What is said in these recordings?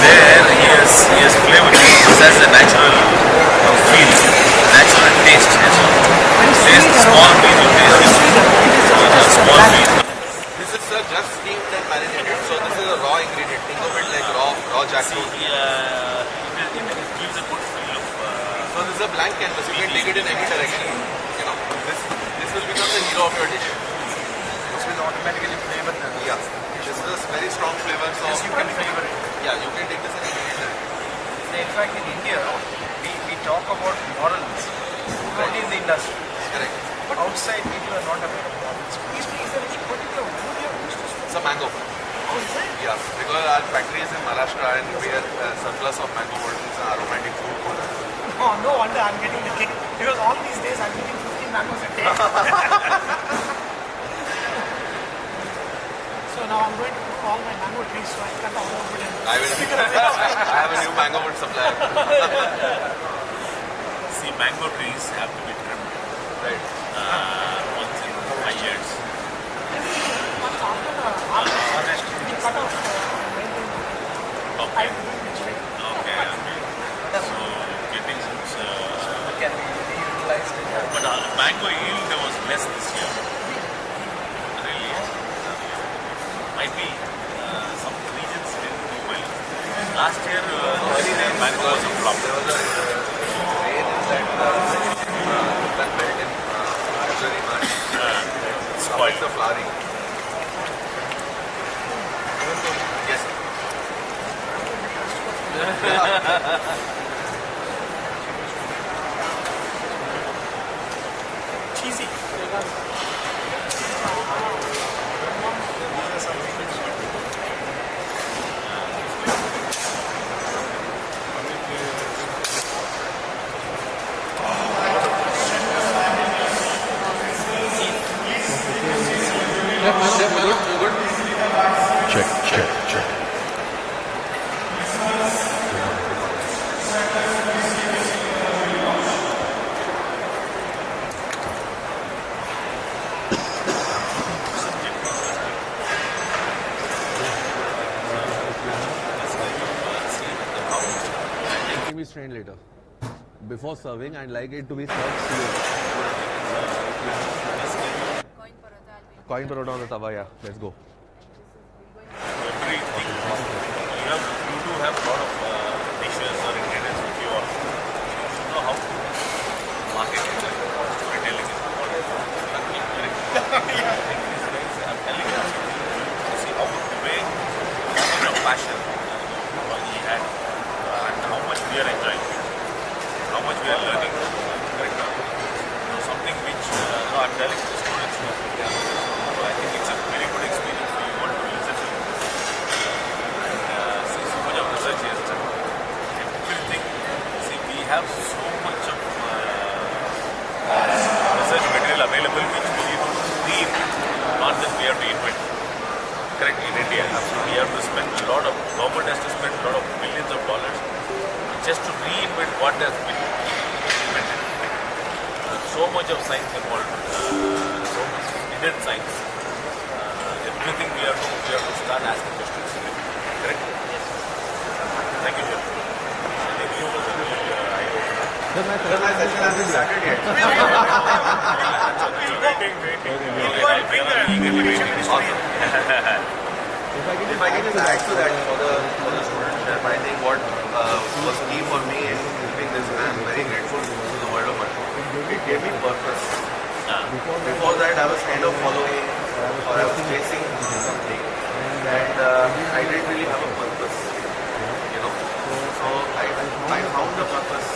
there he has flavor. This has a natural feel, natural taste as well. Taste small piece of taste, small piece. This is just steamed and marinated, so this is a raw ingredient. Think of it like raw jackfruit. It gives a good feel of. So this is a blank canvas. You can take it in any direction. You know, this will become the hero of your dish. This will automatically flavor the Yeah. This is a very strong flavor. So yes, you can flavor it. yeah, you can take this in any direction. In fact, in India, we talk about morals only in the industry. Correct. But outside, people are not aware of morals. Is there any particular food you have used? It's a mango. Oh, is it? Yeah, because our factory is in Maharashtra and we have surplus of mango wood. It's an aromatic food. Oh, no wonder I'm getting the kick. Because all these days I'm eating 15 mangoes a day. So now I'm going to put all my mango trees so I cut all of wood and I have a new mango wood supplier. See, mango trees have to be trimmed Right. once in 5 years. after the harvest, we cut off Okay. I do which way. Okay. So getting Can be reutilized in but mango yield was less this year. Really, might be some regions didn't do well. Last year, mango was a flop. There was a rain in that belt in February, March. Spoiled The flowering. Yes. cheesy. Check. Be strained later. Before serving, I'd like it to be served slow. Coin parota on the tawa, yeah. Let's go. Everything. You do have a lot of dishes or ingredients with you. You should know how to market it. Retailing is important. I'm telling you, see how the way, how much of passion he had, and how much we are enjoying, how much we are learning. Correct? Something which I'm telling the students. So I think it's a very good experience for you all to listen to. See so much of research he has done. Everything. See, we have so much of research material available which we need to reinvent, not that we have to invent. Correct, in India. We have to spend a lot of, government has to spend a lot of billions of dollars just to reinvent what has been invented. So much of science involved, so much hidden science. Everything we have to start asking questions. Correct? Yes. Thank you, sir. I think you was a really My session hasn't started yet. If I can just add to that for the students, I think what was key for me in keeping this, and I'm very grateful to the world of mushroom. It gave me purpose. Before that, I was kind of following or I was chasing something, and I didn't really have a purpose. You know, so I found the purpose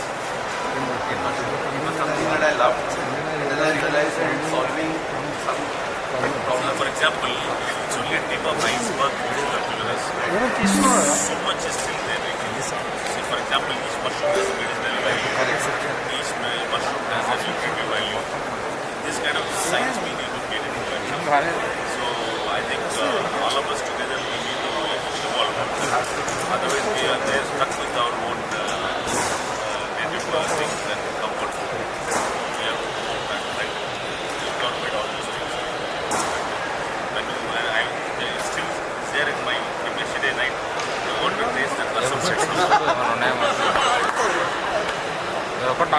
in mushroom. It was something that I loved, and then I realized that it's solving some problem. For example, it's only a tip of iceberg so much is still there. See, for example, each mushroom has a medicinal value. Each mushroom has a nutritive value. This kind of science we need to get into. So I think all of us together we need to evolve. Otherwise we are there stuck with our own native things and comfort food. We have to go back, right? Incorporate all those things. When I still there in my yesterday night, I want to taste that Generally,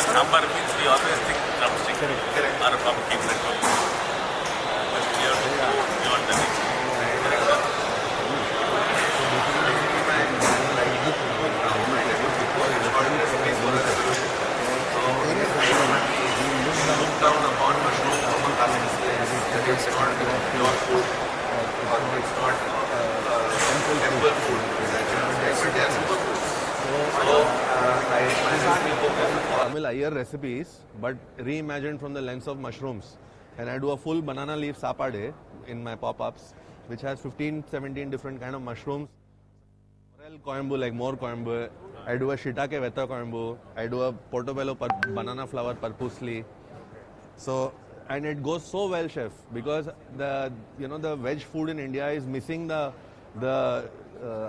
sambar means we always think drumstick or a pumpkin. But we have to go beyond the next. Look down upon mushroom from a classic place. That it's not your food or it's not temple food. But yeah, simple food. So Tamil Iyer recipes, but reimagined from the lens of mushrooms. And I do a full banana leaf sapade in my pop-ups, which has 15, 17 different kind of mushrooms. Morel koimbu, like more koimbu. I do a shiitake veta koimbu. I do a portobello banana flower purposely. So, and it goes so well, chef, because the the veg food in India is missing the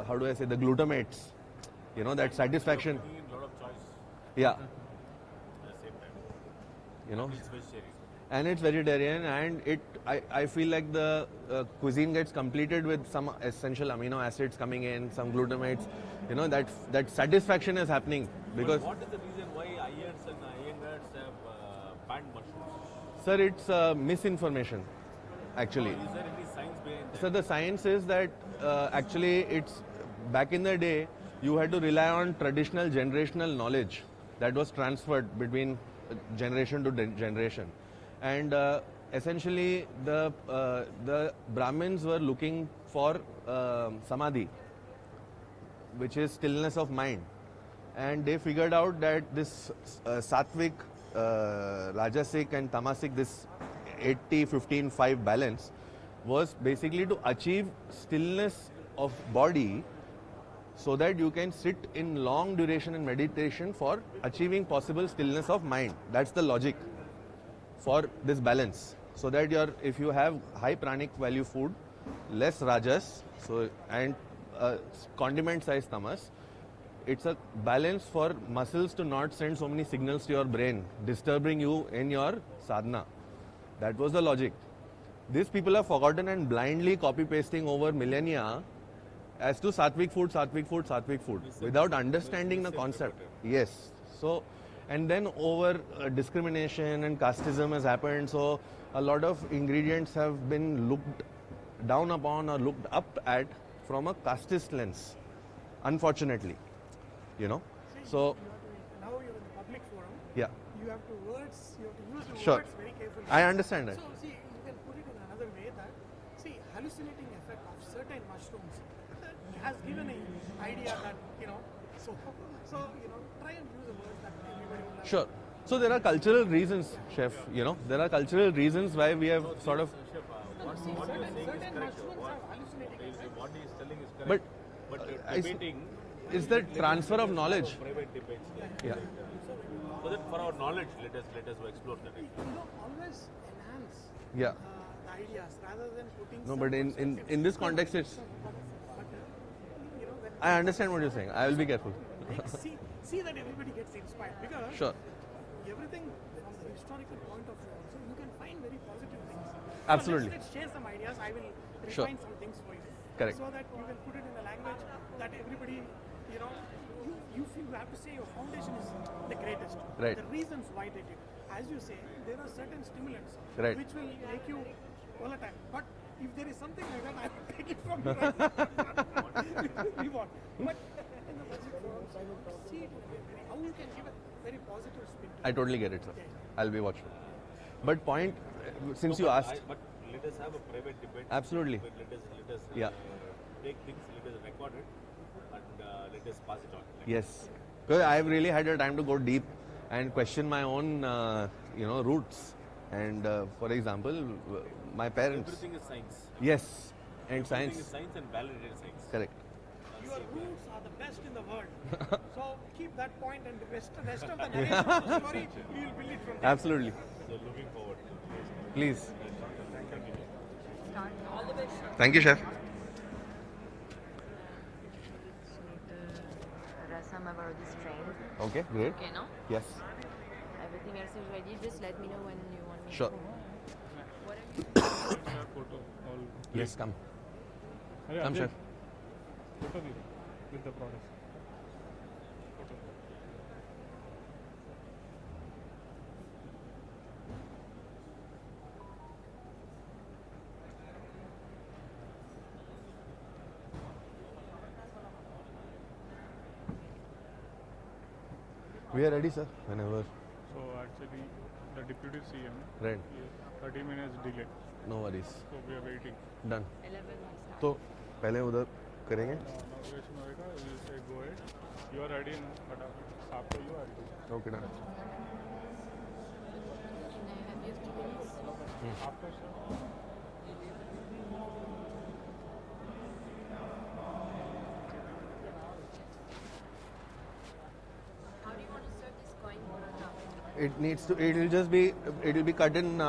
how do I say, the glutamates. That satisfaction. A lot of choice Yeah. at the same time. It's vegetarian. And it's vegetarian, and I feel like the cuisine gets completed with some essential amino acids coming in, some glutamates. That satisfaction is happening because. What is the reason why Ayers and Iyengars have banned mushrooms? Sir, it's misinformation, actually. Is there any science behind that? So the science is that actually it's back in the day you had to rely on traditional generational knowledge that was transferred between generation to generation, and essentially the Brahmins were looking for samadhi, which is stillness of mind, and they figured out that this sattvic, rajasic and tamasic, this 80-15-5 balance was basically to achieve stillness of body so that you can sit in long duration in meditation for achieving possible stillness of mind. That's the logic for this balance. So that if you have high pranic value food, less rajas, and condiment size tamas, it's a balance for muscles to not send so many signals to your brain, disturbing you in your sadhana. That was the logic. These people have forgotten and blindly copy pasting over millennia as to sattvic food, sattvic food, sattvic food, without understanding the concept. Yes. So, and then over discrimination and casteism has happened. So, a lot of ingredients have been looked down upon or looked up at from a casteist lens, unfortunately. So now you're in the public forum. yeah, You have to use the Sure. words very carefully. I understand that. So see, you can put it in another way that hallucinating effect of certain mushrooms has given an idea that try and use the words that everybody will Sure. So there are cultural reasons, chef. There are cultural reasons why we have sort of. certain mushrooms have hallucinating effect. What he is telling is correct. But Debating is that transfer of knowledge? private debates. Yeah. So that for our knowledge, let us explore that. Always enhance Yeah. the ideas rather than putting. No, some but perspective. in this context, it's. When I understand what you're saying. I will be careful. see that everybody gets inspired because Sure. everything from the historical point of view also you can find very positive things. Absolutely. So let's share some ideas. I will Sure. refine some things for you. Correct. So that you can put it in a language that everybody, you feel you have to say your foundation is the greatest. Right. The reasons why they did. As you say, there are certain stimulants Right. which will make you volatile. But if there is something like that, I will take it from you right now. We want. But in the budget forums, I would see it in a very, how you can give a very positive spin. I totally get it, sir. I'll be watchful. But point, since you asked. But let us have a private debate. Absolutely. But let us Yeah. take things, let us record it, and let us pass it on. Yes. Because I've really had a time to go deep and question my own, roots. And for example, my parents. Everything is science. Yes. And Everything is science. science and validated science. Correct. Your roots are the best in the world. So keep that point and the rest of the narration of the story, we will build it from there. Absolutely. So looking forward. Please. Thank you, chef. Rasam I've already strained. Okay, great. Okay, no? Yes. Everything else is ready. Just let me know when you want me. Sure. What are you? Yes, come. Come, chef. With the product. We are ready, sir. Whenever. So actually, the deputy CM Right. is 30 minutes delay. No worries. So we are waiting. Done. 11 we start. तो पहले उधर करेंगे. Inauguration होएगा. We will say go ahead. You are ready now. फटाफट आपको you are ready. Okay, done. Can I have your 2 minutes? After sir. How do you want to serve this coin paratha? It needs to. It will just be. It will be cut in.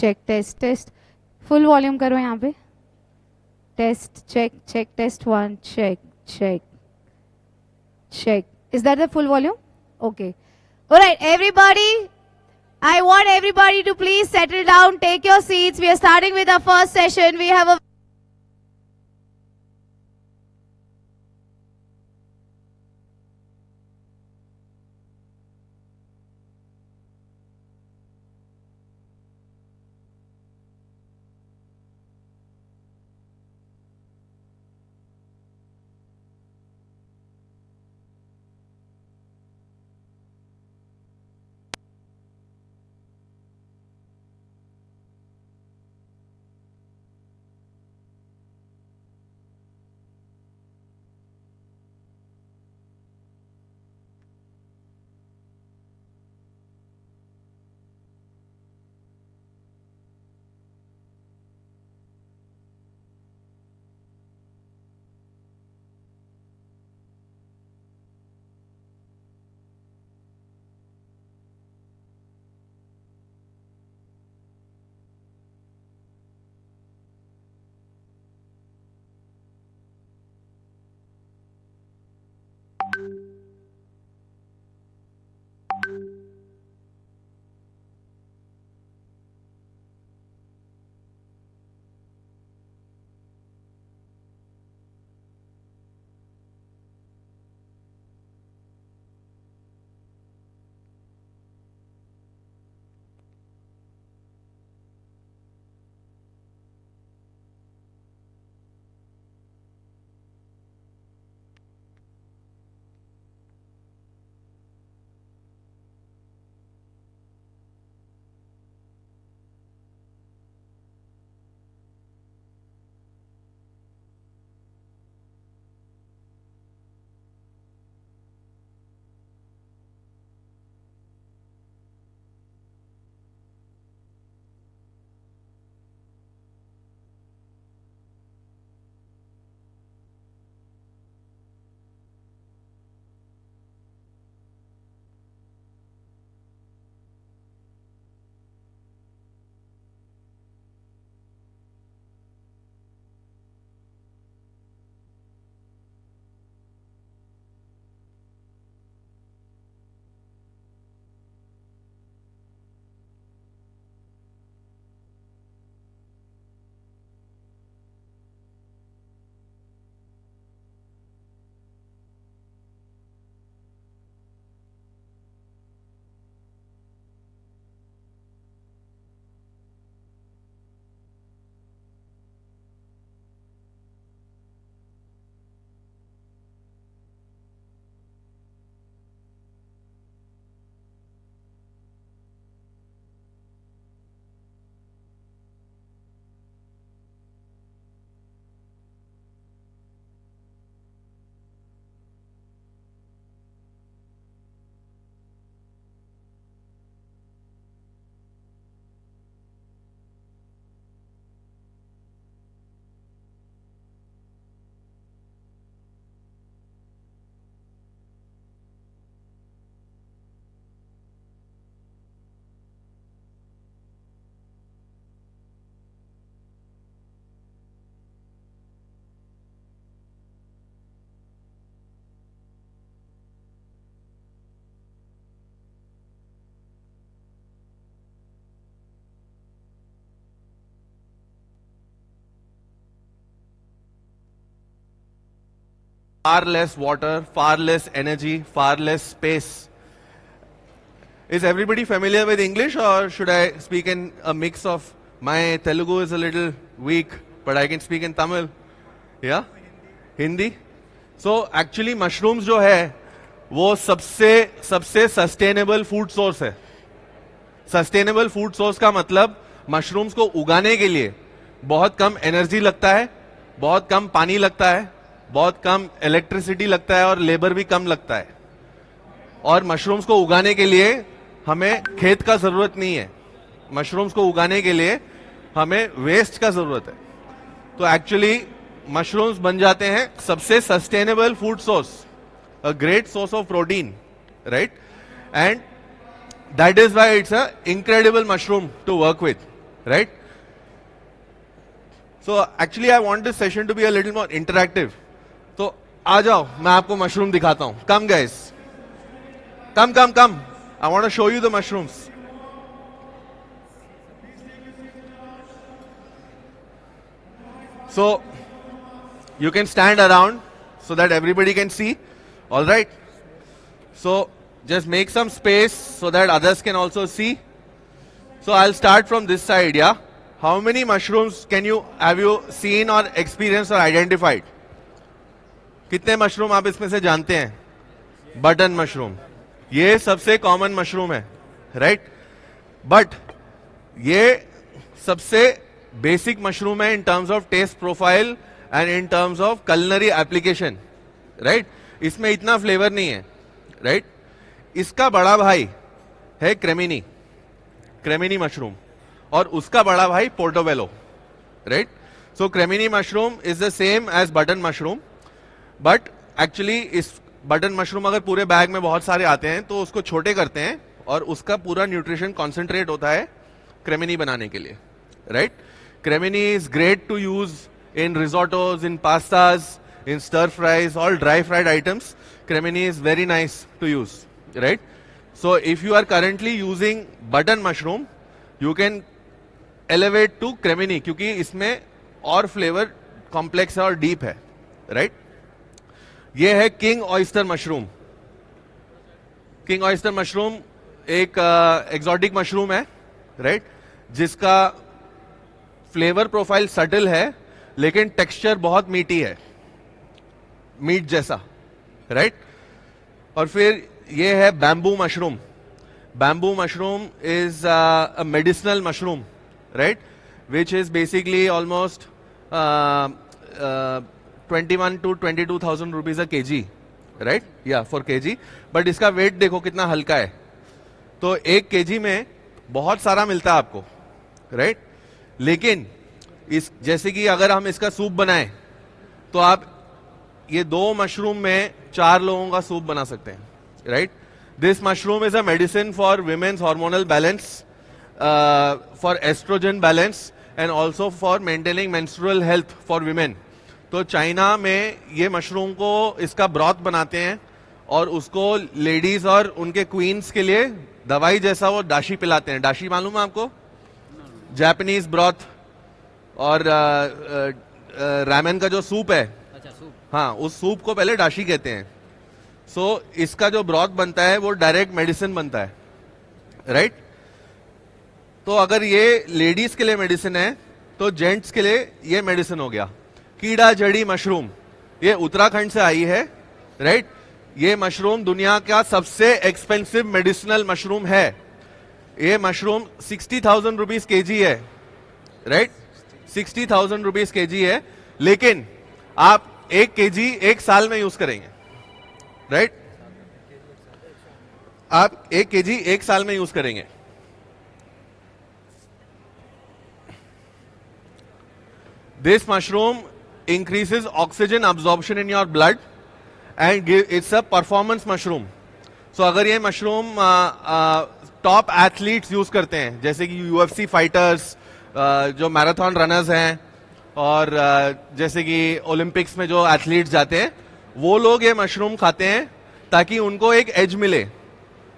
check, test. Full volume करो यहाँ पे. Test, check, test 1, check. Is that the full volume? Okay. All right, everybody. I want everybody to please settle down, take your seats. We are starting with our first session. We have a far less water, far less energy, far less space. Is everybody familiar with English, or should I speak in a mix of, my Telugu is a little weak, but I can speak in Tamil. Yeah? Hindi? So actually mushrooms जो है वो सबसे sustainable food source है. Sustainable food source का मतलब mushrooms को उगाने के लिए बहुत कम एनर्जी लगता है, बहुत कम पानी लगता है, बहुत कम इलेक्ट्रिसिटी लगता है और लेबर भी कम लगता है. और मशरूम्स को उगाने के लिए हमें खेत का जरूरत नहीं है. मशरूम्स को उगाने के लिए हमें वेस्ट का जरूरत है. तो एक्चुअली मशरूम्स बन जाते हैं सबसे sustainable food source, a great source of protein, right? And that is why it's a incredible mushroom to work with. right? So actually I want this session to be a little more interactive. तो आ जाओ, मैं आपको mushroom दिखाता हूं. Come guys, come. I want to show you the mushrooms. So you can stand around so that everybody can see. All right. So just make some space so that others can also see. So I'll start from this side. Yeah. How many mushrooms have you seen or experienced or identified? कितने mushroom आप इसमें से जानते हैं? Button mushroom, ये सबसे common mushroom है, right? But ये सबसे बेसिक मशरूम है in terms of test profile and in terms of culinary application, right? इसमें इतना फ्लेवर नहीं है, राइट? इसका बड़ा भाई है क्रेमिनी मशरूम, और उसका बड़ा भाई portobello, right? So cremini mushroom is the same as button mushroom, but actually इस बटन मशरूम अगर पूरे बैग में बहुत सारे आते हैं तो उसको छोटे करते हैं और उसका पूरा न्यूट्रिशन कॉन्सेंट्रेट होता है क्रेमिनी बनाने के लिए, right? Cremini is great to use in risottos, in pastas, in stir fries, all dry fried items. Cremini is very nice to use, right? So if you are currently using button mushroom, you can elevate to cremini, क्योंकि इसमें और flavour complex है और deep है, right? ये है king oyster mushroom. King oyster mushroom एक exotic mushroom है, राइट? जिसका फ्लेवर प्रोफाइल सटल है लेकिन टेक्सचर बहुत मीठी है, मीट जैसा, राइट? और फिर ये है bamboo mushroom. Bamboo mushroom is a medicinal mushroom, right, which is basically almost 21 to 22,000 rupees a kg, right? Yeah, for kg. But इसका वेट देखो कितना हल्का है. तो 1 kg में बहुत सारा मिलता है आपको, right? लेकिन इस जैसे कि अगर हम इसका सूप बनाएं तो आप ये 2 मशरूम में 4 लोगों का सूप बना सकते हैं, right? This mushroom is a medicine for women's hormonal balance, for estrogen balance and also for maintaining menstrual health for women. तो चाइना में ये मशरूम को इसका ब्रॉथ बनाते हैं और उसको लेडीज और उनके क्वींस के लिए दवाई जैसा वो डाशी पिलाते हैं. डाशी मालूम है आपको? जापानीज ब्रॉथ और रामेन का जो सूप है, हाँ, उस सूप को पहले डाशी कहते हैं. सो इसका जो ब्रॉथ बनता है वो डायरेक्ट मेडिसिन बनता है, राइट? तो अगर ये लेडीज के लिए मेडिसिन है तो जेंट्स के लिए ये मेडिसिन हो गया. कीड़ा जड़ी मशरूम, ये उत्तराखंड से आई है, राइट? ये मशरूम दुनिया का सबसे एक्सपेंसिव मेडिसिनल मशरूम है. ये मशरूम 60,000 रुपीज केजी है, राइट? 60,000 रुपीज केजी है, लेकिन आप 1 केजी 1 साल में यूज करेंगे, राइट? आप 1 केजी 1 साल में यूज करेंगे. This mushroom increases oxygen absorption in your blood and it's a performance mushroom. So अगर ये मशरूम टॉप एथलीट्स यूज करते हैं, जैसे कि UFC फाइटर्स, जो मैराथन रनर्स हैं, और जैसे कि ओलंपिक्स में जो एथलीट्स जाते हैं, वो लोग ये मशरूम खाते हैं ताकि उनको एक एज मिले.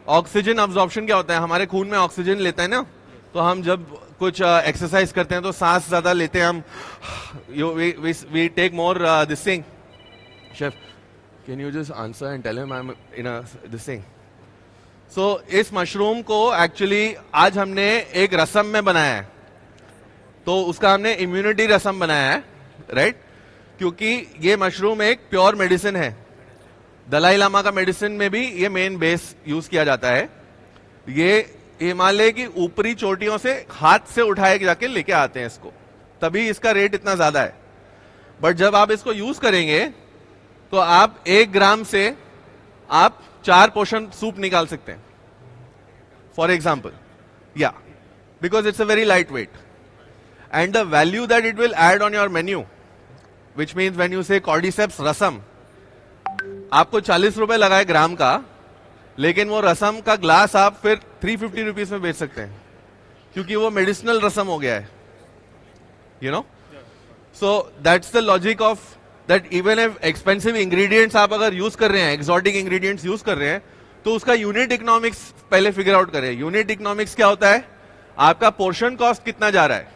ऑक्सीजन अब्जॉर्प्शन क्या होता है? हमारे खून में ऑक्सीजन लेता है ना, तो हम जब कुछ एक्सरसाइज करते हैं तो सांस ज्यादा लेते हैं हम. We take more this thing. Chef, can you just answer and tell him I am in this thing. So इस मशरूम को एक्चुअली आज हमने एक रसम में बनाया है. तो उसका हमने इम्यूनिटी रसम बनाया है, राइट? क्योंकि ये मशरूम एक प्योर मेडिसिन है. दलाई लामा का मेडिसिन में भी ये मेन बेस यूज किया जाता है. ये हिमालय की ऊपरी चोटियों से हाथ से उठाए जाके लेके आते हैं इसको, तभी इसका रेट इतना ज्यादा है. बट जब आप इसको यूज करेंगे तो आप 1 ग्राम से आप 4 पोर्शन सूप निकाल सकते हैं, फॉर एग्जाम्पल. या because it's a very light weight and the value that it will add on your menu, which means when you say cordyceps rasam, आपको 40 रुपए लगा है ग्राम का, लेकिन वो रसम का ग्लास आप फिर 350 रुपीज में बेच सकते हैं. क्योंकि वो मेडिसिनल रसम हो गया है, you know. So that's the logic of that. Even if expensive ingredients आप अगर यूज कर रहे हैं, एक्सोटिक इंग्रेडिएंट्स यूज कर रहे हैं, तो उसका यूनिट इकोनॉमिक्स पहले फिगर आउट करें. यूनिट इकोनॉमिक्स क्या होता है? आपका पोर्शन कॉस्ट कितना जा रहा है,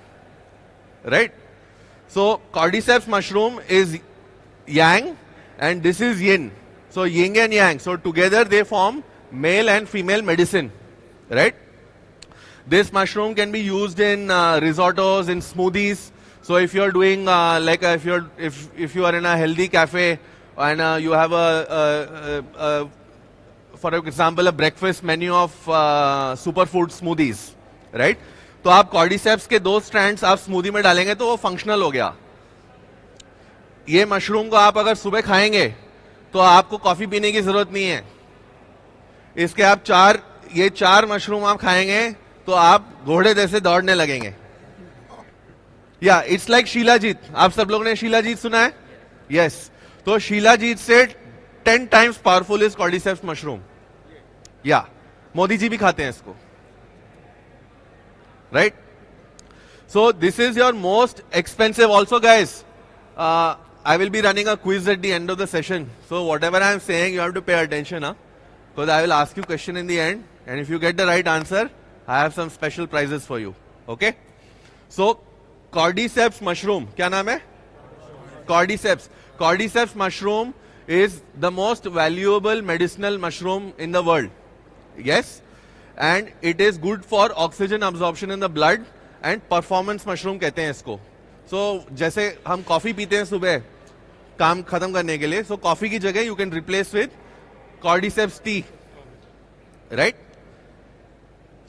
right? So cordyceps mushroom is yang and this is yin. So yin and yang. So together they form male and female medicine, right? This mushroom can be used in risottos, in smoothies. So if you're doing if you are in a healthy cafe and you have for example a breakfast menu of superfood smoothies, right? तो आप cordyceps के 2 strands आप smoothie में डालेंगे तो वो functional हो गया. ये मशरूम को आप अगर सुबह खाएंगे तो आपको कॉफी पीने की जरूरत नहीं है. इसके आप 4 मशरूम आप खाएंगे तो आप घोड़े जैसे दौड़ने लगेंगे. या इट्स लाइक शीलाजीत. आप सब लोग ने शीलाजीत सुना है? यस. तो शीलाजीत से 10 times powerful is cordyceps mushroom. या मोदी जी भी खाते हैं इसको, right? So this is your most expensive also guys. I will be running a quiz at the end of the session. So whatever I am saying, you have to pay attention, huh? Because I will ask you question in the end, and if you get the right answer, I have some special prizes for you. Okay? So cordyceps mushroom, क्या नाम है? Cordyceps. Cordyceps mushroom is the most valuable medicinal mushroom in the world. Yes, and it is good for oxygen absorption in the blood and performance mushroom कहते हैं इसको. So जैसे हम coffee पीते हैं सुबह काम खत्म करने के लिए, so कॉफी की जगह you can replace with cordyceps tea, right?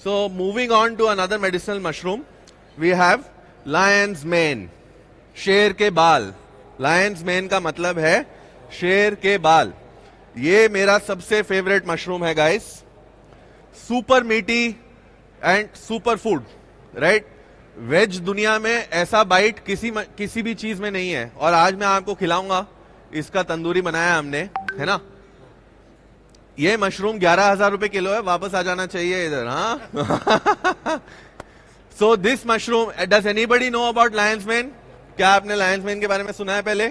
So moving on to another medicinal mushroom, we have lion's mane, शेर के बाल. लायंस मेन का मतलब है शेर के बाल. ये मेरा सबसे फेवरेट मशरूम है guys. Super meaty and super food, right? Veg दुनिया में ऐसा बाइट किसी भी चीज में नहीं है, और आज मैं आपको खिलाऊंगा. इसका तंदूरी बनाया हमने, है ना? ये मशरूम 11,000 रुपए किलो है. वापस आ जाना चाहिए इधर, हाँ. So this mushroom, does anybody know about Lions main? क्या आपने लायंस मेन के बारे में सुना है पहले?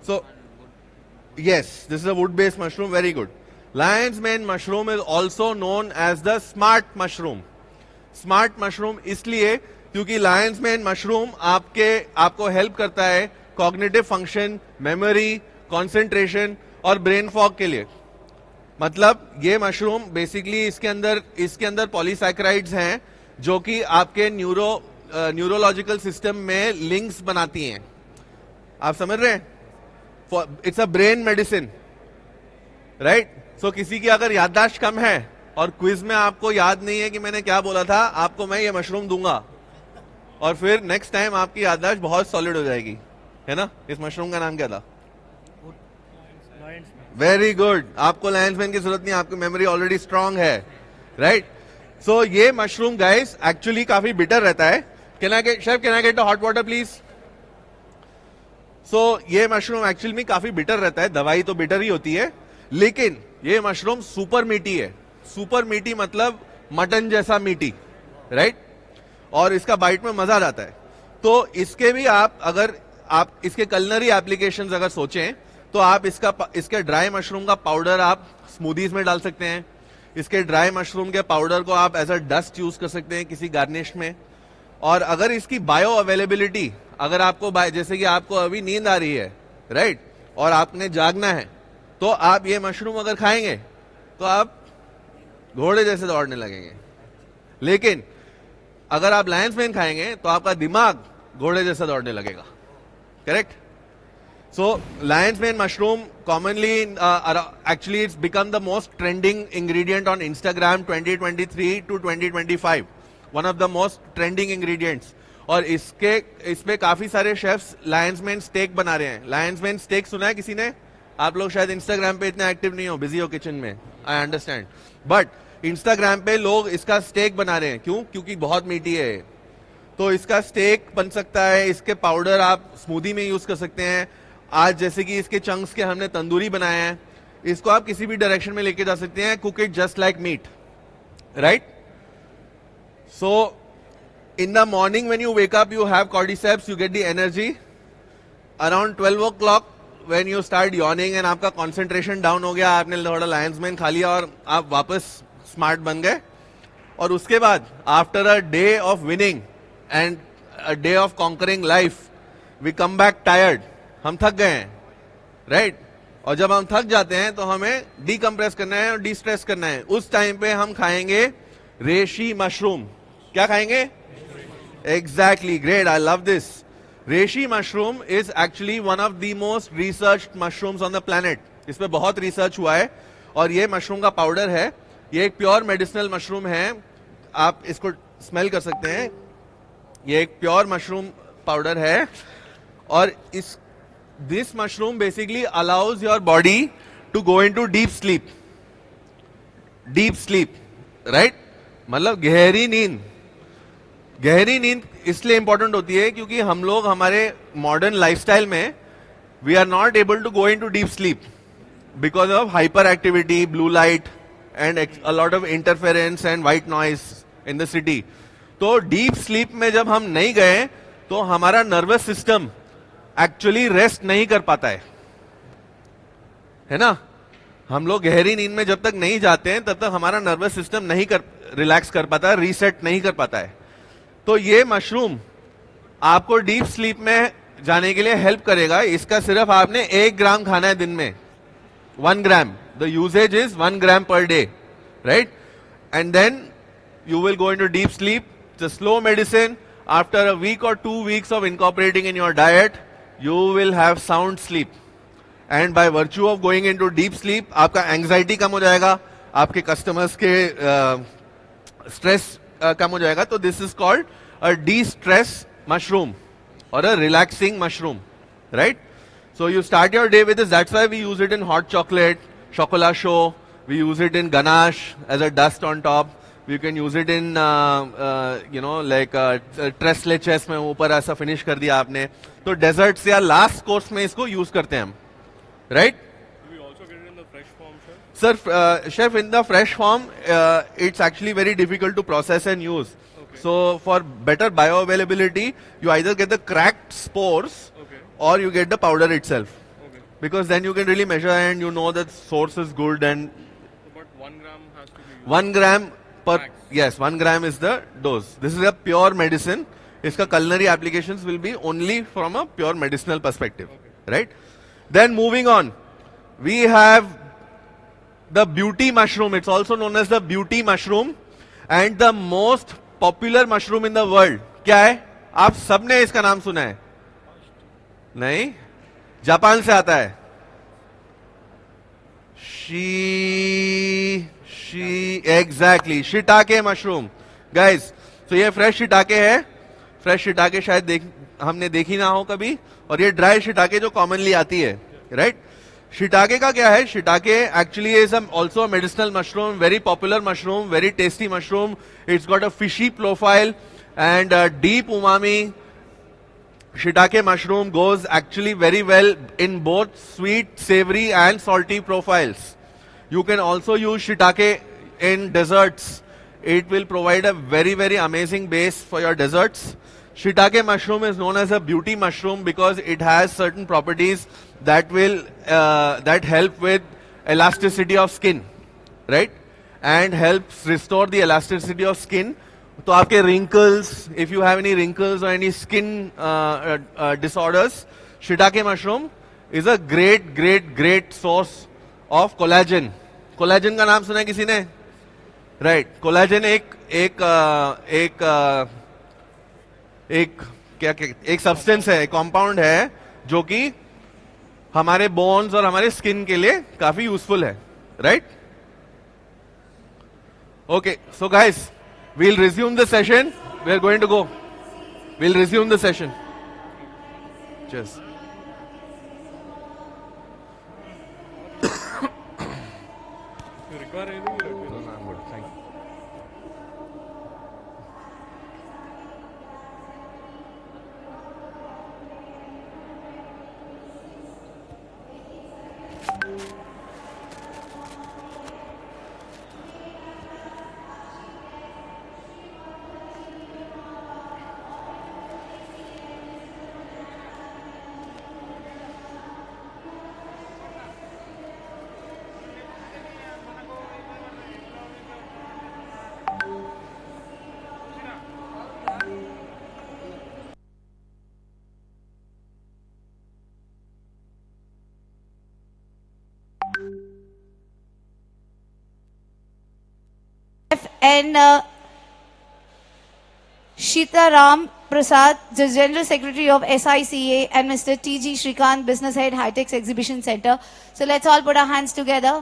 So yes, this is a wood based mushroom. Very good. Lion's mane mushroom is also known as the smart mushroom. Smart mushroom इसलिए क्योंकि लायंस मेन मशरूम आपको हेल्प करता है कॉग्निटिव फंक्शन, मेमोरी, कंसंट्रेशन और ब्रेन फॉग के लिए. मतलब ये मशरूम बेसिकली इसके अंदर पॉलीसैकेराइड्स हैं जो कि आपके न्यूरोलॉजिकल सिस्टम में लिंक्स बनाती हैं. आप समझ रहे हैं? It's a brain medicine, right? So किसी की अगर याददाश्त कम है और क्विज में आपको याद नहीं है कि मैंने क्या बोला था, आपको मैं ये मशरूम दूंगा और फिर नेक्स्ट टाइम आपकी याददाश्त बहुत सॉलिड हो जाएगी, है ना? इस मशरूम का नाम क्या था? Very good. आपको लायंस मैन की जरूरत नहीं, आपकी मेमोरी ऑलरेडी स्ट्रांग है, राइट? सो ये मशरूम गाइस एक्चुअली काफी बिटर रहता है. Can I get hot water please? So ये मशरूम एक्चुअली में काफी बिटर रहता है. दवाई तो बिटर ही होती है, लेकिन ये मशरूम सुपर मीठी है. सुपर मीठी मतलब मटन जैसा मीठी, राइट? और इसका बाइट में मजा आता है. तो इसके भी अगर आप इसके कलिनरी एप्लीकेशंस अगर सोचें तो आप इसके ड्राई मशरूम का पाउडर आप स्मूदीज में डाल सकते हैं. इसके ड्राई मशरूम के पाउडर को आप एज अ डस्ट यूज कर सकते हैं किसी गार्निश में. और अगर इसकी बायो अवेलेबिलिटी, अगर आपको जैसे कि आपको अभी नींद आ रही है, राइट, और आपने जागना है, तो आप ये मशरूम अगर खाएंगे तो आप घोड़े जैसे दौड़ने लगेंगे. लेकिन अगर आप लायंस मेन खाएंगे तो आपका दिमाग घोड़े जैसा दौड़ने लगेगा. Correct? So Lions mane mushroom commonly actually it's become the most trending ingredient on Instagram 2023 to 2025. One of the most trending ingredients. और इसमें काफी सारे शेफ्स लायंस मेन स्टेक बना रहे हैं. लायंस मेन स्टेक सुना है किसी ने? आप लोग शायद इंस्टाग्राम पे इतने एक्टिव नहीं हो, बिजी हो किचन में, आई अंडरस्टैंड. बट इंस्टाग्राम पे लोग इसका स्टेक बना रहे हैं. क्यों? क्योंकि बहुत मीठी है. तो इसका स्टेक बन सकता है. इसके पाउडर आप स्मूदी में यूज कर सकते हैं. आज जैसे कि इसके चंक्स के हमने तंदूरी बनाया है, इसको आप किसी भी डायरेक्शन में लेके जा सकते हैं. Cook it just like meat, right? So, in the morning when you wake up, you have cordyceps, you get the energy. Around 12 o'clock, when you start yawning and आपका concentration down हो गया, आपने थोड़ा lion's mane खा लिया और आप वापस smart बन गए. और उसके बाद, after a day of winning and a day of conquering life, we come back tired. हम थक गए हैं, right? और जब हम थक जाते हैं तो हमें decompress करना है और de-stress करना है. उस टाइम पे हम खाएंगे reishi mushroom. क्या खाएंगे? Exactly, great, I love this. Reishi mushroom is actually one of the most researched mushrooms on the planet. इस पे बहुत रिसर्च हुआ है और ये मशरूम का पाउडर है. ये एक प्योर मेडिसिनल मशरूम है. आप इसको स्मेल कर सकते हैं. ये एक प्योर मशरूम पाउडर है और this mushroom basically allows your body to go into deep sleep. Deep sleep, right? मतलब गहरी नींद. गहरी नींद इसलिए इंपॉर्टेंट होती है क्योंकि हम लोग हमारे मॉडर्न लाइफस्टाइल में we are not able to go into deep sleep because of hyper activity, blue light and a lot of interference and white noise in the city. तो डीप स्लीप में जब हम नहीं गए तो हमारा नर्वस सिस्टम एक्चुअली रेस्ट नहीं कर पाता है ना. हम लोग गहरी नींद में जब तक नहीं जाते हैं तब तक हमारा नर्वस सिस्टम नहीं रिलैक्स कर पाता है, रीसेट नहीं कर पाता है. तो ये मशरूम आपको डीप स्लीप में जाने के लिए हेल्प करेगा. इसका सिर्फ आपने 1 ग्राम खाना है दिन में. 1 gram. The usage is 1 gram per day, right? And then you will go into deep sleep. It's a slow medicine. After a week or 2 weeks of incorporating in your diet, you will have sound sleep. And by virtue of going into deep sleep, आपका anxiety कम हो जाएगा, आपके customers के stress कम हो जाएगा. तो this is called a de-stress mushroom or a relaxing mushroom, right? So you start your day with this. That's why we use it in hot chocolate, chocolat show. We use it in ganache as a dust on top. You can use it in, like tres leches में ऊपर ऐसा finish कर दिया आपने. तो desserts या last course में इसको use करते हैं हम, right? Do we also get it in the fresh form, sir? Sir, chef, in the fresh form, it's actually very difficult to process and use. Okay. So for better bioavailability, you either get the cracked spores Okay. or you get the powder itself. Okay. Because then you can really measure and you know that source is good and So, but 1 gram has to be used. 1 gram per, Max. yes, 1 gram is the dose. This is a pure medicine. Iska culinary applications will be only from a pure medicinal perspective, right? Then moving on, we have the beauty mushroom. It's also known as the beauty mushroom and the most popular mushroom in the world. क्या है? आप सबने इसका नाम सुना है? नहीं? Japan से आता है. Exactly, shiitake mushroom, guys. So ये fresh shiitake है. Fresh shiitake शायद हमने देखी ना हो कभी. और ये dry shiitake जो commonly आती है, right? Shiitake का क्या है? Shiitake actually is also a medicinal mushroom, very popular mushroom, very tasty mushroom. It's got a fishy profile and a deep umami. Shiitake mushroom goes actually very well in both sweet, savory and salty profiles. You can also use shiitake in desserts. It will provide a very, very amazing base for your desserts. Shiitake mushroom is known as a beauty mushroom because it has certain properties that will that help with elasticity of skin, right? And helps restore the elasticity of skin. तो आपके wrinkles, if you have any wrinkles or any skin disorders, shiitake mushroom is a great source of collagen. Collagen का नाम सुना है किसी ने? Right. Collagen एक substance है, एक कंपाउंड है जो कि हमारे बोन्स और हमारे स्किन के लिए काफी यूजफुल है, right? Okay, so guys, we'll resume the session. We are going to go. We'll resume the session. Cheers. You require anything? You require? No, I'm good. Thank you. and Shita Ram Prasad, the General Secretary of SICA, and Mr. T.G. Shrikant, Business Head, HITEX Exhibition Center. So let's all put our hands together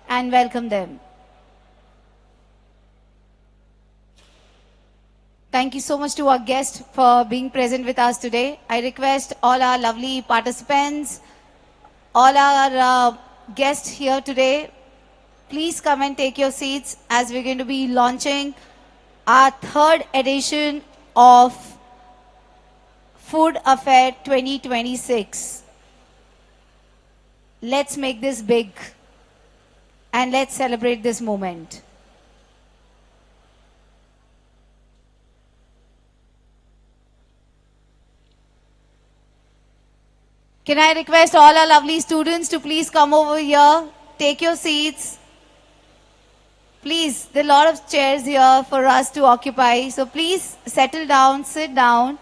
and welcome them. Thank you so much to our guest for being present with us today. I request all our lovely participants, all our guests here today, please come and take your seats as we're going to be launching our third edition of Food Affair 2026. Let's make this big and let's celebrate this moment. Can I request all our lovely students to please come over here, take your seats. Please, there are a lot of chairs here for us to occupy. So please settle down, sit down.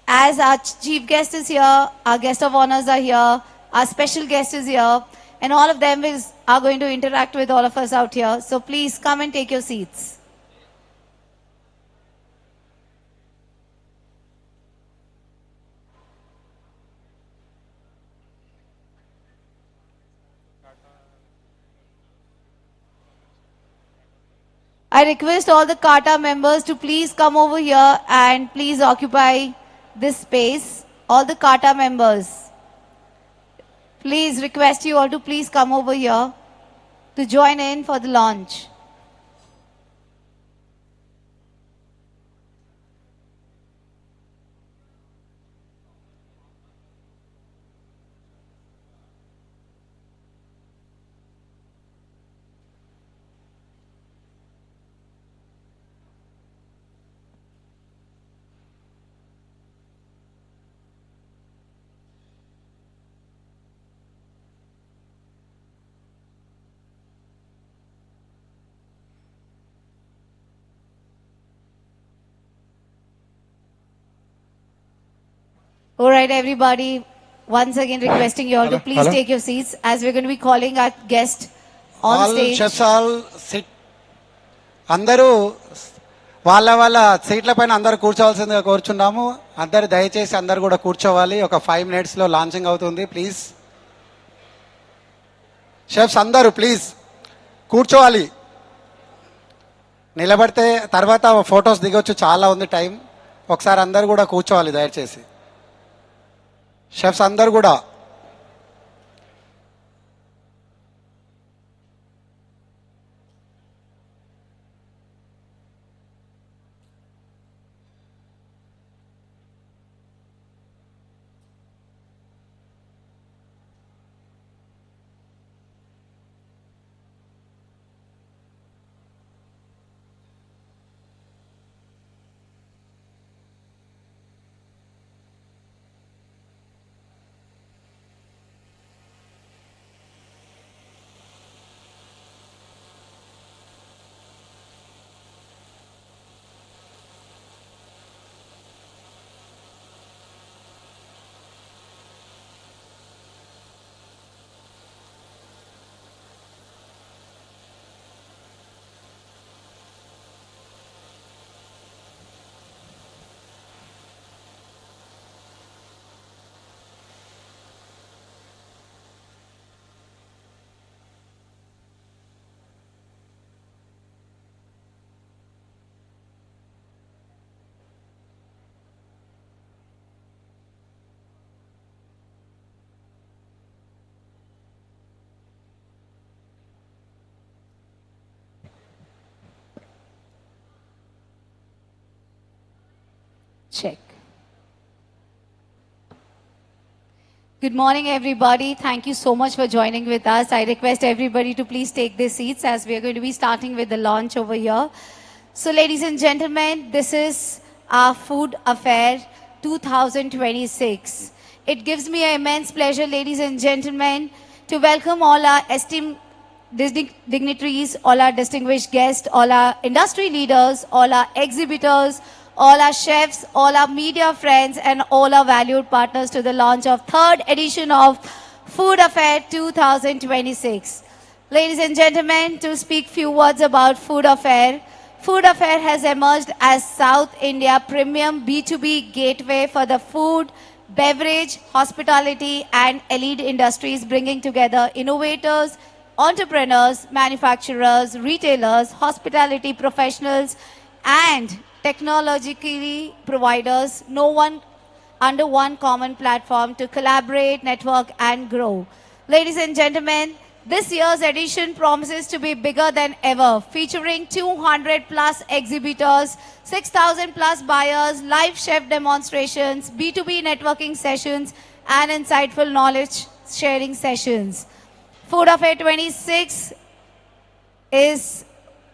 As our chief guest is here, our guest of honors are here, our special guest is here, and all of them are going to interact with all of us out here. So please come and take your seats. I request all the Kata members to please come over here and please occupy this space. All the Kata members, please request you all to please come over here to join in for the launch. All right, everybody. Once again, requesting you all to please take your seats as we're going to be calling our guest on stage. Chefs all sit. అందరూ వాళ్ళ సీట్ల పైన అందరూ కూర్చోవాల్సిందిగా కోరుచున్నాము. అందరూ దయచేసి అందరూ కూడా కూర్చోవాలి. ఒక 5 minutes లో లాంచింగ్ అవుతుంది. ప్లీజ్ షెఫ్స్ అందరూ ప్లీజ్ కూర్చోవాలి. నిలబడితే తర్వాత ఫొటోస్ దిగొచ్చు, చాలా ఉంది టైం. ఒకసారి అందరూ కూడా కూర్చోవాలి దయచేసి. షెఫ్స్ అందరూ కూడా check. Good morning, everybody. Thank you so much for joining with us. I request everybody to please take their seats as we are going to be starting with the launch over here. So, ladies and gentlemen, this is our Food Affair 2026. It gives me an immense pleasure, ladies and gentlemen, to welcome all our esteemed dignitaries, all our distinguished guests, all our industry leaders, all our exhibitors, all our chefs, all our media friends, and all our valued partners to the launch of third edition of Food Affair 2026. Ladies and gentlemen, to speak few words about Food Affair. Food Affair has emerged as South India premium B2B gateway for the food, beverage, hospitality and elite industries, bringing together innovators, entrepreneurs, manufacturers, retailers, hospitality professionals and technologically providers, no one under one common platform to collaborate, network and grow. Ladies and gentlemen, this year's edition promises to be bigger than ever, featuring 200 plus exhibitors, 6,000 plus buyers, live chef demonstrations, B2B networking sessions, and insightful knowledge sharing sessions. Food Affair 26 is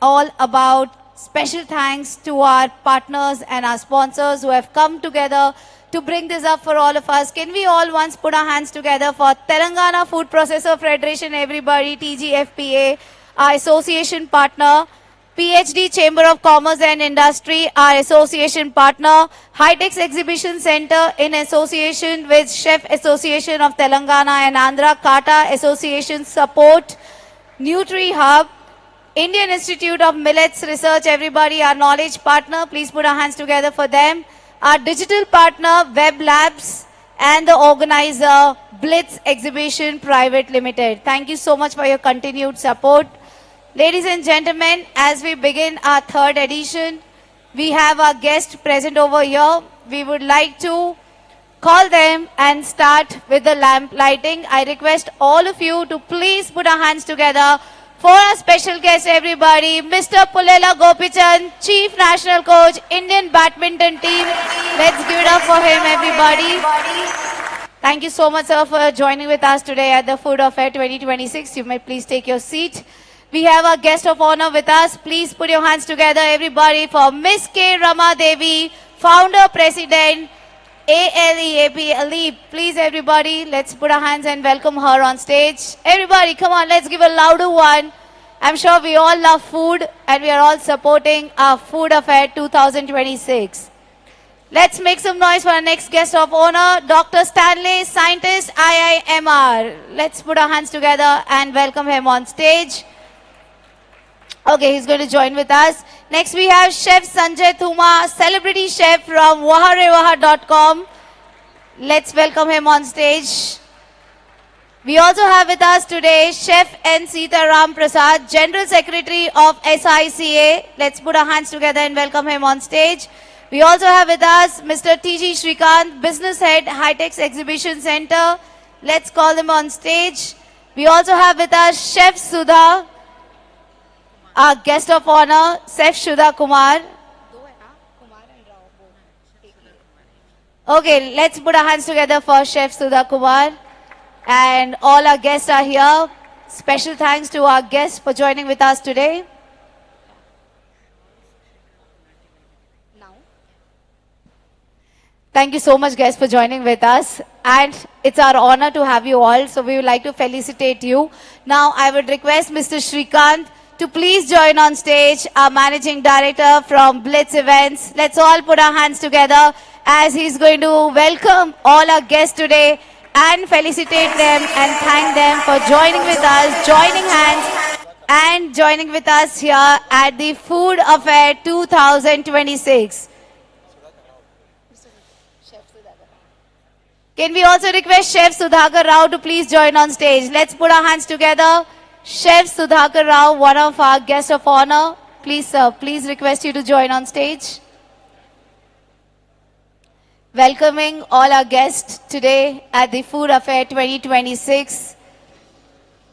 all about special thanks to our partners and our sponsors who have come together to bring this up for all of us. Can we all once put our hands together for Telangana Food Processor Federation, everybody, TGFPA, our association partner, PhD Chamber of Commerce and Industry, our association partner, HITEX Exhibition Center in association with Chef Association of Telangana and Andhra, Kata Association Support, Nutri Hub, Indian Institute of Millets Research, everybody, our knowledge partner, please put our hands together for them. Our digital partner, Web Labs, and the organizer, Blitz Exhibition Private Limited. Thank you so much for your continued support. Ladies and gentlemen, as we begin our third edition, we have our guest present over here. We would like to call them and start with the lamp lighting. I request all of you to please put our hands together for our special guest, everybody, Mr. Pulela Gopichan, Chief National Coach, Indian Badminton Team. Let's give it up for him, everybody. Thank you so much, sir, for joining with us today at the Food Affair 2026. You may please take your seat. We have our guest of honor with us. Please put your hands together, everybody, for Miss K. Rama Devi, Founder, President, ALEAP. Please, everybody, let's put our hands and welcome her on stage. Everybody, come on, let's give a louder one. I'm sure we all love food and we are all supporting our Food Affair 2026. Let's make some noise for our next guest of honor, Dr. Stanley, scientist, IIMR. Let's put our hands together and welcome him on stage. Okay, he's going to join with us. Next we have Chef Sanjay Thuma, celebrity chef from waharewaha.com. Let's welcome him on stage. We also have with us today Chef N. Sitaram Prasad, General Secretary of SICA. Let's put our hands together and welcome him on stage. We also have with us Mr. T.G. Srikanth, Business Head, HITEX Exhibition Center. Let's call him on stage. We also have with us Chef Sudha, our guest of honor, Chef Sudha Kumar. Okay, let's put our hands together for Chef Sudha Kumar. And all our guests are here. Special thanks to our guests for joining with us today. Thank you so much, guys, for joining with us. And it's our honor to have you all. So we would like to felicitate you. Now, I would request Mr. Srikanth to please join on stage, our Managing Director from Blitz Events. Let's all put our hands together as he's going to welcome all our guests today and felicitate them and thank them for joining with us, joining hands and joining with us here at the Food Affair 2026. Can we also request Chef Sudhakar Rao to please join on stage? Let's put our hands together. Chef Sudhakar Rao, one of our guests of honor. Please, sir, please request you to join on stage. Welcoming all our guests today at the Food Affair 2026.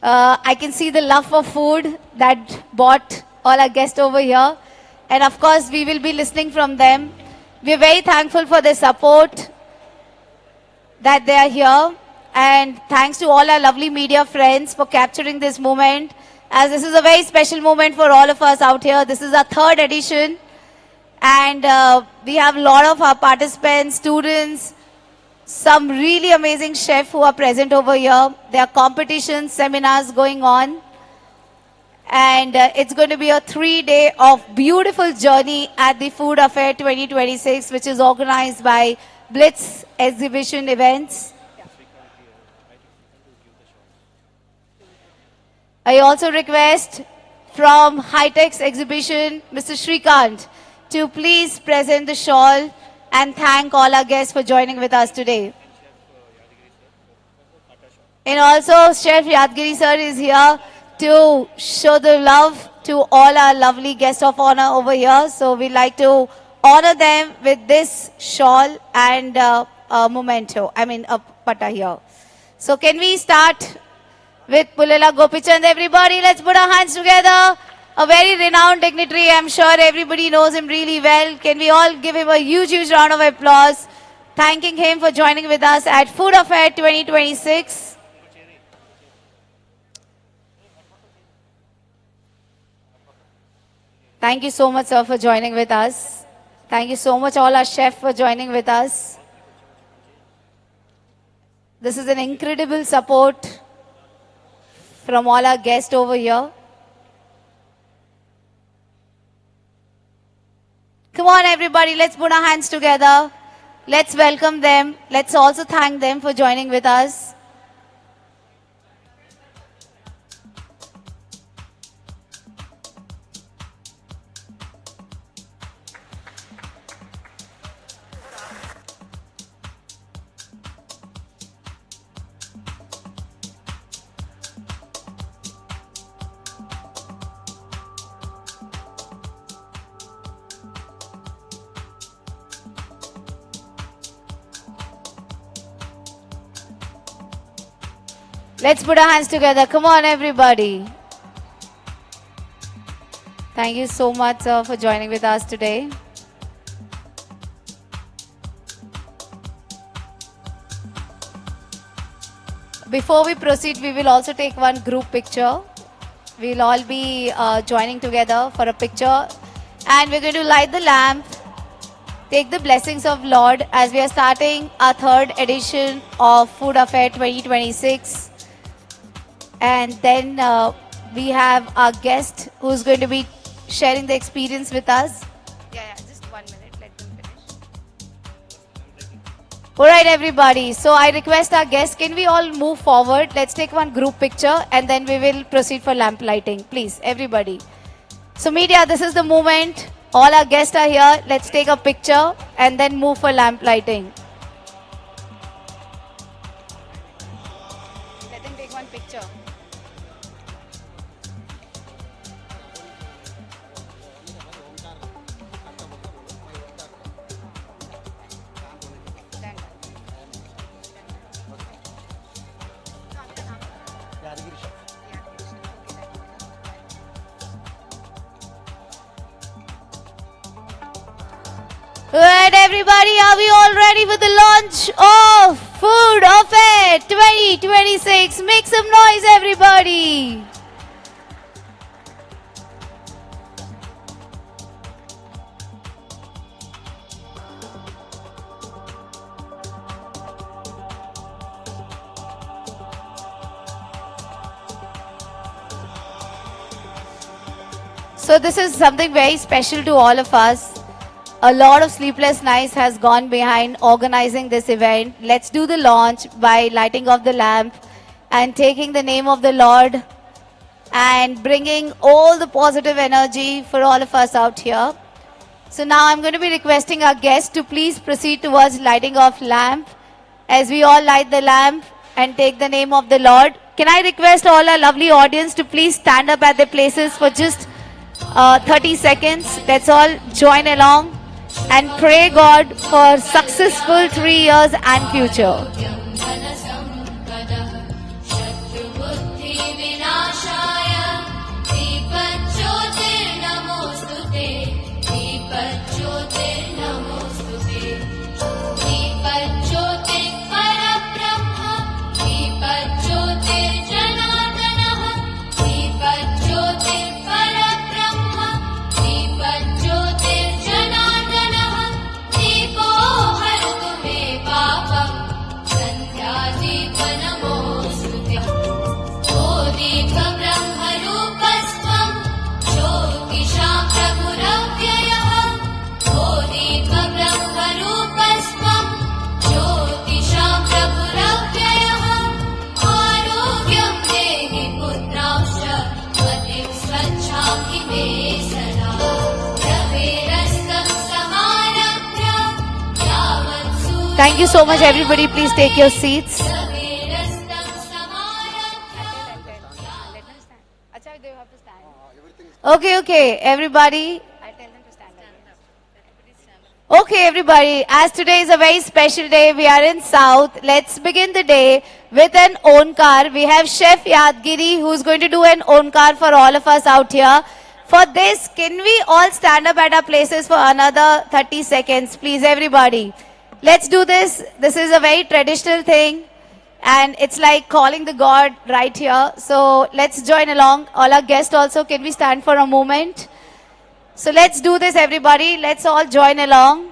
I can see the love for food that brought all our guests over here. And of course, we will be listening from them. We're very thankful for the support that they are here. And thanks to all our lovely media friends for capturing this moment, as this is a very special moment for all of us out here. This is our third edition. And we have a lot of our participants, students, some really amazing chefs who are present over here. There are competitions, seminars going on. And it's going to be a 3-day of beautiful journey at the Food Affair 2026, which is organized by Blitz Exhibition Events. I also request from HITEX Exhibition, Mr. Shrikant, to please present the shawl and thank all our guests for joining with us today. And also, Chef Yadgiri sir is here to show the love to all our lovely guests of honor over here. So we'd like to honor them with this shawl and a memento, a pata here. So can we start with Pulela Gopichand, everybody? Let's put our hands together. A very renowned dignitary. I'm sure everybody knows him really well. Can we all give him a huge, huge round of applause, thanking him for joining with us at Food Affair 2026. Thank you so much, sir, for joining with us. Thank you so much, all our chefs, for joining with us. This is an incredible support from all our guests over here. Come on, everybody, let's put our hands together. Let's welcome them. Let's also thank them for joining with us. Let's put our hands together. Come on, everybody. Thank you so much, sir, for joining with us today. Before we proceed, we will also take one group picture. We'll all be joining together for a picture. And we're going to light the lamp. Take the blessings of Lord as we are starting our third edition of Food Affair 2026. And then we have our guest who's going to be sharing the experience with us. Yeah, just 1 minute, let them finish. All right, everybody. So I request our guests, can we all move forward? Let's take one group picture and then we will proceed for lamp lighting. Please, everybody. So media, this is the moment. All our guests are here. Let's take a picture and then move for lamp lighting. Let them take one picture. Alright, everybody, are we all ready for the launch of Food Affair 2026? Make some noise, everybody. So this is something very special to all of us. A lot of sleepless nights has gone behind organizing this event. Let's do the launch by lighting of the lamp and taking the name of the Lord and bringing all the positive energy for all of us out here. So now I'm going to be requesting our guests to please proceed towards lighting of lamp as we all light the lamp and take the name of the Lord. Can I request all our lovely audience to please stand up at their places for just 30 seconds. Let's all join along and pray God for successful 3 years and future. Sen Thank you so much, everybody. Please take your seats. Okay, everybody. Okay, everybody. As today is a very special day, we are in South. Let's begin the day with an onkar. We have Chef Yadgiri, who's going to do an onkar for all of us out here. For this, can we all stand up at our places for another 30 seconds, please, everybody? Let's do this. This is a very traditional thing, and it's like calling the God right here. So let's join along. All our guests also, can we stand for a moment? So let's do this, everybody. Let's all join along.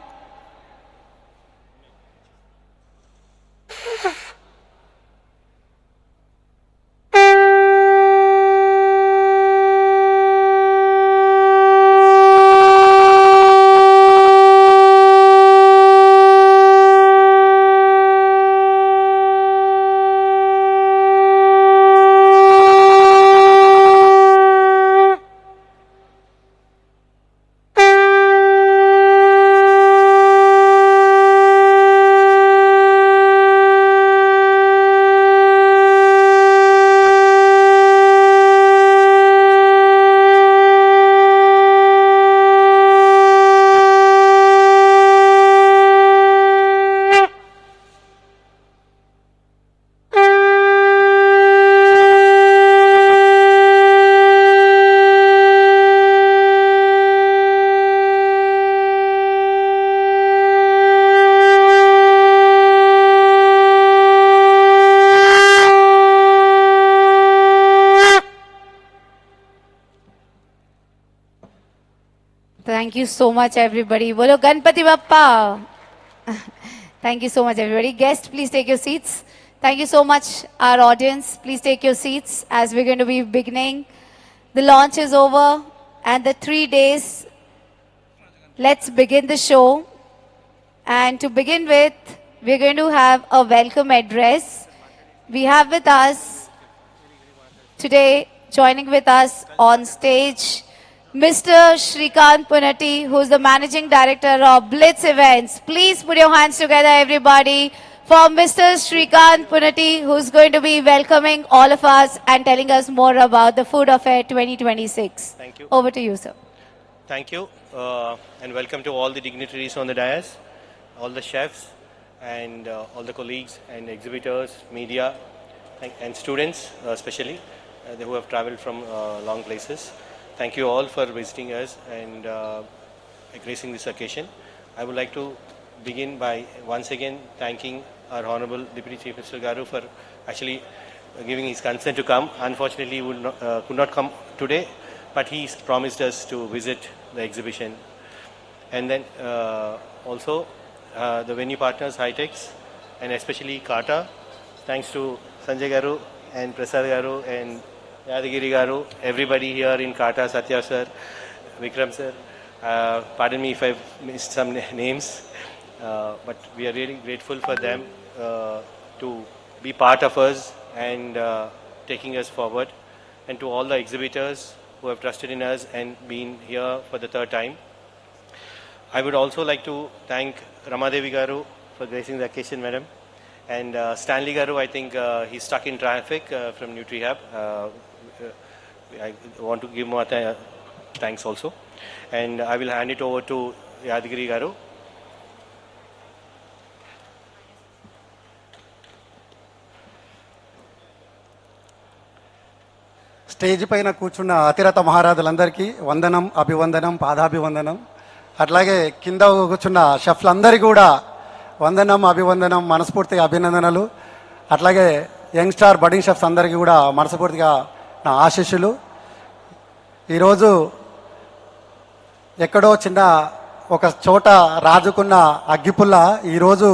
Thank you so much, everybody. Bolo Ganpati Bappa. Thank you so much, everybody. Guests, please take your seats. Thank you so much, our audience. Please take your seats as we're going to be beginning. The launch is over, and the 3 days, let's begin the show. And to begin with, we're going to have a welcome address. We have with us today, joining with us on stage, Mr. Shrikant Punati, who's the Managing Director of Blitz Events. Please put your hands together, everybody, for Mr. Shrikant Punati, who's going to be welcoming all of us and telling us more about the Food Affair 2026. Thank you. Over to you, sir. Thank you, and welcome to all the dignitaries on the dais, all the chefs, and all the colleagues and exhibitors, media, and students, especially, who have traveled from long places. Thank you all for visiting us and gracing this occasion. I would like to begin by once again thanking our Honorable Deputy Chief Minister Garu for actually giving his consent to come. Unfortunately, he could not come today, but he promised us to visit the exhibition. And then also the venue partners, HITEX, and especially Kata. Thanks to Sanjay Garu and Prasad Garu and Yadagiri Garu, everybody here in Kata, Satya sir, Vikram sir. Pardon me if I've missed some names, but we are really grateful for them to be part of us and taking us forward. And to all the exhibitors who have trusted in us and been here for the third time. I would also like to thank Ramadevi Garu for gracing the occasion, madam. And Stanley Garu, I think he's stuck in traffic from NutriHub. I want to give more thanks also. And I will hand it over to Yadagiri Garu. Stage పైన కూర్చున్న అతిరథ మహారాజులందరికీ వందనం, అభివందనం, పాదాభివందనం. అట్లాగే కింద కూర్చున్న షెఫ్లందరికీ కూడా వందనం, అభివందనం, మనస్ఫూర్తిగా అభినందనలు. అట్లాగే యంగ్ స్టార్ బడింగ్ షెఫ్స్ అందరికీ కూడా మనస్ఫూర్తిగా నా ఆశీస్సులు. ఈరోజు ఎక్కడో చిన్న ఒక చోట రాజుకున్న అగ్గిపుల్ల ఈరోజు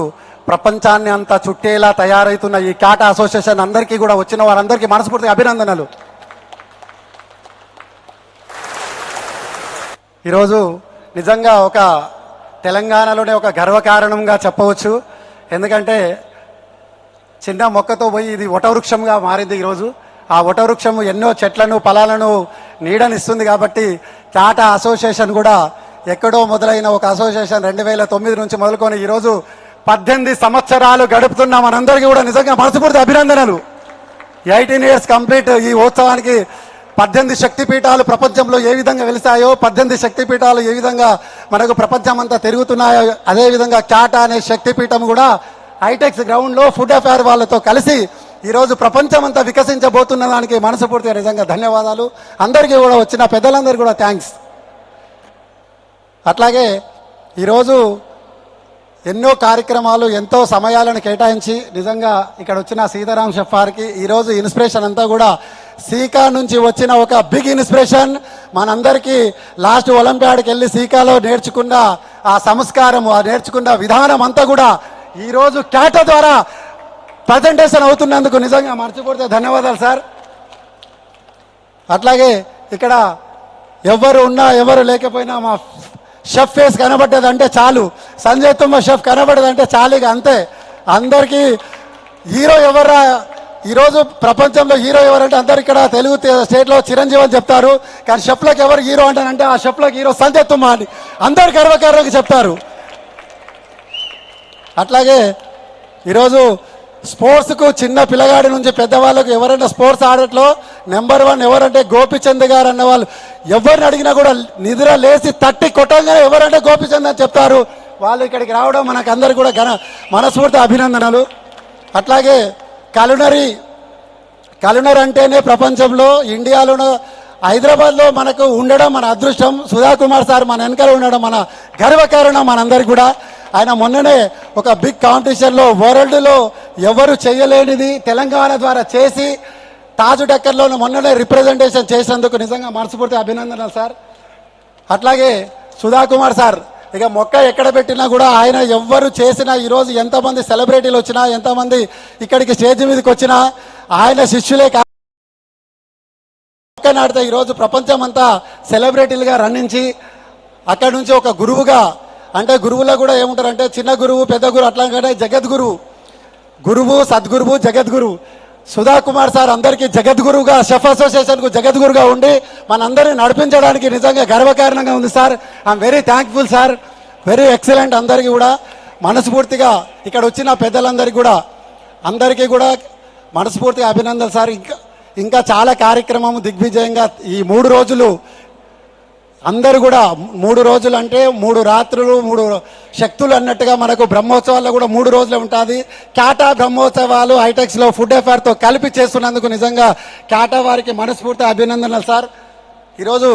ప్రపంచాన్ని అంతా చుట్టేలా తయారవుతున్న ఈ కాటా అసోసియేషన్ అందరికీ కూడా వచ్చిన వారందరికీ మనస్ఫూర్తిగా అభినందనలు. ఈరోజు నిజంగా ఒక తెలంగాణలోనే ఒక గర్వకారణంగా చెప్పవచ్చు. ఎందుకంటే చిన్న మొక్కతో పోయి ఇది వటవృక్షంగా మారింది. ఈరోజు ఆ వటవృక్షము ఎన్నో చెట్లను, ఫలాలను, నీడనిస్తుంది. కాబట్టి టాటా అసోసియేషన్ కూడా ఎక్కడో మొదలైన ఒక అసోసియేషన్ 2009 నుంచి మొదలుకొని ఈరోజు 18 సంవత్సరాలు గడుపుతున్న మనందరికీ కూడా నిజంగా మనస్ఫూర్తి అభినందనలు. 18 ఇయర్స్ కంప్లీట్. ఈ ఉత్సవానికి 18 శక్తిపీఠాలు ప్రపంచంలో ఏ విధంగా వెలిసాయో, 18 శక్తిపీఠాలు ఏ విధంగా మనకు ప్రపంచం అంతా తిరుగుతున్నాయో, అదేవిధంగా క్యాటా అనే శక్తిపీఠం కూడా హైటెక్స్ గ్రౌండ్లో ఫుడ్ అఫేర్ వాళ్ళతో కలిసి ఈరోజు ప్రపంచం అంతా వికసించబోతున్న దానికి మనస్ఫూర్తిగా నిజంగా ధన్యవాదాలు. అందరికీ కూడా వచ్చిన పెద్దలందరికీ కూడా థ్యాంక్స్. అట్లాగే ఈరోజు ఎన్నో కార్యక్రమాలు, ఎంతో సమయాలను కేటాయించి నిజంగా ఇక్కడ వచ్చిన సీతారాం షెఫ్ వారికి ఈరోజు ఇన్స్పిరేషన్ అంతా కూడా సీకా నుంచి వచ్చిన ఒక బిగ్ ఇన్స్పిరేషన్. మనందరికీ లాస్ట్ ఒలింపియాడ్కి వెళ్ళి సీకాలో నేర్చుకున్న ఆ సంస్కారం, ఆ నేర్చుకున్న విధానం అంతా కూడా ఈరోజు క్యాటా ద్వారా ప్రజెంటేషన్ అవుతున్నందుకు నిజంగా మర్చిపోతే ధన్యవాదాలు సార్. అట్లాగే ఇక్కడ ఎవరు ఉన్నా ఎవరు లేకపోయినా మా షెఫ్ ఫేస్ కనబడ్డదంటే చాలు, సంజయ్ తుమ్మ షెఫ్ కనబడ్డదంటే చాలు, ఇక అంతే. అందరికీ హీరో ఎవరా ఈరోజు ప్రపంచంలో హీరో ఎవరంటే అందరు ఇక్కడ తెలుగు స్టేట్లో చిరంజీవి అని చెప్తారు, కానీ షెఫ్లకు ఎవరు హీరో అంటారంటే ఆ షెఫ్లకు హీరో సంజయ్ తుమ్మ అని అందరు గర్వకారంగా చెప్తారు. అట్లాగే ఈరోజు స్పోర్ట్స్కు చిన్న పిల్లగాడి నుంచి పెద్దవాళ్ళకు ఎవరైనా స్పోర్ట్స్ ఆడట్లో నెంబర్ 1 ఎవరంటే గోపిచంద్ గారు అన్నవాళ్ళు. ఎవరిని అడిగినా కూడా నిద్ర లేచి తట్టి కొట్టంగానే ఎవరంటే గోపిచంద్ అని చెప్తారు. వాళ్ళు ఇక్కడికి రావడం మనకు అందరికీ కూడా మనస్ఫూర్తి అభినందనలు. అట్లాగే కలునరీ అంటేనే ప్రపంచంలో, ఇండియాలోనూ హైదరాబాద్లో మనకు ఉండడం మన అదృష్టం. సుధాకుమార్ సార్ మన వెనకాల ఉండడం మన గర్వకారణం మనందరికీ కూడా. ఆయన మొన్ననే ఒక బిగ్ కాంపిటీషన్లో వరల్డ్లో ఎవరు చేయలేనిది తెలంగాణ ద్వారా చేసి తాజు డక్కర్లో మొన్ననే రిప్రజెంటేషన్ చేసినందుకు నిజంగా మనస్ఫూర్తి అభినందనలు సార్. అట్లాగే సుధాకుమార్ సార్ ఇక మొక్క ఎక్కడ పెట్టినా కూడా ఆయన ఎవ్వరు చేసినా, ఈరోజు ఎంతమంది సెలబ్రిటీలు వచ్చినా, ఎంతమంది ఇక్కడికి స్టేజ్ మీదకి వచ్చినా ఆయన శిష్యులే నాటితే ఈరోజు ప్రపంచం అంతా సెలబ్రిటీలుగా రన్నించి అక్కడి నుంచి ఒక గురువుగా, అంటే గురువులో కూడా ఏముంటారంటే చిన్న గురువు, పెద్ద గురువు, అట్లా కంటే జగద్గురు, గురువు, సద్గురువు, జగద్గురు. సుధాకుమార్ సార్ అందరికీ జగద్గురువుగా, షెఫ్ అసోసియేషన్కు జగద్గురుగా ఉండి మనందరినీ నడిపించడానికి నిజంగా గర్వకారణంగా ఉంది sir. I'm very thankful sir, very excellent. అందరికీ కూడా మనస్ఫూర్తిగా ఇక్కడ వచ్చిన పెద్దలందరికీ కూడా అందరికీ కూడా మనస్ఫూర్తిగా అభినందనలు సార్. ఇంకా చాలా కార్యక్రమం దిగ్విజయంగా ఈ 3 రోజులు అందరూ కూడా 3 రోజులు అంటే 3 రాత్రులు 3 శక్తులు అన్నట్టుగా మనకు బ్రహ్మోత్సవాల్లో కూడా 3 రోజులే ఉంటుంది. క్యాటా బ్రహ్మోత్సవాలు హైటెక్స్లో ఫుడ్ అఫేర్తో కలిపి చేస్తున్నందుకు నిజంగా క్యాటా వారికి మనస్ఫూర్తి అభినందనలు సార్. ఈరోజు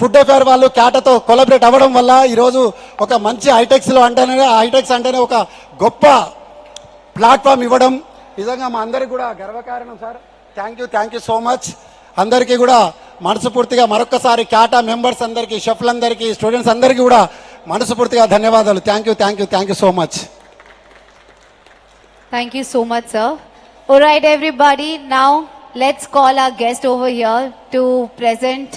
ఫుడ్ అఫేర్ వాళ్ళు క్యాటాతో కొలాబరేట్ అవ్వడం వల్ల ఈరోజు ఒక మంచి హైటెక్స్లో హైటెక్స్ అంటేనే ఒక గొప్ప ప్లాట్ఫామ్ ఇవ్వడం నిజంగా మా అందరికి కూడా గర్వకారణం sir. Thank you so much. అందరికీ కూడా మనస్ఫూర్తిగా మరొకసారి క్యాటా మెంబర్స్ అందరికీ, షెఫ్లందరికీ, స్టూడెంట్స్ అందరికీ కూడా మనస్ఫూర్తిగా ధన్యవాదాలు. Thank you so much. Thank you so much, sir. All right, everybody. Now let's call our guest over here to present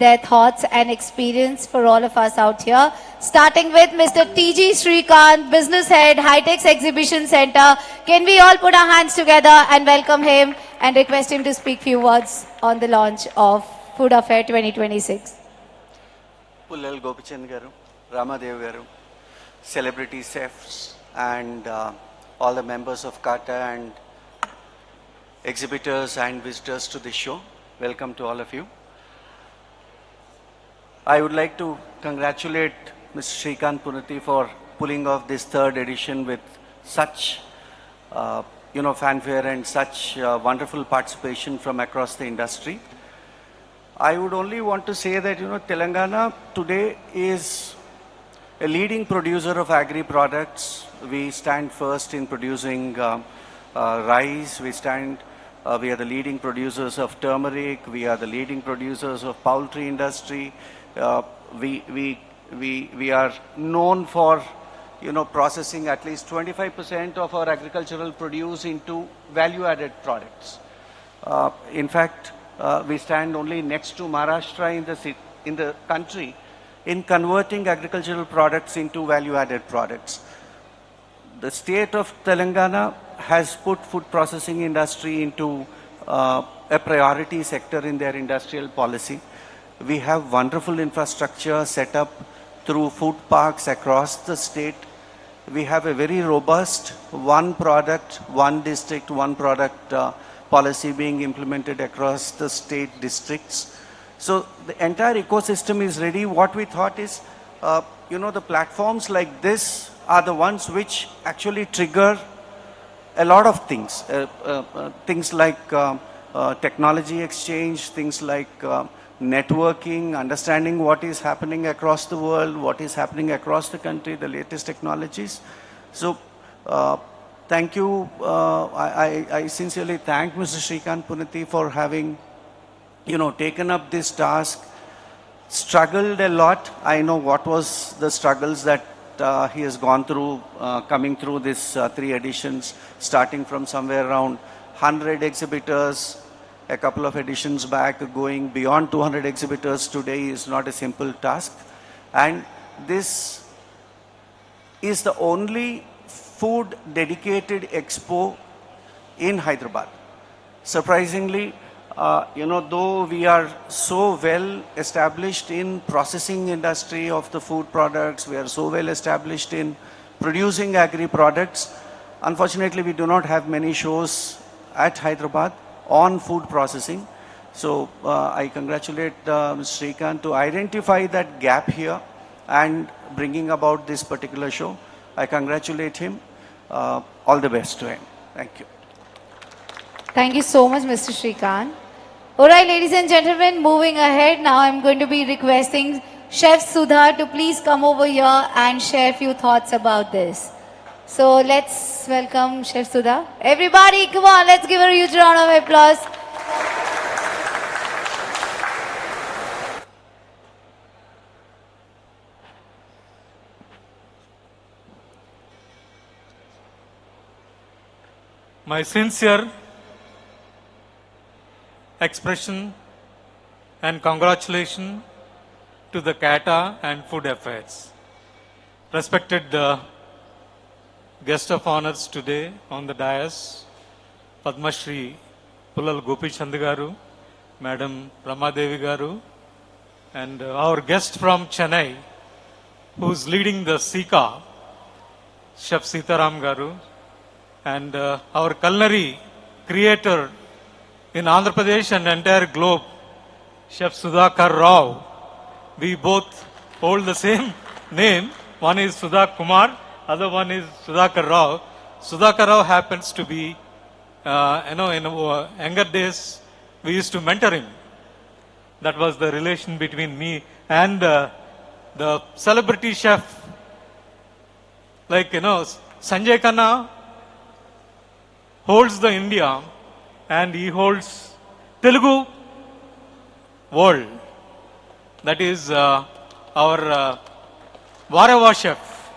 their thoughts and experience for all of us out here. Starting with Mr. T.G. Srikanth, Business Head, HITEX Exhibition Center. Can we all put our hands together and welcome him and request him to speak few words on the launch of Food Affair 2026. Pullal Gopichand garu, Ramadev garu, celebrity chefs and all the members of CATA and exhibitors and visitors to this show. Welcome to all of you. I would like to congratulate Mr. Srikanth Punati for pulling off this 3rd edition with such fanfare and such wonderful participation from across the industry. I would only want to say that Telangana today is a leading producer of agri products. We stand first in producing rice. We are the leading producers of turmeric. We are the leading producers of poultry industry. We are known for processing at least 25% of our agricultural produce into value-added products. In fact, we stand only next to Maharashtra in the country in converting agricultural products into value-added products. The state of Telangana has put food processing industry into a priority sector in their industrial policy. We have wonderful infrastructure set up through food parks across the state we have a very robust one product, one district, one product policy being implemented across the state districts. So the entire ecosystem is ready. What we thought is, the platforms like this are the ones which actually trigger a lot of things. Things like technology exchange, things like networking, understanding what is happening across the world, what is happening across the country, the latest technologies. So thank you. I sincerely thank Mr. Shrikant Puniti for having, taken up this task, struggled a lot. I know what was the struggles that he has gone through, coming through these 3 editions, starting from somewhere around 100 exhibitors, a couple of editions back, going beyond 200 exhibitors today is not a simple task. And this is the only food dedicated expo in Hyderabad. Surprisingly, though we are so well established in processing industry of the food products, we are so well established in producing agri products, unfortunately we do not have many shows at Hyderabad on food processing. So I congratulate Mr. Shrikant to identify that gap here and bringing about this particular show. I congratulate him. All the best to him. Thank you. Thank you so much, Mr. Shrikant. All right, ladies and gentlemen, moving ahead, now I'm going to be requesting Chef Sudha to please come over here and share a few thoughts about this. So let's welcome Chef Sudha. Everybody, come on, let's give her a huge round of applause. My sincere expression and congratulations to the CATA and Food Affairs. Respected guest of honors today on the dais, Padma Shri Pullal Gopi Chand garu, Madam Ramadevi garu, and our guest from Chennai, who's leading the SICA, Chef Sitaram garu, and our culinary creator in Andhra Pradesh and entire globe, Chef Sudhakar Rao. We both hold the same name. One is Sudha Kumar, other one is Sudhakar Rao. Sudhakar Rao happens to be, in younger days, we used to mentor him. That was the relation between me and the celebrity chef. Like, Sanjay Khanna holds the India and he holds Telugu world. That is our Varava chef,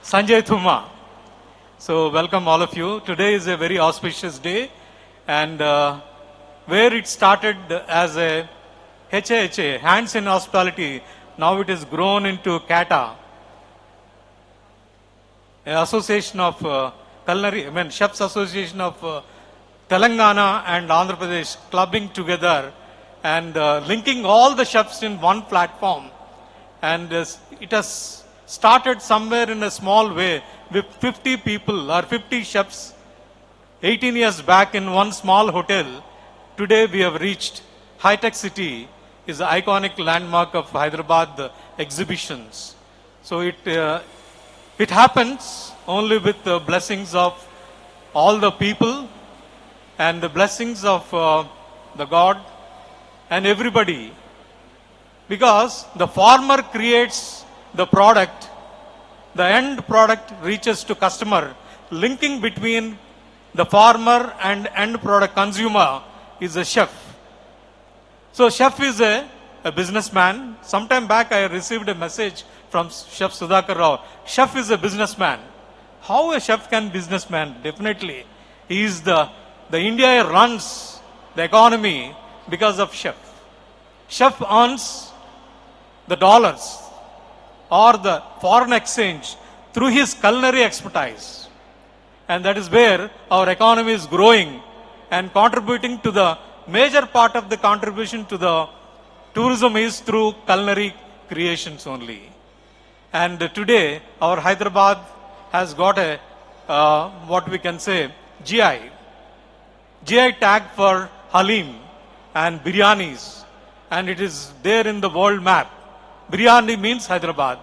Sanjay Thuma. So welcome all of you. Today is a very auspicious day, and where it started as a HIHA, Hands in Hospitality, now it has grown into CATA, an association of Culinary, Chefs Association of Telangana and Andhra Pradesh clubbing together and linking all the chefs in one platform. And it has started somewhere in a small way with 50 people or 50 chefs 18 years back in one small hotel. Today we have reached HITEX City, is the iconic landmark of Hyderabad exhibitions. So it happens only with the blessings of all the people and the blessings of the God and everybody. Because the farmer creates the product, the end product reaches to customer. Linking between the farmer and end product consumer is a chef. So chef is a businessman. Sometime back I received a message from Chef Sudhakar Rao. Chef is a businessman. How a chef can businessman? Definitely. He is the India runs the economy because of chef. Chef earns the dollars or the foreign exchange through his culinary expertise. And that is where our economy is growing and contributing to the major part of the contribution to the tourism is through culinary creations only. And today, our Hyderabad has got a, what we can say, GI tag for Halim and biryanis. And it is there in the world map. Biryani means Hyderabad.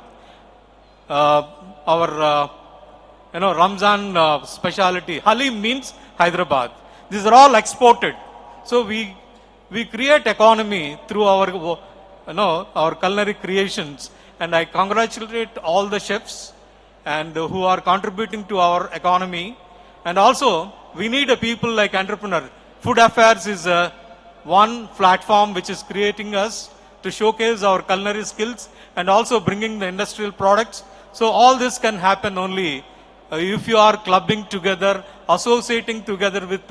Our Ramzan speciality, Halim means Hyderabad. These are all exported. So we create economy through our, our culinary creations. And I congratulate all the chefs and who are contributing to our economy. And also, we need a people like entrepreneur. Food Affairs is one platform which is creating us to showcase our culinary skills and also bringing the industrial products. So all this can happen only if you are clubbing together, associating together with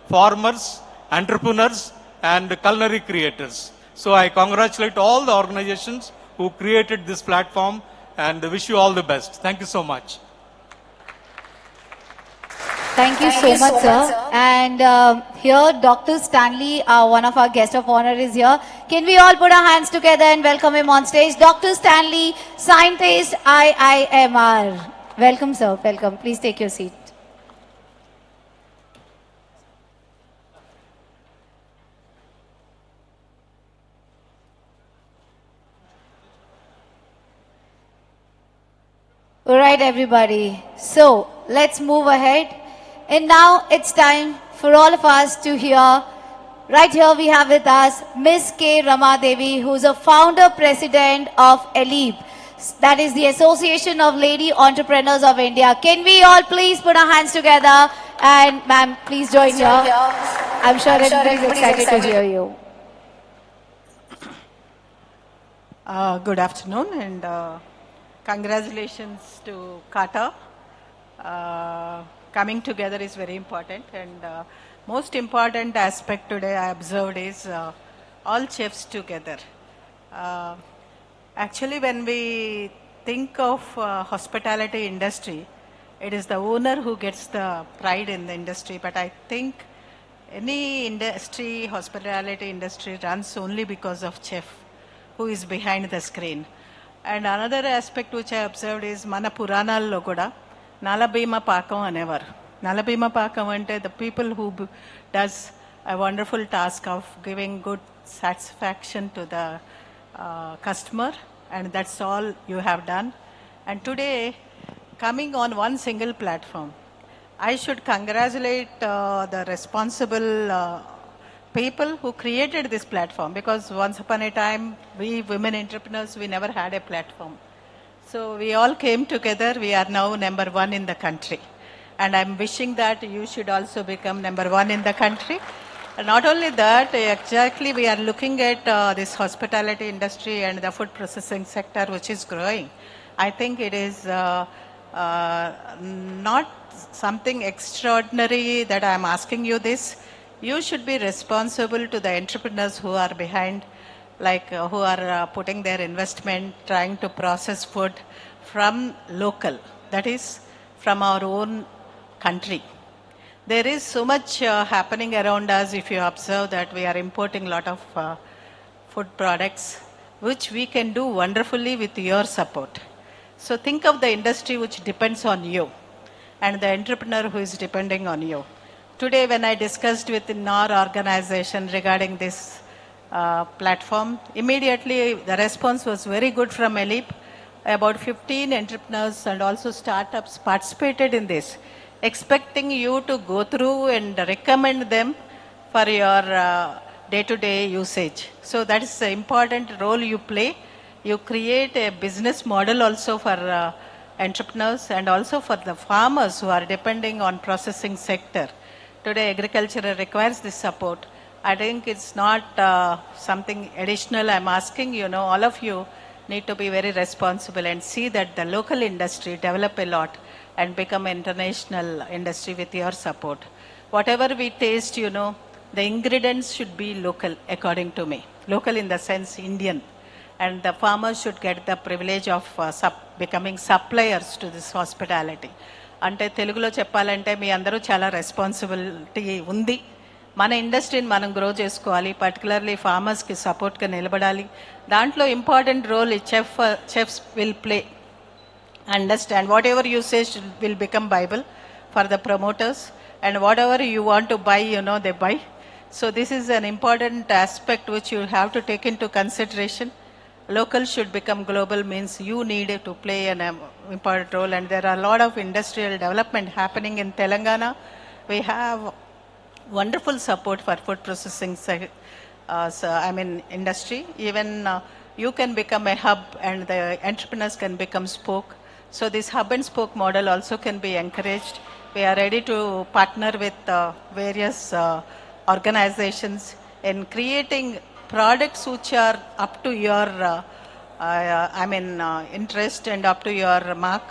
farmers, entrepreneurs, and culinary creators. So I congratulate all the organizations who created this platform and wish you all the best. Thank you so much. Thank you so much, sir. And here, Dr. Stanley, one of our guests of honor, is here. Can we all put our hands together and welcome him on stage? Dr. Stanley, scientist, IIMR. Welcome, sir. Welcome. Please take your seat. All right, everybody. So let's move ahead. And now it's time for all of us to hear. Right here we have with us Miss K. Ramadevi, who's a founder president of ELIP. That is the Association of Lady Entrepreneurs of India. Can we all please put our hands together? And ma'am, please join here. I'm sure everybody's excited to hear you. Good afternoon and congratulations to Kata. Coming together is very important, and most important aspect today I observed is all chefs together. Actually, when we think of hospitality industry, it is the owner who gets the pride in the industry, but I think any industry, hospitality industry runs only because of chef who is behind the screen. And another aspect which I observed is mana Puranallo kuda Nalabhima Pakam anevaru. Nalabhima Pakam ante the people who does a wonderful task of giving good satisfaction to the customer, and that's all you have done. And today, coming on one single platform, I should congratulate the responsible people who created this platform, because once upon a time, we women entrepreneurs, we never had a platform. So we all came together. We are now #1 in the country. And I'm wishing that you should also become #1 in the country. And not only that, exactly we are looking at this hospitality industry and the food processing sector, which is growing. I think it is not something extraordinary that I'm asking you this. You should be responsible to the entrepreneurs who are behind, like who are putting their investment, trying to process food from local, that is from our own country. There is so much happening around us. If you observe that we are importing a lot of food products, which we can do wonderfully with your support. So think of the industry which depends on you and the entrepreneur who is depending on you. Today when I discussed within our organization regarding this platform, immediately the response was very good from ELIP. About 15 entrepreneurs and also startups participated in this, expecting you to go through and recommend them for your day-to-day usage. So that is the important role you play. You create a business model also for entrepreneurs and also for the farmers who are depending on processing sector. Today agriculture requires this support. I think it's not something additional I'm asking, all of you need to be very responsible and see that the local industry develop a lot and become international industry with your support. Whatever we taste, the ingredients should be local, according to me. Local in the sense Indian. And the farmers should get the privilege of becoming suppliers to this hospitality. అంటే తెలుగులో చెప్పాలంటే మీ అందరూ చాలా responsibility ఉంది. మన ఇండస్ట్రీని మనం grow చేసుకోవాలి, పర్టికులర్లీ ఫార్మర్స్కి సపోర్ట్గా నిలబడాలి. దాంట్లో important role chefs will play. understand whatever you say will become Bible for the promoters, and whatever you want to buy, they buy. So this is an important aspect which you have to take into consideration. Local should become global means you need to play an important role, and there are a lot of industrial development happening in Telangana. We have wonderful support for food processing industry. Even you can become a hub and the entrepreneurs can become spoke. So this hub and spoke model also can be encouraged. We are ready to partner with various organizations in creating products which are up to your interest and up to your mark,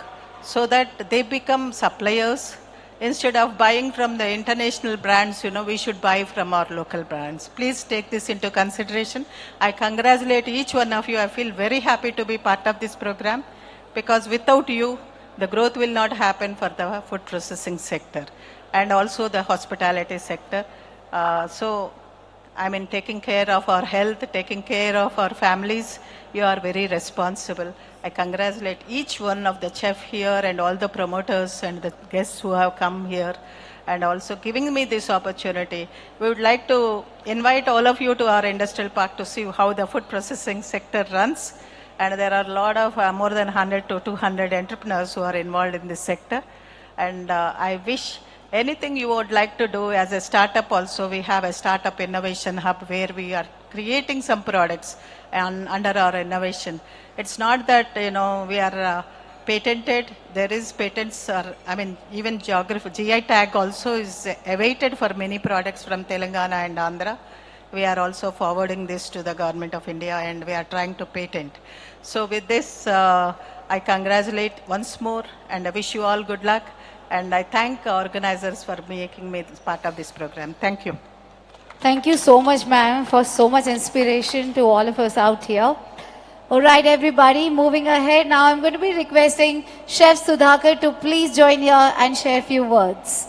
so that they become suppliers. Instead of buying from the international brands, we should buy from our local brands. Please take this into consideration. I congratulate each one of you. I feel very happy to be part of this program, because without you, the growth will not happen for the food processing sector and also the hospitality sector. Taking care of our health, taking care of our families, you are very responsible. I congratulate each one of the chef here and all the promoters and the guests who have come here and also giving me this opportunity. We would like to invite all of you to our industrial park to see how the food processing sector runs. And there are a lot of more than 100 to 200 entrepreneurs who are involved in this sector. And I wish anything you would like to do as a startup also, we have a startup innovation hub where we are creating some products under our innovation. It's not that, we are patented. There is patents, even geography, GI tag also is awaited for many products from Telangana and Andhra. We are also forwarding this to the Government of India and we are trying to patent. So with this, I congratulate once more and I wish you all good luck. And I thank organizers for making me part of this program. Thank you. Thank you so much, ma'am, for so much inspiration to all of us out here. All right, everybody, moving ahead. Now I'm going to be requesting Chef Sudhakar to please join here and share a few words.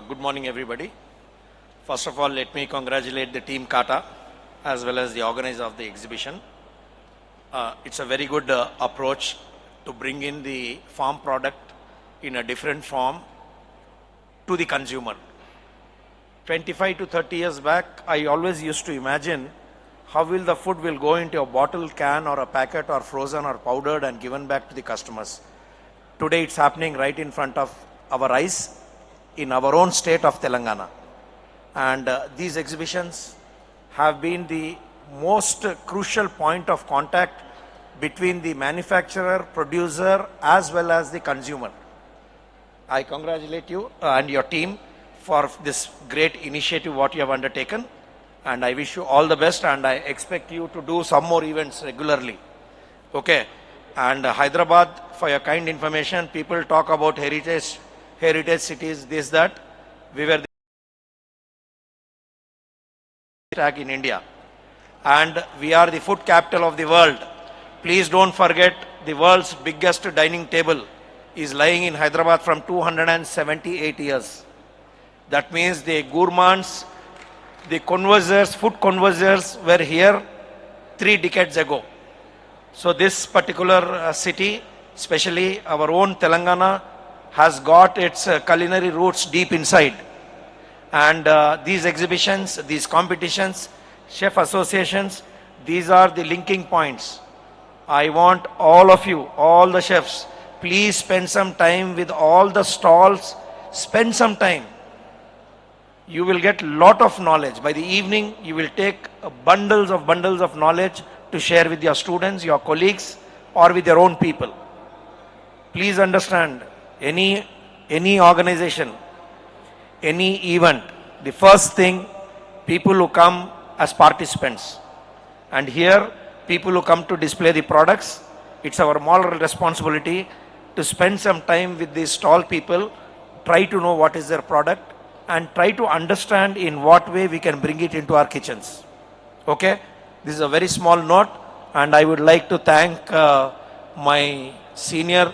Good morning, everybody. First of all, let me congratulate the team Kata as well as the organizer of the exhibition. It's a very good approach to bring in the farm product in a different form to the consumer. 25 to 30 years back, I always used to imagine how will the food will go into a bottle, can or a packet or frozen or powdered and given back to the customers. Today it's happening right in front of our eyes in our own state of Telangana. And these exhibitions have been the most crucial point of contact between the manufacturer, producer, as well as the consumer. I congratulate you and your team for this great initiative what you have undertaken, and I wish you all the best, and I expect you to do some more events regularly. Okay, and Hyderabad, for your kind information, people talk about heritage cities, this, that. We were the in India, and we are the food capital of the world. Please don't forget, the world's biggest dining table is lying in Hyderabad from 278 years. That means the gourmands, the conversers, food conversers were here 3 decades ago. So this particular city, especially our own Telangana, has got its culinary roots deep inside. And these exhibitions, these competitions, chef associations, these are the linking points. I want all of you, all the chefs, please spend some time with all the stalls, spend some time. You will get a lot of knowledge. By the evening, you will take bundles of knowledge to share with your students, your colleagues, or with your own people. Please understand, any organization, any event, the first thing, people who come as participants. And here, people who come to display the products, it's our moral responsibility to spend some time with these stall people, try to know what is their product, and try to understand in what way we can bring it into our kitchens. Okay? This is a very small note, and I would like to thank my senior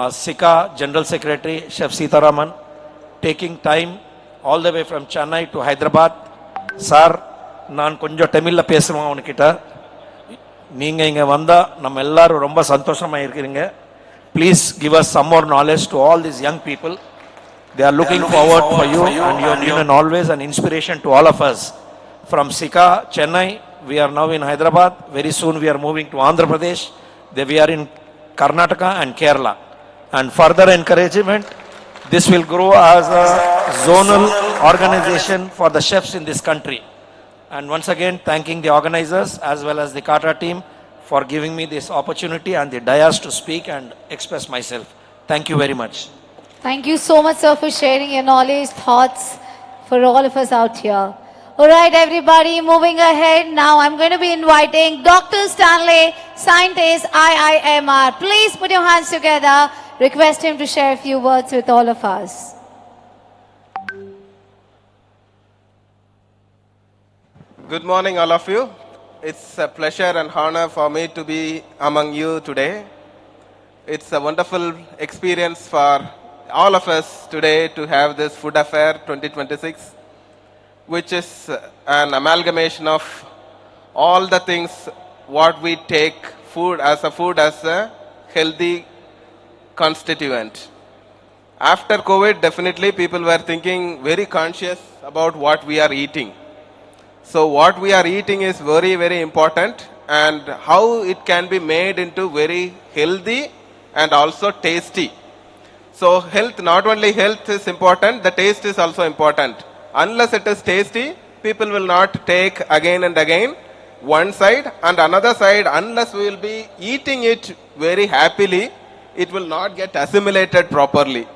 SICA General Secretary, Chef Sitaraman, taking time all the way from Chennai to Hyderabad. Sir, நான் கொஞ்சம் தமிழ்ல பேசுவேன் உன்கிட்ட. நீங்க இங்க வந்தா நம்ம எல்லாரும் ரொம்ப சந்தோஷமா இருக்கிறீங்க. Please give us some more knowledge to all these young people. They are looking forward for you, and you have been always an inspiration to all of us. From Sika, Chennai, we are now in Hyderabad. Very soon we are moving to Andhra Pradesh. Then we are in Karnataka and Kerala. And further encouragement, this will grow as a zonal organization for the chefs in this country. And once again, thanking the organizers as well as the Kata team for giving me this opportunity and the dais to speak and express myself. Thank you very much. Thank you so much, sir, for sharing your knowledge, thoughts for all of us out here. All right, everybody, moving ahead. Now I'm going to be inviting Dr. Stanley, scientist, IIMR. Please put your hands together. Request him to share a few words with all of us. Good morning, all of you. It's a pleasure and honor for me to be among you today. It's a wonderful experience for all of us today to have this Food Affair 2026, which is an amalgamation of all the things what we take food as a healthy constituent. After COVID, definitely people were thinking very conscious about what we are eating. So what we are eating is very, very important, and how it can be made into very healthy and also tasty. So health, not only health is important, the taste is also important. Unless it is tasty, people will not take again and again one side, and another side, unless we will be eating it very happily, it will not get assimilated properly.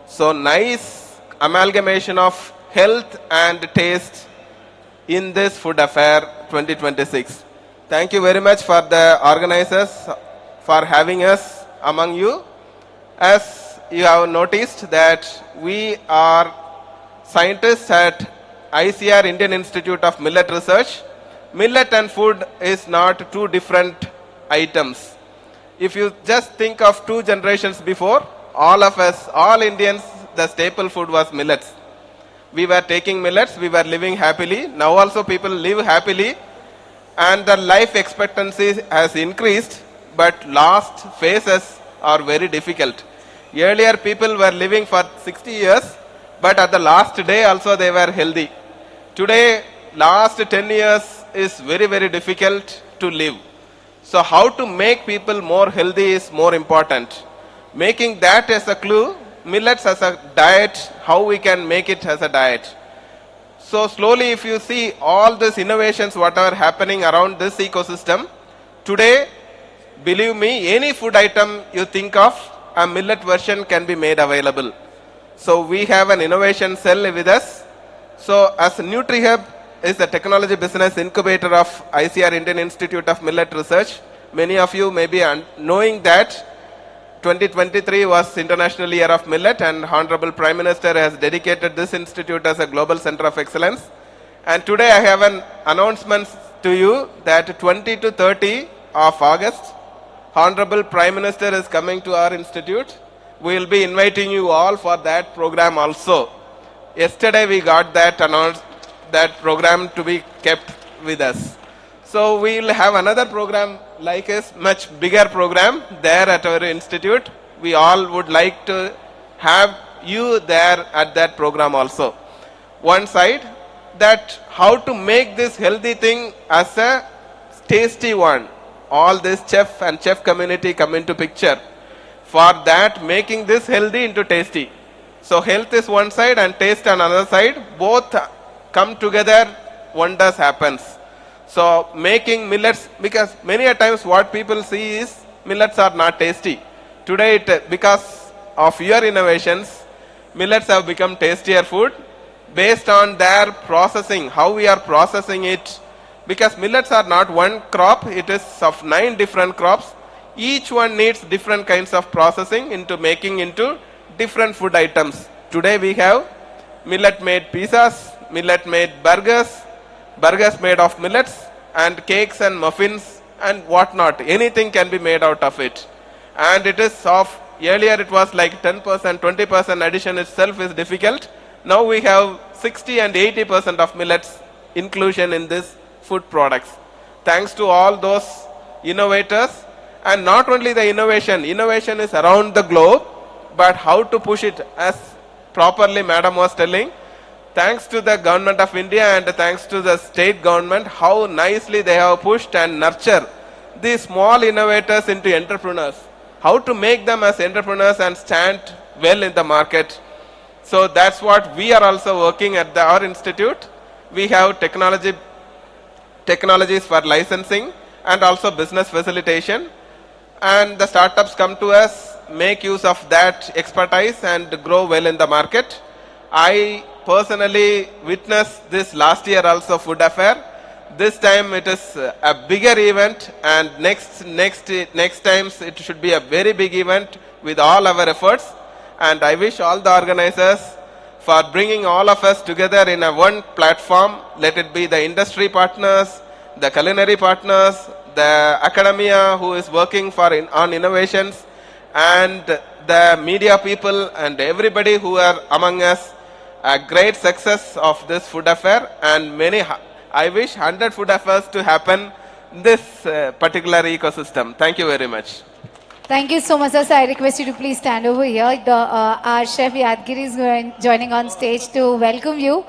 So nice amalgamation of health and taste in this Food Affair 2026. Thank you very much for the organizers for having us among you. As you have noticed that we are scientists at ICR, Indian Institute of Millet Research. Millet and food is not two different items. If you just think of 2 generations before, all of us, all Indians, the staple food was millets. We were taking millets, we were living happily. Now also people live happily, and the life expectancy has increased, but last phases are very difficult. Earlier people were living for 60 years, but at the last day also they were healthy. Today, last 10 years is very, very difficult to live. So how to make people more healthy is more important. Making that as a clue, millets as a diet, how we can make it as a diet. So slowly, if you see all these innovations what are happening around this ecosystem, today, believe me, any food item you think of, a millet version can be made available. So we have an innovation cell with us. So as NutriHub is the technology business incubator of ICR, Indian Institute of Millet Research, many of you may be knowing that 2023 was International Year of Millet, and Honorable Prime Minister has dedicated this institute as a global center of excellence. And today I have an announcement to you that 20 to 30 of August, Honorable Prime Minister is coming to our institute. We will be inviting you all for that program also. Yesterday we got that program to be kept with us. So we will have another program like a much bigger program there at our institute. We all would like to have you there at that program also. One side, that how to make this healthy thing as a tasty one. All this chef and chef community come into picture. For that, making this healthy into tasty. So health is one side and taste on another side. Both come together, wonders happens. So making millets, because many a times what people see is millets are not tasty. Today, because of your innovations, millets have become tastier food based on their processing, how we are processing it. Because millets are not one crop, it is of 9 different crops. Each one needs different kinds of processing into making into different food items. Today we have millet made pizzas, millet made burgers made of millets, and cakes and muffins and whatnot. Anything can be made out of it. And it is of, earlier it was like 10%, 20% addition itself is difficult. Now we have 60 and 80% of millets inclusion in this food products. Thanks to all those innovators, and not only the innovation is around the globe, but how to push it, as properly Madam was telling. Thanks to the government of India and thanks to the state government, how nicely they have pushed and nurture these small innovators into entrepreneurs. How to make them as entrepreneurs and stand well in the market. So that's what we are also working at our institute. We have technologies for licensing and also business facilitation. And the startups come to us, make use of that expertise and grow well in the market. I personally witnessed this last year also, Food Affair. This time it is a bigger event, and next times it should be a very big event with all our efforts. And I wish all the organizers for bringing all of us together in a one platform. Let it be the industry partners, the culinary partners, the academia who is working on innovations, and the media people and everybody who are among us. A great success of this Food Affair, and I wish 100 Food Affairs to happen in this particular ecosystem. Thank you very much. Thank you so much, sir. So I request you to please stand over here. Our chef Yadgiri is joining on stage to welcome you.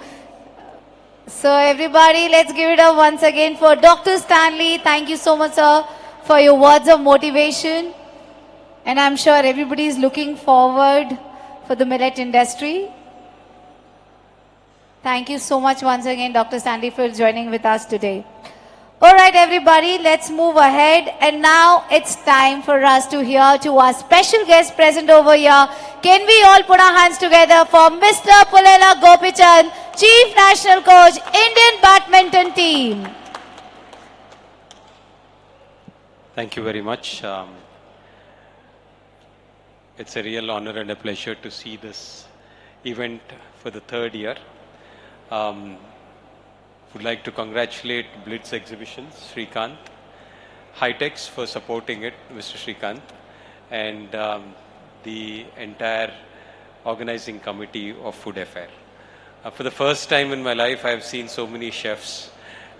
So everybody, let's give it up once again for Dr. Stanley. Thank you so much, sir, for your words of motivation. And I'm sure everybody is looking forward for the millet industry. Thank you so much once again, Dr. Stanley, for joining with us today. All right, everybody, let's move ahead. And now it's time for us to hear to our special guest present over here. Can we all put our hands together for Mr. Pulela Gopichan, Chief National Coach, Indian Badminton Team. Thank you very much. It's a real honor and a pleasure to see this event for the third year. Would like to congratulate Blitz Exhibitions, Srikanth, HITEX for supporting it, Mr. Srikanth, and the entire organizing committee of Food Affair. For the first time in my life, I have seen so many chefs.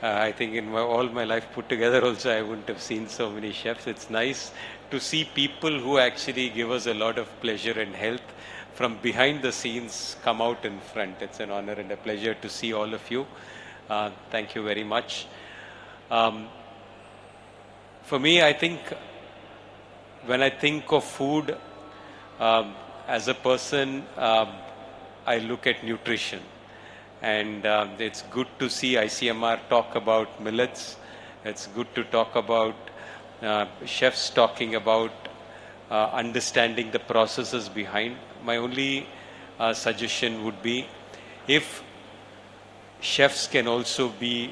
I think in all my life put together also, I wouldn't have seen so many chefs. It's nice to see people who actually give us a lot of pleasure and health from behind the scenes come out in front. It's an honor and a pleasure to see all of you. Thank you very much. For me, I think when I think of food, as a person, I look at nutrition. And it's good to see ICMR talk about millets. It's good to talk about chefs talking about understanding the processes behind. My only suggestion would be if chefs can also be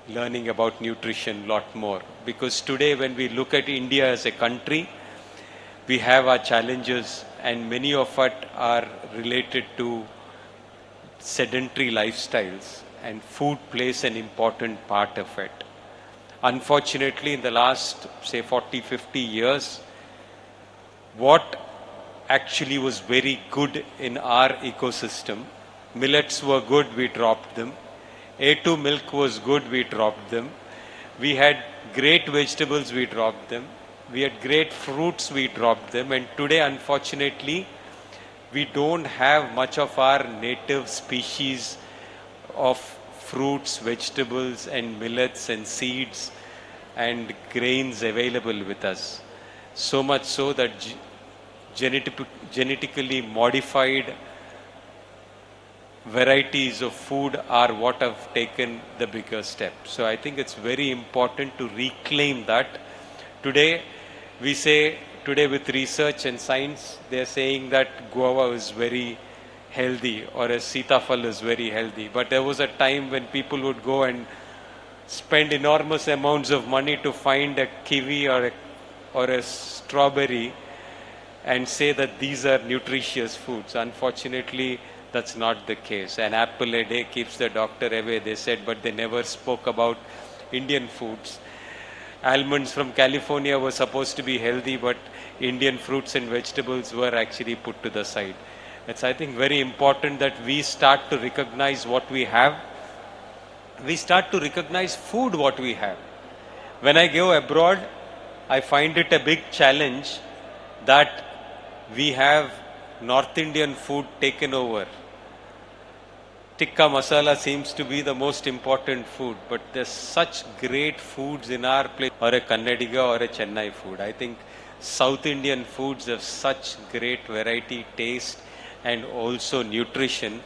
learning about nutrition a lot more. Because today when we look at India as a country, we have our challenges and many of it are related to sedentary lifestyles, and food plays an important part of it. Unfortunately, in the last, say, 40-50 years, what actually was very good in our ecosystem, millets were good, we dropped them. A2 milk was good, we dropped them. We had great vegetables, we dropped them. We had great fruits, we dropped them. And today, unfortunately, we don't have much of our native species of fruits, vegetables and millets and seeds and grains available with us. So much so that genetically modified varieties of food are what have taken the bigger step. So I think it's very important to reclaim that. Today, we say, today with research and science, they're saying that guava is very healthy or a sitafal is very healthy. But there was a time when people would go and spend enormous amounts of money to find a kiwi or a strawberry and say that these are nutritious foods. Unfortunately, that's not the case. An apple a day keeps the doctor away, they said, but they never spoke about Indian foods. Almonds from California were supposed to be healthy, but Indian fruits and vegetables were actually put to the side. It's, I think, very important that we start to recognize what we have. We start to recognize food what we have. When I go abroad, I find it a big challenge that we have North Indian food taken over. Tikka masala seems to be the most important food, but there's such great foods in our place, or a Kannadiga or a Chennai food. I think South Indian foods have such great variety, taste, and also nutrition.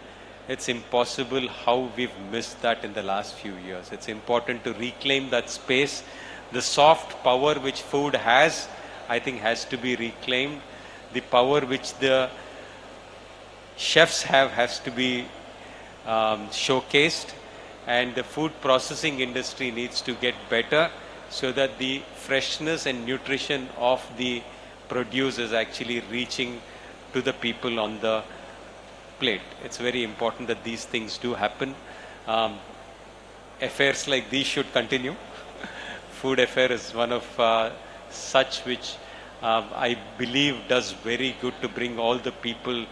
It's impossible how we've missed that in the last few years. It's important to reclaim that space. The soft power which food has, I think, has to be reclaimed. The power which the chefs have has to be showcased, and the food processing industry needs to get better so that the freshness and nutrition of the produce is actually reaching to the people on the plate. It's very important that these things do happen. Affairs like these should continue. Food affair is one of such which I believe does very good to bring all the people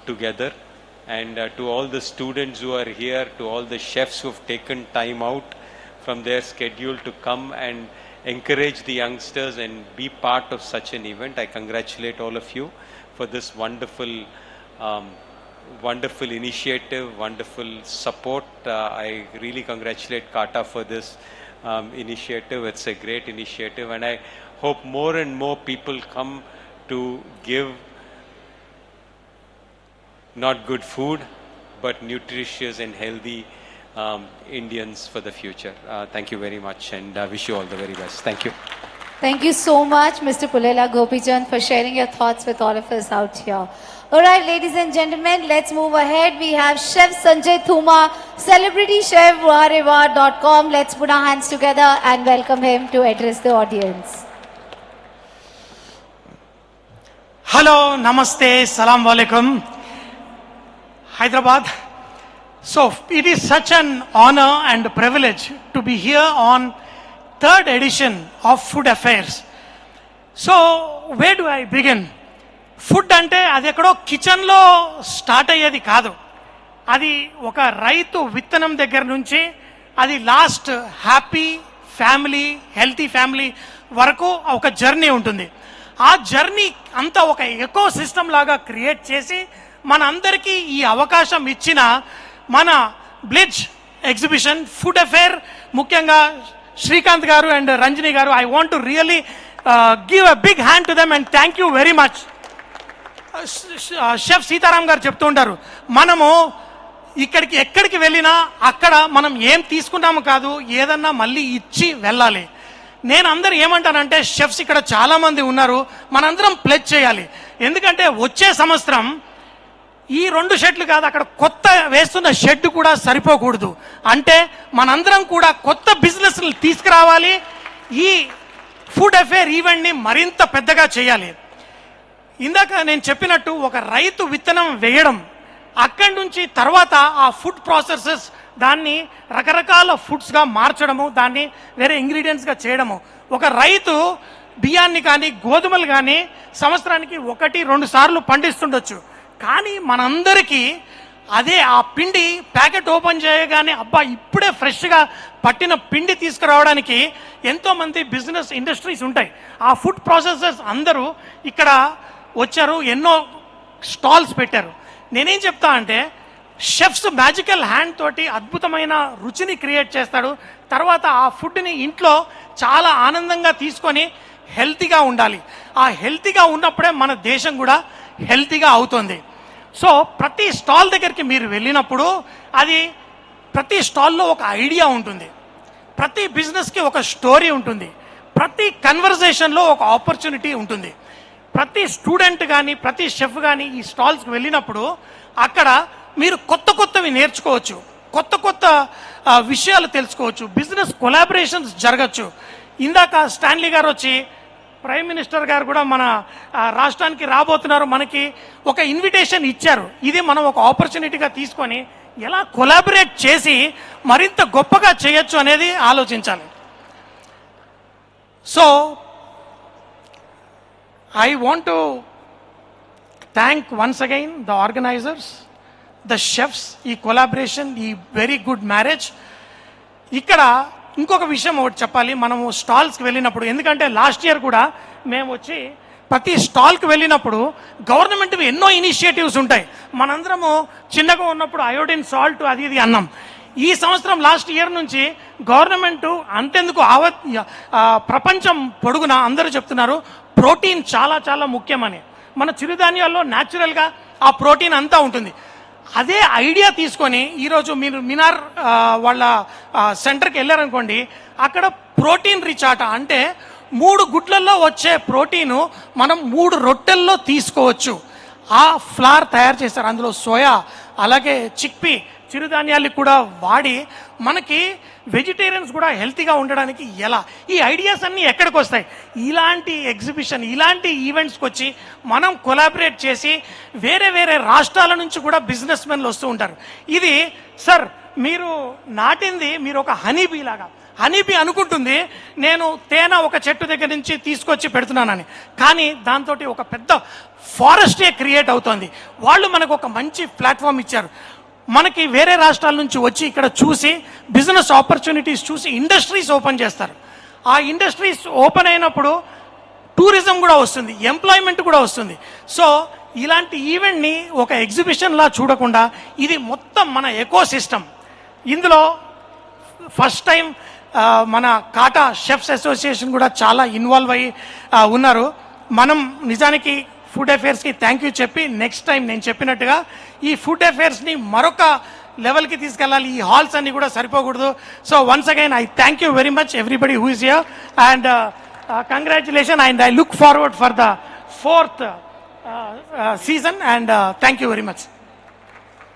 together. And to all the students who are here, to all the chefs who have taken time out from their schedule to come and encourage the youngsters and be part of such an event, I congratulate all of you for this wonderful wonderful initiative, wonderful support. I really congratulate Kata for this initiative. It's a great initiative, and I hope more and more people come to give not good food, but nutritious and healthy Indians for the future. Thank you very much, and wish you all the very best. Thank you. Thank you so much, Mr. Pulela Gopichand, for sharing your thoughts with all of us out here. All right, ladies and gentlemen, let's move ahead. We have Chef Sanjay Thuma, celebrity chef, Vareva.com. Let's put our hands together and welcome him to address the audience. Hello, namaste, salam alaikum. Hyderabad. So it is such an honor and privilege to be here on third edition of Food Affairs. So where do I begin? Food ante adi ekkado kitchen lo start ayyedi kaadu. Adi oka raitu vittanam దగ్గర నుంచి అది last happy family healthy family వరకు ఒక journey ఉంటుంది. ఆ journey అంతా ఒక eco system లాగా క్రియేట్ చేసి మనందరికీ ఈ అవకాశం ఇచ్చిన మన బ్లిడ్జ్ ఎగ్జిబిషన్ ఫుడ్ అఫేర్, ముఖ్యంగా శ్రీకాంత్ గారు అండ్ రంజని గారు, I want to really give a big hand to them and thank you very much. Chef Sitaram గారు చెప్తూ ఉంటారు, మనము ఎక్కడికి వెళ్ళినా అక్కడ మనం ఏం తీసుకున్నాము కాదు, ఏదన్నా మళ్ళీ ఇచ్చి వెళ్ళాలి. నేను అందరు ఏమంటానంటే, షెఫ్స్ ఇక్కడ చాలా మంది ఉన్నారు, మనందరం ప్లెజ్ చేయాలి. ఎందుకంటే వచ్చే సంవత్సరం ఈ 2 షెడ్లు కాదు, అక్కడ కొత్త వేస్తున్న షెడ్ కూడా సరిపోకూడదు. అంటే మనందరం కూడా కొత్త బిజినెస్ తీసుకురావాలి, ఈ ఫుడ్ అఫేర్ ఈవెంట్ని మరింత పెద్దగా చేయాలి. ఇందాక నేను చెప్పినట్టు ఒక రైతు విత్తనం వేయడం, అక్కడి నుంచి తర్వాత ఆ ఫుడ్ ప్రాసెసెస్ దాన్ని రకరకాల ఫుడ్స్గా మార్చడము, దాన్ని వేరే ఇంగ్రీడియంట్స్గా చేయడము. ఒక రైతు బియ్యాన్ని కానీ గోధుమలు కానీ సంవత్సరానికి 1-2 సార్లు పండిస్తుండొచ్చు. కానీ మనందరికీ అదే ఆ పిండి ప్యాకెట్ ఓపెన్ చేయగానే అబ్బా ఇప్పుడే ఫ్రెష్గా పట్టిన పిండి తీసుకురావడానికి ఎంతోమంది బిజినెస్ ఇండస్ట్రీస్ ఉంటాయి. ఆ ఫుడ్ ప్రాసెసర్స్ అందరూ ఇక్కడ వచ్చారు, ఎన్నో స్టాల్స్ పెట్టారు. నేనేం చెప్తా అంటే, షెఫ్స్ మ్యాజికల్ హ్యాండ్ తోటి అద్భుతమైన రుచిని క్రియేట్ చేస్తాడు. తర్వాత ఆ ఫుడ్ని ఇంట్లో చాలా ఆనందంగా తీసుకొని హెల్తీగా ఉండాలి. ఆ హెల్తీగా ఉన్నప్పుడే మన దేశం కూడా హెల్తీగా అవుతుంది. సో ప్రతి స్టాల్ దగ్గరికి మీరు వెళ్ళినప్పుడు అది ప్రతి స్టాల్లో ఒక ఐడియా ఉంటుంది, ప్రతి బిజినెస్కి ఒక స్టోరీ ఉంటుంది, ప్రతి కన్వర్జేషన్లో ఒక ఆపర్చునిటీ ఉంటుంది. ప్రతి స్టూడెంట్ కానీ ప్రతి షెఫ్ కానీ ఈ స్టాల్స్కి వెళ్ళినప్పుడు అక్కడ మీరు కొత్తవి నేర్చుకోవచ్చు, కొత్త విషయాలు తెలుసుకోవచ్చు, బిజినెస్ కొలాబరేషన్స్ జరగచ్చు. ఇందాక స్టాన్లీ గారు వచ్చి, ప్రైమ్ మినిస్టర్ గారు కూడా మన రాష్ట్రానికి రాబోతున్నారు, మనకి ఒక ఇన్విటేషన్ ఇచ్చారు. ఇది మనం ఒక ఆపర్చునిటీగా తీసుకొని ఎలా కొలాబరేట్ చేసి మరింత గొప్పగా చేయొచ్చు అనేది ఆలోచించాలి. So I want to thank once again the organizers, the chefs, ఈ collaboration, ఈ very good marriage. ఇక్కడ ఇంకొక విషయం ఒకటి చెప్పాలి, మనము స్టాల్స్కి వెళ్ళినప్పుడు, ఎందుకంటే లాస్ట్ ఇయర్ కూడా మేము వచ్చి ప్రతి స్టాల్కి వెళ్ళినప్పుడు గవర్నమెంట్ ఎన్నో ఇనిషియేటివ్స్ ఉంటాయి. మనందరము చిన్నగా ఉన్నప్పుడు అయోడిన్ సాల్ట్ అది ఇది అన్నాం. ఈ సంవత్సరం లాస్ట్ ఇయర్ నుంచి గవర్నమెంట్ అంతెందుకు ప్రపంచం పొడుగున అందరూ చెప్తున్నారు ప్రోటీన్ చాలా చాలా ముఖ్యమని. మన చిరుధాన్యాల్లో న్యాచురల్గా ఆ ప్రోటీన్ అంతా ఉంటుంది. అదే ఐడియా తీసుకొని ఈరోజు మీరు మినార్ వాళ్ళ సెంటర్కి వెళ్ళారనుకోండి, అక్కడ ప్రోటీన్ రిచ్ ఆట అంటే 3 గుడ్లల్లో వచ్చే ప్రోటీను మనం 3 రొట్టెల్లో తీసుకోవచ్చు. ఆ ఫ్లార్ తయారు చేస్తారు, అందులో సోయా అలాగే చిక్పీ చిరుధాన్యాలు కూడా వాడి మనకి వెజిటేరియన్స్ కూడా హెల్తీగా ఉండడానికి ఎలా, ఈ ఐడియాస్ అన్నీ ఎక్కడికి వస్తాయి? ఇలాంటి ఎగ్జిబిషన్, ఇలాంటి ఈవెంట్స్కి వచ్చి మనం కొలాబరేట్ చేసి వేరే వేరే రాష్ట్రాల నుంచి కూడా బిజినెస్ మెన్లు వస్తూ ఉంటారు. ఇది సార్ మీరు నాటింది, మీరు ఒక హనీబీ లాగా. హనీబీ అనుకుంటుంది నేను తేనె ఒక చెట్టు దగ్గర నుంచి తీసుకొచ్చి పెడుతున్నానని, కానీ దాంతో ఒక పెద్ద ఫారెస్టే క్రియేట్ అవుతోంది. వాళ్ళు మనకు ఒక మంచి ప్లాట్ఫామ్ ఇచ్చారు. మనకి వేరే రాష్ట్రాల నుంచి వచ్చి ఇక్కడ చూసి బిజినెస్ ఆపర్చునిటీస్ చూసి ఇండస్ట్రీస్ ఓపెన్ చేస్తారు. ఆ ఇండస్ట్రీస్ ఓపెన్ అయినప్పుడు టూరిజం కూడా వస్తుంది, ఎంప్లాయ్మెంట్ కూడా వస్తుంది. సో ఇలాంటి ఈవెంట్ని ఒక ఎగ్జిబిషన్లా చూడకుండా ఇది మొత్తం మన ఎకో సిస్టమ్. ఇందులో ఫస్ట్ టైం మన కాటా షెఫ్స్ అసోసియేషన్ కూడా చాలా ఇన్వాల్వ్ అయ్యి ఉన్నారు. మనం నిజానికి ఫుడ్ అఫేర్స్కి థ్యాంక్ యూ చెప్పి నెక్స్ట్ టైం నేను చెప్పినట్టుగా ఈ ఫుడ్ అఫేర్స్ని మరొక లెవెల్కి తీసుకెళ్ళాలి. ఈ హాల్స్ అన్ని కూడా సరిపోకూడదు. So once again I thank you very much everybody who is here and congratulation and I look forward for the 4th season and thank you very much.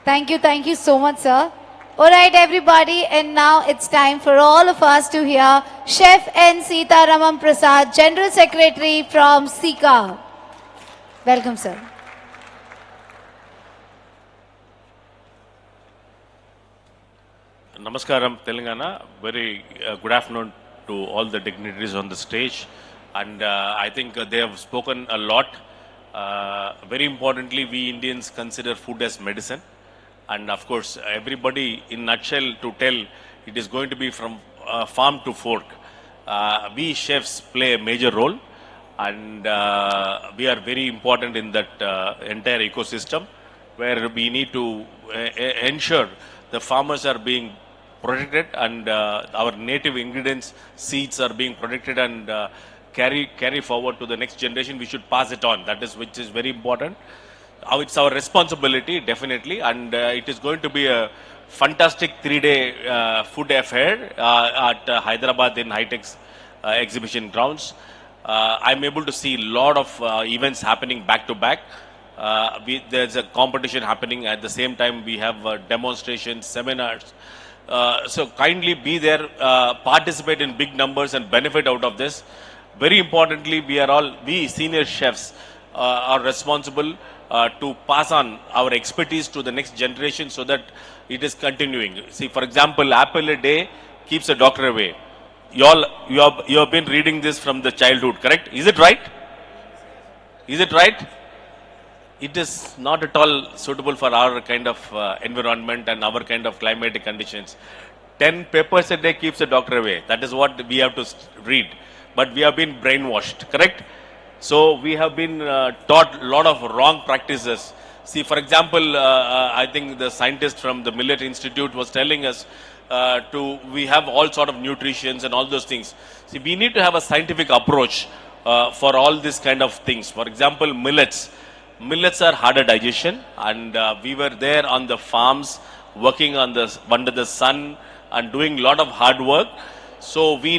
Thank you so much, sir. All right, everybody, and now it's time for all of us to hear Chef N. Sitaraman Prasad, General Secretary from Sika. Welcome, sir. Namaskaram, Telangana. Very good afternoon to all the dignitaries on the stage. And I think they have spoken a lot. Very importantly, we Indians consider food as medicine. And of course, everybody in nutshell to tell, it is going to be from farm to fork. We chefs play a major role, and we are very important in that entire ecosystem, where we need to ensure the farmers are being protected and our native ingredients, seeds are being protected and carry forward to the next generation. We should pass it on. That is which is very important. It's our responsibility, definitely, and it is going to be a fantastic 3-day food affair at Hyderabad in HITEX exhibition grounds. I'm able to see a lot of events happening back to back. There's a competition happening at the same time. We have demonstrations, seminars. So kindly be there, participate in big numbers and benefit out of this. Very importantly, we senior chefs are responsible to pass on our expertise to the next generation so that it is continuing. See, for example, apple a day keeps a doctor away. You have been reading this from the childhood, correct? Is it right? Is it right? It is not at all suitable for our kind of environment and our kind of climatic conditions. 10 papers a day keeps a doctor away. That is what we have to read. But we have been brainwashed, correct? So we have been taught a lot of wrong practices. See, for example, I think the scientist from the Millet Institute was telling us we have all sort of nutritions and all those things. See, we need to have a scientific approach for all these kind of things. For example, millets. Millets are harder digestion, and we were there on the farms working under the sun and doing a lot of hard work. So we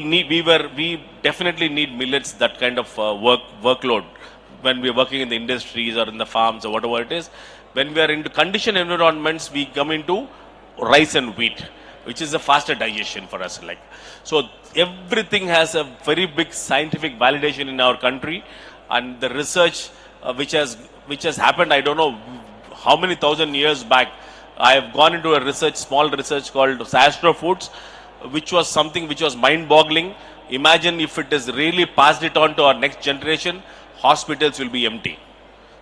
definitely need millets, that kind of workload when we are working in the industries or in the farms or whatever it is. When we are into conditioned environments, we come into rice and wheat, which is a faster digestion for us. So everything has a very big scientific validation in our country, and the research which has happened, I don't know how many thousand years back. I have gone into a small research called Astro Foods, which was something which was mind-boggling. Imagine if it is really passed it on to our next generation, hospitals will be empty.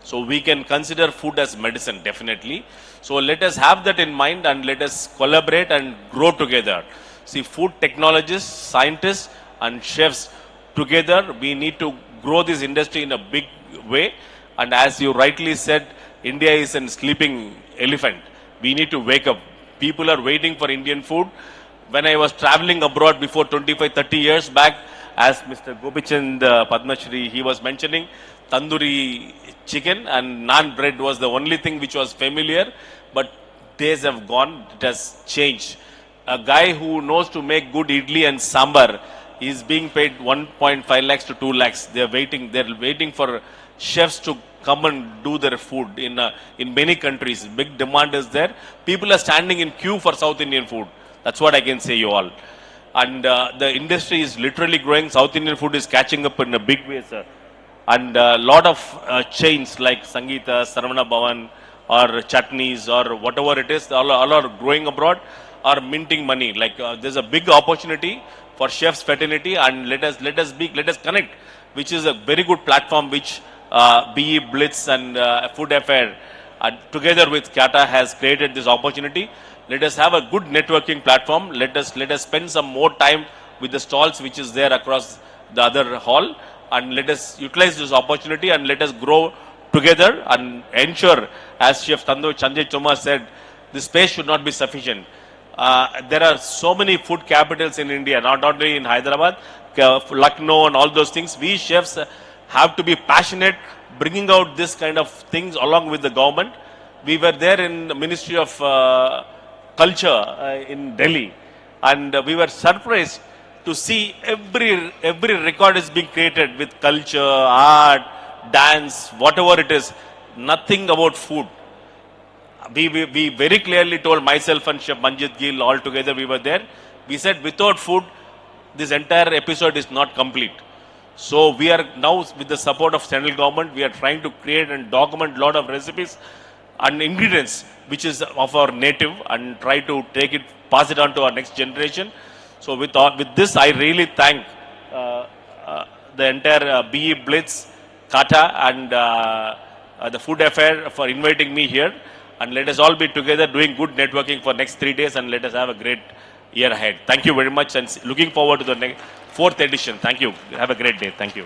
So we can consider food as medicine, definitely. So let us have that in mind and let us collaborate and grow together. See, food technologists, scientists, and chefs together, we need to grow this industry in a big way. And as you rightly said, India is a sleeping elephant. We need to wake up. People are waiting for Indian food. When I was traveling abroad before 25, 30 years back, as Mr. Gopichand Padmashri, he was mentioning, tandoori chicken and naan bread was the only thing which was familiar, but days have gone, it has changed. A guy who knows to make good idli and sambar is being paid 1.5 lakhs to 2 lakhs. They're waiting for chefs to come and do their food in many countries. Big demand is there. People are standing in queue for South Indian food. That's what I can say you all. And the industry is literally growing. South Indian food is catching up in a big way, sir. And a lot of chains like Sangeeta, Saravana Bhavan, or chutneys, or whatever it is, all are growing abroad, are minting money. Like there's a big opportunity for chefs' fraternity, and let us connect, which is a very good platform which BE Blitz and Food Affair together with Kata has created this opportunity. Let us have a good networking platform. Let us spend some more time with the stalls which is there across the other hall, and let us utilize this opportunity and let us grow together and ensure, as Chef Sanjay Choma said, the space should not be sufficient. There are so many food capitals in India, not only in Hyderabad, Lucknow and all those things. We chefs have to be passionate, bringing out this kind of things along with the government. We were there in the Ministry of Culture in Delhi, and we were surprised to see every record is being created with culture, art, dance, whatever it is, nothing about food. We very clearly told, myself and Chef Manjit Gill, all together we were there. We said without food, this entire episode is not complete. So we are now, with the support of central government, we are trying to create and document a lot of recipes and ingredients which is of our native, and try to take it, pass it on to our next generation. So with this, I really thank the entire BE Blitz, Kata, and the Food Affair for inviting me here. And let us all be together doing good networking for next 3 days, and let us have a great year ahead. Thank you very much, and looking forward to the fourth edition. Thank you. Have a great day. Thank you.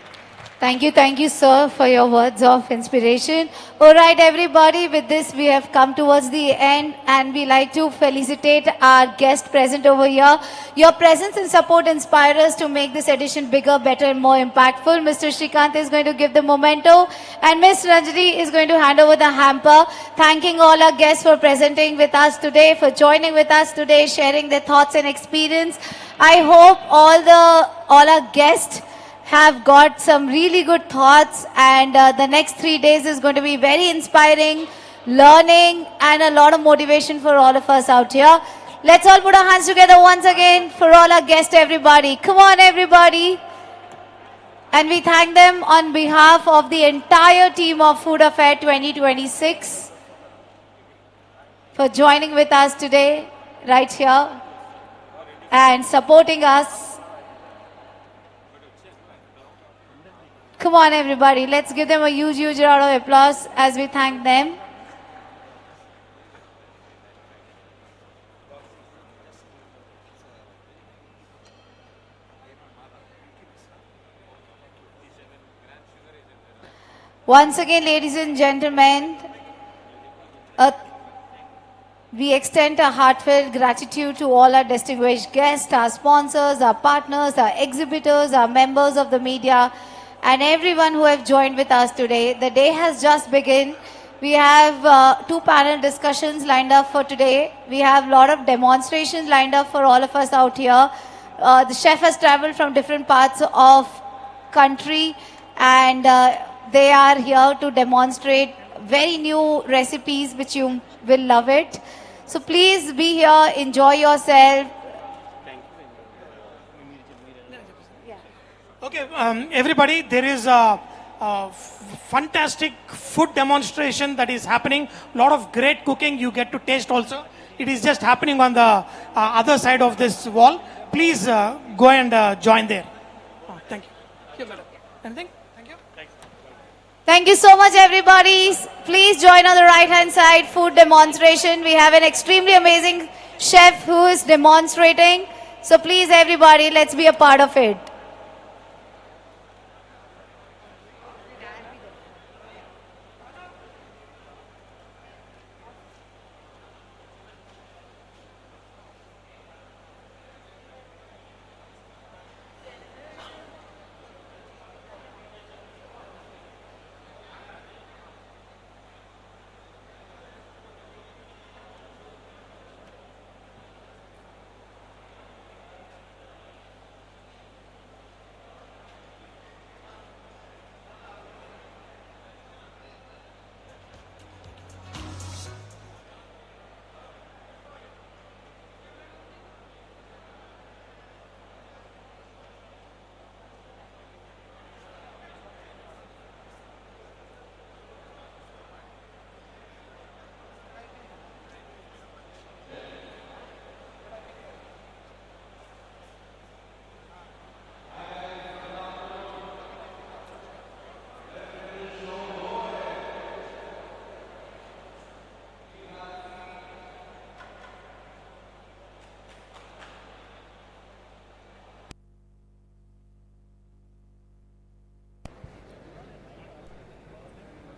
Thank you, sir, for your words of inspiration. All right, everybody, with this, we have come towards the end, and we like to felicitate our guest present over here. Your presence and support inspire us to make this edition bigger, better, and more impactful. Mr. Shrikant is going to give the memento, and Ms. Ranjani is going to hand over the hamper. Thanking all our guests for presenting with us today, for joining with us today, sharing their thoughts and experience. I hope all our guests have got some really good thoughts, and the next 3 days is going to be very inspiring, learning, and a lot of motivation for all of us out here. Let's all put our hands together once again for all our guests, everybody. Come on, everybody. And we thank them on behalf of the entire team of Food Affair 2026 for joining with us today, right here, and supporting us. Come on, everybody. Let's give them a huge round of applause as we thank them. Once again, ladies and gentlemen, we extend our heartfelt gratitude to all our distinguished guests, our sponsors, our partners, our exhibitors, our members of the media, and everyone who have joined with us today. The day has just begun. We have 2 panel discussions lined up for today. We have a lot of demonstrations lined up for all of us out here. The chef has traveled from different parts of country, and they are here to demonstrate very new recipes which you will love it. So please be here, enjoy yourself. Okay, everybody, there is a fantastic food demonstration that is happening. A lot of great cooking you get to taste also. It is just happening on the other side of this wall. Please go and join there. Thank you. Anything? Thank you. Thank you so much, everybody. Please join on the right-hand side, food demonstration. We have an extremely amazing chef who is demonstrating. So please everybody, let's be a part of it.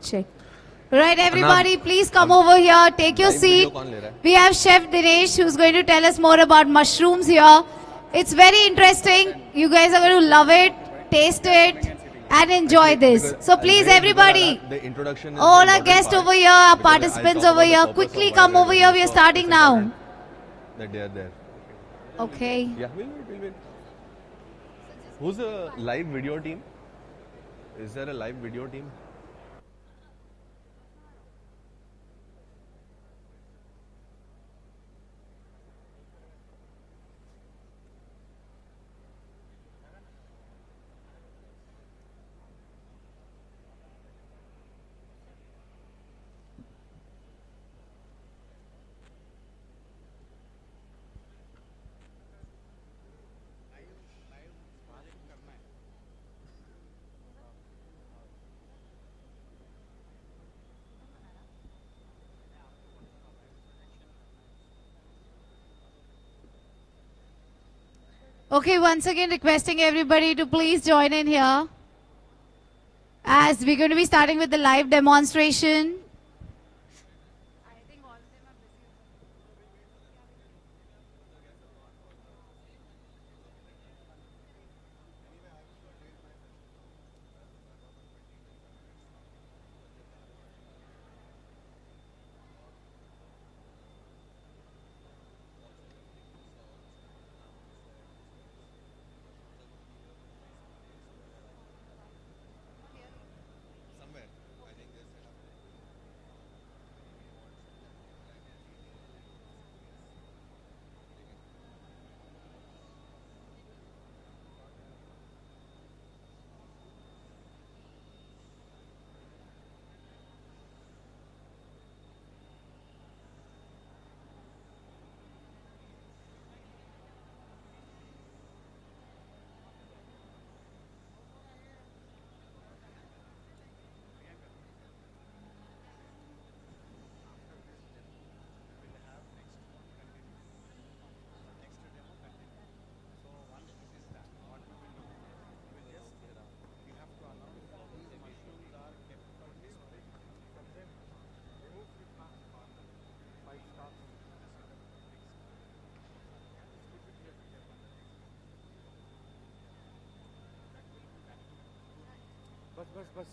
Check. Right, everybody, please come over here. Take your seat. We have Chef Dinesh who's going to tell us more about mushrooms here. It's very interesting. You guys are going to love it, taste it, and enjoy this. So please, everybody, all our guests over here, our participants over here, quickly come over here. We are starting now. That they are there. Okay. Yeah, we'll wait. Who's a live video team? Is there a live video team? Okay, once again requesting everybody to please join in here as we're going to be starting with the live demonstration. बस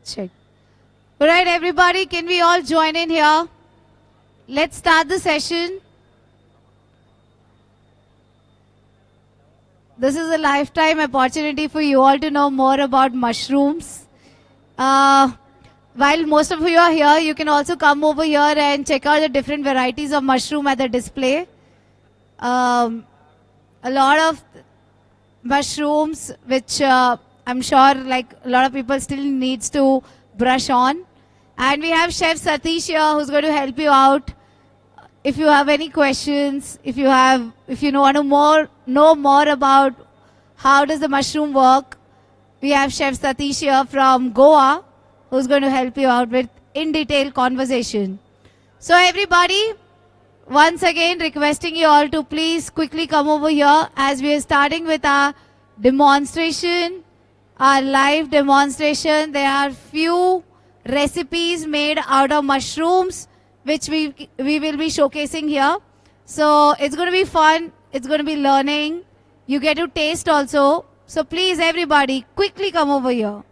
Check. All right, everybody, can we all join in here? Let's start the session. This is a lifetime opportunity for you all to know more about mushrooms. While most of you are here, you can also come over here and check out the different varieties of mushroom at the display. A lot of mushrooms which I'm sure like a lot of people still needs to brush on. And we have Chef Satish here who's going to help you out. If you have any questions, if you want to know more about how does the mushroom work, we have Chef Satish here from Goa who's going to help you out with in-detail conversation. So everybody, once again requesting you all to please quickly come over here as we are starting with our demonstration, our live demonstration. There are few recipes made out of mushrooms which we will be showcasing here. So it's going to be fun, it's going to be learning, you get to taste also. So please everybody quickly come over here.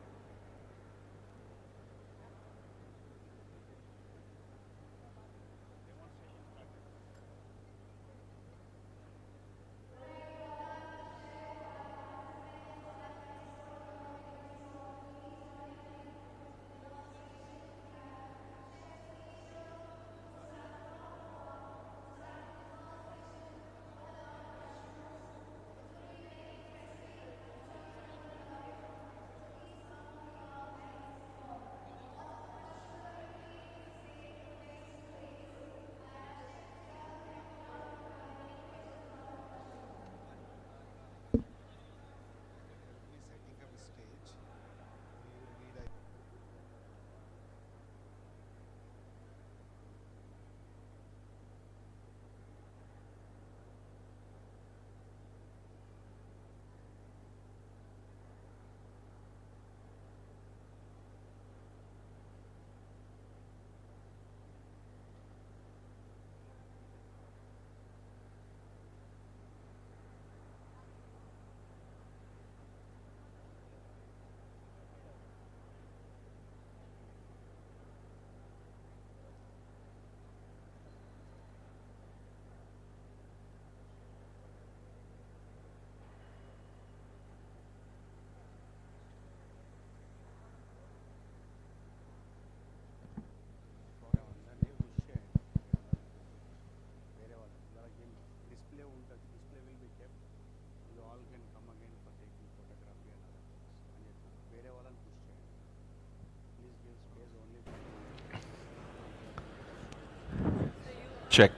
Check.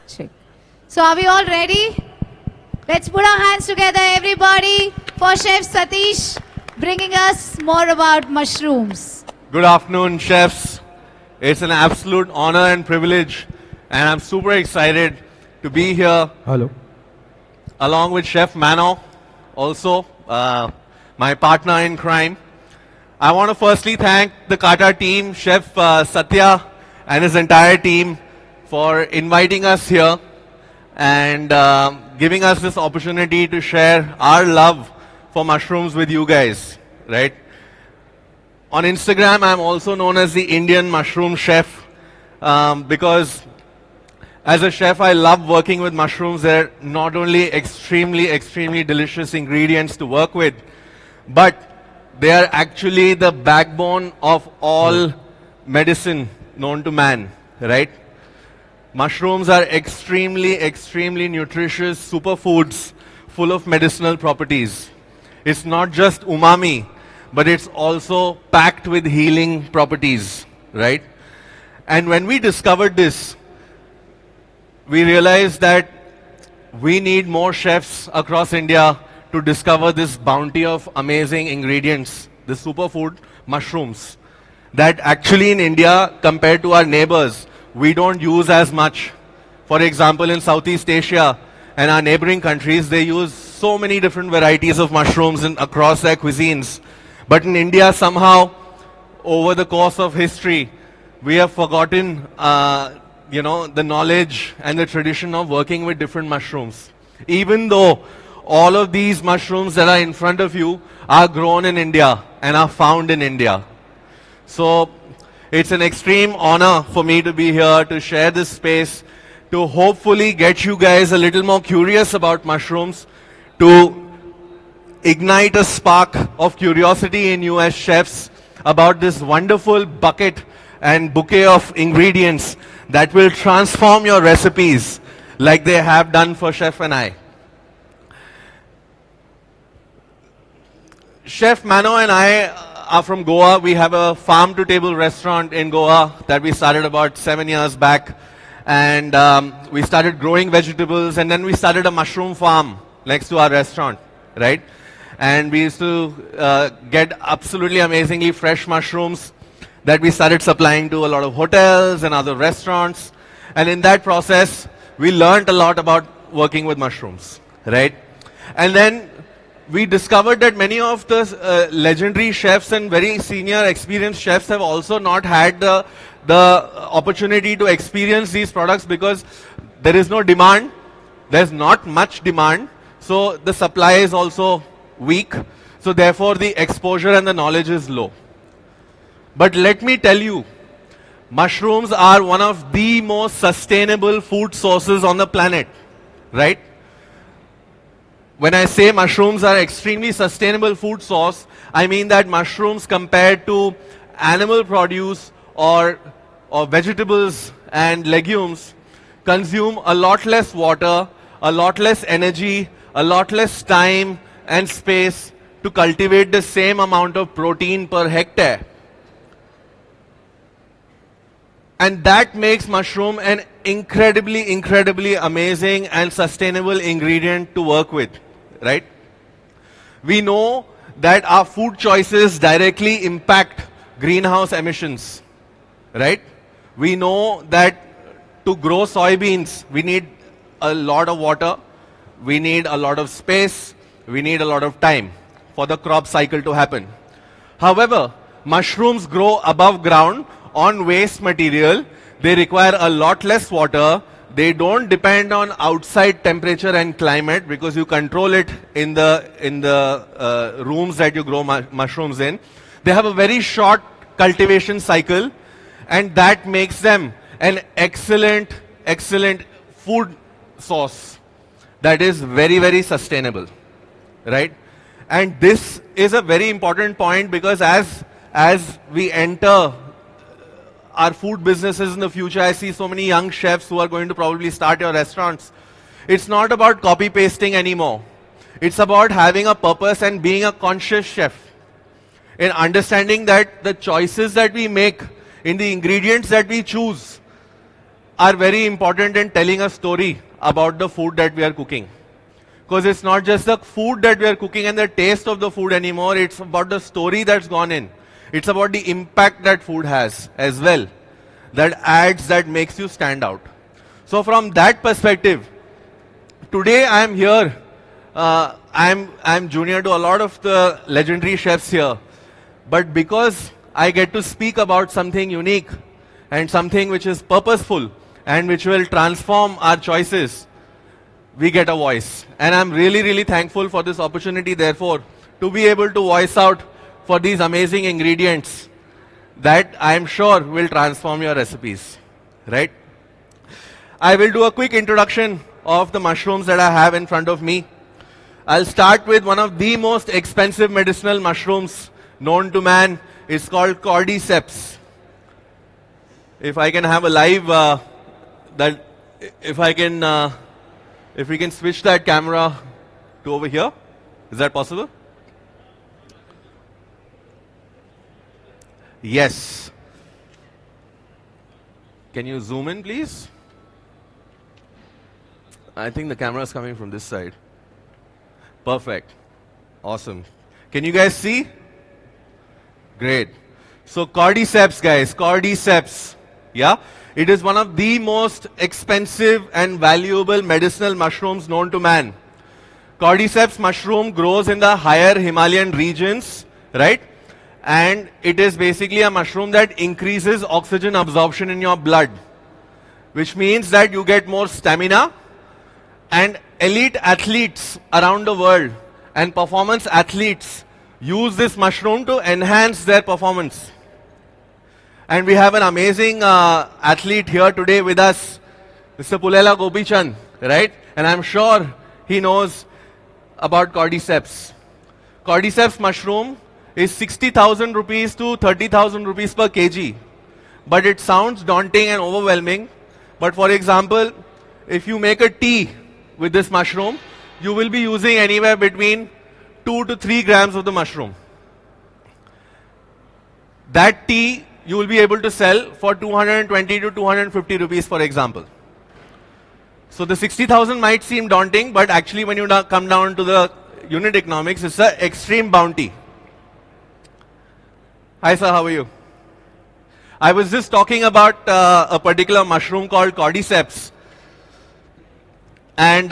Check. So are we all ready? Let's put our hands together everybody for Chef Satish bringing us more about mushrooms. Good afternoon, chefs. It's an absolute honor and privilege, and I'm super excited to be here. Hello. Along with Chef Mano, also my partner in crime. I want to firstly thank the Kata team, Chef Satya and his entire team for inviting us here and giving us this opportunity to share our love for mushrooms with you guys, right? On Instagram, I'm also known as the Indian mushroom chef because as a chef, I love working with mushrooms. They're not only extremely delicious ingredients to work with, but they are actually the backbone of all medicine known to man, right? Mushrooms are extremely nutritious superfoods full of medicinal properties. It's not just umami, but it's also packed with healing properties, right? And when we discovered this, we realized that we need more chefs across India to discover this bounty of amazing ingredients, the superfood mushrooms, that actually in India, compared to our neighbors, we don't use as much. For example, in Southeast Asia and our neighboring countries, they use so many different varieties of mushrooms across their cuisines. But in India, somehow, over the course of history, we have forgotten, the knowledge and the tradition of working with different mushrooms. Even though all of these mushrooms that are in front of you are grown in India and are found in India. So it's an extreme honor for me to be here to share this space, to hopefully get you guys a little more curious about mushrooms, to ignite a spark of curiosity in you as chefs about this wonderful bucket and bouquet of ingredients that will transform your recipes like they have done for Chef and I. Chef Mano and I are from Goa. We have a farm-to-table restaurant in Goa that we started about 7 years back. And we started growing vegetables, and then we started a mushroom farm next to our restaurant, right? And we used to get absolutely amazingly fresh mushrooms that we started supplying to a lot of hotels and other restaurants. And in that process, we learned a lot about working with mushrooms, right? And then we discovered that many of the legendary chefs and very senior experienced chefs have also not had the opportunity to experience these products because there is no demand. There's not much demand. So the supply is also weak. So therefore the exposure and the knowledge is low. But let me tell you, mushrooms are one of the most sustainable food sources on the planet, right? When I say mushrooms are extremely sustainable food source, I mean that mushrooms compared to animal produce or vegetables and legumes consume a lot less water, a lot less energy, a lot less time and space to cultivate the same amount of protein per hectare. And that makes mushroom an incredibly amazing and sustainable ingredient to work with, right? We know that our food choices directly impact greenhouse emissions, right? We know that to grow soybeans, we need a lot of water, we need a lot of space, we need a lot of time for the crop cycle to happen. However, mushrooms grow above ground on waste material. They require a lot less water. They don't depend on outside temperature and climate because you control it in the rooms that you grow mushrooms in. They have a very short cultivation cycle, and that makes them an excellent food source that is very sustainable, right? And this is a very important point because as we enter our food businesses in the future, I see so many young chefs who are going to probably start your restaurants. It's not about copy pasting anymore. It's about having a purpose and being a conscious chef. In understanding that the choices that we make in the ingredients that we choose are very important in telling a story about the food that we are cooking. Because it's not just the food that we are cooking and the taste of the food anymore, it's about the story that's gone in. It's about the impact that food has as well, that adds, that makes you stand out. So from that perspective, today I am here. I'm junior to a lot of the legendary chefs here. But because I get to speak about something unique and something which is purposeful and which will transform our choices, we get a voice. And I'm really thankful for this opportunity, therefore, to be able to voice out for these amazing ingredients that I'm sure will transform your recipes, right? I will do a quick introduction of the mushrooms that I have in front of me. I'll start with one of the most expensive medicinal mushrooms known to man. It's called cordyceps. If I can have a live, if we can switch that camera to over here, is that possible? Yes. Can you zoom in, please? I think the camera is coming from this side. Perfect. Awesome. Can you guys see? Great. So cordyceps, guys, cordyceps. Yeah? It is one of the most expensive and valuable medicinal mushrooms known to man. Cordyceps mushroom grows in the higher Himalayan regions, right? And it is basically a mushroom that increases oxygen absorption in your blood, which means that you get more stamina. And elite athletes around the world and performance athletes use this mushroom to enhance their performance. And we have an amazing athlete here today with us, Mr. Pulela Gopichan, right? And I'm sure he knows about cordyceps. Cordyceps mushroom is 60,000 rupees to 30,000 rupees per kg. But it sounds daunting and overwhelming. But for example, if you make a tea with this mushroom, you will be using anywhere between 2 to 3 grams of the mushroom. that tea you will be able to sell for 220 to 250 rupees, for example. So the 60,000 might seem daunting, but actually when you come down to the unit economics, it's an extreme bounty. Hi sir, how are you? I was just talking about a particular mushroom called cordyceps. And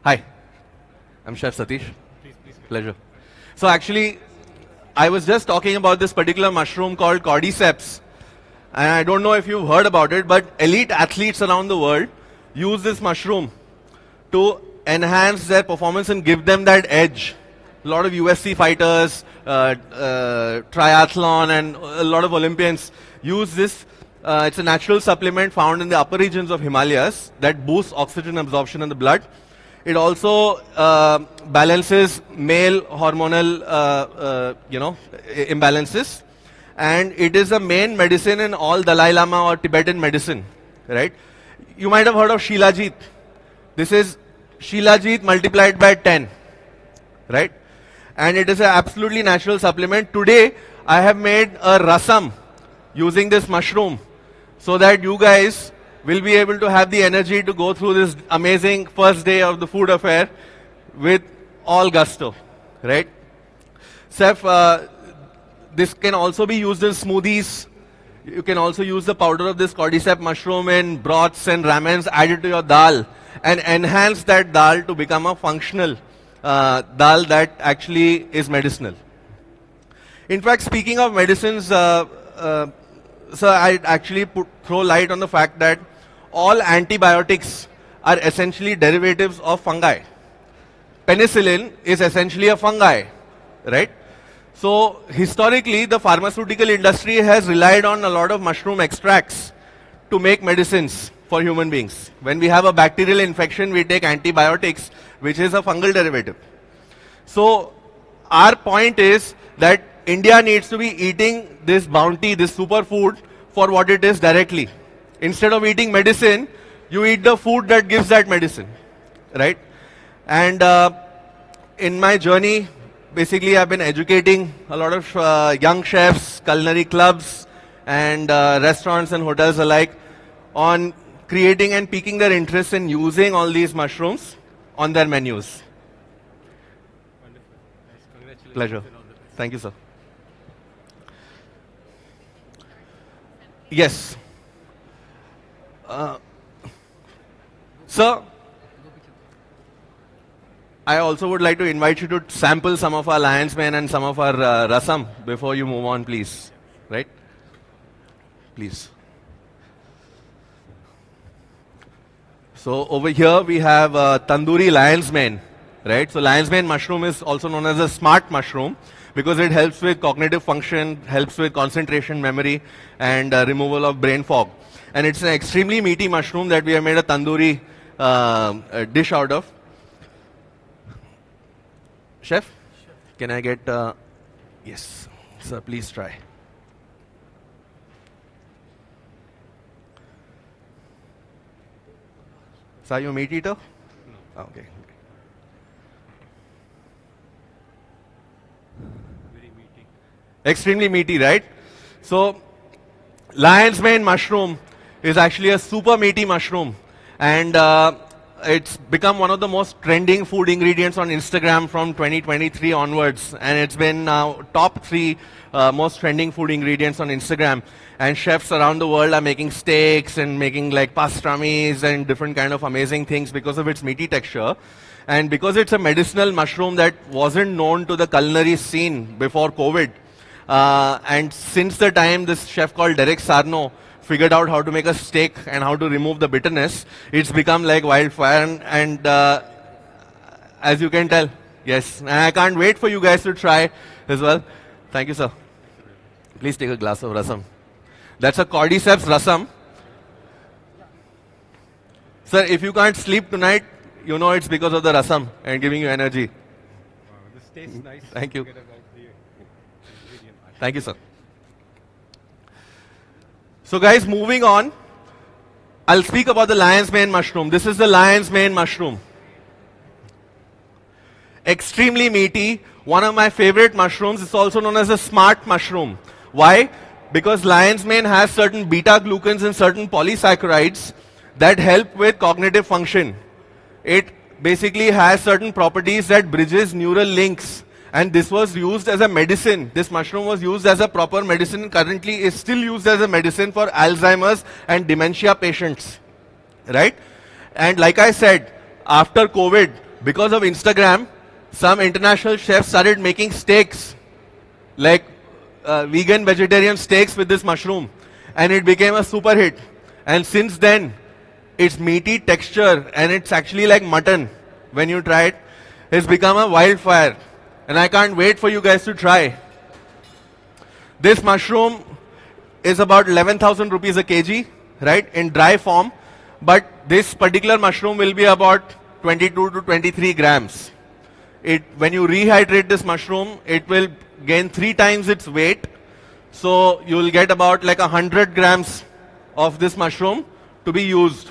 hi, I'm Chef Satish. Pleasure. So actually, I was just talking about this particular mushroom called cordyceps. And I don't know if you've heard about it, but elite athletes around the world use this mushroom to enhance their performance and give them that edge. A lot of UFC fighters, triathlon, and a lot of Olympians use this. It's a natural supplement found in the upper regions of Himalayas that boosts oxygen absorption in the blood. It also balances male hormonal, imbalances. And it is a main medicine in all Dalai Lama or Tibetan medicine, right? You might have heard of Shilajit. This is Shilajit multiplied by 10, right? And it is an absolutely natural supplement. Today, I have made a rasam using this mushroom so that you guys will be able to have the energy to go through this amazing first day of the food affair with all gusto, right? Seth, this can also be used in smoothies. You can also use the powder of this cordyceps mushroom in broths and ramens, add it to your dal, and enhance that dal to become a functional dal that actually is medicinal. In fact, speaking of medicines, so I actually throw light on the fact that all antibiotics are essentially derivatives of fungi. Penicillin is essentially a fungi, right? So historically, the pharmaceutical industry has relied on a lot of mushroom extracts to make medicines for human beings. When we have a bacterial infection, we take antibiotics, which is a fungal derivative. So our point is that India needs to be eating this bounty, this superfood, for what it is directly. Instead of eating medicine, you eat the food that gives that medicine, right? And in my journey, basically, I've been educating a lot of young chefs, culinary clubs, and restaurants and hotels alike on creating and piquing their interest in using all these mushrooms on their menus. Wonderful. Pleasure. Thank you, sir. Yes. Sir, I also would like to invite you to sample some of our lion's mane and some of our rasam before you move on, please. Right? Please. So over here we have tandoori lion's mane, right? So lion's mane mushroom is also known as a smart mushroom because it helps with cognitive function, helps with concentration, memory, and removal of brain fog. And it's an extremely meaty mushroom that we have made a tandoori dish out of. Chef, can I get, yes, sir, please try. So are you a meat eater? No. Okay. Very meaty. Extremely meaty, right? So, lion's mane mushroom is actually a super meaty mushroom. And it's become one of the most trending food ingredients on Instagram from 2023 onwards. And it's been now top 3 most trending food ingredients on Instagram. And chefs around the world are making steaks and making like pastrami's and different kind of amazing things because of its meaty texture. And because it's a medicinal mushroom that wasn't known to the culinary scene before COVID. And since the time this chef called Derek Sarno figured out how to make a steak and how to remove the bitterness, it's become like wildfire. And as you can tell, yes, and I can't wait for you guys to try as well. Thank you, sir. Please take a glass of rasam. That's a cordyceps rasam. Sir, if you can't sleep tonight, you know it's because of the rasam and giving you energy. Wow, this tastes nice. Thank you. Forget about the ingredient. Thank you, sir. So guys, moving on, I'll speak about the lion's mane mushroom. This is the lion's mane mushroom. extremely meaty, one of my favorite mushrooms. It's also known as a smart mushroom. Why? Because lion's mane has certain beta-glucans and certain polysaccharides that help with cognitive function. It basically has certain properties that bridges neural links. And this was used as a medicine. This mushroom was used as a proper medicine. Currently is still used as a medicine for Alzheimer's and dementia patients. Right? And like I said, after COVID, because of Instagram, some international chefs started making steaks, like vegan, vegetarian steaks with this mushroom. And it became a super hit. And since then, its meaty texture, and it's actually like mutton when you try it, has become a wildfire. And I can't wait for you guys to try. This mushroom is about 11,000 rupees a kg, right, in dry form. But this particular mushroom will be about 22 to 23 grams. When you rehydrate this mushroom, it will gain 3 times its weight. So you will get about like 100 grams of this mushroom to be used.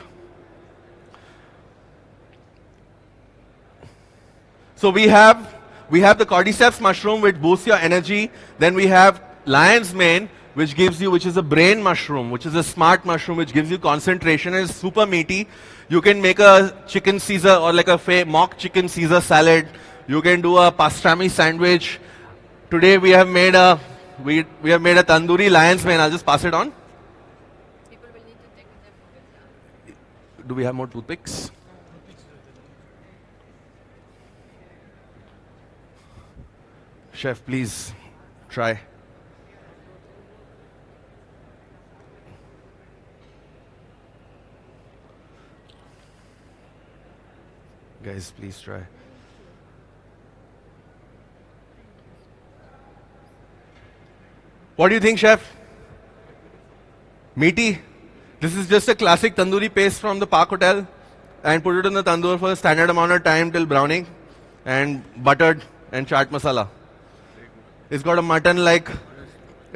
So we have the cordyceps mushroom, which boosts your energy. Then we have lion's mane, which is a brain mushroom, which is a smart mushroom, which gives you concentration and is super meaty. You can make a chicken Caesar or like a mock chicken Caesar salad. You can do a pastrami sandwich. Today we have made a tandoori lion's mane. I'll just pass it on. Do we have more toothpicks? Chef, please try. Guys, please try. What do you think, chef? Meaty? This is just a classic tandoori paste from the Park Hotel, and put it in the tandoor for a standard amount of time till browning, and buttered and chaat masala. It's got a mutton like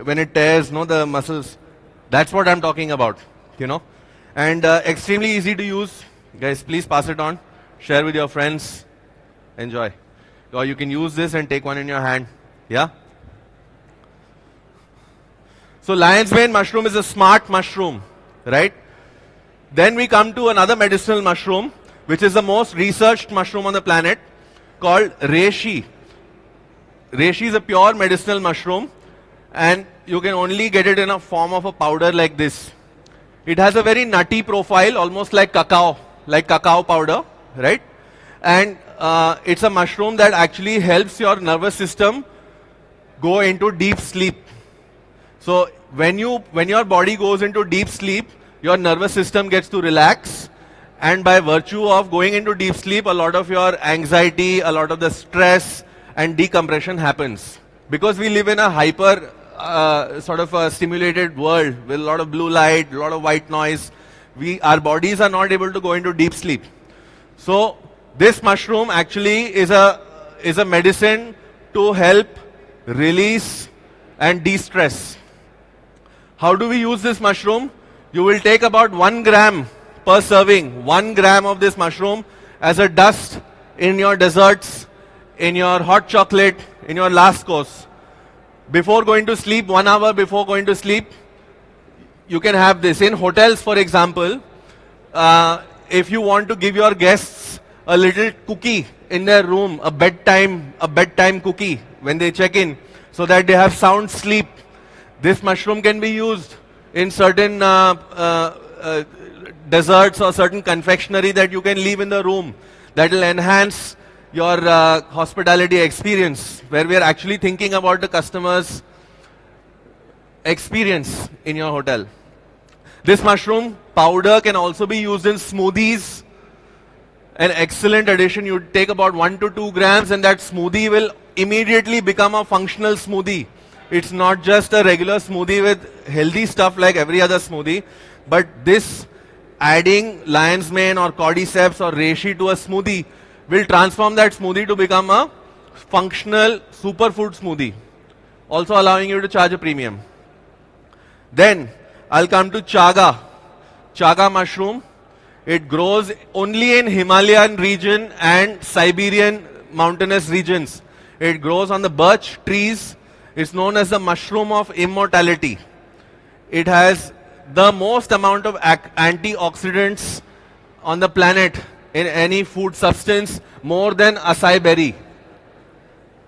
when it tears, the muscles. That's what I'm talking about, And extremely easy to use. Guys, please pass it on. Share with your friends. Enjoy. Or you can use this and take one in your hand. Yeah? So lion's mane mushroom is a smart mushroom, right? Then we come to another medicinal mushroom, which is the most researched mushroom on the planet, called reishi. Reishi is a pure medicinal mushroom, and you can only get it in a form of a powder like this. It has a very nutty profile, almost like cacao powder, right? And it's a mushroom that actually helps your nervous system go into deep sleep. So when your body goes into deep sleep, your nervous system gets to relax, and by virtue of going into deep sleep, a lot of your anxiety, a lot of the stress and decompression happens. Because we live in a hyper sort of a stimulated world with a lot of blue light, a lot of white noise, our bodies are not able to go into deep sleep. So this mushroom actually is a medicine to help release and de-stress. How do we use this mushroom? You will take about 1 gram per serving, 1 gram of this mushroom as a dust in your desserts, in your hot chocolate, in your last course. Before going to sleep, 1 hour before going to sleep, you can have this. In hotels, for example, if you want to give your guests a little cookie in their room, a bedtime cookie when they check in, so that they have sound sleep, this mushroom can be used in certain desserts or certain confectionery that you can leave in the room. That will enhance your hospitality experience, where we are actually thinking about the customer's experience in your hotel. This mushroom powder can also be used in smoothies. An excellent addition. You take about 1 to 2 grams and that smoothie will immediately become a functional smoothie. It's not just a regular smoothie with healthy stuff like every other smoothie, but this adding lion's mane or cordyceps or reishi to a smoothie will transform that smoothie to become a functional superfood smoothie, also allowing you to charge a premium. Then I'll come to chaga. Chaga mushroom. It grows only in Himalayan region and Siberian mountainous regions. It grows on the birch trees. It's known as the mushroom of immortality. It has the most amount of antioxidants on the planet in any food substance, more than acai berry.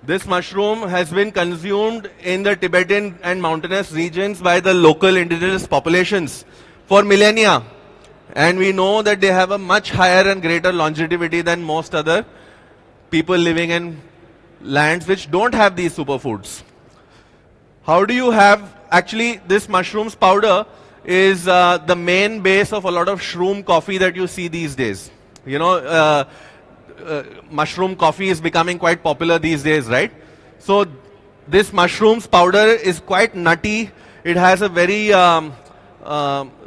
This mushroom has been consumed in the Tibetan and mountainous regions by the local indigenous populations for millennia. And we know that they have a much higher and greater longevity than most other people living in lands which don't have these superfoods. How do you have, actually this mushrooms powder is the main base of a lot of shroom coffee that you see these days. You know, mushroom coffee is becoming quite popular these days, right? So this mushrooms powder is quite nutty. It has a very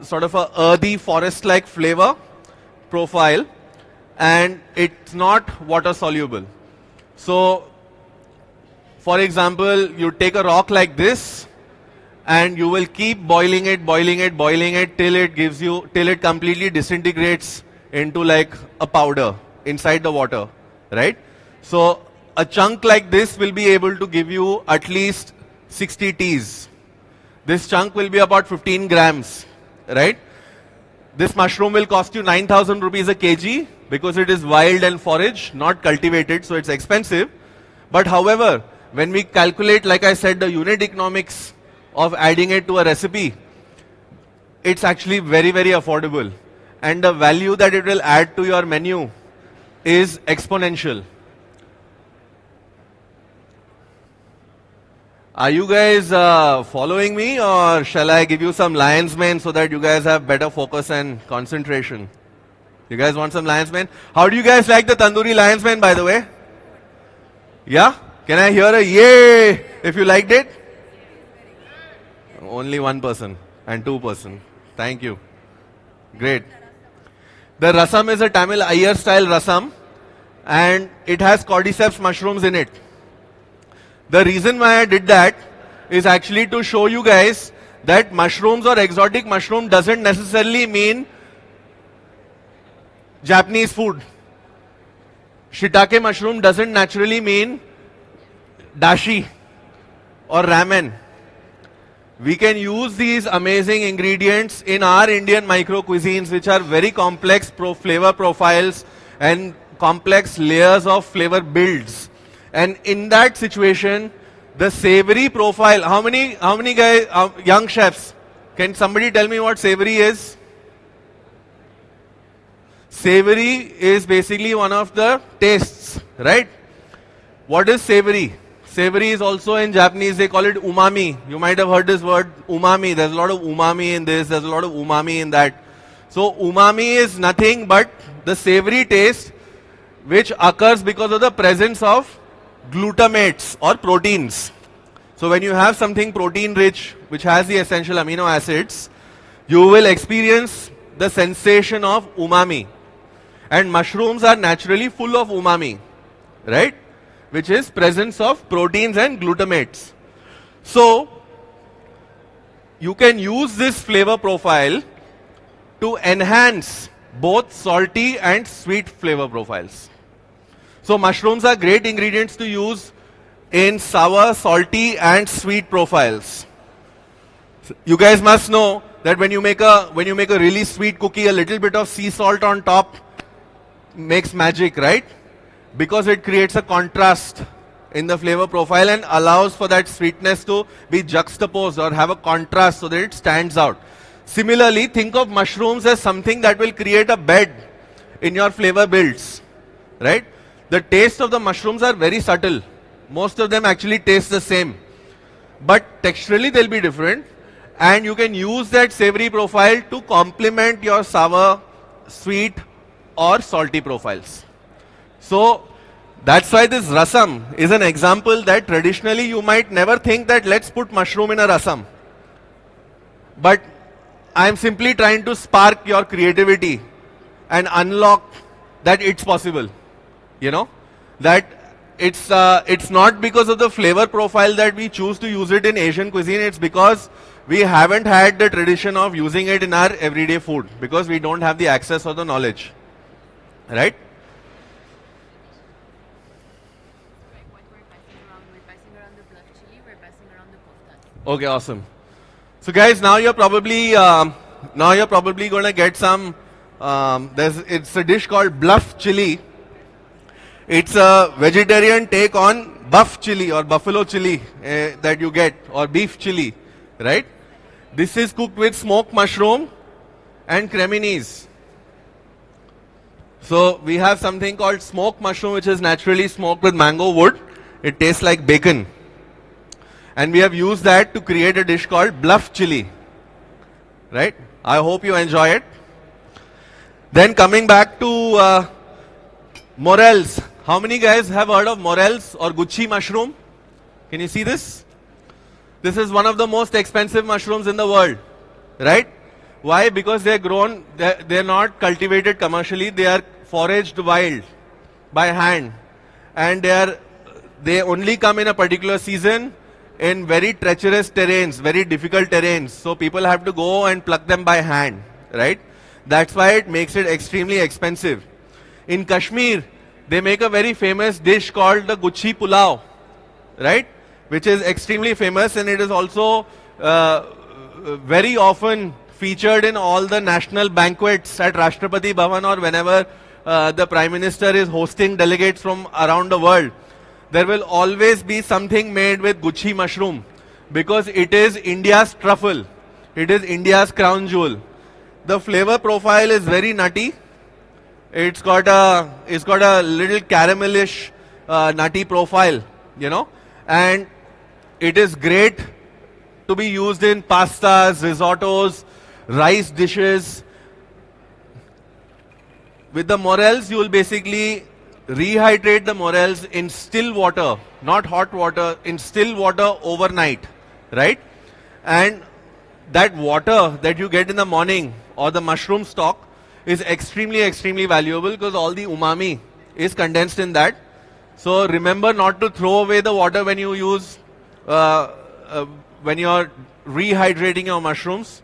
sort of a earthy forest-like flavor profile, and it's not water soluble. So for example, you take a rock like this and you will keep boiling it till it completely disintegrates into like a powder inside the water, right? So a chunk like this will be able to give you at least 60 teas. This chunk will be about 15 grams, right? This mushroom will cost you 9,000 rupees a kg because it is wild and forage, not cultivated, so it's expensive. But however, when we calculate, like I said, the unit economics of adding it to a recipe, it's actually very, very affordable. And the value that it will add to your menu is exponential. Are you guys following me, or shall I give you some lion's mane so that you guys have better focus and concentration? You guys want some lion's mane? How do you guys like the tandoori lion's mane, by the way? Yeah? Can I hear a yay if you liked it? Only one person and two person. Thank you. Great. The rasam is a Tamil Iyer style rasam, and it has cordyceps mushrooms in it. The reason why I did that is actually to show you guys that mushrooms or exotic mushroom doesn't necessarily mean Japanese food. Shiitake mushroom doesn't naturally mean dashi or ramen. We can use these amazing ingredients in our Indian micro cuisines, which are very complex flavor profiles and complex layers of flavor builds. And in that situation, the savory profile, how many guys, young chefs, can somebody tell me what savory is? Savory is basically one of the tastes, right? What is savory? Savory is also in Japanese, they call it umami. You might have heard this word umami. There's a lot of umami in this, there's a lot of umami in that. So umami is nothing but the savory taste which occurs because of the presence of glutamates or proteins. So when you have something protein rich which has the essential amino acids, you will experience the sensation of umami. And mushrooms are naturally full of umami, right? Which is presence of proteins and glutamates. So you can use this flavor profile to enhance both salty and sweet flavor profiles. So mushrooms are great ingredients to use in sour, salty and sweet profiles. You guys must know that when you make a really sweet cookie, a little bit of sea salt on top makes magic, right? Because it creates a contrast in the flavor profile and allows for that sweetness to be juxtaposed or have a contrast so that it stands out. Similarly, think of mushrooms as something that will create a bed in your flavor builds, right? The taste of the mushrooms are very subtle. Most of them actually taste the same. But texturally they'll be different, and you can use that savory profile to complement your sour, sweet or salty profiles. So that's why this rasam is an example that traditionally you might never think that let's put mushroom in a rasam. But I'm simply trying to spark your creativity and unlock that it's possible. You know, that it's not because of the flavor profile that we choose to use it in Asian cuisine. It's because we haven't had the tradition of using it in our everyday food because we don't have the access or the knowledge, right? Okay, awesome. So guys, now you're probably going to get some. It's a dish called bluff chili. It's a vegetarian take on buff chili or buffalo chili that you get, or beef chili, right? This is cooked with smoked mushroom and creminis. So we have something called smoked mushroom, which is naturally smoked with mango wood. It tastes like bacon. And we have used that to create a dish called bluff chili. Right? I hope you enjoy it. Then coming back to morels. How many guys have heard of morels or Gucci mushroom? Can you see this? This is one of the most expensive mushrooms in the world. Right? Why? Because they're grown, they're not cultivated commercially, they are foraged wild by hand. And they only come in a particular season in very treacherous terrains, very difficult terrains. So people have to go and pluck them by hand, right? That's why it makes it extremely expensive. In Kashmir, they make a very famous dish called the Gucci Pulao, right? Which is extremely famous, and it is also very often featured in all the national banquets at Rashtrapati Bhavan, or whenever the Prime Minister is hosting delegates from around the world. There will always be something made with Gucci mushroom, because it is India's truffle. It is India's crown jewel. The flavor profile is very nutty. It's got a little caramelish nutty profile, you know, and it is great to be used in pastas, risottos, rice dishes. With the morels, you will basically rehydrate the morels in still water, not hot water, in still water overnight, right? And that water that you get in the morning, or the mushroom stock, is extremely, extremely valuable, because all the umami is condensed in that. So remember not to throw away the water when you use, when you are rehydrating your mushrooms.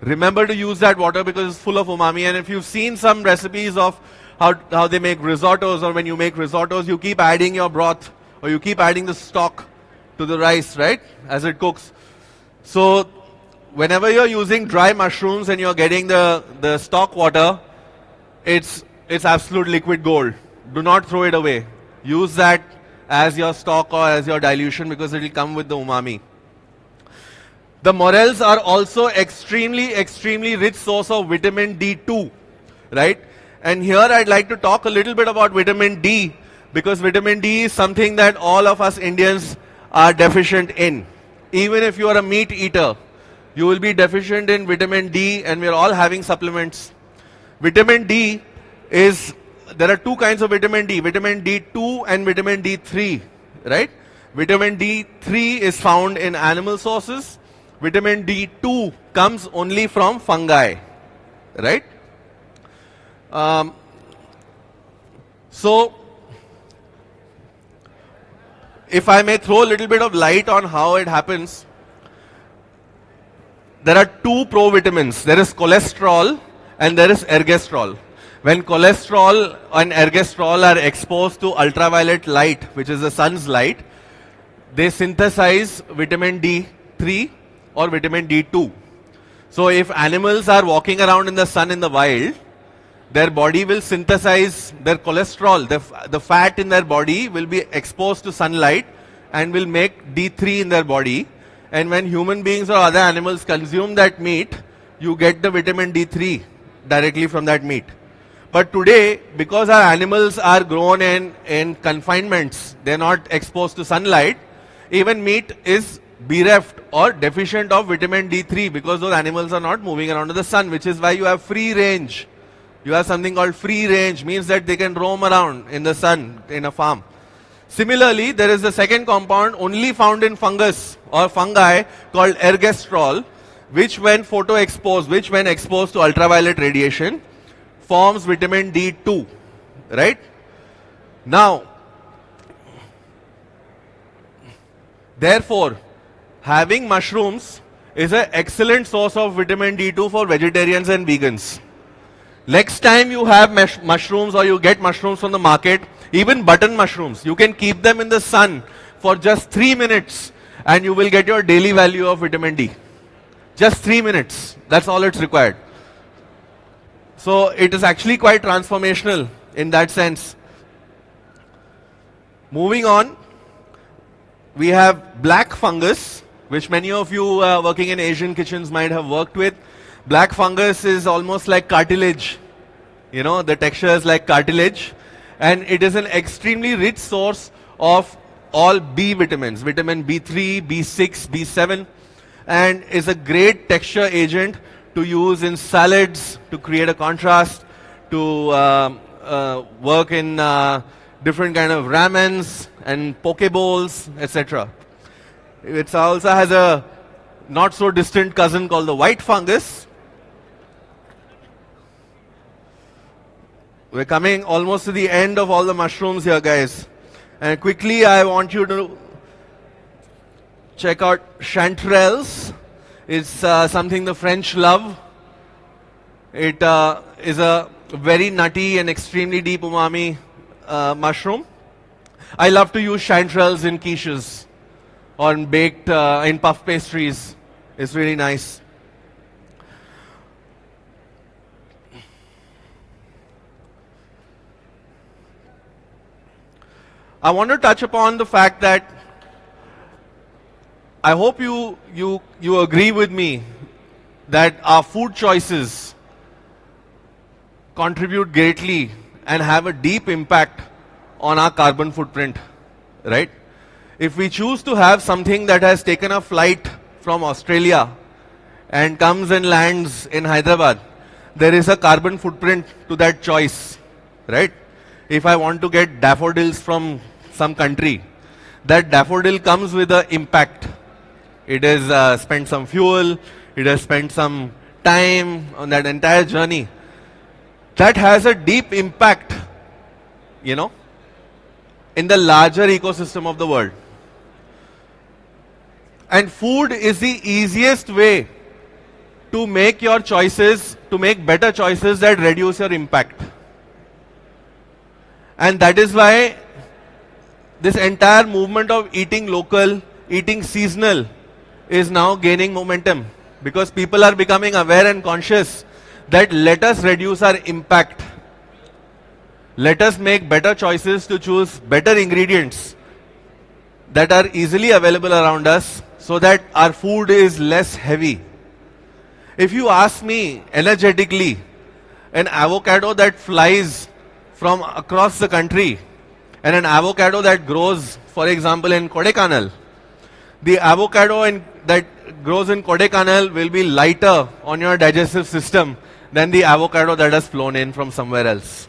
Remember to use that water, because it's full of umami. And if you've seen some recipes of how they make risottos, or when you make risottos, you keep adding your broth, or you keep adding the stock to the rice, right, as it cooks. So whenever you're using dry mushrooms and you're getting the stock water, it's absolute liquid gold. Do not throw it away. Use that as your stock or as your dilution, because it will come with the umami. The morels are also extremely, extremely rich source of vitamin D2, right? And here I'd like to talk a little bit about vitamin D, because vitamin D is something that all of us Indians are deficient in. Even if you are a meat eater, you will be deficient in vitamin D, and we're all having supplements. Vitamin D there are two kinds of vitamin D, vitamin D2 and vitamin D3, right? Vitamin D3 is found in animal sources. Vitamin D2 comes only from fungi, right? So, if I may throw a little bit of light on how it happens, there are two provitamins. There is cholesterol and there is ergosterol. When cholesterol and ergosterol are exposed to ultraviolet light, which is the sun's light, they synthesize vitamin D3 or vitamin D2. So if animals are walking around in the sun in the wild, their body will synthesize their cholesterol, the fat in their body will be exposed to sunlight and will make D3 in their body. And when human beings or other animals consume that meat, you get the vitamin D3 directly from that meat. But today, because our animals are grown in confinements, they're not exposed to sunlight, even meat is bereft or deficient of vitamin D3, because those animals are not moving around in the sun, which is why you have free range. You have something called free range, means that they can roam around in the sun in a farm. Similarly, there is the second compound only found in fungus or fungi called ergosterol, which when exposed to ultraviolet radiation, forms vitamin D2, right? Now, therefore, having mushrooms is an excellent source of vitamin D2 for vegetarians and vegans. Next time you have mushrooms, or you get mushrooms from the market, even button mushrooms, you can keep them in the sun for just 3 minutes and you will get your daily value of vitamin D. Just 3 minutes. That's all it's required. So it is actually quite transformational in that sense. Moving on, we have black fungus, which many of you working in Asian kitchens might have worked with. Black fungus is almost like cartilage. You know, the texture is like cartilage. And it is an extremely rich source of all B vitamins, vitamin B3, B6, B7, and is a great texture agent to use in salads, to create a contrast, to work in different kind of ramens and poke bowls, etc. It also has a not so distant cousin called the white fungus. We're coming almost to the end of all the mushrooms here, guys. And quickly, I want you to check out chanterelles. It's something the French love. It is a very nutty and extremely deep umami mushroom. I love to use chanterelles in quiches or in baked, in puff pastries. It's really nice. I want to touch upon the fact that I hope you agree with me that our food choices contribute greatly and have a deep impact on our carbon footprint, right? If we choose to have something that has taken a flight from Australia and comes and lands in Hyderabad, there is a carbon footprint to that choice, right? If I want to get daffodils from some country, that daffodil comes with an impact. It has spent some fuel, it has spent some time on that entire journey. That has a deep impact, you know, in the larger ecosystem of the world. And food is the easiest way to make your choices, to make better choices that reduce your impact. And that is why this entire movement of eating local, eating seasonal is now gaining momentum, because people are becoming aware and conscious that let us reduce our impact. Let us make better choices to choose better ingredients that are easily available around us so that our food is less heavy. If you ask me energetically, an avocado that flies from across the country and an avocado that grows, for example, in Kodaikanal, the avocado that grows in Kodaikanal will be lighter on your digestive system than the avocado that has flown in from somewhere else.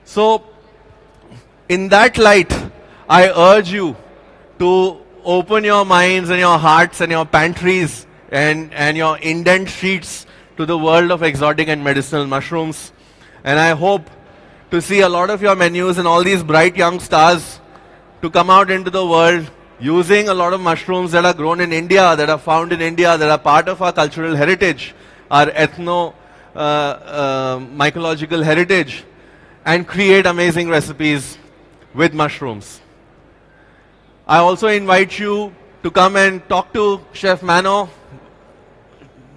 So, in that light, I urge you to open your minds and your hearts and your pantries and your indent sheets to the world of exotic and medicinal mushrooms. And I hope to see a lot of your menus and all these bright young stars to come out into the world using a lot of mushrooms that are grown in India, that are found in India, that are part of our cultural heritage, our ethno-mycological heritage, and create amazing recipes with mushrooms. I also invite you to come and talk to Chef Mano,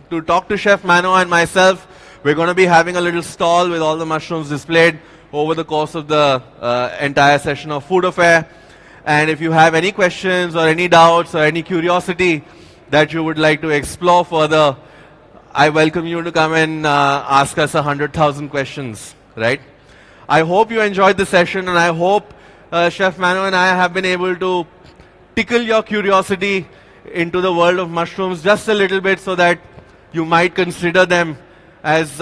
and myself. We're going to be having a little stall with all the mushrooms displayed over the course of the entire session of Food Affair. And if you have any questions or any doubts or any curiosity that you would like to explore further, I welcome you to come and ask us 100,000 questions, right? I hope you enjoyed the session, and I hope Chef Mano and I have been able to tickle your curiosity into the world of mushrooms just a little bit, so that you might consider them as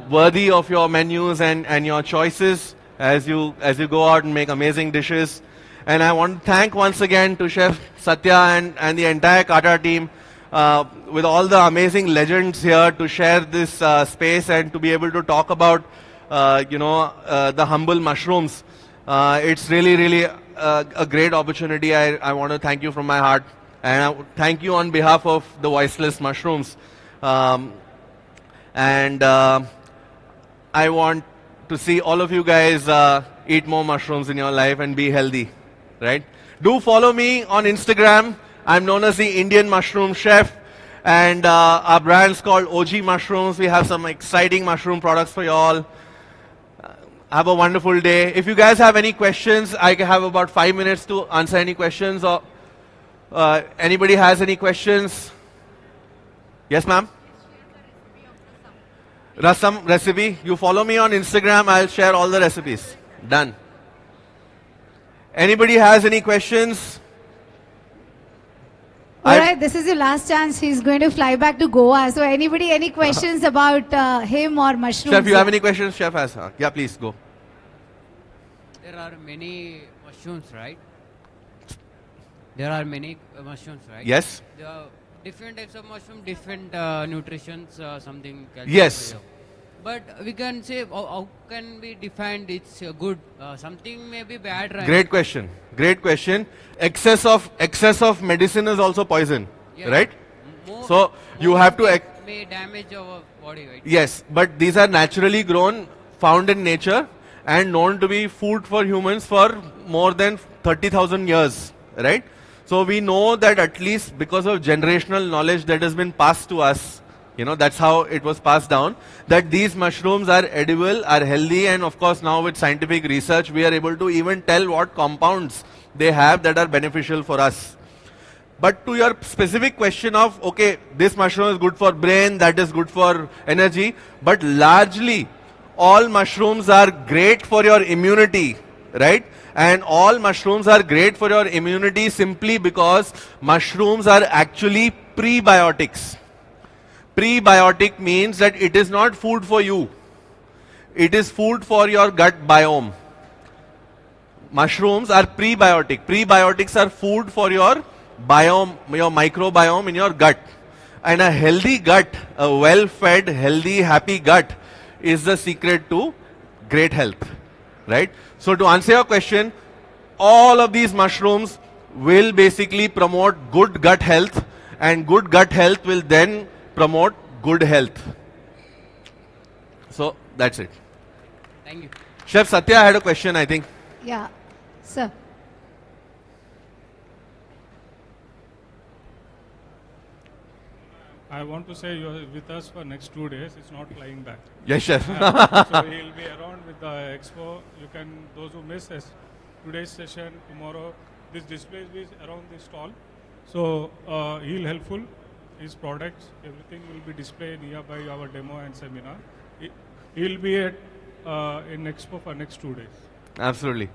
worthy of your menus and your choices as you go out and make amazing dishes. And I want to thank once again to Chef Satya and the entire Kata team with all the amazing legends here to share this space and to be able to talk about the humble mushrooms. It's really a great opportunity. I want to thank you from my heart, and I thank you on behalf of the Voiceless Mushrooms. I want to see all of you guys eat more mushrooms in your life and be healthy. right? Do follow me on Instagram. I'm known as the Indian Mushroom Chef, and our brand's called OG Mushrooms. We have some exciting mushroom products for you all. Have a wonderful day. If you guys have any questions, I have about 5 minutes to answer any questions. Or anybody has any questions? Yes, ma'am? Rasam recipe. You follow me on Instagram. I'll share all the recipes. Done. Anybody has any questions? All right, this is your last chance. He's going to fly back to Goa. So anybody, any questions about him or mushrooms? Chef, you have any questions? Chef has. Yeah, please go. There are many mushrooms, right? There are many mushrooms, right? Yes. There are different types of mushroom, different nutritions, something. Yes. But we can say, how can we define it's good? Something may be bad, right? Great question. Great question. Excess of medicine is also poison, Yeah. right? So you have to. May damage our body, right? Yes, but these are naturally grown, found in nature, and known to be food for humans for more than 30,000 years, right? So we know that at least because of generational knowledge that has been passed to us, you know, that's how it was passed down, that these mushrooms are edible, are healthy, and of course now with scientific research we are able to even tell what compounds they have that are beneficial for us. But to your specific question of, okay, this mushroom is good for brain, that is good for energy, but largely all mushrooms are great for your immunity, right? And all mushrooms are great for your immunity simply because mushrooms are actually prebiotics. Prebiotic means that it is not food for you. It is food for your gut biome. Mushrooms are prebiotic. Prebiotics are food for your biome, your microbiome in your gut. And a healthy gut, a well-fed, healthy, happy gut is the secret to great health, right? So to answer your question, all of these mushrooms will basically promote good gut health, and good gut health will then promote good health. So that's it. Thank you. Chef Satya had a question, I think. Yeah, sir. I want to say you're with us for next 2 days. It's not flying back. Yes, chef. So he'll be around with the expo. You can, those who miss today's session, tomorrow, this display is around this stall. So he'll helpful. His products, everything will be displayed nearby our demo and seminar. He'll be at in Expo for next 2 days. Absolutely.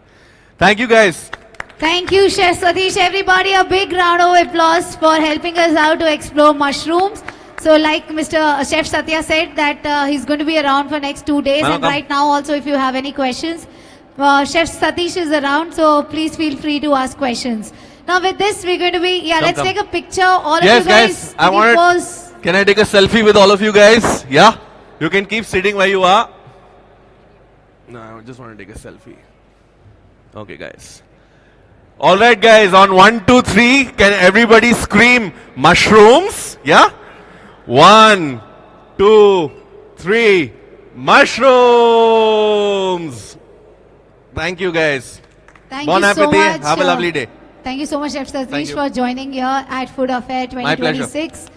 Thank you, guys. Thank you, Chef Satish. Everybody, a big round of applause for helping us out to explore mushrooms. So like Mr. Chef Satya said that he's going to be around for next 2 days. And right now also, if you have any questions, Chef Satish is around, so please feel free to ask questions. Now with this, we're going to be, let's take a picture. All of you guys, can I take a selfie with all of you guys? Yeah? You can keep sitting where you are. No, I just want to take a selfie. Okay, guys. All right, guys, on 1, 2, 3, can everybody scream mushrooms? Yeah? 1, 2, 3, mushrooms! Thank you, guys. Thank Bon you so appetit. much. Have a lovely day. Thank you so much, Chef Thank Satish, you. for joining here at Food Affair My pleasure. 2026.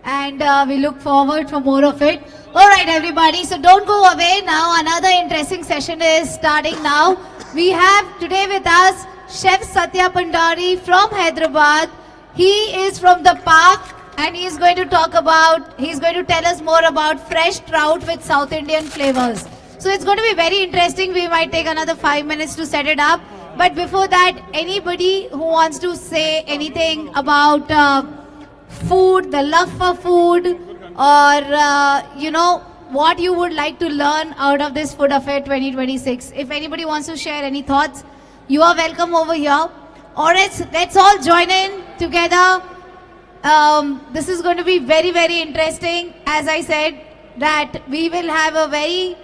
And we look forward for more of it. All right, everybody. So don't go away now. Another interesting session is starting now. We have today with us Chef Satya Pandari from Hyderabad. He is from the park and he is going to tell us more about fresh trout with South Indian flavors. So it's going to be very interesting. We might take another 5 minutes to set it up. But before that, anybody who wants to say anything about food, the love for food, or what you would like to learn out of this Food Affair 2026. If anybody wants to share any thoughts, you are welcome over here. Or let's all join in together. This is going to be very, very interesting. As I said, that we will have a very,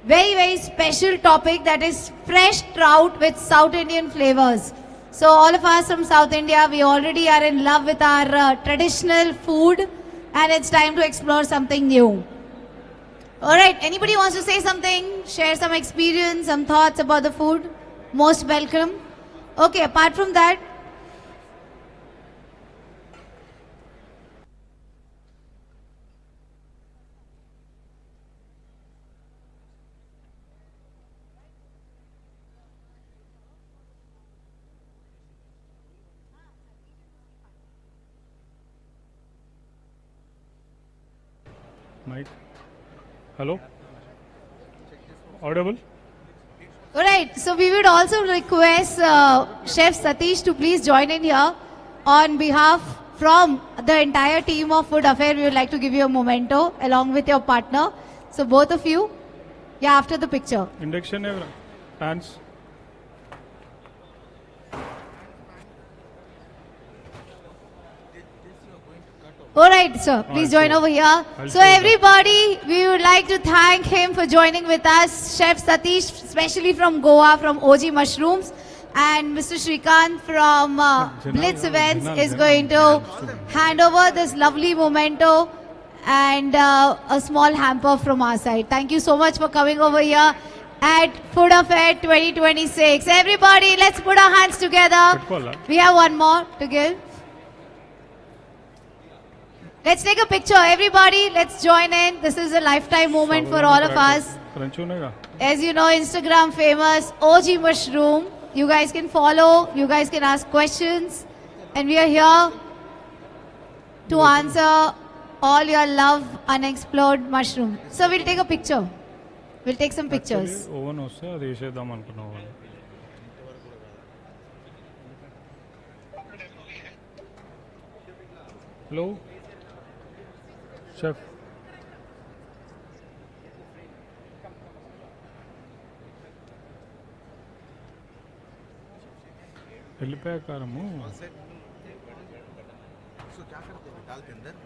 very, very special topic, that is fresh trout with South Indian flavors. So all of us from South India, we already are in love with our traditional food, and it's time to explore something new. All right, anybody wants to say something, share some experience, some thoughts about the food? Most welcome. Okay, apart from that, Mike. Hello? Audible? alright, so we would also request Chef Satish to please join in here. On behalf from the entire team of Food Affair, we would like to give you a memento along with your partner. So both of you, yeah, after the picture. Induction pants. Alright, sir, please join over here. So everybody, we would like to thank him for joining with us. Chef Satish, especially from Goa, from OG Mushrooms. And Mr. Shrikant from Blitz Events is going to hand over this lovely memento and a small hamper from our side. Thank you so much for coming over here at Food Affair 2026. Everybody, let's put our hands together. We have one more to give. Let's take a picture. Everybody, let's join in. This is a lifetime moment for all of us. As you know, Instagram famous, OG Mushroom. You guys can follow, you guys can ask questions. And we are here to answer all your love unexplored mushroom. So we'll take a picture. We'll take some pictures. Hello? Chef.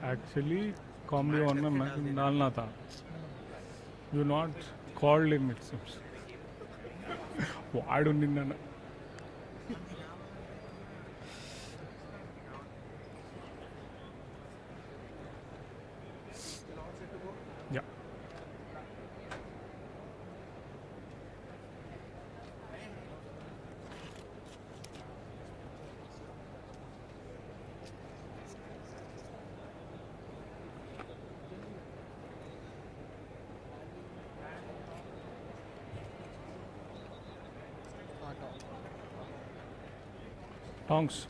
Actually, comedy on में डालना था. You not called him, it seems. I don't know. Yeah. Thanks.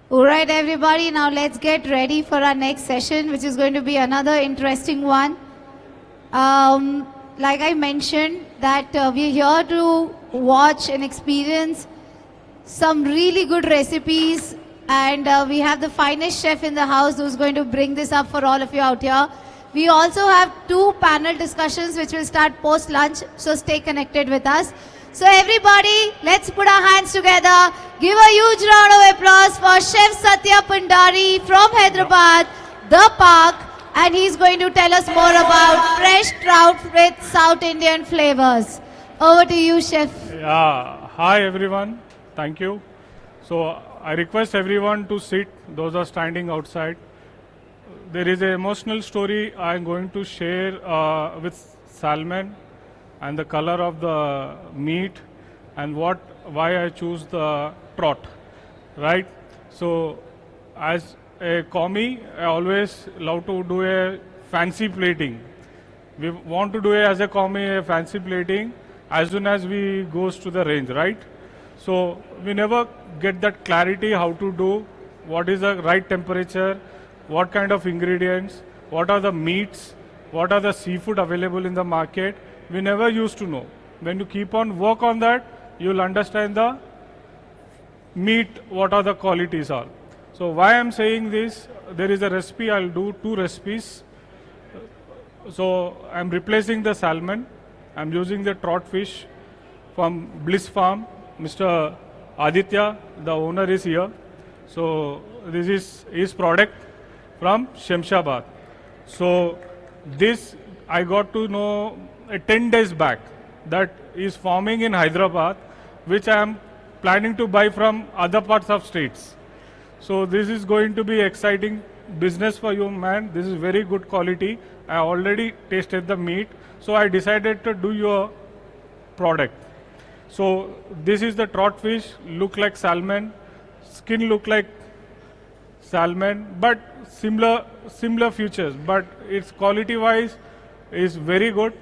Alright everybody, now let's get ready for our next session, which is going to be another interesting one. Like I mentioned, that we're here to watch and experience some really good recipes, and we have the finest chef in the house who's going to bring this up for all of you out here. We also have 2 panel discussions which will start post-lunch, so stay connected with us. So everybody, let's put our hands together. Give a huge round of applause for Chef Satya Pandari from Hyderabad, The Park, and he's going to tell us more about fresh trout with South Indian flavors. Over to you, Chef. Yeah. Hi everyone. Thank you. So I request everyone to sit. Those are standing outside. There is an emotional story I'm going to share with salmon and the color of the meat and why I choose the trout, right? So as a commie, I always love to do a fancy plating. We want to do as a commie a fancy plating as soon as we goes to the range, right? So we never get that clarity how to do, what is the right temperature, what kind of ingredients, what are the meats, what are the seafood available in the market. We never used to know. When you keep on work on that, you'll understand the meat, what are the qualities are. So why I'm saying this, there is a recipe, I'll do 2 recipes. So I'm replacing the salmon. I'm using the trout fish from Bliss Farm. Mr. Aditya, the owner, is here. So this is his product from Shamshabad. So this I got to know 10 days back that is farming in Hyderabad, which I am planning to buy from other parts of states. So this is going to be exciting business for you, man. This is very good quality. I already tasted the meat, so I decided to do your product. So this is the trout fish, look like salmon, skin look like salmon, but similar features, but its quality wise is very good.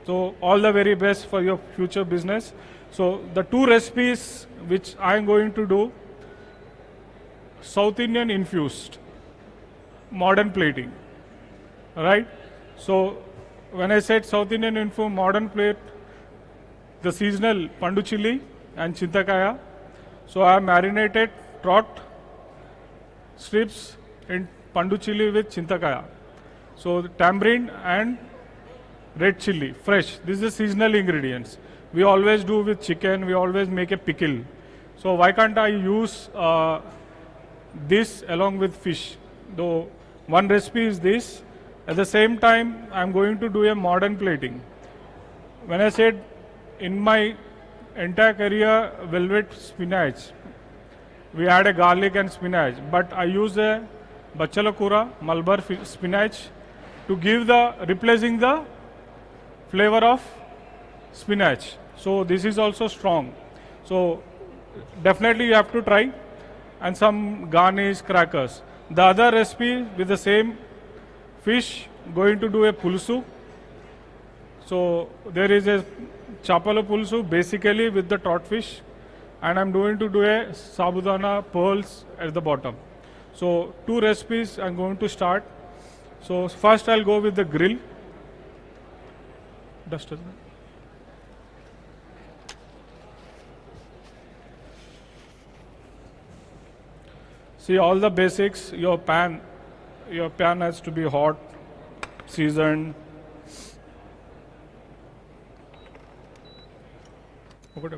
So all the very best for your future business. So the two recipes which I am going to do, South Indian infused, modern plating, right? So when I said South Indian infused modern plate, the seasonal pandu chili and chintakaya. So I have marinated trout strips in pandu chili with chintakaya. So the tamarind and red chili, fresh. This is the seasonal ingredients. We always do with chicken, we always make a pickle. So why can't I use this along with fish? Though one recipe is this. At the same time, I'm going to do a modern plating. When I said in my entire career, velvet spinach, we had a garlic and spinach, but I use a bachalakura, Malabar spinach to give replacing the flavor of spinach. So this is also strong. So definitely you have to try, and some garnish, crackers. The other recipe with the same fish, going to do a pulsu. So there is a chapalo pulsu basically with the trout fish, and I'm going to do a sabudana pearls at the bottom. So two recipes I'm going to start. So first I'll go with the grill. Duster. See all the basics. Your pan has to be hot, seasoned. Okay.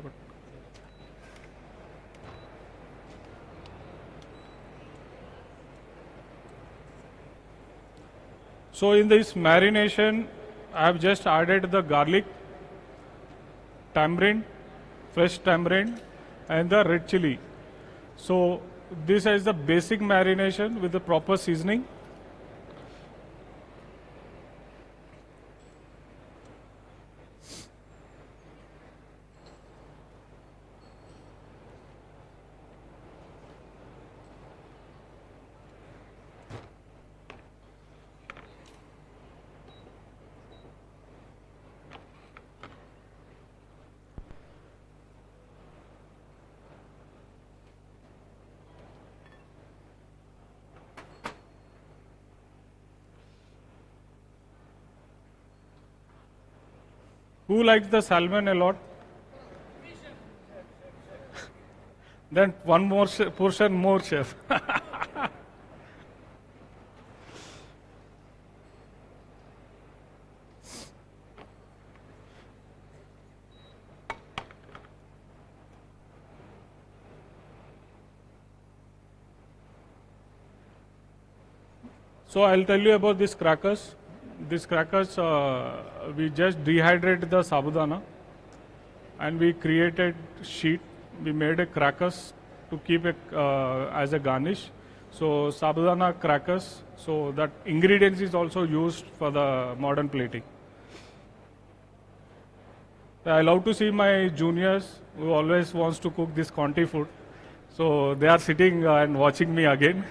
So in this marination, I have just added the garlic, tamarind, fresh tamarind, and the red chili. So this is the basic marination with the proper seasoning. Who likes the salmon a lot? Then one more portion more, chef. So I'll tell you about these crackers. These crackers, we just dehydrated the sabudana and we created sheet. We made a crackers to keep it as a garnish. So sabudana crackers, so that ingredients is also used for the modern plating. I love to see my juniors who always wants to cook this Conti food. So they are sitting and watching me again.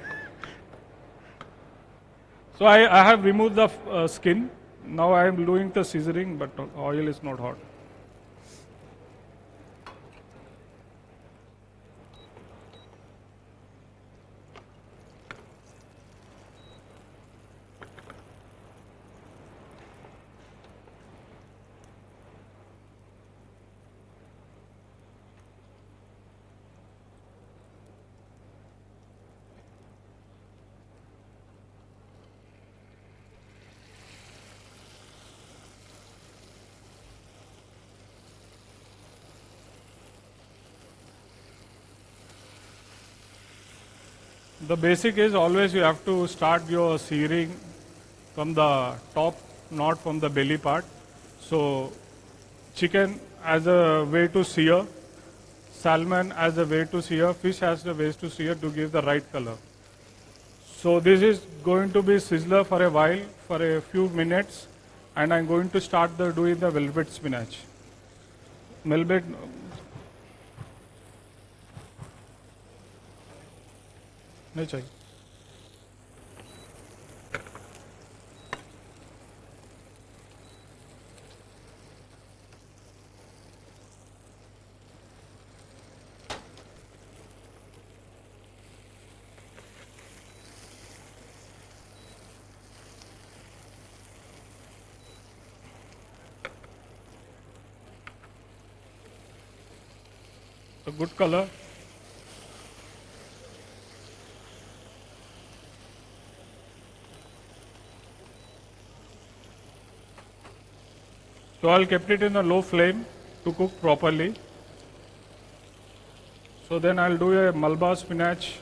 So I have removed the skin. Now I am doing the scissoring, but oil is not hot. The basic is always you have to start your searing from the top, not from the belly part. So chicken as a way to sear, salmon as a way to sear, fish as the ways to sear to give the right color. So this is going to be sizzler for a while, for a few minutes, and I'm going to start doing the velvet spinach. Velvet. नहीं चाहिए. A good color. So I'll kept it in a low flame to cook properly. So then I'll do a Malabar spinach.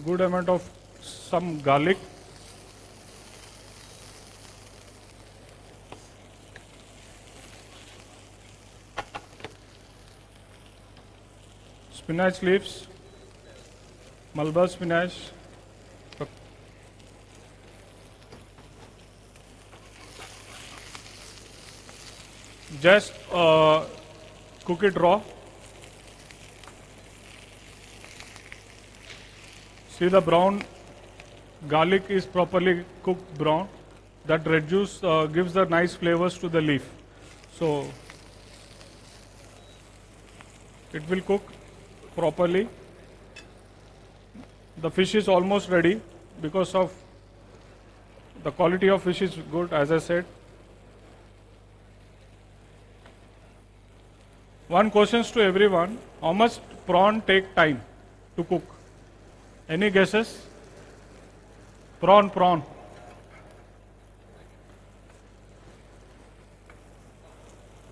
Good amount of some garlic. Spinach leaves, Malabar spinach, just cook it raw. See the brown garlic is properly cooked brown. That red juice gives the nice flavors to the leaf. So it will cook properly. The fish is almost ready because of the quality of fish is good, as I said. One question to everyone: how much prawn take time to cook? Any guesses? Prawn.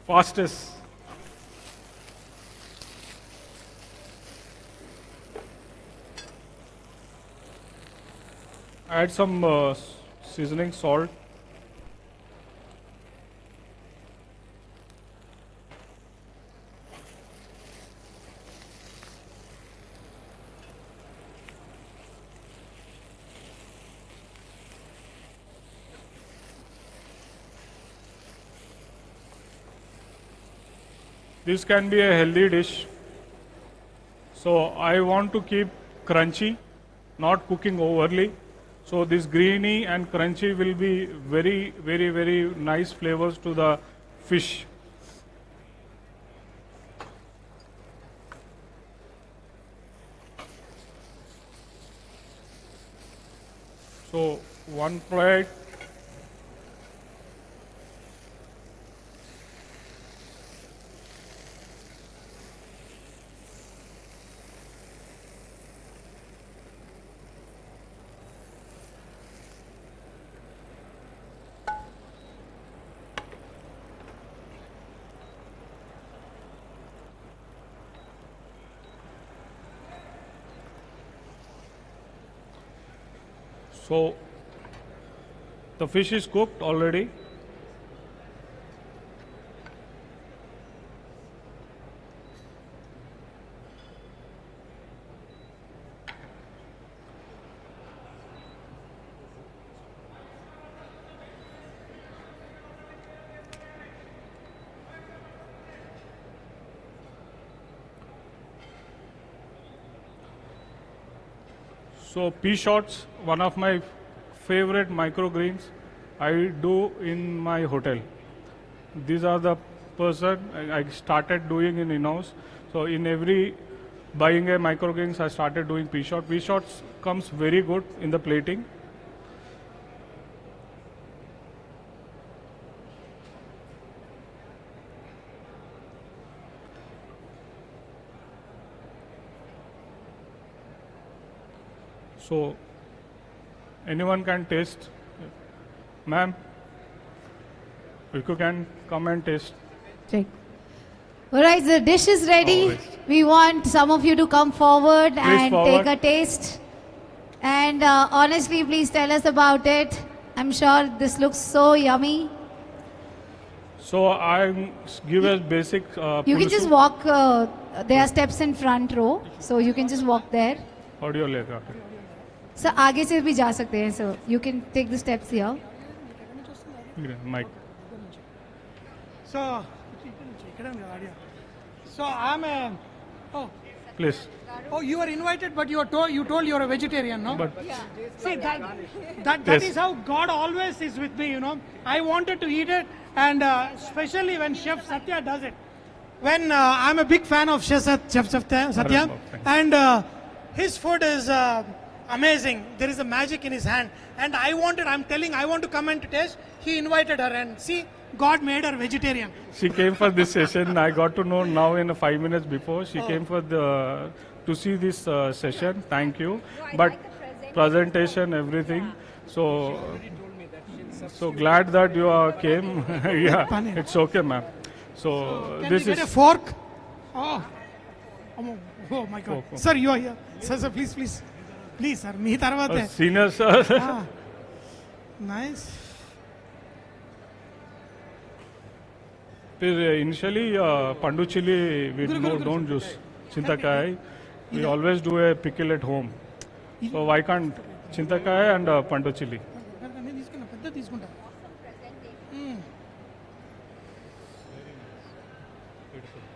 Fastest. Add some seasoning, salt. This can be a healthy dish. So I want to keep crunchy, not cooking overly. So this greeny and crunchy will be very nice flavors to the fish. So one plate. So the fish is cooked already. So pea shoots, one of my favorite microgreens I do in my hotel. These are the person I started doing in in-house. So in every buying a microgreens, I started doing pea shoots. Pea shoots comes very good in the plating. So anyone can taste. Ma'am, if you can come and taste. Check. Alright, the dish is ready. Always. We want some of you to come forward and forward. take a taste. And honestly, please tell us about it. I'm sure this looks so yummy. So I give a basic. You can just walk, there are steps in front row, so you can just walk there. Audio लेगा. So आगे से भी जा सकते हैं, so you can take the steps here. Mike. So I'm a. Oh. Please. Oh, you were invited, but you told you're a vegetarian, no? But See, that Yes. is how God always is with me, you know. I wanted to eat it, and especially when Chef Satya does it. When I'm a big fan of Chef Satya, and his food is amazing. There is a magic in his hand, and I want to come and taste. He invited her, and see, God made her vegetarian. she came for this session. I got to know now in 5 minutes before. She came for to see this session. Thank you. But presentation, everything. So glad that you came. Yeah, it's okay, ma'am. So Can this we get is a fork? Oh, oh my God. Fork. Sir, you are here. Sir, please. Please, sir. Me tarvate. senior sir. Nice. Initially, pandu chili we don't use chintakai. We always do a pickle at home. So why can't chintakai and pandu chili?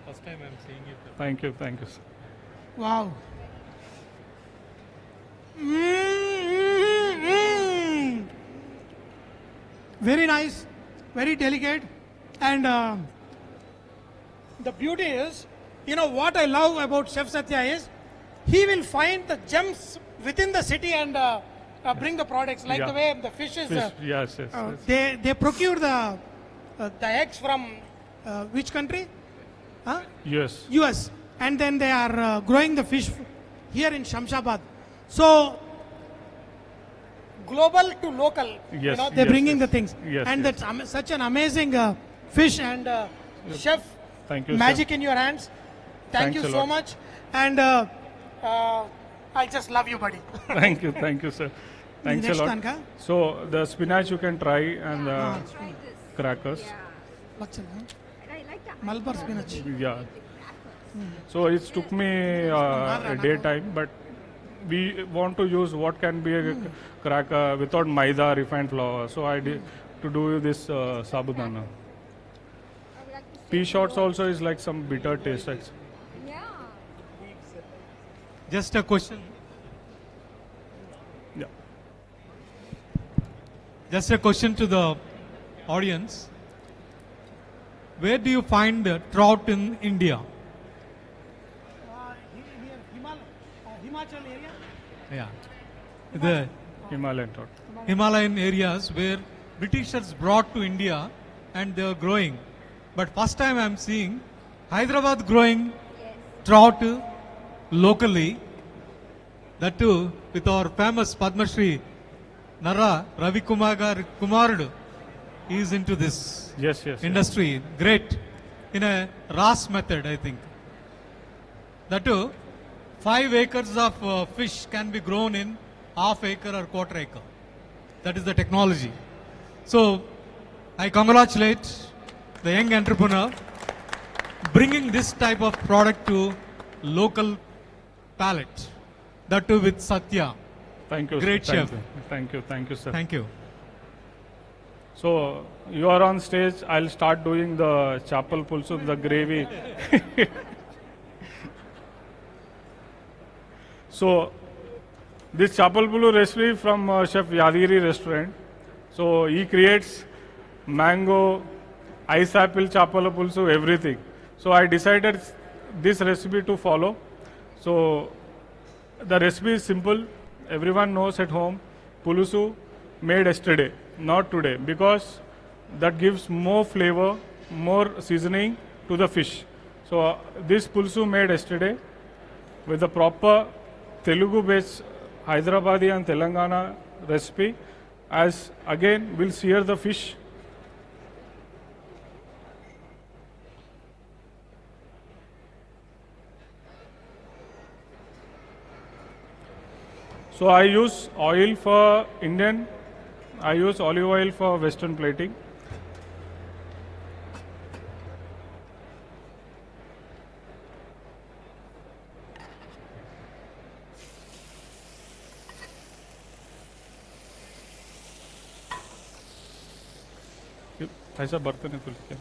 First time I'm seeing it. Thank you, sir. Wow. Very nice, very delicate, and the beauty is, you know what I love about Chef Satya is, he will find the gems within the city and bring the products, like the way the fish is. Yes. They procure the eggs from which country? Huh? Yes. US, and then they are growing the fish here in Shamshabad. So global to local, Yes, they're yes, bringing yes. the things, Yes, and yes. that's such an amazing fish, and chef, Thank you, magic sir. in your hands. Thank Thanks you a so lot. much, and I just love you, buddy. Thank you, sir. Thanks a next lot. one, ka? So the spinach you can try and the crackers. Malabar spinach. Yeah. So it took me a day time, but we want to use what can be a cracker without maida, refined flour. So I did to do this sabudana. Pea shots also is like some bitter taste. Just a question. Yeah. Just a question to the audience. Where do you find trout in India? Himachal area. Yeah. The Himalayan trout. Himalayan areas where Britishers brought to India and they are growing. But first time I'm seeing Hyderabad growing trout locally. That too with our famous Padma Shri Nara Ravi Kumarudu. He is into this Yes. industry. Great. In a RAS method, I think. That too, 5 acres of fish can be grown in half acre or quarter acre. That is the technology. So, I congratulate the young entrepreneur bringing this type of product to local palate. That too with Satya. Thank you. Great sir. chef. Thank you, sir. Thank you. So you are on stage. I'll start doing the chapel pulsu, the gravy. So this chapel pulu recipe from Chef Yadgiri restaurant. So he creates mango, ice apple, chapel pulsu, everything. So I decided this recipe to follow. So the recipe is simple. Everyone knows at home. Pulusu made yesterday, not today, because that gives more flavor, more seasoning to the fish. So this pulusu made yesterday with the proper Telugu based Hyderabadi and Telangana recipe. As again we'll sear the fish. So I use oil for Indian, I use olive oil for Western plating. ऐसा बर्तन है तुलसी का.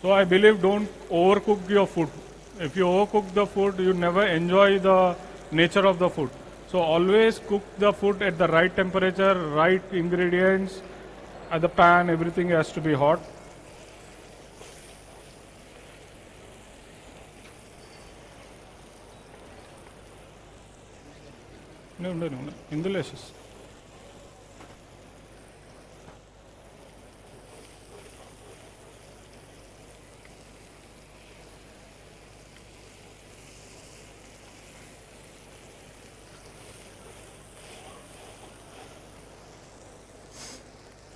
So I believe don't overcook your food. If you overcook the food, you never enjoy the nature of the food. So always cook the food at the right temperature, right ingredients, at the pan, everything has to be hot. No, in the lashes.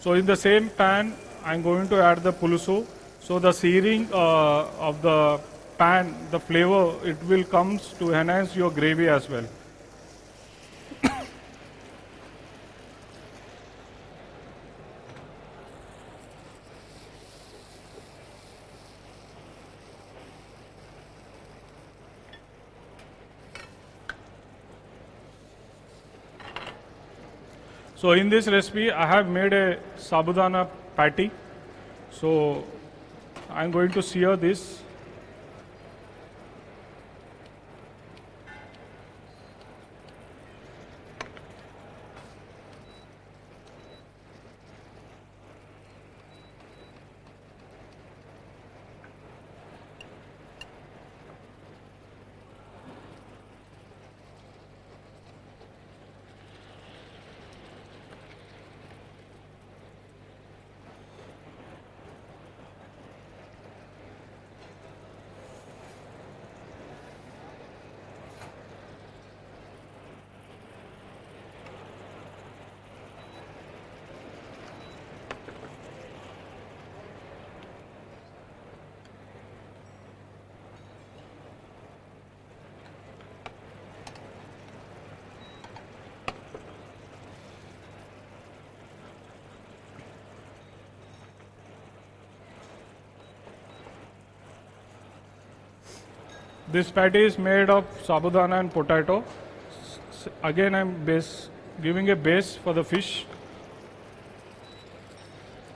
So in the same pan, I'm going to add the pulusu. So the searing of the pan, the flavor, it will comes to enhance your gravy as well. So in this recipe, I have made a sabudana patty. So I'm going to sear this. This patty is made of sabudana and potato. Again, I'm giving a base for the fish.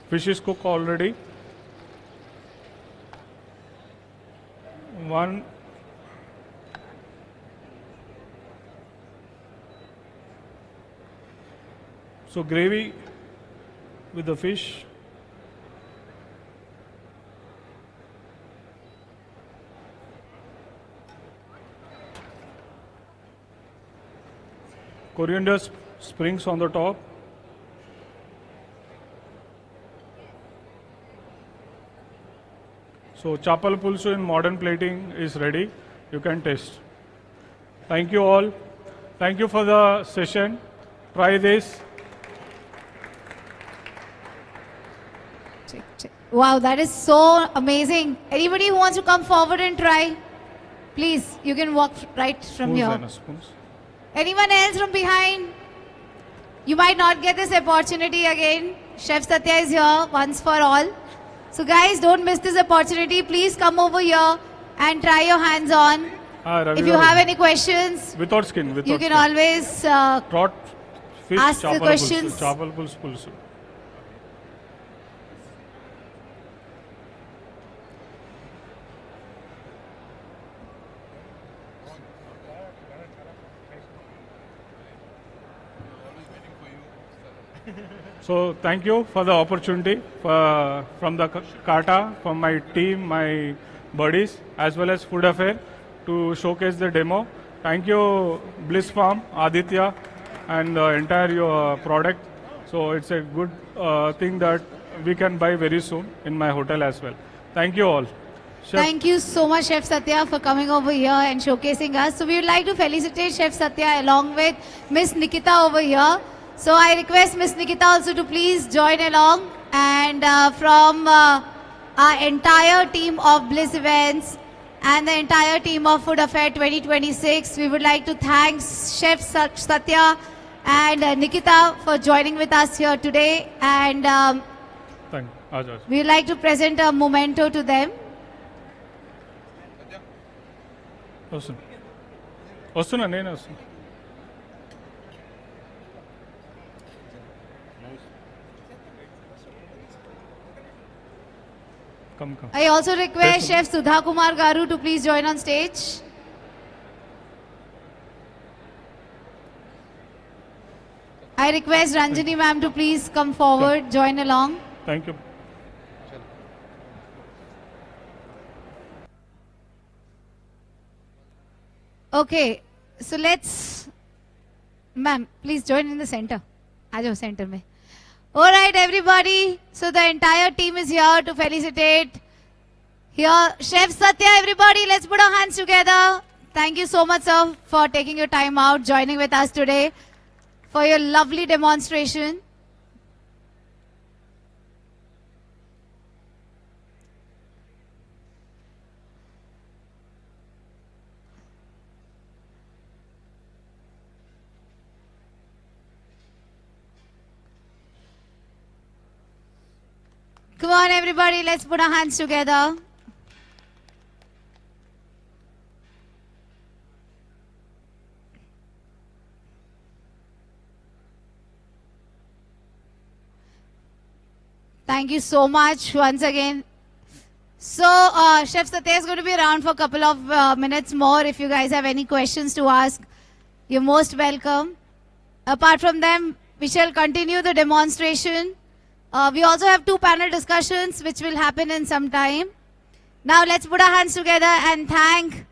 Fish is cooked already. So gravy with the fish. Coriander springs on the top. So chapal pulsu in modern plating is ready. You can taste. Thank you all. Thank you for the session. Try this. Wow, that is so amazing. Anybody who wants to come forward and try, please, you can walk right from here. Anyone else from behind? You might not get this opportunity again. Chef Satya is here once for all. So guys, don't miss this opportunity. Please come over here and try your hands on. If you have any questions, without skin, you can always trot fish, ask the questions. Chapal pulsu. So thank you for the opportunity from the Kata, from my team, my buddies, as well as Food Affair to showcase the demo. Thank you Bliss Farm, Aditya, and the entire your product. So it's a good thing that we can buy very soon in my hotel as well. Thank you all. Chef. Thank you so much, Chef Satya, for coming over here and showcasing us. So we would like to felicitate Chef Satya along with Miss Nikita over here. So I request Miss Nikita also to please join along. And from our entire team of Bliss Events and the entire team of Food Affair 2026, we would like to thank Chef Satya and Nikita for joining with us here today. And we would like to present a memento to them. Come. I also request Chef Sudha Kumar Garu to please join on stage. I request Ranjani ma'am to please come forward, join along. Thank you. Okay, so let's, ma'am, please join in the center. Aajo center mein. All right, everybody. So the entire team is here to felicitate. Here, Chef Satya, everybody, let's put our hands together. Thank you so much, sir, for taking your time out, joining with us today, for your lovely demonstration. Come on, everybody, let's put our hands together. Thank you so much once again. So, Chef Satya is going to be around for a couple of minutes more. If you guys have any questions to ask, you're most welcome. Apart from them, we shall continue the demonstration. We also have 2 panel discussions which will happen in some time. Now let's put our hands together and thank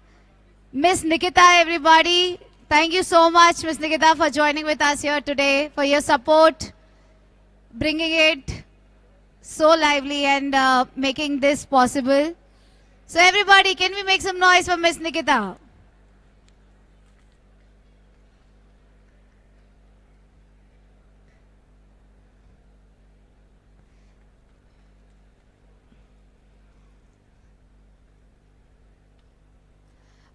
Miss Nikita, everybody. Thank you so much, Miss Nikita, for joining with us here today, for your support, bringing it so lively and making this possible. So everybody, can we make some noise for Miss Nikita?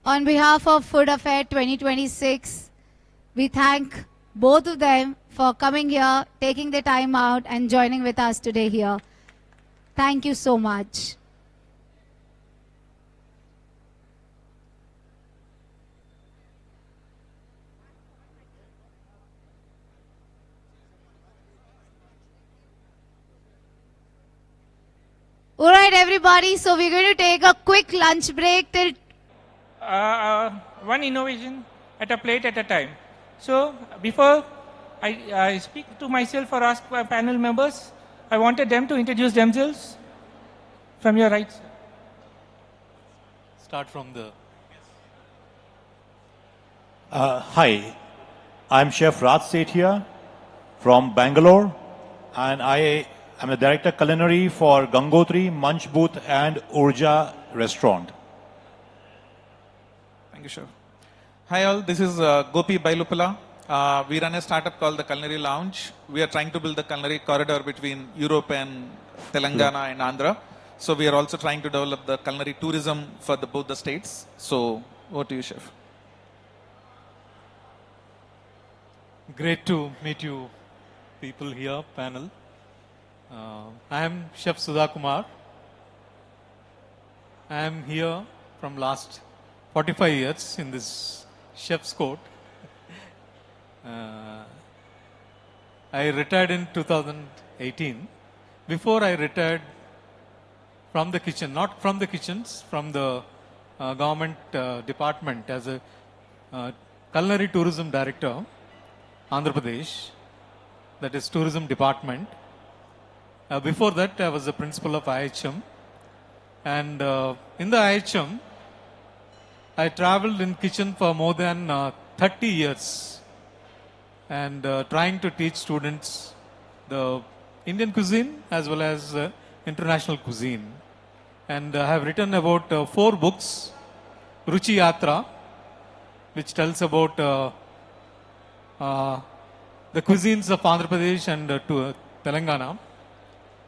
On behalf of Food Affair 2026, we thank both of them for coming here, taking the time out and joining with us today here. Thank you so much. All right, everybody. So we're going to take a quick lunch break till one innovation at a plate at a time. So before I speak to myself or ask my panel members, I wanted them to introduce themselves. From your right. Start from the... Hi, I'm Chef Raj Sethia from Bangalore, and I am the Director Culinary for Gangotri, Munch Booth and Urja Restaurant. Thank you, Chef. Hi all, this is Gopi Bailupala. We run a startup called the Culinary Lounge. We are trying to build the culinary corridor between Europe and Telangana and Andhra. So we are also trying to develop the culinary tourism for both the states. So over to you, Chef. Great to meet you people here, panel. I am Chef Sudha Kumar. I am here from last 45 years in this chef's court. I retired in 2018. Before I retired from the kitchen, not from the kitchens, from the government department as a culinary tourism director, Andhra Pradesh, that is tourism department. Before that, I was the principal of IHM. And in the IHM, I traveled in kitchen for more than 30 years and trying to teach students the Indian cuisine as well as international cuisine. And I have written about 4 books, Ruchi Yatra, which tells about the cuisines of Andhra Pradesh and Telangana,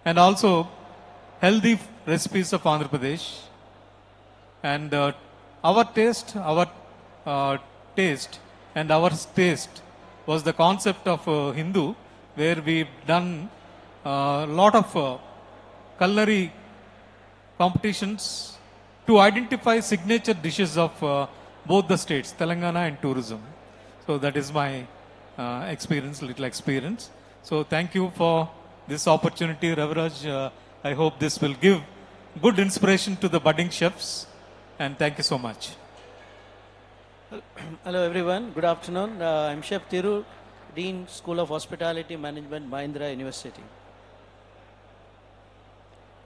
and also healthy recipes of Andhra Pradesh. And our taste and our taste was the concept of Hindu, where we've done a lot of culinary competitions to identify signature dishes of both the states, Telangana and tourism. So that is my little experience. So thank you for this opportunity, Raviraj. I hope this will give good inspiration to the budding chefs. And thank you so much. Hello everyone, good afternoon. I'm Chef Thiru, Dean School of Hospitality Management, Mahindra University.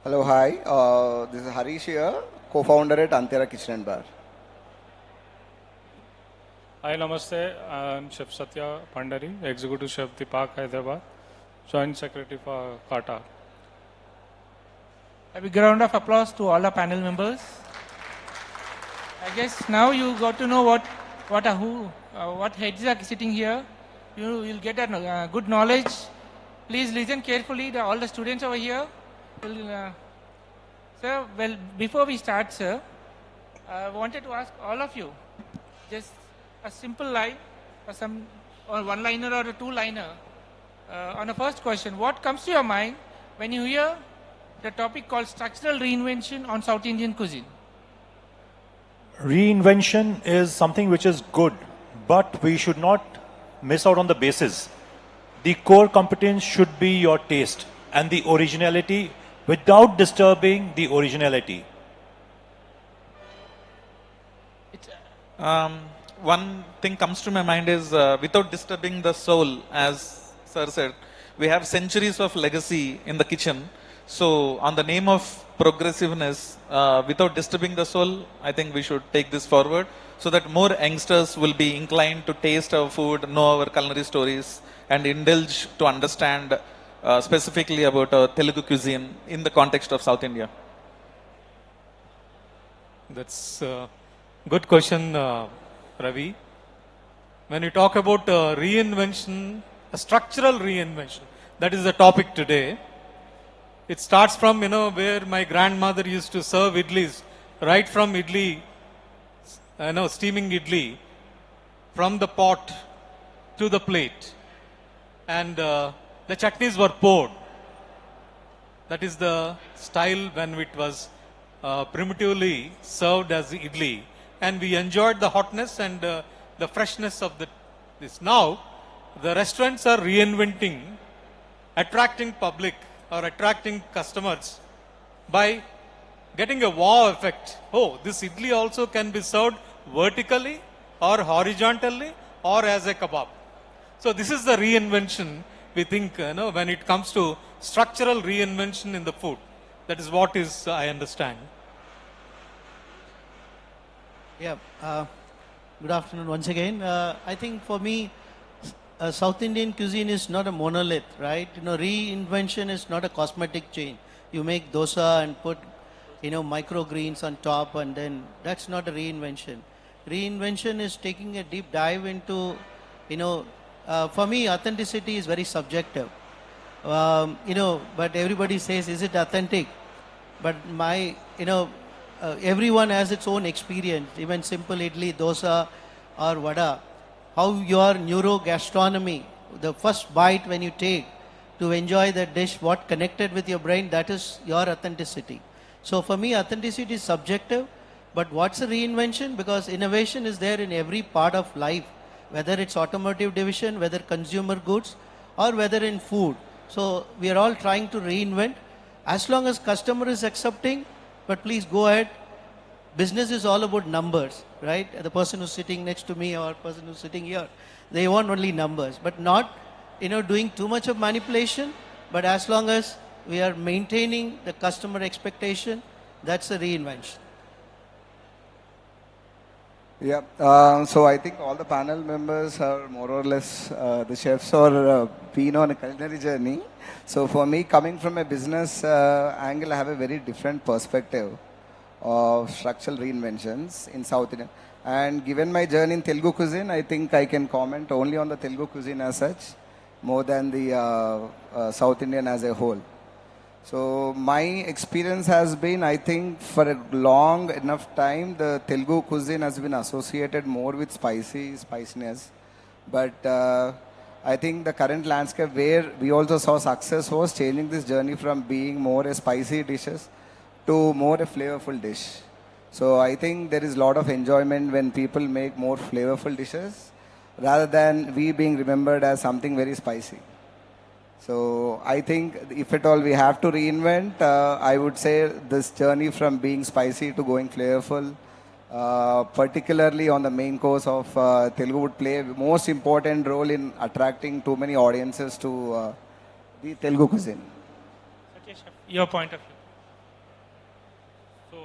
Hello, hi. This is Harish here, co-founder at Antera Kitchen and Bar. Hi, namaste. I'm Chef Satya Pandari, Executive Chef Deepak, Hyderabad, Joint Secretary for Kata. A big round of applause to all the panel members. I guess now you got to know what heads are sitting here. You will get a good knowledge. Please listen carefully. All the students over here. Sir, well, before we start, sir, I wanted to ask all of you just a simple line or one-liner or a two-liner. On the first question, what comes to your mind when you hear the topic called structural reinvention on South Indian cuisine? Reinvention is something which is good, but we should not miss out on the basis. The core competence should be your taste and the originality without disturbing the originality. One thing comes to my mind is without disturbing the soul, as Sir said, we have centuries of legacy in the kitchen. So on the name of progressiveness, without disturbing the soul, I think we should take this forward so that more youngsters will be inclined to taste our food, know our culinary stories, and indulge to understand specifically about Telugu cuisine in the context of South India. That's a good question, Ravi. When you talk about reinvention, a structural reinvention, that is the topic today. It starts from, where my grandmother used to serve idlis, right from idli, steaming idli, from the pot to the plate. And the chutneys were poured. That is the style when it was primitively served as idli. And we enjoyed the hotness and the freshness of this. Now, the restaurants are reinventing, attracting public or attracting customers by getting a wow effect. Oh, this idli also can be served vertically or horizontally or as a kebab. So this is the reinvention we think, when it comes to structural reinvention in the food. That is what I understand. Yeah, good afternoon once again. I think for me, South Indian cuisine is not a monolith, right? Reinvention is not a cosmetic change. You make dosa and put, microgreens on top, and then that's not a reinvention. Reinvention is taking a deep dive into, for me, authenticity is very subjective. But everybody says, is it authentic? But everyone has its own experience, even simple idli, dosa or vada. How your neurogastronomy, the first bite when you take to enjoy the dish, what connected with your brain, that is your authenticity. So for me, authenticity is subjective, but what's a reinvention? Because innovation is there in every part of life, whether it's automotive division, whether consumer goods, or whether in food. So we are all trying to reinvent. As long as customer is accepting, but please go ahead. Business is all about numbers, right? The person who's sitting next to me or person who's sitting here, they want only numbers, but not, doing too much of manipulation. But as long as we are maintaining the customer expectation, that's a reinvention. Yeah, so I think all the panel members are more or less the chefs or been on a culinary journey. So for me, coming from a business angle, I have a very different perspective of structural reinventions in South India. And given my journey in Telugu cuisine, I think I can comment only on the Telugu cuisine as such. more than the South Indian as a whole. So my experience has been, I think, for a long enough time, the Telugu cuisine has been associated more with spiciness. But I think the current landscape where we also saw success was changing this journey from being more a spicy dishes to more a flavorful dish. So I think there is a lot of enjoyment when people make more flavorful dishes rather than we being remembered as something very spicy. So I think if at all we have to reinvent, I would say this journey from being spicy to going flavorful, particularly on the main course of Telugu, would play a most important role in attracting too many audiences to the Telugu cuisine. Okay, chef, your point of view. So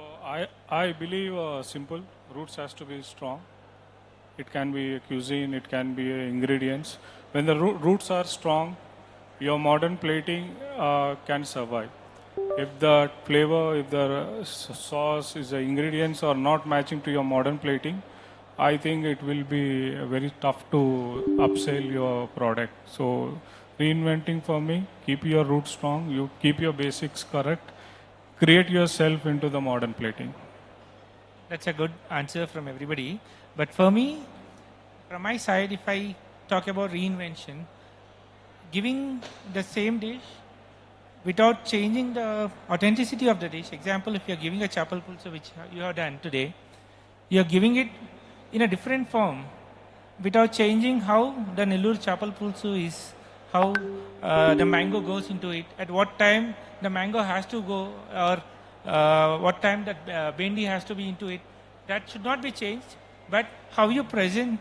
I believe simple roots has to be strong. It can be a cuisine, it can be ingredients. When the roots are strong, your modern plating can survive. If the flavor, if the sauce, is the ingredients are not matching to your modern plating, I think it will be very tough to upsell your product. So reinventing for me, keep your roots strong, you keep your basics correct, create yourself into the modern plating. That's a good answer from everybody. But for me, from my side, if I talk about reinvention, giving the same dish without changing the authenticity of the dish. Example, if you're giving a chapal pulsa, which you have done today, you're giving it in a different form without changing how the Nellore chapal pulsu is, how the mango goes into it, at what time the mango has to go, or what time that bendi has to be into it. That should not be changed, but how you present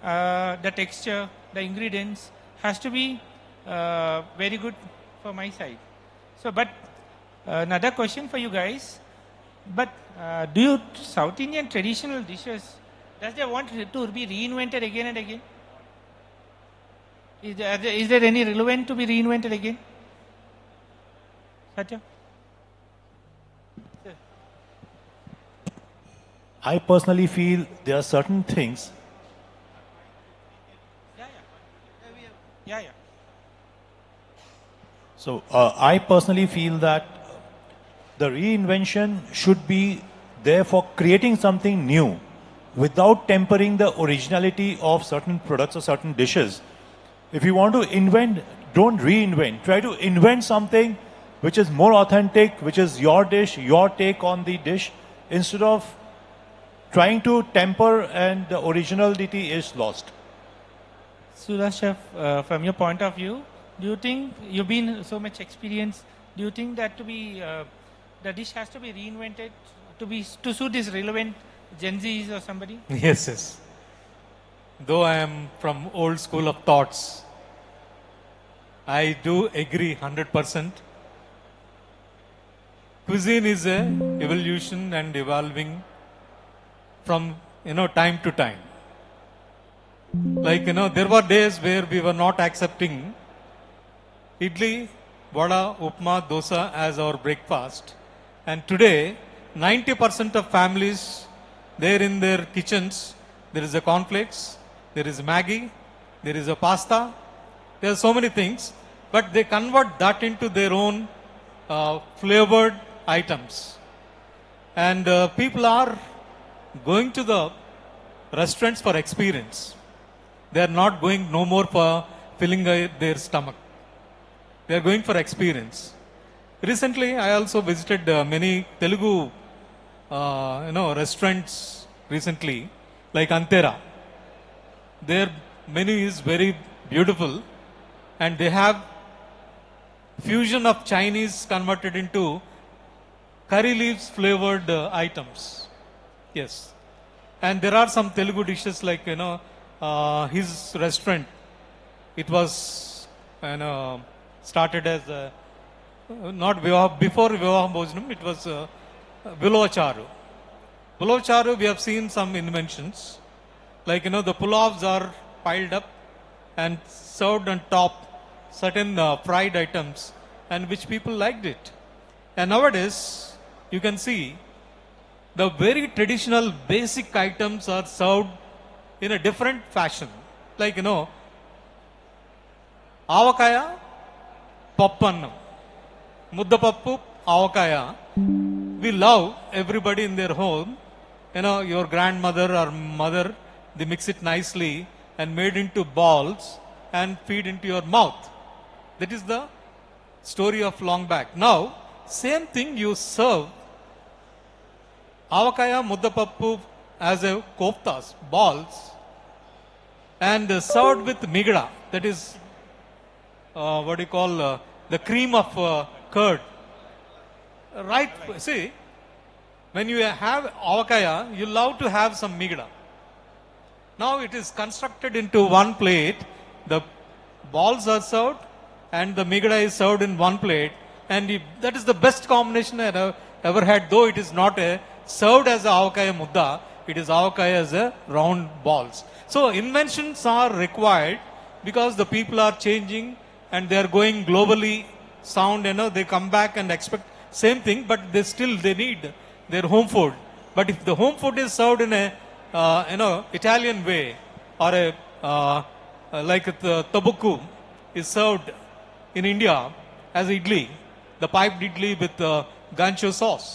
the texture, the ingredients has to be very good for my side. So, but another question for you guys, but do you South Indian traditional dishes, does they want to be reinvented again and again? Is there any relevant to be reinvented again? Satya? I personally feel there are certain things. Yeah. So I personally feel that the reinvention should be there for creating something new without tempering the originality of certain products or certain dishes. If you want to invent, don't reinvent. Try to invent something which is more authentic, which is your dish, your take on the dish, instead of trying to temper and the originality is lost. Suraj chef, from your point of view, do you think you've been so much experienced? Do you think that to be the dish has to be reinvented to suit this relevant Gen Zs or somebody? Yes. Though I am from old school of thoughts, I do agree 100%. Cuisine is a evolution and evolving from time to time. Like there were days where we were not accepting idli, vada, upma, dosa as our breakfast, and today 90% of families, there in their kitchens, there is a cornflakes, there is Maggi, there is a pasta, there are so many things, but they convert that into their own flavored items. And people are going to the restaurants for experience. They are not going no more for filling their stomach. They are going for experience. Recently, I also visited many Telugu restaurants recently, like Antera. Their menu is very beautiful, and they have fusion of Chinese converted into curry leaves flavored items. Yes. And there are some Telugu dishes like, his restaurant. It was, started as not Vivaha, before Vivaha Bhojanam, it was Vilova Charu. Vilova Charu, we have seen some inventions. Like, the pulavs are piled up and served on top certain fried items, and which people liked it. And nowadays, you can see the very traditional basic items are served in a different fashion. Like, ఆవకాయ పప్పు అన్నం, ముద్దపప్పు ఆవకాయ. We love everybody in their home. You know, your grandmother or mother, they mix it nicely and made into balls and feed into your mouth. That is the story of long back. Now, same thing you serve avakaya muddapappu as a koftas, balls, and served with migda. That is what do you call the cream of curd. Right, see, when you have avakaya, you love to have some migda. Now it is constructed into one plate. The balls are served and the migda is served in one plate. And that is the best combination I have ever had, though it is not served as a avakaya mudda, it is avakaya as a round balls. So inventions are required because the people are changing and they are going globally sound, you know, they come back and expect same thing, but they need their home food. But if the home food is served in a Italian way, or like the tabukku is served in India as idli, the piped idli with gancho sauce.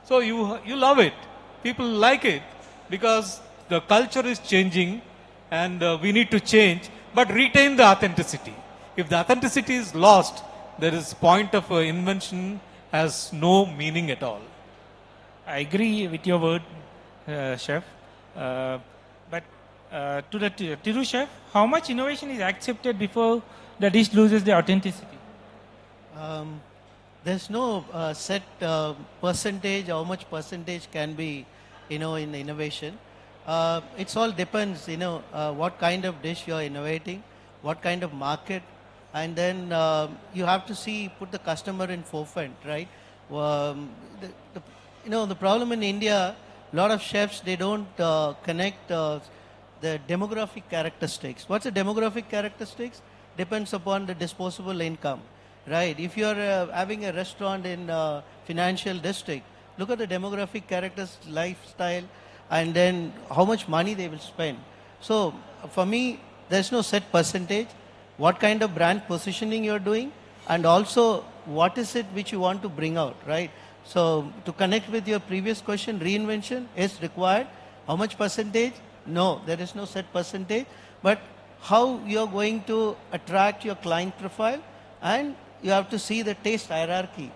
So you love it. People like it because the culture is changing and we need to change, but retain the authenticity. If the authenticity is lost, there is point of invention has no meaning at all. I agree with your word, chef. But to the Tiru chef, how much innovation is accepted before the dish loses the authenticity? There's no set percentage, how much percentage can be, in innovation. It's all depends, what kind of dish you're innovating, what kind of market, and then you have to put the customer in forefront, right? The problem in India, a lot of chefs, they don't connect the demographic characteristics. What's the demographic characteristics? Depends upon the disposable income, right? If you're having a restaurant in financial district, look at the demographic characters, lifestyle, and then how much money they will spend. So for me, there's no set percentage. What kind of brand positioning you're doing, and also what is it which you want to bring out, right? So to connect with your previous question, reinvention is required. How much percentage? No, there is no set percentage, but how you're going to attract your client profile, and you have to see the taste hierarchy.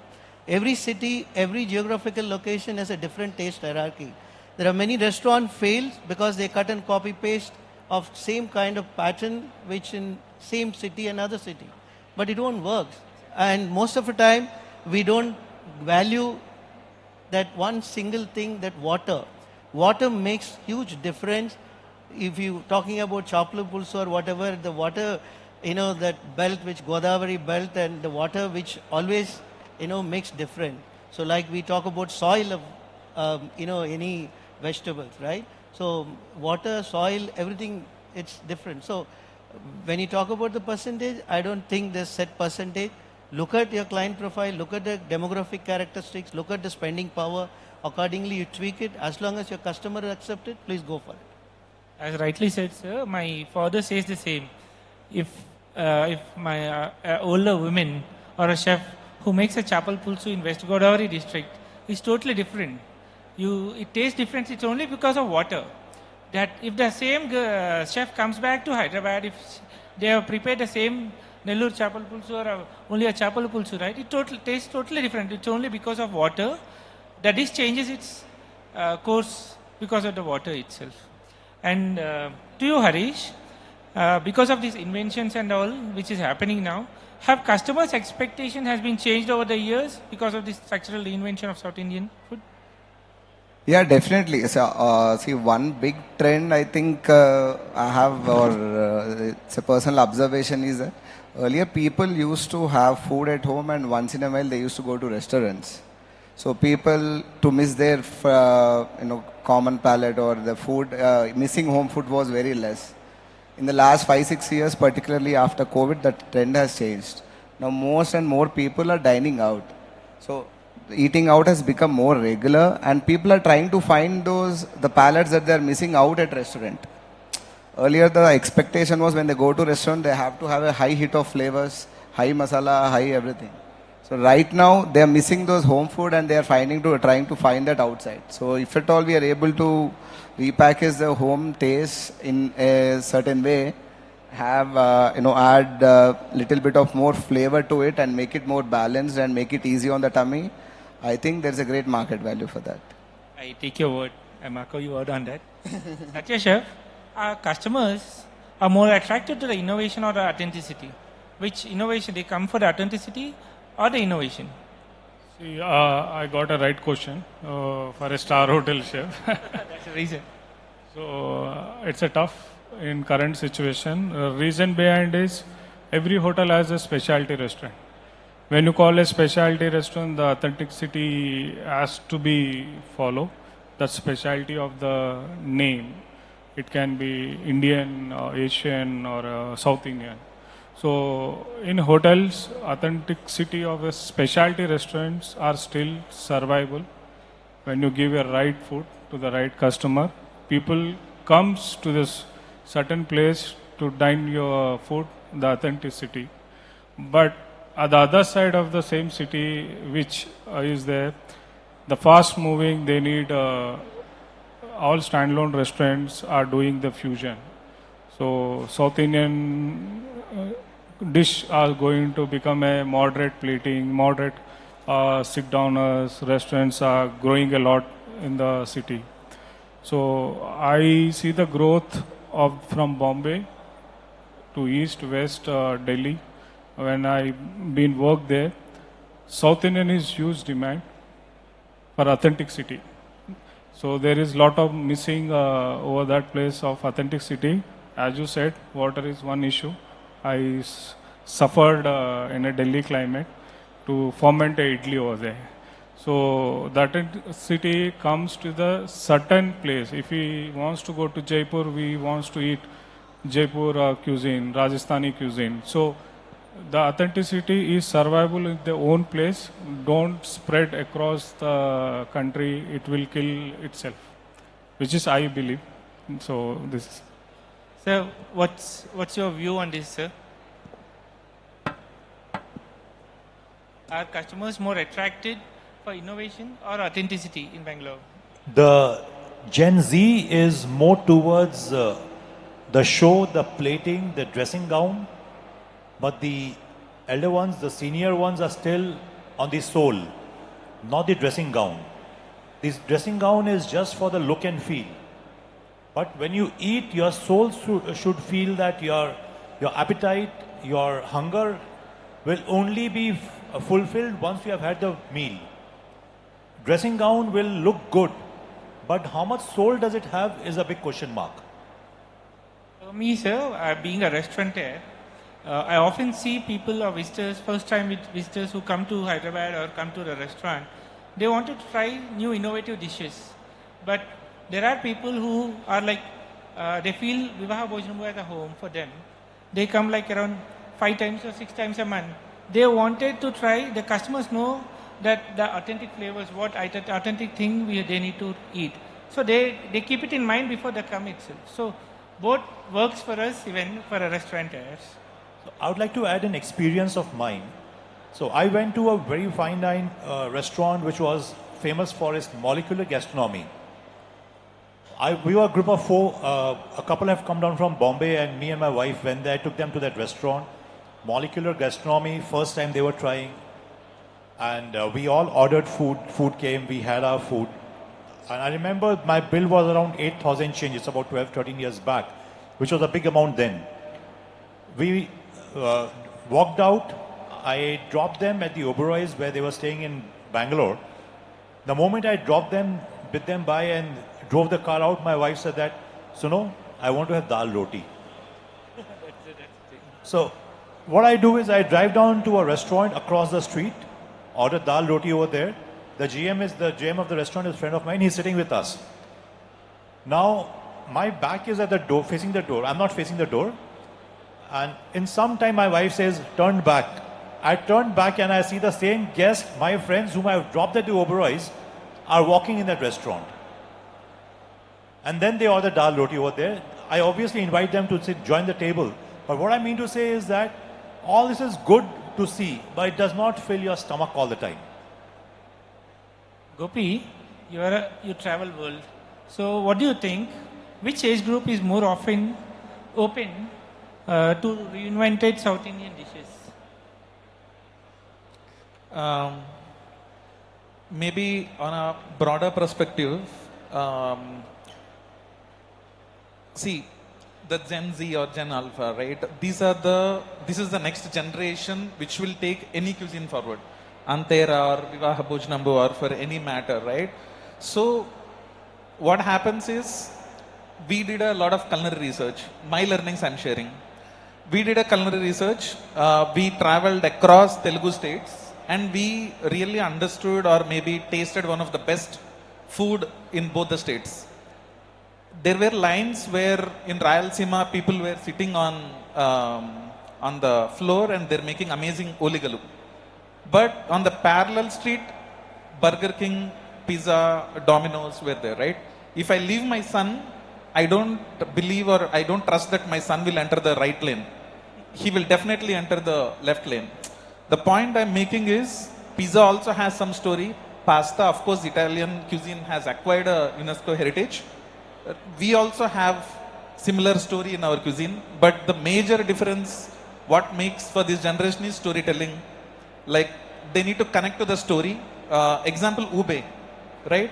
Every city, every geographical location has a different taste hierarchy. There are many restaurants fails because they cut and copy paste of same kind of pattern which in same city, another city, but it won't work. And most of the time we don't value that one single thing, that water makes huge difference. If you talking about Chaplu Pulsu or whatever, the water, that belt which Godavari belt, and the water which always makes different. So like we talk about soil of any vegetables, right? So water, soil, everything, it's different. So when you talk about the percentage, I don't think there's set percentage. Look at your client profile, look at the demographic characteristics, look at the spending power. Accordingly, you tweak it. As long as your customer accepts it, please go for it. As rightly said, sir, my father says the same. If my older women or a chef who makes a chapal pulsu in West Godavari district is totally different. It tastes different. It's only because of water. That if the same chef comes back to Hyderabad, if they have prepared the same Nellore chapal pulsu or only a chapal pulsu, right? It tastes totally different. It's only because of water. The dish changes its course because of the water itself. And to you, Harish, because of these inventions and all which is happening now, have customers' expectation has been changed over the years because of this structural reinvention of South Indian food? Yeah, definitely. So, see, one big trend I think I have, or it's a personal observation, is that earlier people used to have food at home and once in a while they used to go to restaurants. So people, to miss their common palate or the food, missing home food was very less. In the last 5-6 years, particularly after COVID, that trend has changed. Now most and more people are dining out. So eating out has become more regular and people are trying to find the palates that they are missing out at restaurant. Earlier, the expectation was when they go to restaurant, they have to have a high hit of flavors, high masala, high everything. So right now, they are missing those home food and they are trying to find that outside. So if at all we are able to repackage the home taste in a certain way, have add little bit of more flavor to it and make it more balanced and make it easy on the tummy, I think there's a great market value for that. I take your word. I mark your word on that. Satya Chef, our customers are more attracted to the innovation or the authenticity. Which innovation? They come for the authenticity or the innovation? See, I got a right question for a star hotel chef. That's the reason. So it's a tough in current situation. Reason behind is every hotel has a specialty restaurant. When you call a specialty restaurant, the authenticity has to be followed. The specialty of the name. It can be Indian, Asian, or South Indian. So in hotels, authenticity of a specialty restaurants are still survivable. When you give a right food to the right customer, people comes to this certain place to dine your food, the authenticity. But at the other side of the same city, which is there, the fast moving, they need all standalone restaurants are doing the fusion. So South Indian dish are going to become a moderate plating, moderate sit-downers. Restaurants are growing a lot in the city. So I see the growth of from Bombay to East, West, Delhi. When I been worked there, South Indian is huge demand for authenticity. So there is lot of missing over that place of authenticity. As you said, water is one issue. I suffered in a Delhi climate to ferment a idli over there. So that city comes to the certain place. If he wants to go to Jaipur, we wants to eat Jaipur cuisine, Rajasthani cuisine. So the authenticity is survival in their own place. Don't spread across the country. It will kill itself, which is I believe. So this is. Sir, what's your view on this, sir? Are customers more attracted for innovation or authenticity in Bangalore? The Gen Z is more towards the show, the plating, the dressing gown, but the elder ones, the senior ones are still on the soul, not the dressing gown. This dressing gown is just for the look and feel. But when you eat, your soul should feel that your appetite, your hunger will only be fulfilled once you have had the meal. Dressing gown will look good, but how much soul does it have is a big question mark. For me, sir, being a restaurateur, I often see people or visitors, first time visitors who come to Hyderabad or come to the restaurant, they wanted to try new innovative dishes. But there are people who are like, they feel Vivaha Bhojanam at a home for them. They come like around 5 times or 6 times a month. They wanted to try, the customers know that the authentic flavors, what authentic thing they need to eat. So they keep it in mind before they come itself. So both works for us, even for a restaurateurs. So I would like to add an experience of mine. So I went to a very fine dine restaurant which was famous for its molecular gastronomy. We were a group of 4. A couple have come down from Bombay, and me and my wife went there. I took them to that restaurant. Molecular gastronomy, first time they were trying. And we all ordered food. Food came, we had our food. And I remember my bill was around 8,000 change. It's about 12, 13 years back, which was a big amount then. We walked out. I dropped them at the Oberoi's where they were staying in Bangalore. The moment I dropped them, bid them by and drove the car out, my wife said that, Suno, I want to have dal roti. So what I do is I drive down to a restaurant across the street, order dal roti over there. The GM of the restaurant is a friend of mine. He's sitting with us. Now, my back is at the door, facing the door. I'm not facing the door. And in some time, my wife says, turn back. I turned back and I see the same guest, my friends whom I have dropped at the Oberoi's, are walking in that restaurant. And then they order dal roti over there. I obviously invite them to sit, join the table. But what I mean to say is that all this is good to see, but it does not fill your stomach all the time. Gopi, you travel world. So what do you think? Which age group is more often open to reinvented South Indian dishes? Maybe on a broader perspective, see, the Gen Z or Gen Alpha, right? This is the next generation which will take any cuisine forward. Antera or Vivaha Bhojanambu or for any matter, right? So what happens is, we did a lot of culinary research. My learnings I'm sharing. We did a culinary research. We traveled across Telugu states and we really understood or maybe tasted one of the best food in both the states. There were lines where in Rayalaseema people were sitting on the floor and they're making amazing oligalu. But on the parallel street, Burger King, Pizza, Domino's were there, right? If I leave my son, I don't believe or I don't trust that my son will enter the right lane. He will definitely enter the left lane. The point I'm making is, pizza also has some story. Pasta, of course, Italian cuisine has acquired a UNESCO heritage. We also have similar story in our cuisine, but the major difference, what makes for this generation is storytelling. Like, they need to connect to the story. Example, ube, right?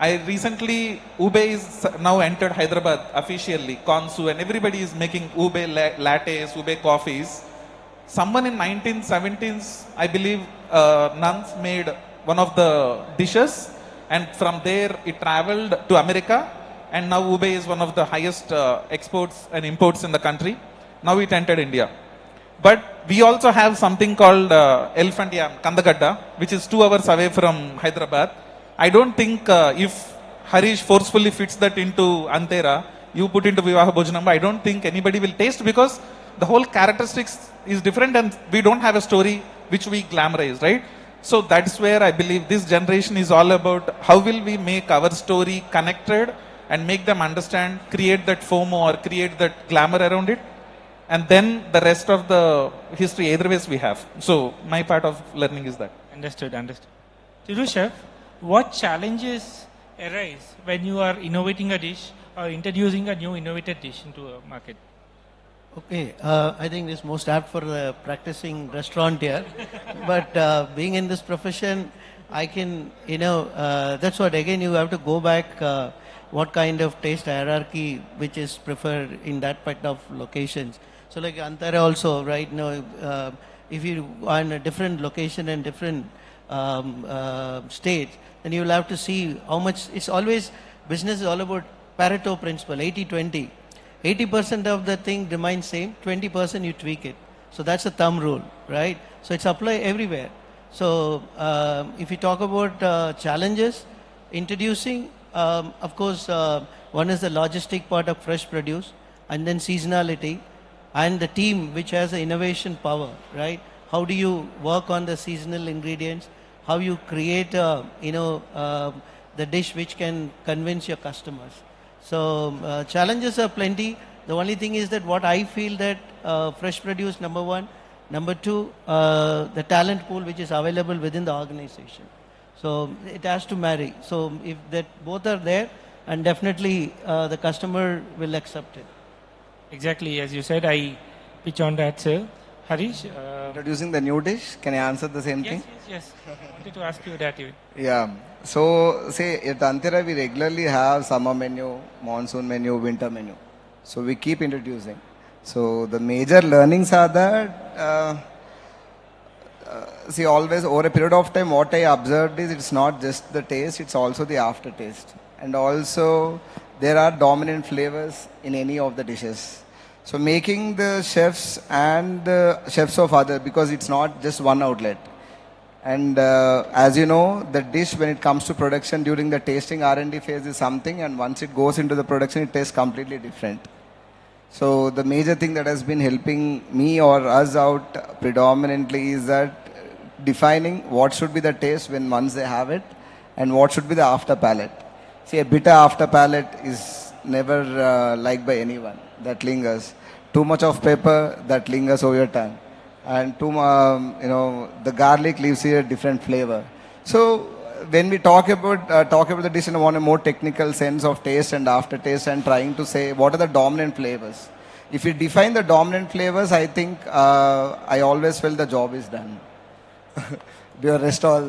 Ube is now entered Hyderabad officially, Konsu, and everybody is making ube lattes, ube coffees. Someone in 1970s, I believe, nuns made one of the dishes, and from there it traveled to America, and now ube is one of the highest exports and imports in the country. Now it entered India. But we also have something called elephant yam, Kandagadda, which is 2 hours away from Hyderabad. I don't think if Harish forcefully fits that into Antera, you put into Vivaha Bhojanambu, I don't think anybody will taste, because the whole characteristics is different and we don't have a story which we glamorize, right? So that's where I believe this generation is all about how will we make our story connected and make them understand, create that FOMO or create that glamour around it. And then the rest of the history, either ways we have. So my part of learning is that. Understood. Thiru Chef, what challenges arise when you are innovating a dish or introducing a new innovative dish into a market? Okay, I think it's most apt for the practicing restaurateur. But being in this profession, I can, that's what, again, you have to go back, what kind of taste hierarchy which is preferred in that part of locations. So like Antara also, right, if you are in a different location and different states, then you will have to see how much, it's always, business is all about Pareto principle, 80-20. 80% of the thing remains same, 20% you tweak it. So that's a thumb rule, right? So it's applied everywhere. So if you talk about challenges, introducing, of course, one is the logistic part of fresh produce, and then seasonality, and the team which has the innovation power, right? How do you work on the seasonal ingredients? How you create, the dish which can convince your customers. So challenges are plenty. The only thing is that what I feel that fresh produce, number one. Number two, the talent pool which is available within the organization. So it has to marry. So if that both are there, and definitely the customer will accept it. Exactly, as you said, I pitch on that, sir. Harish? Introducing the new dish, can I answer the same thing? Yes. I wanted to ask you that. Yeah. So, say at Antera, we regularly have summer menu, monsoon menu, winter menu. So we keep introducing. So the major learnings are that, see, always over a period of time, what I observed is it's not just the taste, it's also the aftertaste. And also, there are dominant flavors in any of the dishes. So making the chefs and the chefs of other, because it's not just one outlet. And as you know, the dish when it comes to production during the tasting R&D phase is something, and once it goes into the production, it tastes completely different. So the major thing that has been helping me or us out predominantly is that defining what should be the taste when once they have it, and what should be the after palate. See, a bitter after palate is never liked by anyone. That lingers. Too much of pepper, that lingers over your tongue. And the garlic leaves you a different flavor. So when we talk about the dish in a more technical sense of taste and aftertaste and trying to say what are the dominant flavors. If you define the dominant flavors, I think I always feel the job is done. The rest all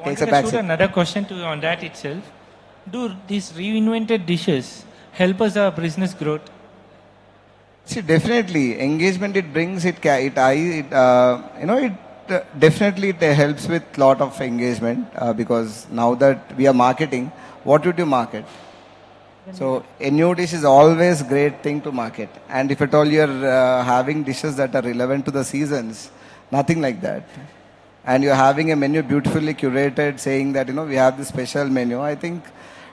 takes a back seat. Another question to you on that itself. Do these reinvented dishes help us our business growth? See, definitely engagement it brings. Definitely it helps with lot of engagement because now that we are marketing, what would you market? So a new dish is always great thing to market. And if at all you're having dishes that are relevant to the seasons, nothing like that. And you're having a menu beautifully curated saying that, we have this special menu. I think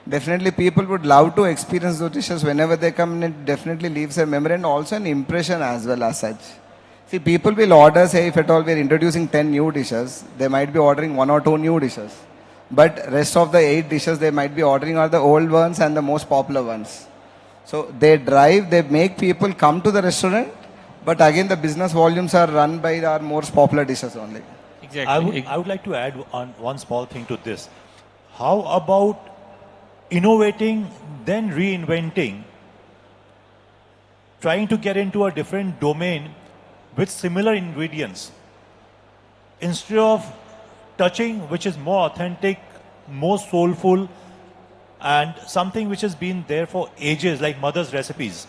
definitely people would love to experience those dishes whenever they come, and it definitely leaves a memory and also an impression as well as such. See, people will order, say if at all we're introducing 10 new dishes, they might be ordering 1 or 2 new dishes. But rest of the 8 dishes they might be ordering are the old ones and the most popular ones. So they make people come to the restaurant, but again the business volumes are run by our most popular dishes only. Exactly. I would like to add one small thing to this. How about innovating, then reinventing, trying to get into a different domain with similar ingredients? Instead of touching which is more authentic, more soulful, and something which has been there for ages, like mother's recipes.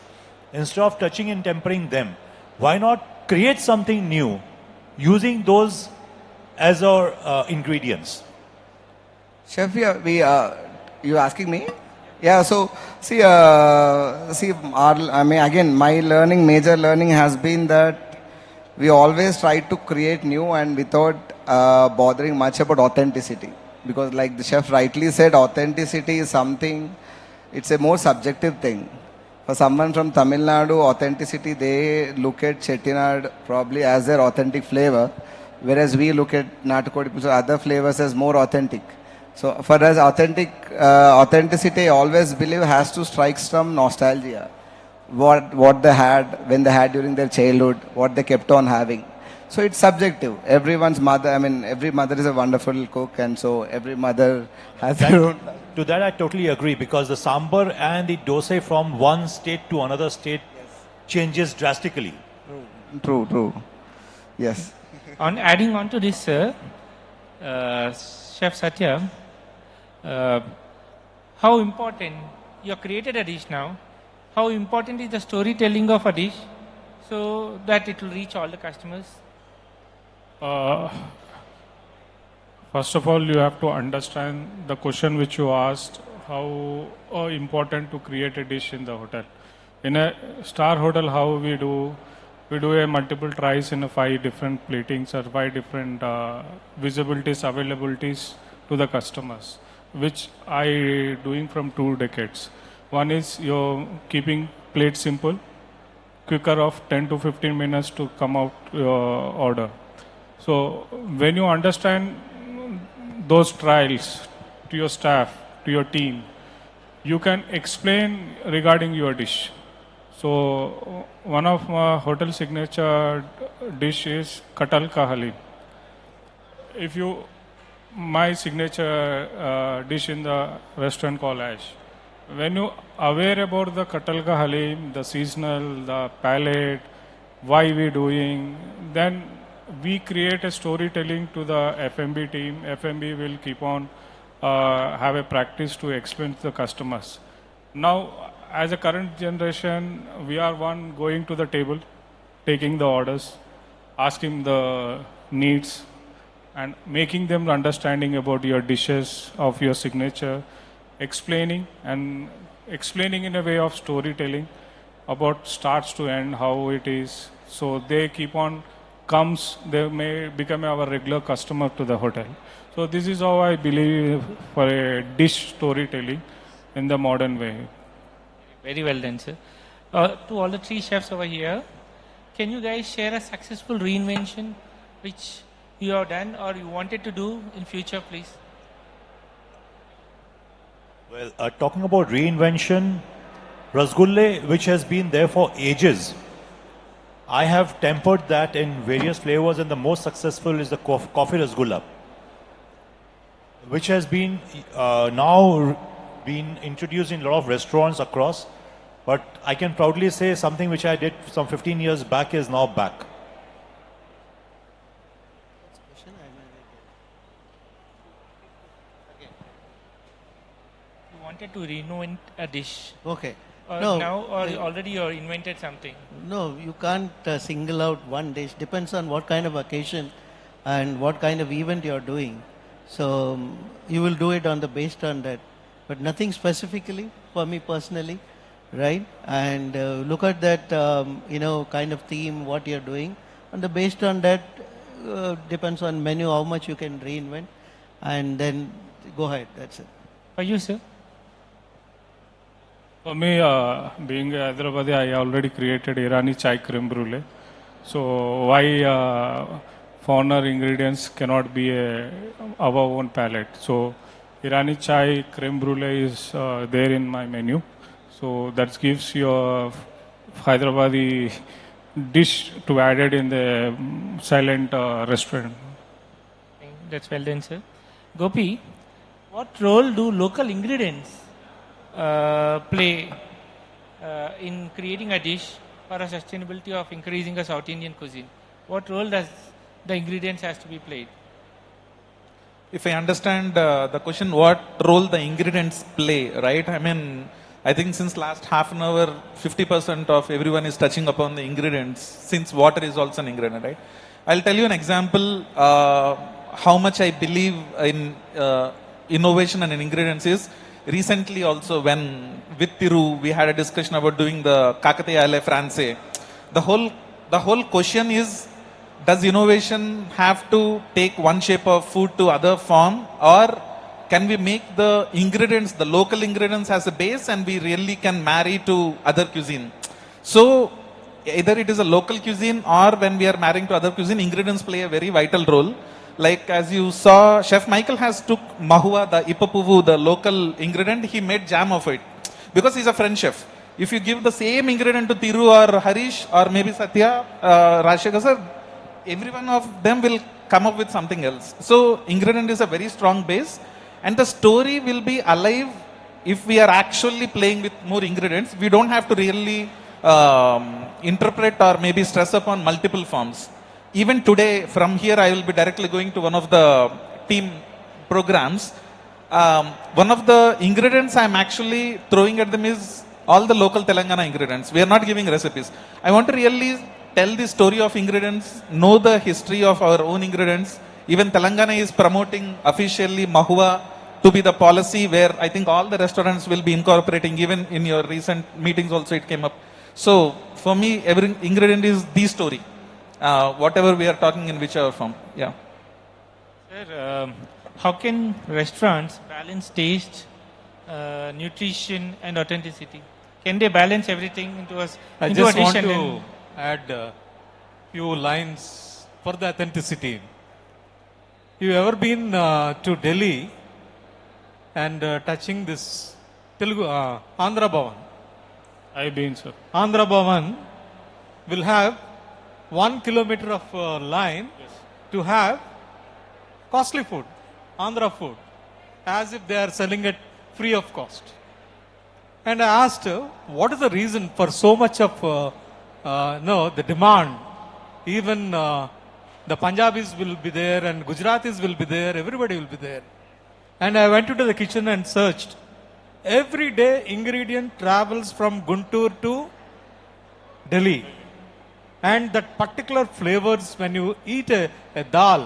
Instead of touching and tempering them, why not create something new using those as our ingredients? Chef, you asking me? Yeah, so see, my major learning has been that we always try to create new and without bothering much about authenticity. Because like the chef rightly said, authenticity is something, it's a more subjective thing. For someone from Tamil Nadu, authenticity, they look at Chettinad probably as their authentic flavor, whereas we look at Natukodi, other flavors as more authentic. So for us, authenticity, I always believe, has to strike some nostalgia. What they had when they had during their childhood, what they kept on having. So it's subjective. Every mother is a wonderful cook, and so every mother has their own. To that I totally agree, because the sambar and the dosa from one state to another state changes drastically. True. Yes. On adding on to this, sir, Chef Satya, how important, you have created a dish now, how important is the storytelling of a dish so that it will reach all the customers? First of all, you have to understand the question which you asked, how important to create a dish in the hotel. In a star hotel, how we do a multiple tries in 5 different platings or 5 different visibilities, availabilities to the customers, which I doing from 2 decades. One is you're keeping plate simple, quicker of 10 to 15 minutes to come out your order. So when you understand those trials to your staff, to your team, you can explain regarding your dish. So one of my hotel signature dish is katal ka halim. My signature dish in the restaurant called Ash. When you aware about the katal ka halim, the seasonal, the palate, why we doing, then we create a storytelling to the F&B team. F&B will keep on have a practice to explain to the customers. Now, as a current generation, we are going to the table, taking the orders, asking the needs, and making them understanding about your dishes of your signature, explaining in a way of storytelling about starts to end, how it is. So they keep on they may become our regular customer to the hotel. So this is how I believe for a dish storytelling in the modern way. Very well done, sir. To all the 3 chefs over here, can you guys share a successful reinvention which you have done or you wanted to do in future, please? Well, talking about reinvention, Rasgulle, which has been there for ages. I have tempered that in various flavors, and the most successful is the coffee rasgulla, which has been now been introduced in a lot of restaurants across. But I can proudly say something which I did some 15 years back is now back. You wanted to reinvent a dish. Okay. Or No, now, or already you invented something. No, you can't single out one dish. Depends on what kind of occasion and what kind of event you're doing. So you will do it based on that. But nothing specifically for me personally, right? And look at that, kind of theme, what you're doing. And based on that, depends on menu, how much you can reinvent. And then go ahead, that's it. For you, sir? For me, being a Hyderabadi, I already created Irani chai creme brulee. So why foreigner ingredients cannot be our own palate? So Irani chai creme brulee is there in my menu. So that gives you a Hyderabadi dish to add it in the silent restaurant. That's well done, sir. Gopi, what role do local ingredients play in creating a dish for a sustainability of increasing a South Indian cuisine? What role does the ingredients has to be played? If I understand the question, what role the ingredients play, right? I mean, I think since last half an hour, 50% of everyone is touching upon the ingredients, since water is also an ingredient, right? I'll tell you an example, how much I believe in innovation and in ingredients is, recently also when with Thiru, we had a discussion about doing the Kakatiya alle Francais. The whole question is, does innovation have to take one shape of food to other form, or can we make the ingredients, the local ingredients as a base, and we really can marry to other cuisine? So either it is a local cuisine, or when we are marrying to other cuisine, ingredients play a very vital role. Like as you saw, Chef Michael has took mahua, the ipapuvu, the local ingredient, he made jam of it because he's a French chef. If you give the same ingredient to Thiru or Harish or maybe Satya, Rajshekar sir, every one of them will come up with something else. So ingredient is a very strong base, and the story will be alive if we are actually playing with more ingredients. We don't have to really interpret or maybe stress upon multiple forms. Even today, from here, I will be directly going to one of the team programs. One of the ingredients I'm actually throwing at them is all the local Telangana ingredients. We are not giving recipes. I want to really tell the story of ingredients, know the history of our own ingredients. Even Telangana is promoting officially Mahua to be the policy where I think all the restaurants will be incorporating. Even in your recent meetings also it came up. So for me, every ingredient is the story. Whatever we are talking in whichever form. Yeah. Sir, how can restaurants balance taste, nutrition and authenticity? Can they balance everything into a I into just a dish want and to then add a few lines for the authenticity. You ever been to Delhi and touching this Telugu Andhra Bhavan? I've been, sir. Andhra Bhavan will have 1 kilometer of line to have costly food, Andhra food, as if they are selling it free of cost. And I asked, what is the reason for so much of the demand? Even the Punjabis will be there and Gujaratis will be there, everybody will be there. And I went into the kitchen and searched. Every day ingredient travels from Guntur to Delhi. And that particular flavors, when you eat a dal,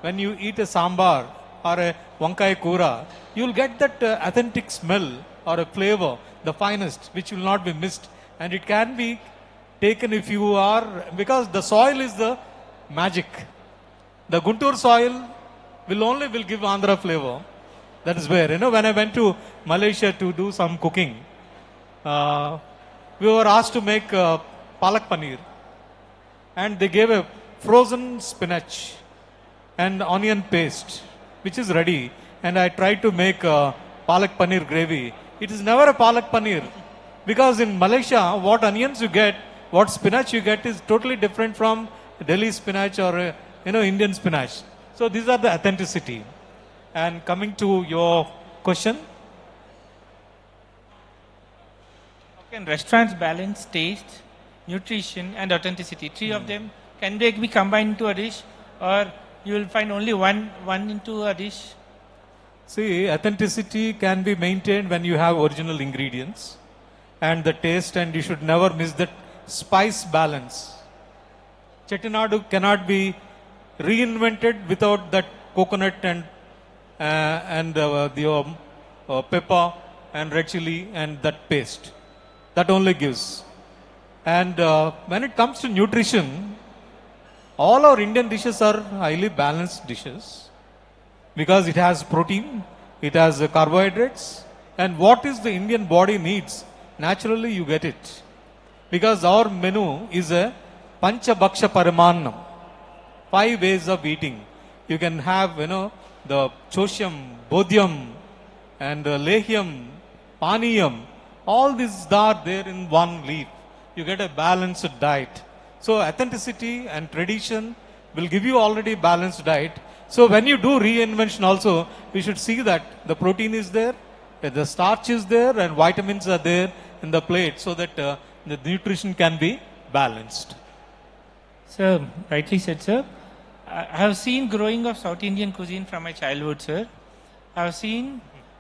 when you eat a sambar or a wankai kura, you will get that authentic smell or a flavor, the finest, which will not be missed. And it can be taken if you are, because the soil is the magic. The Guntur soil will give Andhra flavor. That is where, when I went to Malaysia to do some cooking, we were asked to make palak paneer. And they gave a frozen spinach and onion paste, which is ready. And I tried to make palak paneer gravy. It is never a palak paneer. Because in Malaysia, what onions you get, what spinach you get is totally different from Delhi spinach or Indian spinach. So these are the authenticity. And coming to your question, how can restaurants balance taste, nutrition, and authenticity? Three of them, can they be combined into a dish, or you will find only one into a dish? see, authenticity can be maintained when you have original ingredients and the taste, and you should never miss that spice balance. Chettinadu cannot be reinvented without that coconut and the pepper and red chili and that paste. That only gives. And when it comes to nutrition, all our Indian dishes are highly balanced dishes because it has protein, it has carbohydrates, and what is the Indian body needs, naturally you get it. Because our menu is a Pancha Bhaksha Paramannam, 5 ways of eating. You can have, the Chosyam, Bodhyam, and Lehyam, Paniyam. All these are there in one leaf. You get a balanced diet. So authenticity and tradition will give you already balanced diet. So when you do reinvention also, we should see that the protein is there, the starch is there, and vitamins are there in the plate so that the nutrition can be balanced. Sir, rightly said, sir. I have seen growing of South Indian cuisine from my childhood, sir. I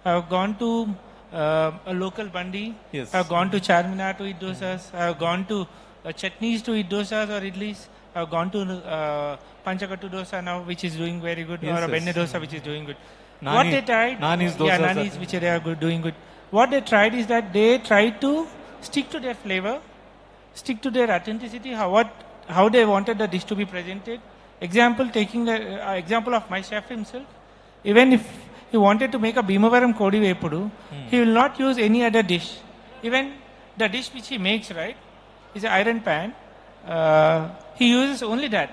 have gone to a local bandi. Yes. I have gone to Charminar to eat dosas. I have gone to chutneys to eat dosas or idlis. I have gone to Panchakattu dosa now, which is doing very good, Yes, or a yes. Benne dosa, which is doing good. Nani- What they tried, Nani's yeah, dosas nanis, are- which they are good, doing good. What they tried is that they tried to stick to their flavor, stick to their authenticity, how they wanted the dish to be presented. Example, taking the example of my chef himself, even if he wanted to make a Bhimavaram Kodi Vepudu, he will not use any other dish. Even the dish which he makes, right, is an iron pan. He uses only that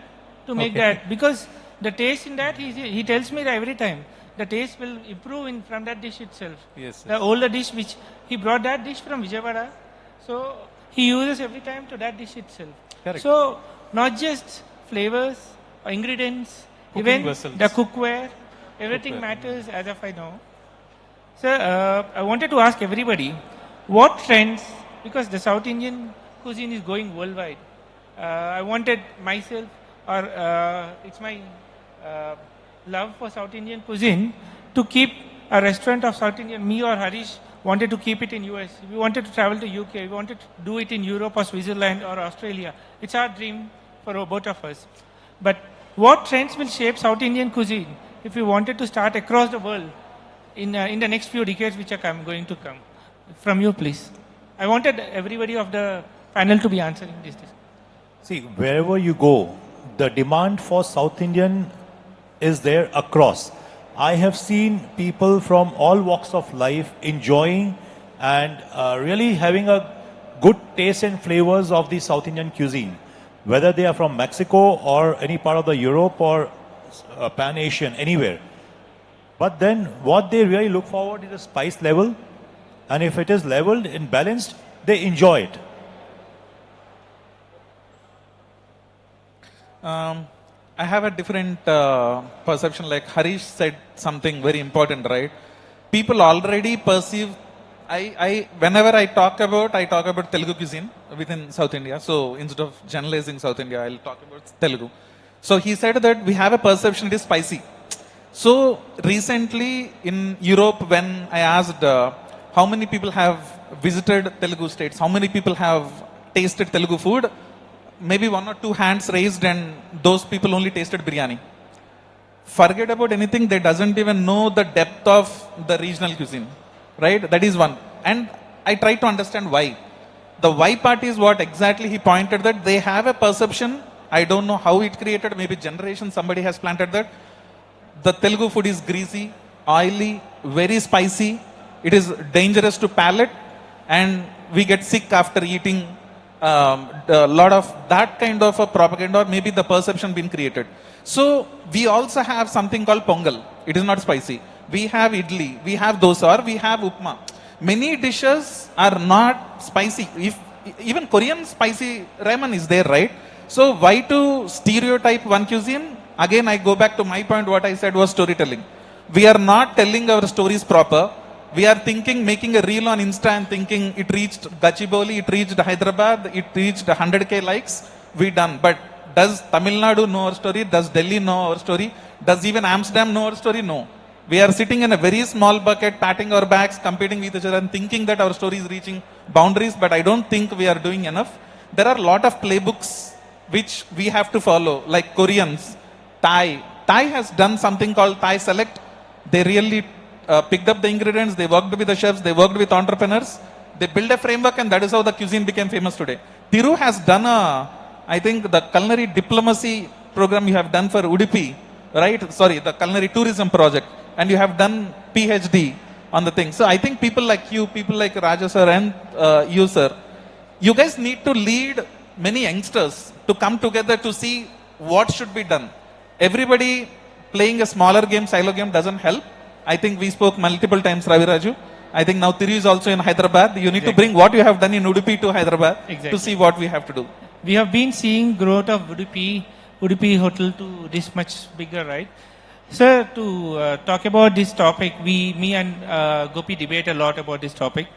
to make Okay. that, because the taste in that, he tells me that every time, the taste will improve from that dish itself. Yes, The older dish which, he brought that dish from Vijayawada, so he uses every time to that dish itself. Correct. So, not just flavors, ingredients, Cooking even vessels. the cookware, everything Cookware. matters as of I know. Sir, I wanted to ask everybody, what trends, because the South Indian cuisine is going worldwide. I wanted myself, or it's my love for South Indian cuisine, to keep a restaurant of South Indian. Me or Harish wanted to keep it in US. We wanted to travel to UK. We wanted to do it in Europe or Switzerland or Australia. It's our dream for both of us. But what trends will shape South Indian cuisine if we wanted to start across the world in the next few decades which are going to come? From you, please. I wanted everybody of the panel to be answering this. See, wherever you go, the demand for South Indian is there across. I have seen people from all walks of life enjoying and really having a good taste and flavors of the South Indian cuisine, whether they are from Mexico or any part of the Europe or Pan-Asian, anywhere. But then what they really look forward is the spice level, and if it is leveled and balanced, they enjoy it. I have a different perception. Like Harish said something very important, right? People already perceive. Whenever I talk about Telugu cuisine within South India. So instead of generalizing South India, I'll talk about Telugu. So he said that we have a perception it is spicy. So recently in Europe, when I asked how many people have visited Telugu states, how many people have tasted Telugu food, maybe 1 or 2 hands raised, and those people only tasted biryani. Forget about anything, they doesn't even know the depth of the regional cuisine, right? That is one. And I try to understand why. The why part is what exactly he pointed, that they have a perception, I don't know how it created, maybe generation somebody has planted that. The Telugu food is greasy, oily, very spicy, it is dangerous to palate, and we get sick after eating a lot of that kind of a propaganda, or maybe the perception being created. So we also have something called pongal. It is not spicy. We have idli, we have dosa, or we have upma. Many dishes are not spicy. If even Korean spicy ramen is there, right? So why to stereotype one cuisine? Again, I go back to my point. What I said was storytelling. We are not telling our stories proper. We are thinking, making a reel on Insta and thinking it reached Gachibowli, it reached Hyderabad, it reached 100K likes. We done. But does Tamil Nadu know our story? Does Delhi know our story? Does even Amsterdam know our story? No. We are sitting in a very small bucket, patting our backs, competing with each other and thinking that our story is reaching boundaries, but I don't think we are doing enough. There are a lot of playbooks which we have to follow, like Koreans, Thai. Thai has done something called Thai Select. They really picked up the ingredients, they worked with the chefs, they worked with entrepreneurs, they built a framework, and that is how the cuisine became famous today. Thiru has done I think the culinary diplomacy program you have done for Udupi, right? Sorry, the culinary tourism project, and you have done PhD on the thing. So I think people like you, people like Raja sir and you sir, you guys need to lead many youngsters to come together to see what should be done. Everybody playing a smaller game, silo game doesn't help. I think we spoke multiple times, Ravi Raju. I think now Thiru is also in Hyderabad. You need to bring what you have done in Udupi to Hyderabad to see what we have to do. We have been seeing growth of Udupi hotel to this much bigger, right? Sir, to talk about this topic, me and Gopi debate a lot about this topic.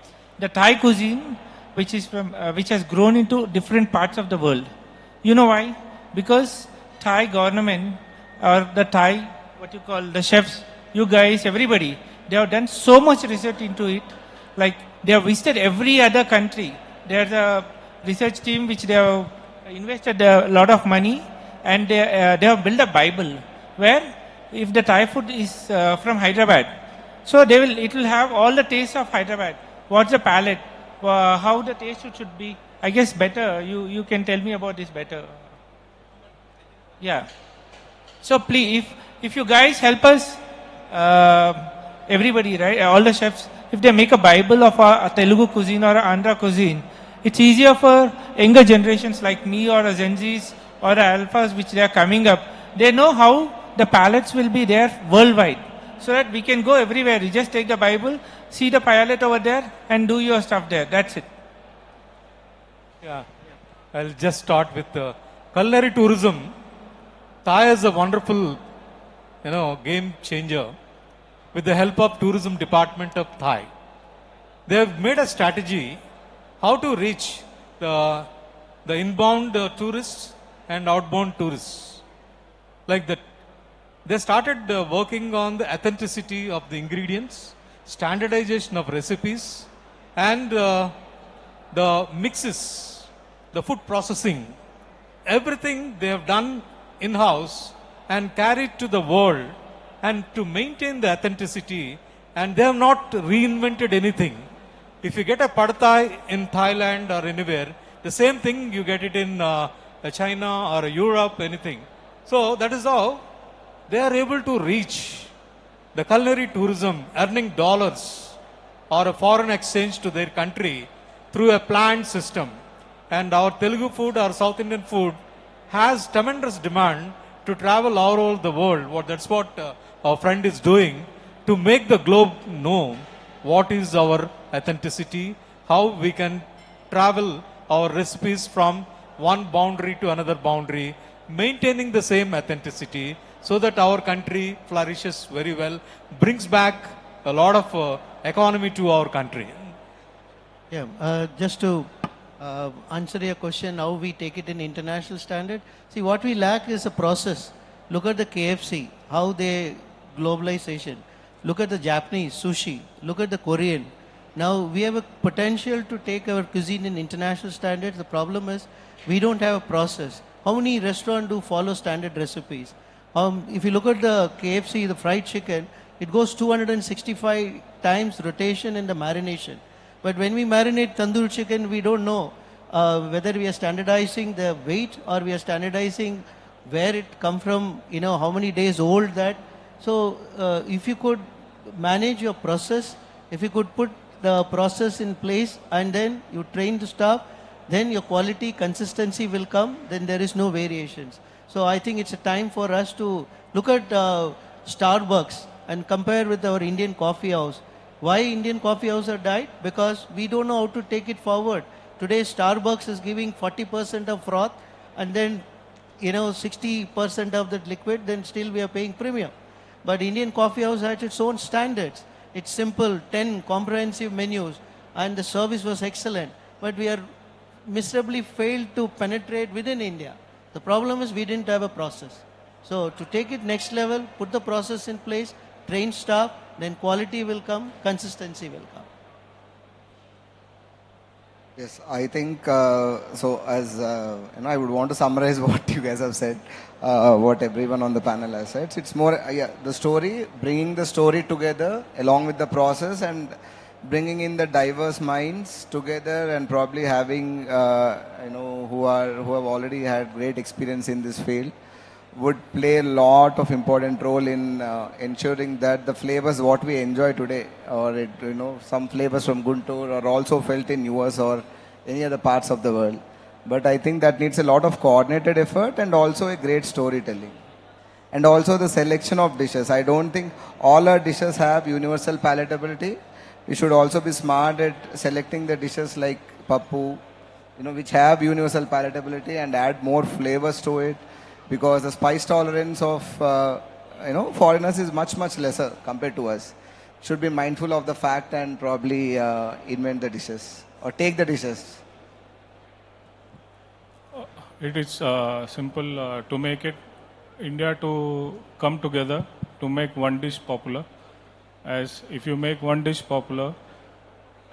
The Thai cuisine, which has grown into different parts of the world. You know why? Because Thai government or the Thai, what you call the chefs, you guys, everybody, they have done so much research into it. Like they have visited every other country. There's a research team which they have invested a lot of money, and they have built a Bible where if the Thai food is from Hyderabad, so it will have all the taste of Hyderabad. What's the palate? How the taste should be? I guess better. You can tell me about this better. Yeah. So please, if you guys help us, everybody, right, all the chefs, if they make a Bible of a Telugu cuisine or a Andhra cuisine, it's easier for younger generations like me or a Gen Zs or the Alphas which they are coming up. They know how the palettes will be there worldwide, so that we can go everywhere. You just take the Bible, see the palette over there, and do your stuff there. That's it. Yeah, I'll just start with culinary tourism. Thai is a wonderful, game changer. With the help of tourism department of Thai, they have made a strategy how to reach the inbound tourists and outbound tourists. Like that, they started working on the authenticity of the ingredients, standardization of recipes, and the mixes, the food processing. Everything they have done in-house and carried to the world, and to maintain the authenticity, and they have not reinvented anything. If you get a pad thai in Thailand or anywhere, the same thing you get it in China or Europe, anything. So that is how they are able to reach the culinary tourism, earning dollars or a foreign exchange to their country through a planned system. And our Telugu food, our South Indian food, has tremendous demand to travel all over the world. That's what our friend is doing to make the globe know what is our authenticity, how we can travel our recipes from one boundary to another boundary, maintaining the same authenticity so that our country flourishes very well, brings back a lot of economy to our country. Yeah, just to answer your question, how we take it in international standard. See, what we lack is a process. Look at the KFC, how they globalization. Look at the Japanese sushi. Look at the Korean. Now we have a potential to take our cuisine in international standards. The problem is we don't have a process. How many restaurants do follow standard recipes? If you look at the KFC, the fried chicken, it goes 265 times rotation in the marination. But when we marinate tandoor chicken, we don't know whether we are standardizing the weight or we are standardizing where it come from, how many days old that. So if you could manage your process, if you could put the process in place and then you train the staff, then your quality, consistency will come, then there is no variations. So I think it's a time for us to look at Starbucks and compare with our Indian coffee house. Why Indian coffee house have died? Because we don't know how to take it forward. Today Starbucks is giving 40% of froth and then 60% of that liquid, then still we are paying premium. But Indian coffee house has its own standards. It's simple, 10 comprehensive menus, and the service was excellent. But we are miserably failed to penetrate within India. The problem is we didn't have a process. So to take it next level, put the process in place, train staff, then quality will come, consistency will come. Yes, I think so. As I would want to summarize what you guys have said, what everyone on the panel has said. It's more, the story, bringing the story together along with the process, and bringing in the diverse minds together, and probably having who have already had great experience in this field, would play a lot of important role in ensuring that the flavors what we enjoy today, or some flavors from Guntur are also felt in US or any other parts of the world. But I think that needs a lot of coordinated effort and also a great storytelling. And also the selection of dishes. I don't think all our dishes have universal palatability. We should also be smart at selecting the dishes like pappu, which have universal palatability, and add more flavors to it, because the spice tolerance of foreigners is much lesser compared to us. Should be mindful of the fact and probably invent the dishes or take the dishes. It is simple to make it India to come together to make one dish popular. As if you make one dish popular,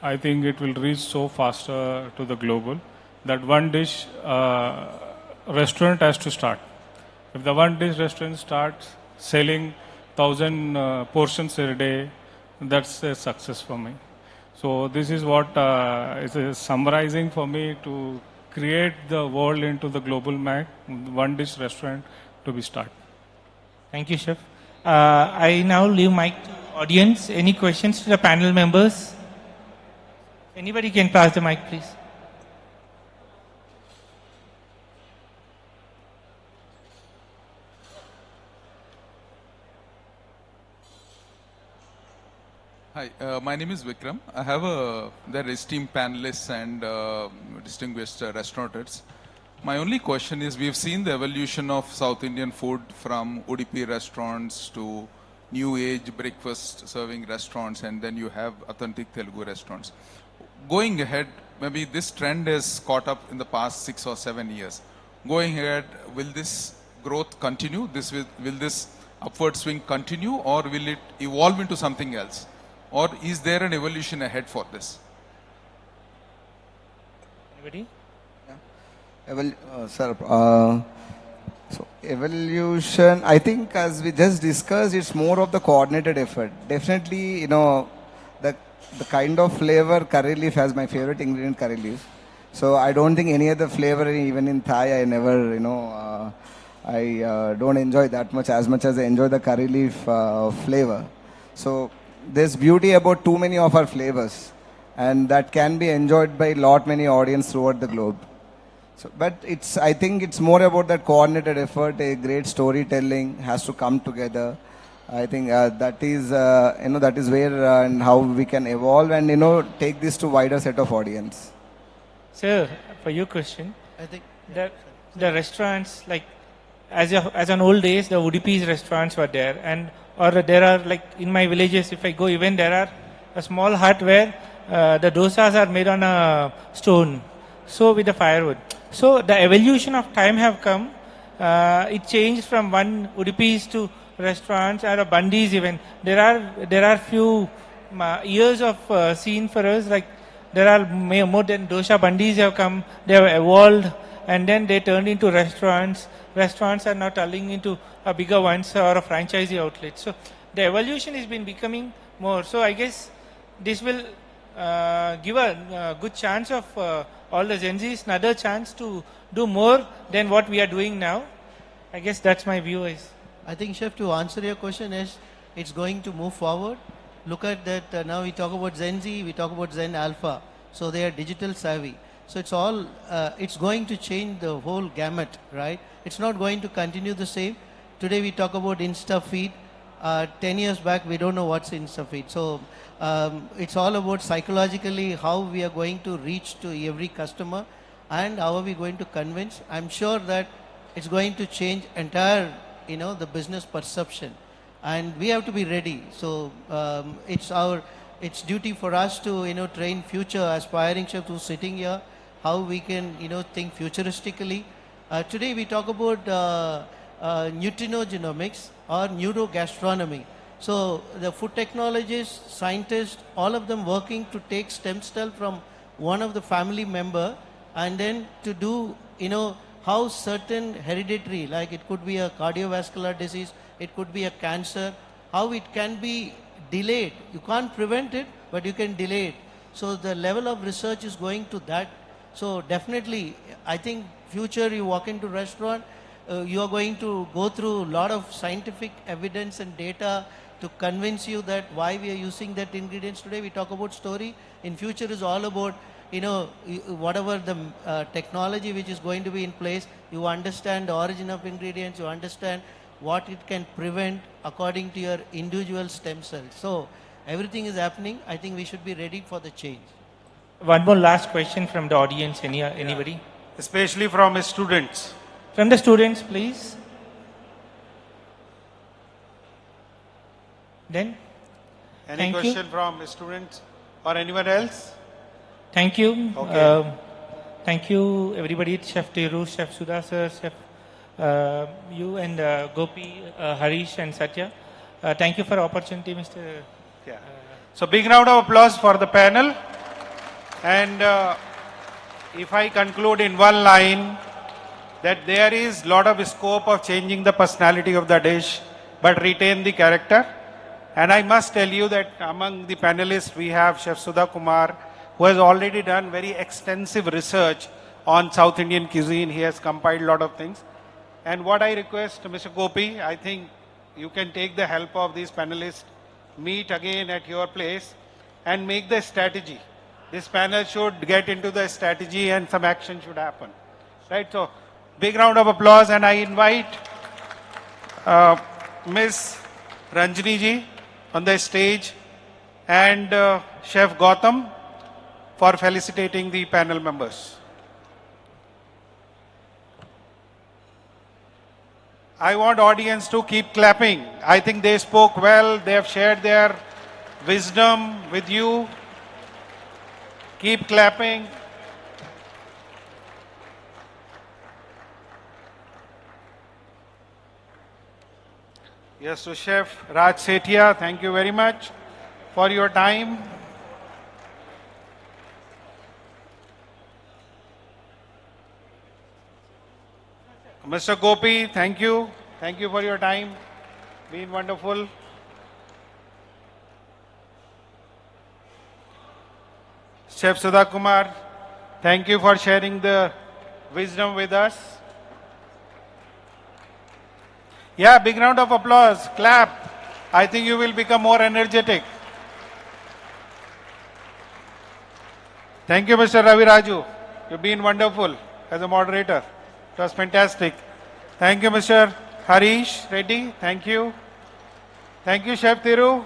I think it will reach so faster to the global. That one dish restaurant has to start. If the one dish restaurant starts selling 1,000 portions a day, that's a success for me. So this is what is summarizing for me to create the world into the global map, one dish restaurant to be started. Thank you, Chef. I now leave mic to audience. Any questions to the panel members? Anybody can pass the mic, please. Hi, my name is Vikram. I have their esteemed panelists and distinguished restaurateurs. My only question is, we've seen the evolution of South Indian food from Udupi restaurants to new age breakfast serving restaurants, and then you have authentic Telugu restaurants. Going ahead, maybe this trend has caught up in the past 6 or 7 years. Going ahead, will this growth continue? Will this upward swing continue, or will it evolve into something else? Or is there an evolution ahead for this? Anybody? Sir, so evolution, I think as we just discussed, it's more of the coordinated effort. Definitely, the kind of flavor, curry leaf has my favorite ingredient, curry leaf. So I don't think any other flavor, even in Thai, I never, I don't enjoy that much as I enjoy the curry leaf flavor. So there's beauty about too many of our flavors, and that can be enjoyed by many audience throughout the globe. So, but I think it's more about that coordinated effort. A great storytelling has to come together. I think that is where and how we can evolve and take this to wider set of audience. Sir, for your question, I think the restaurants, like as an old days, the Udupi's restaurants were there, or there are, like in my villages, if I go, even there are a small hut where the dosas are made on a stone, so with the firewood. So the evolution of time have come. It changed from one Udupi's to restaurants or bandis even. There are few years of scene for us, like there are more than dosha bandis have come. They have evolved, and then they turned into restaurants. Restaurants are now turning into a bigger ones or a franchisee outlet. So the evolution has been becoming more. So I guess this will give a good chance of all the Gen Zs another chance to do more than what we are doing now. I guess that's my view. I think, Chef, to answer your question is, it's going to move forward. Look at that, now we talk about Gen Z, we talk about Gen Alpha. So they are digital savvy. So it's all, it's going to change the whole gamut, right? It's not going to continue the same. Today we talk about Insta feed. 10 years back, we don't know what's in Safed. So it's all about psychologically how we are going to reach to every customer and how are we going to convince. I'm sure that it's going to change entire, the business perception. And we have to be ready. So it's duty for us to, train future aspiring chefs who's sitting here, how we can, think futuristically. Today we talk about nutrinogenomics or neurogastronomy. So the food technologists, scientists, all of them working to take stem cell from one of the family member and then to do, how certain hereditary, like it could be a cardiovascular disease, it could be a cancer, how it can be delayed. You can't prevent it, but you can delay it. So the level of research is going to that. So definitely, I think future you walk into restaurant, you are going to go through a lot of scientific evidence and data to convince you that why we are using that ingredients today. We talk about story. In future is all about, whatever the technology which is going to be in place, you understand the origin of ingredients, you understand what it can prevent according to your individual stem cells. So everything is happening. I think we should be ready for the change. One more last question from the audience. Anybody? Especially from students. From the students, please. Then? Any question from students or anyone else? Thank you. Okay. Thank you, everybody. Chef Tiru, Chef Sudha sir, Chef you and Gopi, Harish and Satya. Thank you for the opportunity, Mr. Yeah. So big round of applause for the panel. And if I conclude in one line, that there is lot of scope of changing the personality of the dish, but retain the character. And I must tell you that among the panelists, we have Chef Sudha Kumar, who has already done very extensive research on South Indian cuisine. He has compiled a lot of things. And what I request, Mr. Gopi, I think you can take the help of these panelists, meet again at your place and make the strategy. This panel should get into the strategy and some action should happen. Right? So, big round of applause, and I invite Ms. Ranjini ji on the stage and Chef Gautam for felicitating the panel members. I want audience to keep clapping. I think they spoke well. They have shared their wisdom with you. Keep clapping. Yes, to Chef Raj Sethia, thank you very much for your time. Mr. Gopi, thank you. Thank you for your time. Been wonderful. Chef Sudha Kumar, thank you for sharing the wisdom with us. Yeah, big round of applause. Clap. I think you will become more energetic. Thank you, Mr. Ravi Raju. You've been wonderful as a moderator. It was fantastic. Thank you, Mr. Harish Reddy. Thank you. Thank you, Chef Thiru.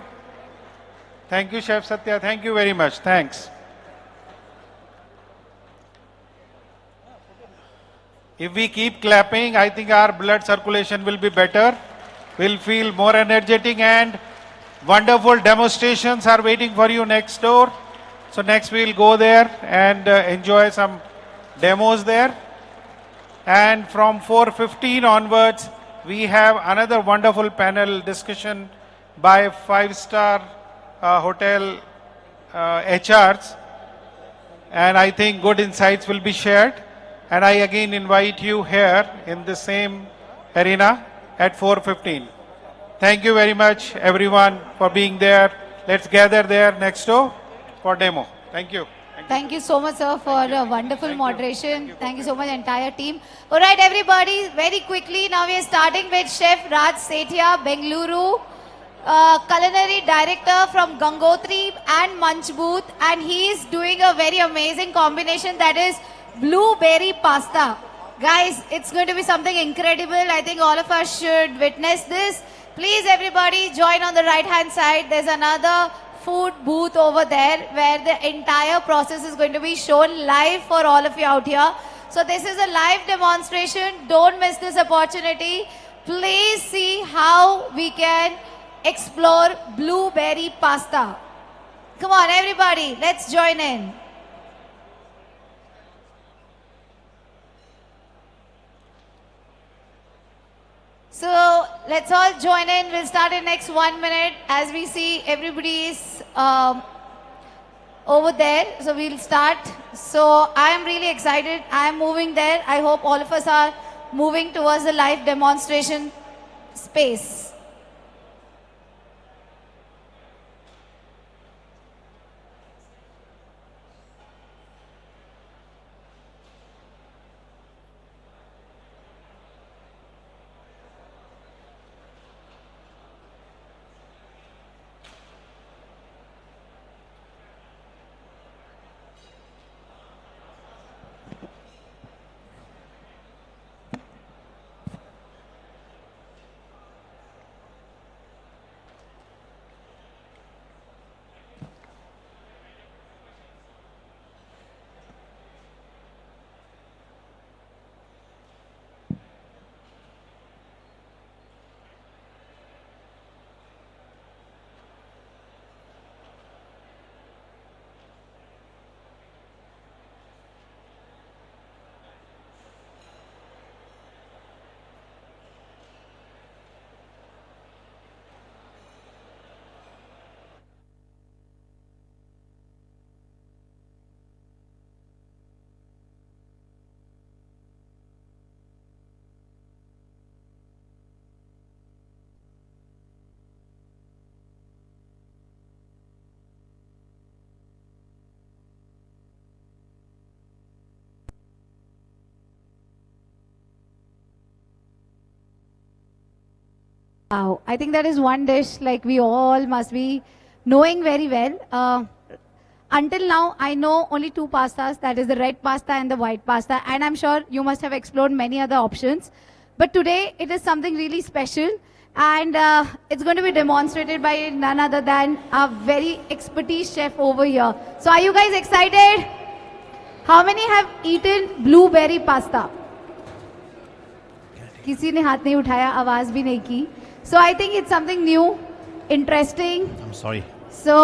Thank you, Chef Satya. Thank you very much. Thanks. If we keep clapping, I think our blood circulation will be better. We'll feel more energetic, and wonderful demonstrations are waiting for you next door. So next we'll go there and enjoy some demos there. And from 4:15 onwards, we have another wonderful panel discussion by 5-star hotel HRs. And I think good insights will be shared. And I again invite you here in the same arena at 4:15. Thank you very much, everyone, for being there. Let's gather there next door for demo. Thank you. Thank you so much, sir, for a wonderful moderation. Thank you so much, entire team. All right, everybody, very quickly, now we are starting with Chef Raj Sethia, Bengaluru, Culinary Director from Gangotri and Munch Booth, and he is doing a very amazing combination, that is blueberry pasta. Guys, it's going to be something incredible. I think all of us should witness this. Please everybody join on the right hand side. There's another food booth over there where the entire process is going to be shown live for all of you out here. So this is a live demonstration. Don't miss this opportunity. Please see how we can explore blueberry pasta. Come on everybody, let's join in. So let's all join in. We'll start in next 1 minute as we see everybody is over there. So we'll start. So I am really excited. I am moving there. I hope all of us are moving towards the live demonstration space. Wow, I think that is one dish like we all must be knowing very well. Until now, I know only two pastas, that is the red pasta and the white pasta, and I'm sure you must have explored many other options. But today, it is something really special, and it's going to be demonstrated by none other than a very expertise chef over here. So are you guys excited? How many have eaten blueberry pasta? किसी ने हाथ नहीं उठाया, आवाज भी नहीं की. So I think it's something new, interesting. I'm sorry. So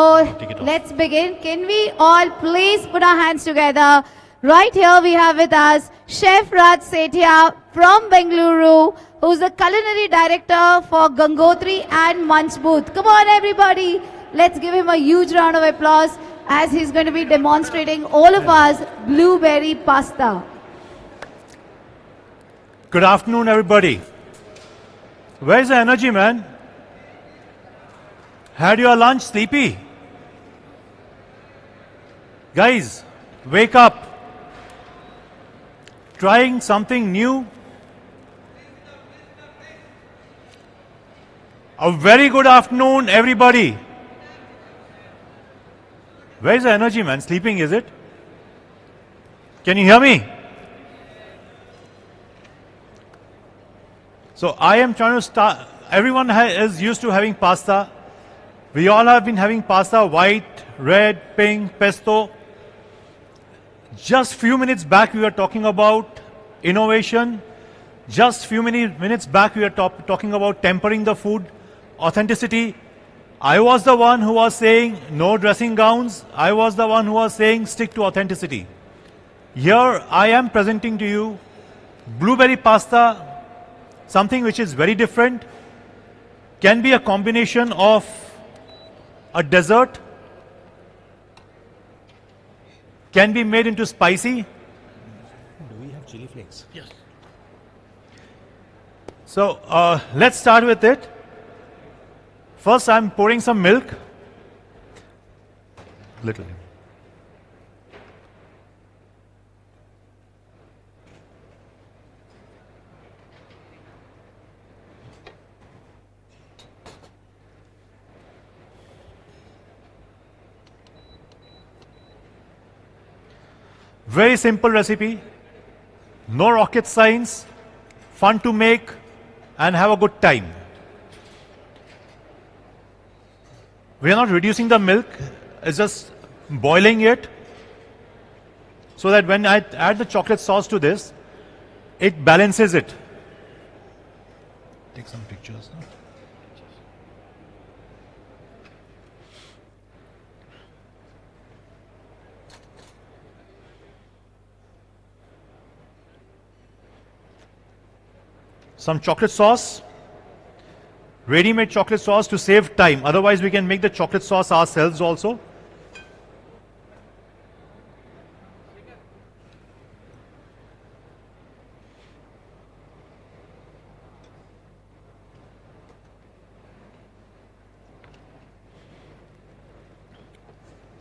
let's begin. Can we all please put our hands together? Right here we have with us Chef Raj Sethia from Bengaluru, who's the culinary director for Gangotri and Munch Booth. Come on everybody, let's give him a huge round of applause as he's going to be demonstrating all of us blueberry pasta. Good afternoon, everybody. Where's the energy, man? Had your lunch, sleepy? Guys, wake up. Trying something new. A very good afternoon, everybody. Where's the energy, man? Sleeping, is it? Can you hear me? So I am trying to start. Everyone is used to having pasta. We all have been having pasta, white, red, pink, pesto. Just few minutes back we were talking about innovation. Just few minutes back we were talking about tempering the food, authenticity. I was the one who was saying no dressing gowns. I was the one who was saying stick to authenticity. Here I am presenting to you blueberry pasta, something which is very different, can be a combination of a dessert, can be made into spicy. Do we have chili flakes? Yes. So let's start with it. First I'm pouring some milk. Little. Very simple recipe, no rocket science, fun to make and have a good time. We are not reducing the milk, it's just boiling it so that when I add the chocolate sauce to this, it balances it. Take some pictures. No? Some chocolate sauce, ready-made chocolate sauce to save time. Otherwise, we can make the chocolate sauce ourselves also.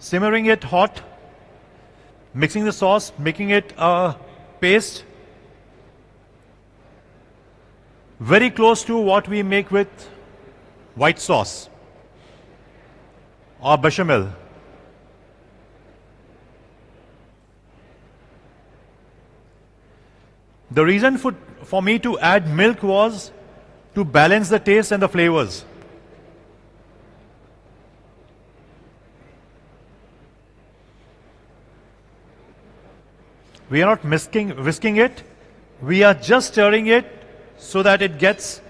Simmering it hot, mixing the sauce, making it a paste. Very close to what we make with white sauce or bechamel. The reason for me to add milk was to balance the taste and the flavors. We are not whisking it, we are just stirring it so that it gets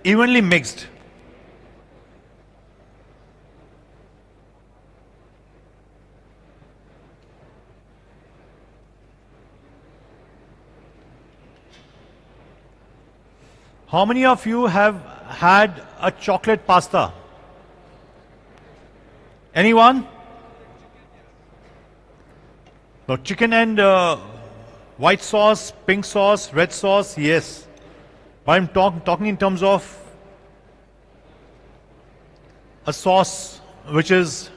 evenly mixed. How many of you have had a chocolate pasta? Anyone? No, chicken and white sauce, pink sauce, red sauce, yes. But I'm talking in terms of a sauce which is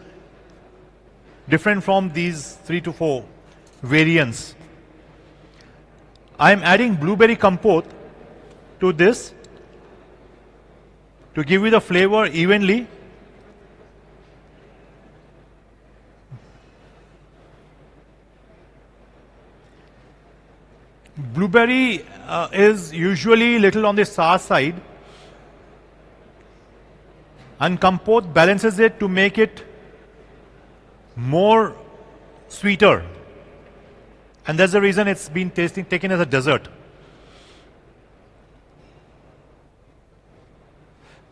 different from these 3 to 4 variants. I'm adding blueberry compote to this to give you the flavor evenly. Blueberry is usually little on the sour side, and compote balances it to make it more sweeter, and that's the reason it's been taken as a dessert.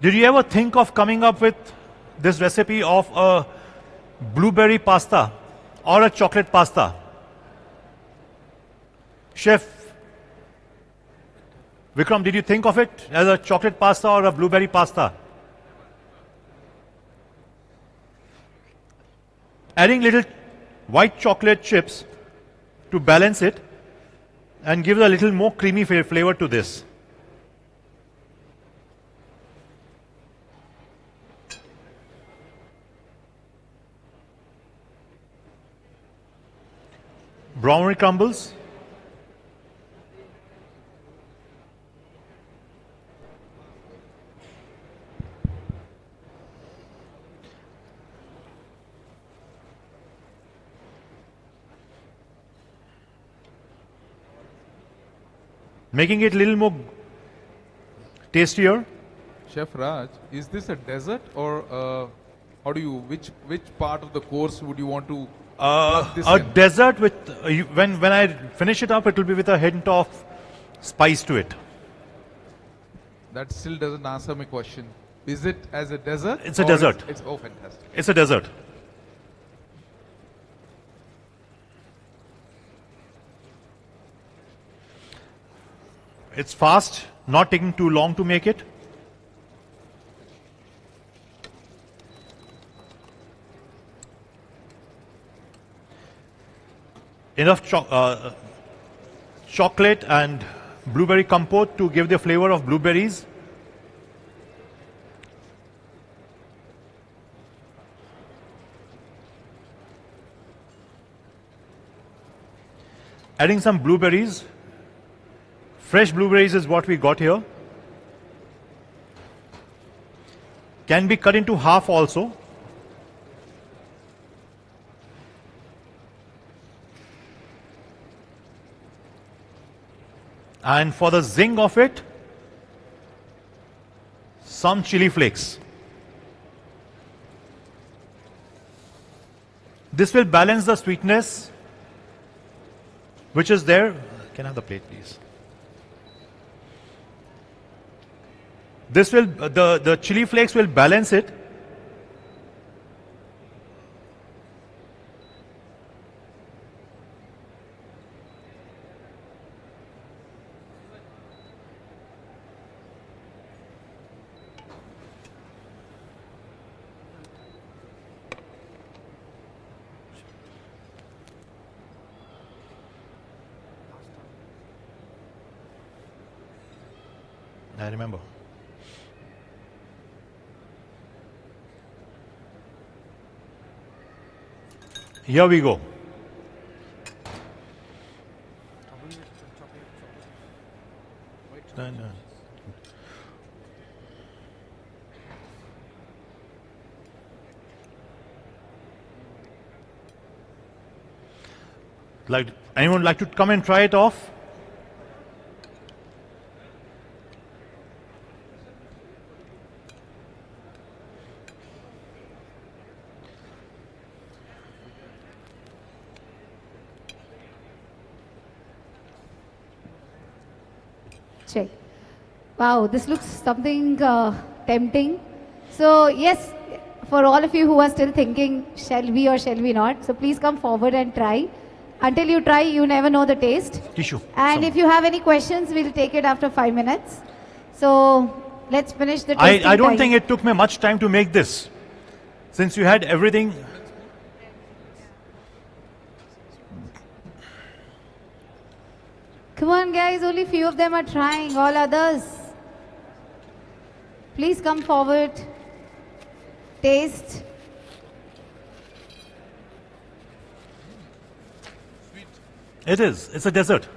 Did you ever think of coming up with this recipe of a blueberry pasta or a chocolate pasta? Chef Vikram, did you think of it as a chocolate pasta or a blueberry pasta? Adding little white chocolate chips to balance it and give a little more creamy flavor to this. Brownie crumbles. Making it a little more tastier. Chef Raj, is this a dessert or how do you, which part of the course would you want to plug this A in? dessert with, when I finish it up, it will be with a hint of spice to it. That still doesn't answer my question. Is it as a dessert? It's a or dessert. It's oh, fantastic. It's a dessert. It's fast, not taking too long to make it. Enough chocolate and blueberry compote to give the flavor of blueberries. Adding some blueberries. Fresh blueberries is what we got here. Can be cut into half also. And for the zing of it, some chili flakes. This will balance the sweetness which is there. Can I have the plate, please? This will, the chili flakes will balance it. I remember. Here we go. No. Like, anyone like to come and try it off? Check. Wow, this looks something tempting. So yes, for all of you who are still thinking, shall we or shall we not? So please come forward and try. Until you try, you never know the taste. Tissue. And if you have any questions, we'll take it after 5 minutes. So let's finish the tasting I don't time. think it took me much time to make this. Since you had everything. Come on guys, only few of them are trying, all others. Please come forward. Taste. It is. It's a dessert.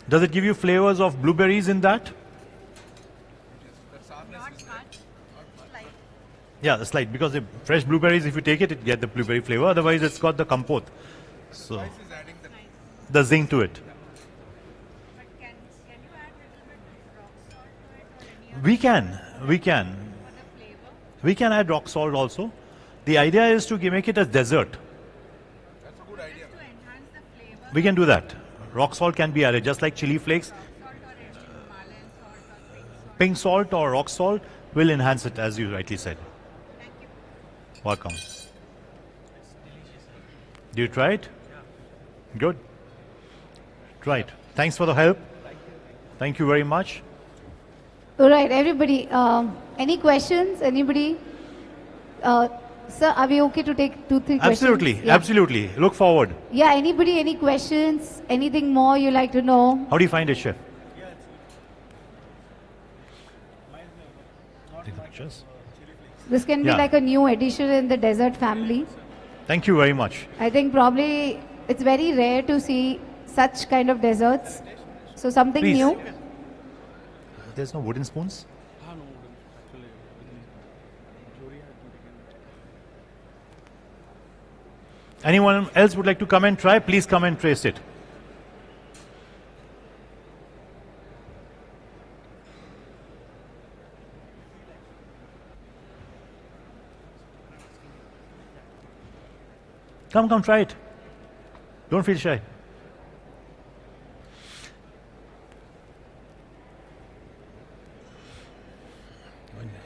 Does it give you flavors of blueberries in that? Yeah, the slight. Because the fresh blueberries, if you take it, it get the blueberry flavor. Otherwise, it's got the compote. So, the zing to it. We can add rock salt also. The idea is to make it a dessert. We can do that. Rock salt can be added, just like chili flakes. Pink salt or rock salt will enhance it, as you rightly said. Welcome. Do you try it? Good. Try it. Thanks for the help. Thank you very much. All right, everybody. Any questions? Anybody? Sir, are we okay to take 2-3 questions? Absolutely, Yeah. absolutely. Look forward. Yeah, anybody, any questions? Anything more you like to know? How do you find it, chef? This can be Yeah. like a new addition in the dessert family. Thank you very much. I think probably it's very rare to see such kind of desserts. So something Please. new. There's no wooden spoons? Anyone else would like to come and try? Please come and taste it. Come, try it. Don't feel shy.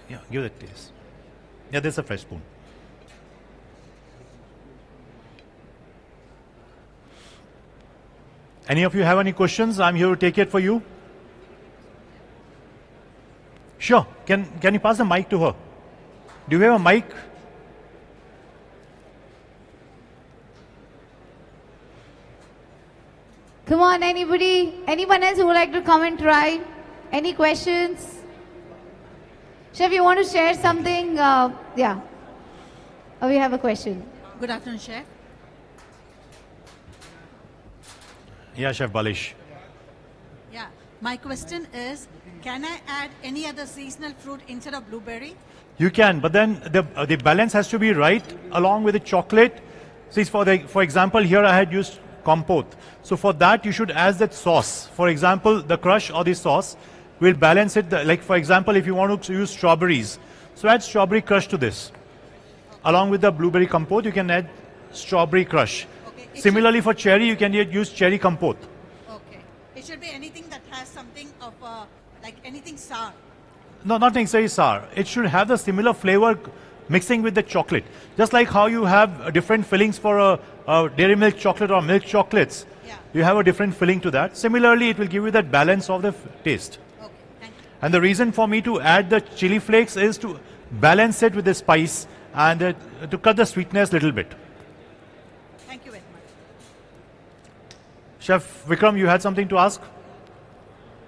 Yeah, give it a taste. Yeah, there's a fresh spoon. Any of you have any questions? I'm here to take it for you. Sure. Can you pass the mic to her? Do you have a mic? Come on, anybody? Anyone else who would like to come and try? Any questions? Chef, you want to share something? Yeah. We have a question. Good afternoon, Chef. Yeah, Chef Balish. Yeah, my question is, can I add any other seasonal fruit instead of blueberry? You can, but then the balance has to be right along with the chocolate. See, for example, here I had used compote. So for that, you should add that sauce. For example, the crush or the sauce will balance it. Like for example, if you want to use strawberries, so add strawberry crush to this. along with the blueberry compote, you can add strawberry crush. Similarly, for cherry, you can use cherry compote. Okay. It should be anything that has something of like anything sour. No, not necessarily sour. It should have the similar flavor mixing with the chocolate. Just like how you have different fillings for a dairy milk chocolate or milk chocolates. You have a different filling to that. Similarly, it will give you that balance of the taste. Okay, thank you. And the reason for me to add the chili flakes is to balance it with the spice and to cut the sweetness a little bit. Thank you very much. Chef Vikram, you had something to ask?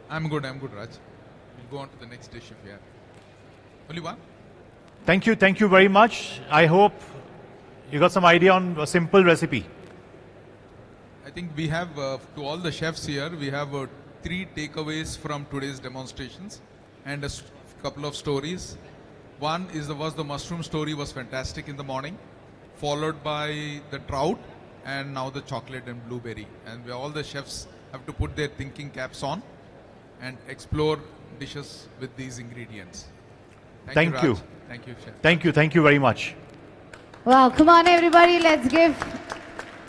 I'm good, Raj. We'll go on to the next dish if you have. Only one? Thank you very much. I hope you got some idea on a simple recipe. I think we have, to all the chefs here, we have 3 takeaways from today's demonstrations and a couple of stories. One was the mushroom story was fantastic in the morning, followed by the trout and now the chocolate and blueberry. And all the chefs have to put their thinking caps on and explore dishes with these ingredients. Thank you. Raj. Thank you, chef. Thank you very much. Wow, come on everybody, let's give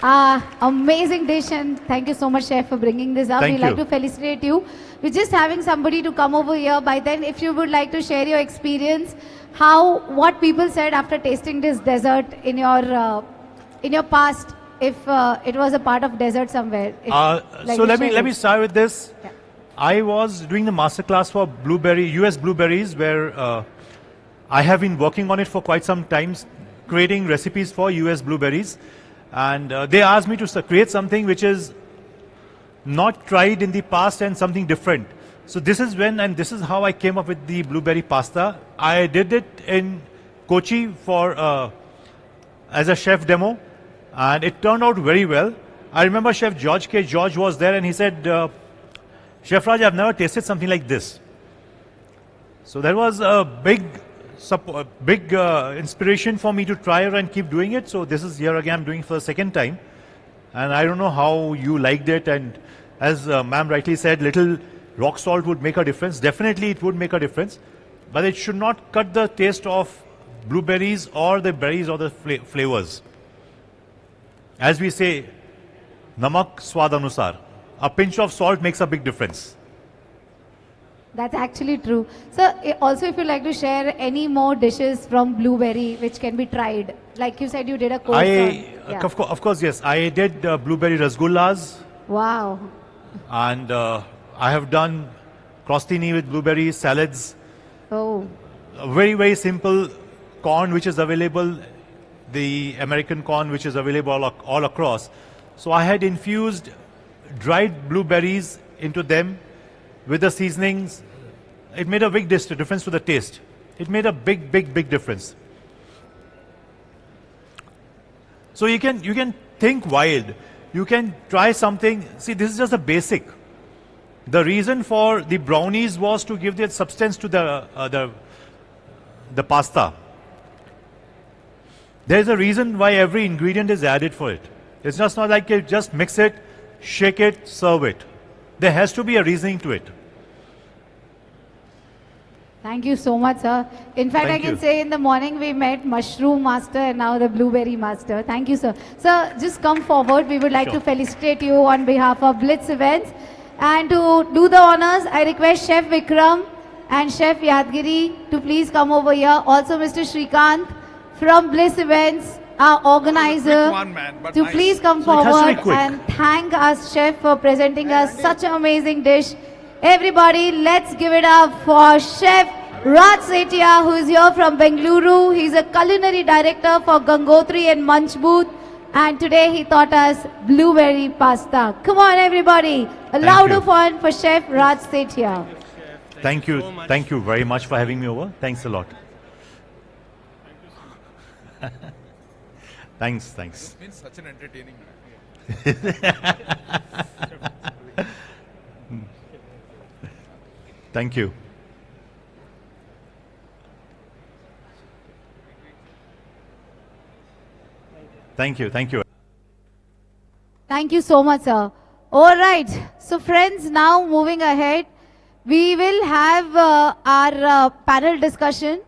amazing dish, and thank you so much, chef, for bringing this up. Thank We'd like you. to felicitate you. We're just having somebody to come over here. By then, if you would like to share your experience, what people said after tasting this dessert in your past, if it was a part of dessert somewhere. So let me start with this. Yeah. I was doing the masterclass for US blueberries, where I have been working on it for quite some time, creating recipes for US blueberries. And they asked me to create something which is not tried in the past and something different. So this is this is how I came up with the blueberry pasta. I did it in Kochi for as a chef demo, and it turned out very well. I remember Chef George was there, and he said, Chef Raj, I've never tasted something like this. So that was a big inspiration for me to try it and keep doing it. So this is here again, I'm doing for the second time. And I don't know how you liked it. And as ma'am rightly said, little rock salt would make a difference. Definitely it would make a difference. But it should not cut the taste of blueberries or the berries or the flavors. As we say, namak swad anusar. A pinch of salt makes a big difference. That's actually true. So also, if you'd like to share any more dishes from blueberry which can be tried, like you said, you did a course. Of course, yes. I did blueberry rasgullas. Wow. And I have done crostini with blueberries, salads. Oh. A very, very simple corn which is available, the American corn which is available all across. So I had infused dried blueberries into them with the seasonings. It made a big difference to the taste. It made a big difference. So you can think wild. You can try something. See, this is just a basic. The reason for the brownies was to give that substance to the pasta. There is a reason why every ingredient is added for it. It's just not like you just mix it, shake it, serve it. There has to be a reasoning to it. Thank you so much, sir. In fact, Thank I can you. say in the morning we met mushroom master and now the blueberry master. Thank you, sir. Sir, just come forward. We would like Sure. to felicitate you on behalf of Blitz Events. And to do the honors, I request Chef Vikram and Chef Yadgiri to please come over here. Also, Mr. Shrikant from Bliss Events, our organizer, to please come So it has to be forward quick. and thank us, Chef, for presenting us such an amazing dish. Everybody, let's give it up for Chef Raj Sethia, who is here from Bengaluru. He's a culinary director for Gangotri and Munch Booth. And today he taught us blueberry pasta. Come on, everybody. A louder you. one for Chef Raj Sethia. Thank you. Thank you very much for having me over. Thanks a lot. Thanks. It's been such an entertaining. Thank you. Thank you. Thank you so much, sir. All right. So, friends, now moving ahead, we will have our panel discussion.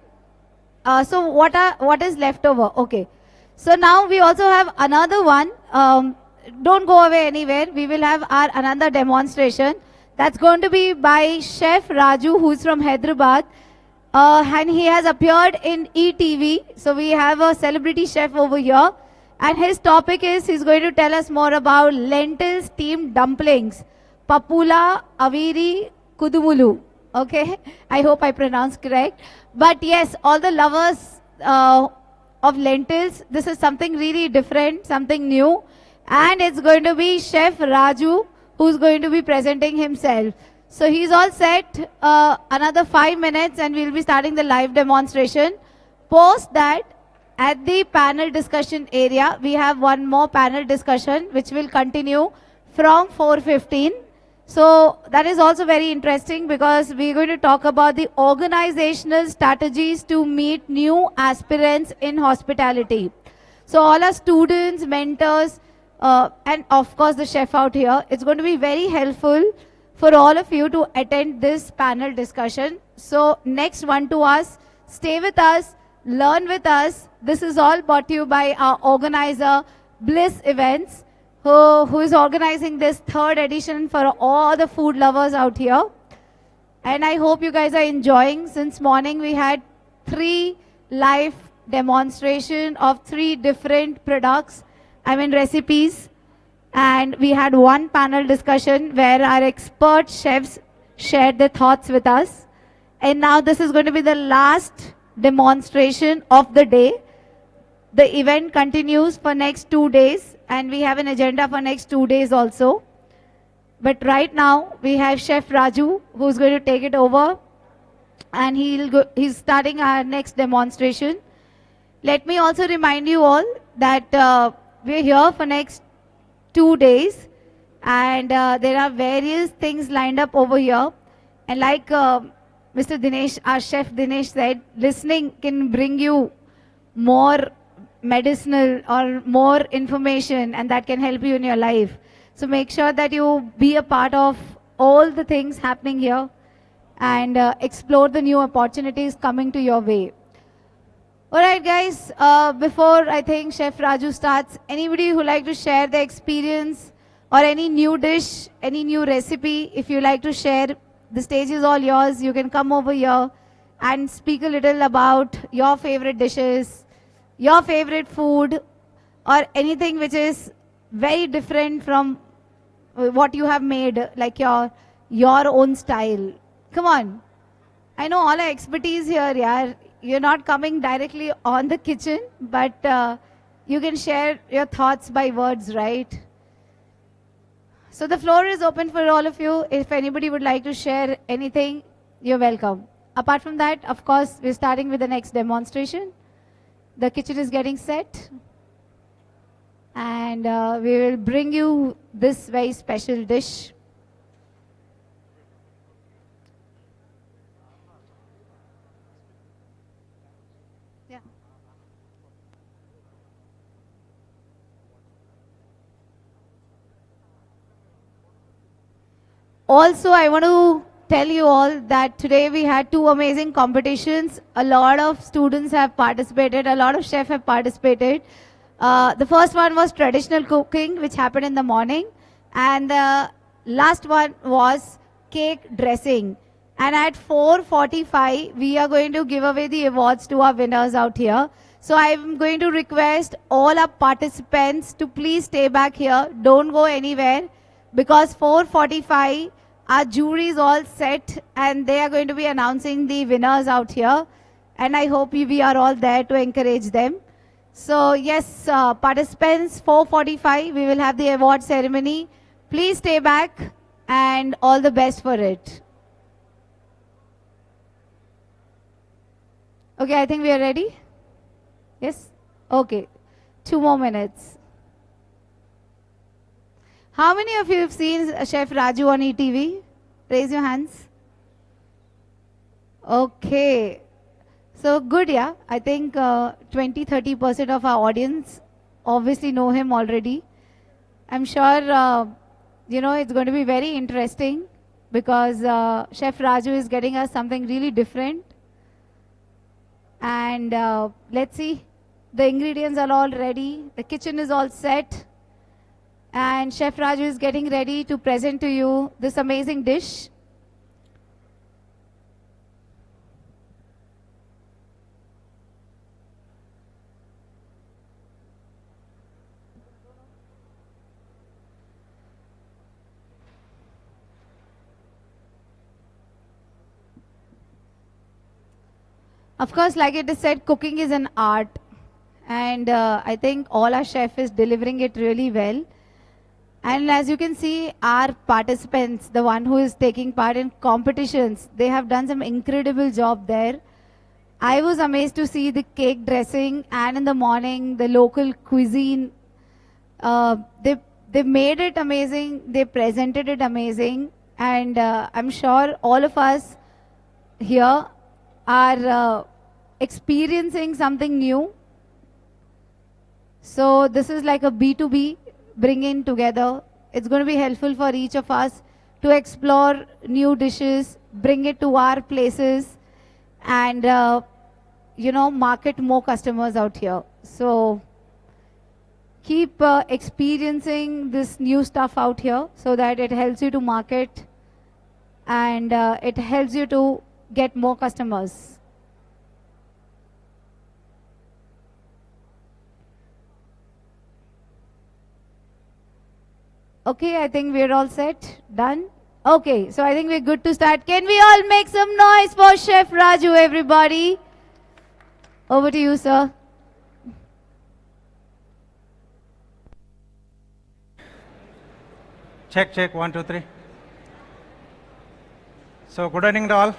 So what is left over? Okay. So now we also have another one. Don't go away anywhere. We will have our another demonstration. That's going to be by Chef Raju, who's from Hyderabad. And he has appeared in ETV. So we have a celebrity chef over here. And his topic is, he's going to tell us more about lentil steamed dumplings. Papula Aviri Kudumulu. Okay, I hope I pronounced correct. But yes, all the lovers of lentils, this is something really different, something new. And it's going to be Chef Raju who's going to be presenting himself. So he's all set. Another 5 minutes and we'll be starting the live demonstration. Post that, at the panel discussion area, we have one more panel discussion which will continue from 4:15. So that is also very interesting because we're going to talk about the organizational strategies to meet new aspirants in hospitality. So all our students, mentors, and of course the chef out here, it's going to be very helpful for all of you to attend this panel discussion. So next 1 2 hours, stay with us, learn with us. This is all brought to you by our organizer, Bliss Events, who is organizing this 3rd edition for all the food lovers out here. And I hope you guys are enjoying. Since morning we had 3 live demonstration of 3 different products, recipes. And we had 1 panel discussion where our expert chefs shared their thoughts with us. And now this is going to be the last demonstration of the day. The event continues for next 2 days and we have an agenda for next 2 days also. But right now we have Chef Raju who's going to take it over and he's starting our next demonstration. Let me also remind you all that we're here for next 2 days and there are various things lined up over here. And like Mr. Dinesh, our chef Dinesh said, listening can bring you more medicinal or more information and that can help you in your life. So make sure that you be a part of all the things happening here and explore the new opportunities coming to your way. Alright guys, before I think Chef Raju starts, anybody who like to share their experience or any new dish, any new recipe, if you like to share, the stage is all yours. You can come over here and speak a little about your favorite dishes, your favorite food, or anything which is very different from what you have made, like your own style. Come on. I know all our expertise here, yeah. You're not coming directly on the kitchen, but you can share your thoughts by words, right? So the floor is open for all of you. If anybody would like to share anything, you're welcome. Apart from that, of course, we're starting with the next demonstration. The kitchen is getting set. And we will bring you this very special dish. Yeah. Also, I want to tell you all that today we had 2 amazing competitions. A lot of students have participated. A lot of chefs have participated. The first one was traditional cooking, which happened in the morning. And the last one was cake dressing. And at 4:45, we are going to give away the awards to our winners out here. So I'm going to request all our participants to please stay back here. Don't go anywhere because 4:45, our jury is all set and they are going to be announcing the winners out here. And I hope we are all there to encourage them. So yes, participants, 4:45, we will have the award ceremony. Please stay back and all the best for it. Okay, I think we are ready. Yes? Okay. 2 more minutes. How many of you have seen Chef Raju on ETV? Raise your hands. Okay. So good, yeah. I think 20-30% of our audience obviously know him already. I'm sure, it's going to be very interesting because Chef Raju is getting us something really different. And let's see, the ingredients are all ready. The kitchen is all set. And Chef Raju is getting ready to present to you this amazing dish. Of course, like it is said, cooking is an art. And I think all our chef is delivering it really well. And as you can see, our participants, the one who is taking part in competitions, they have done some incredible job there. I was amazed to see the cake dressing, and in the morning, the local cuisine. They made it amazing. They presented it amazing. And I'm sure all of us here are experiencing something new. So this is like a B2B bringing together. It's going to be helpful for each of us to explore new dishes, bring it to our places, and market more customers out here. So keep experiencing this new stuff out here so that it helps you to market and it helps you to get more customers. Okay, I think we're all set. Done? Okay, so I think we're good to start. Can we all make some noise for Chef Raju, everybody? Over to you, sir. Check, check, 1, 2, 3. So, good evening to all.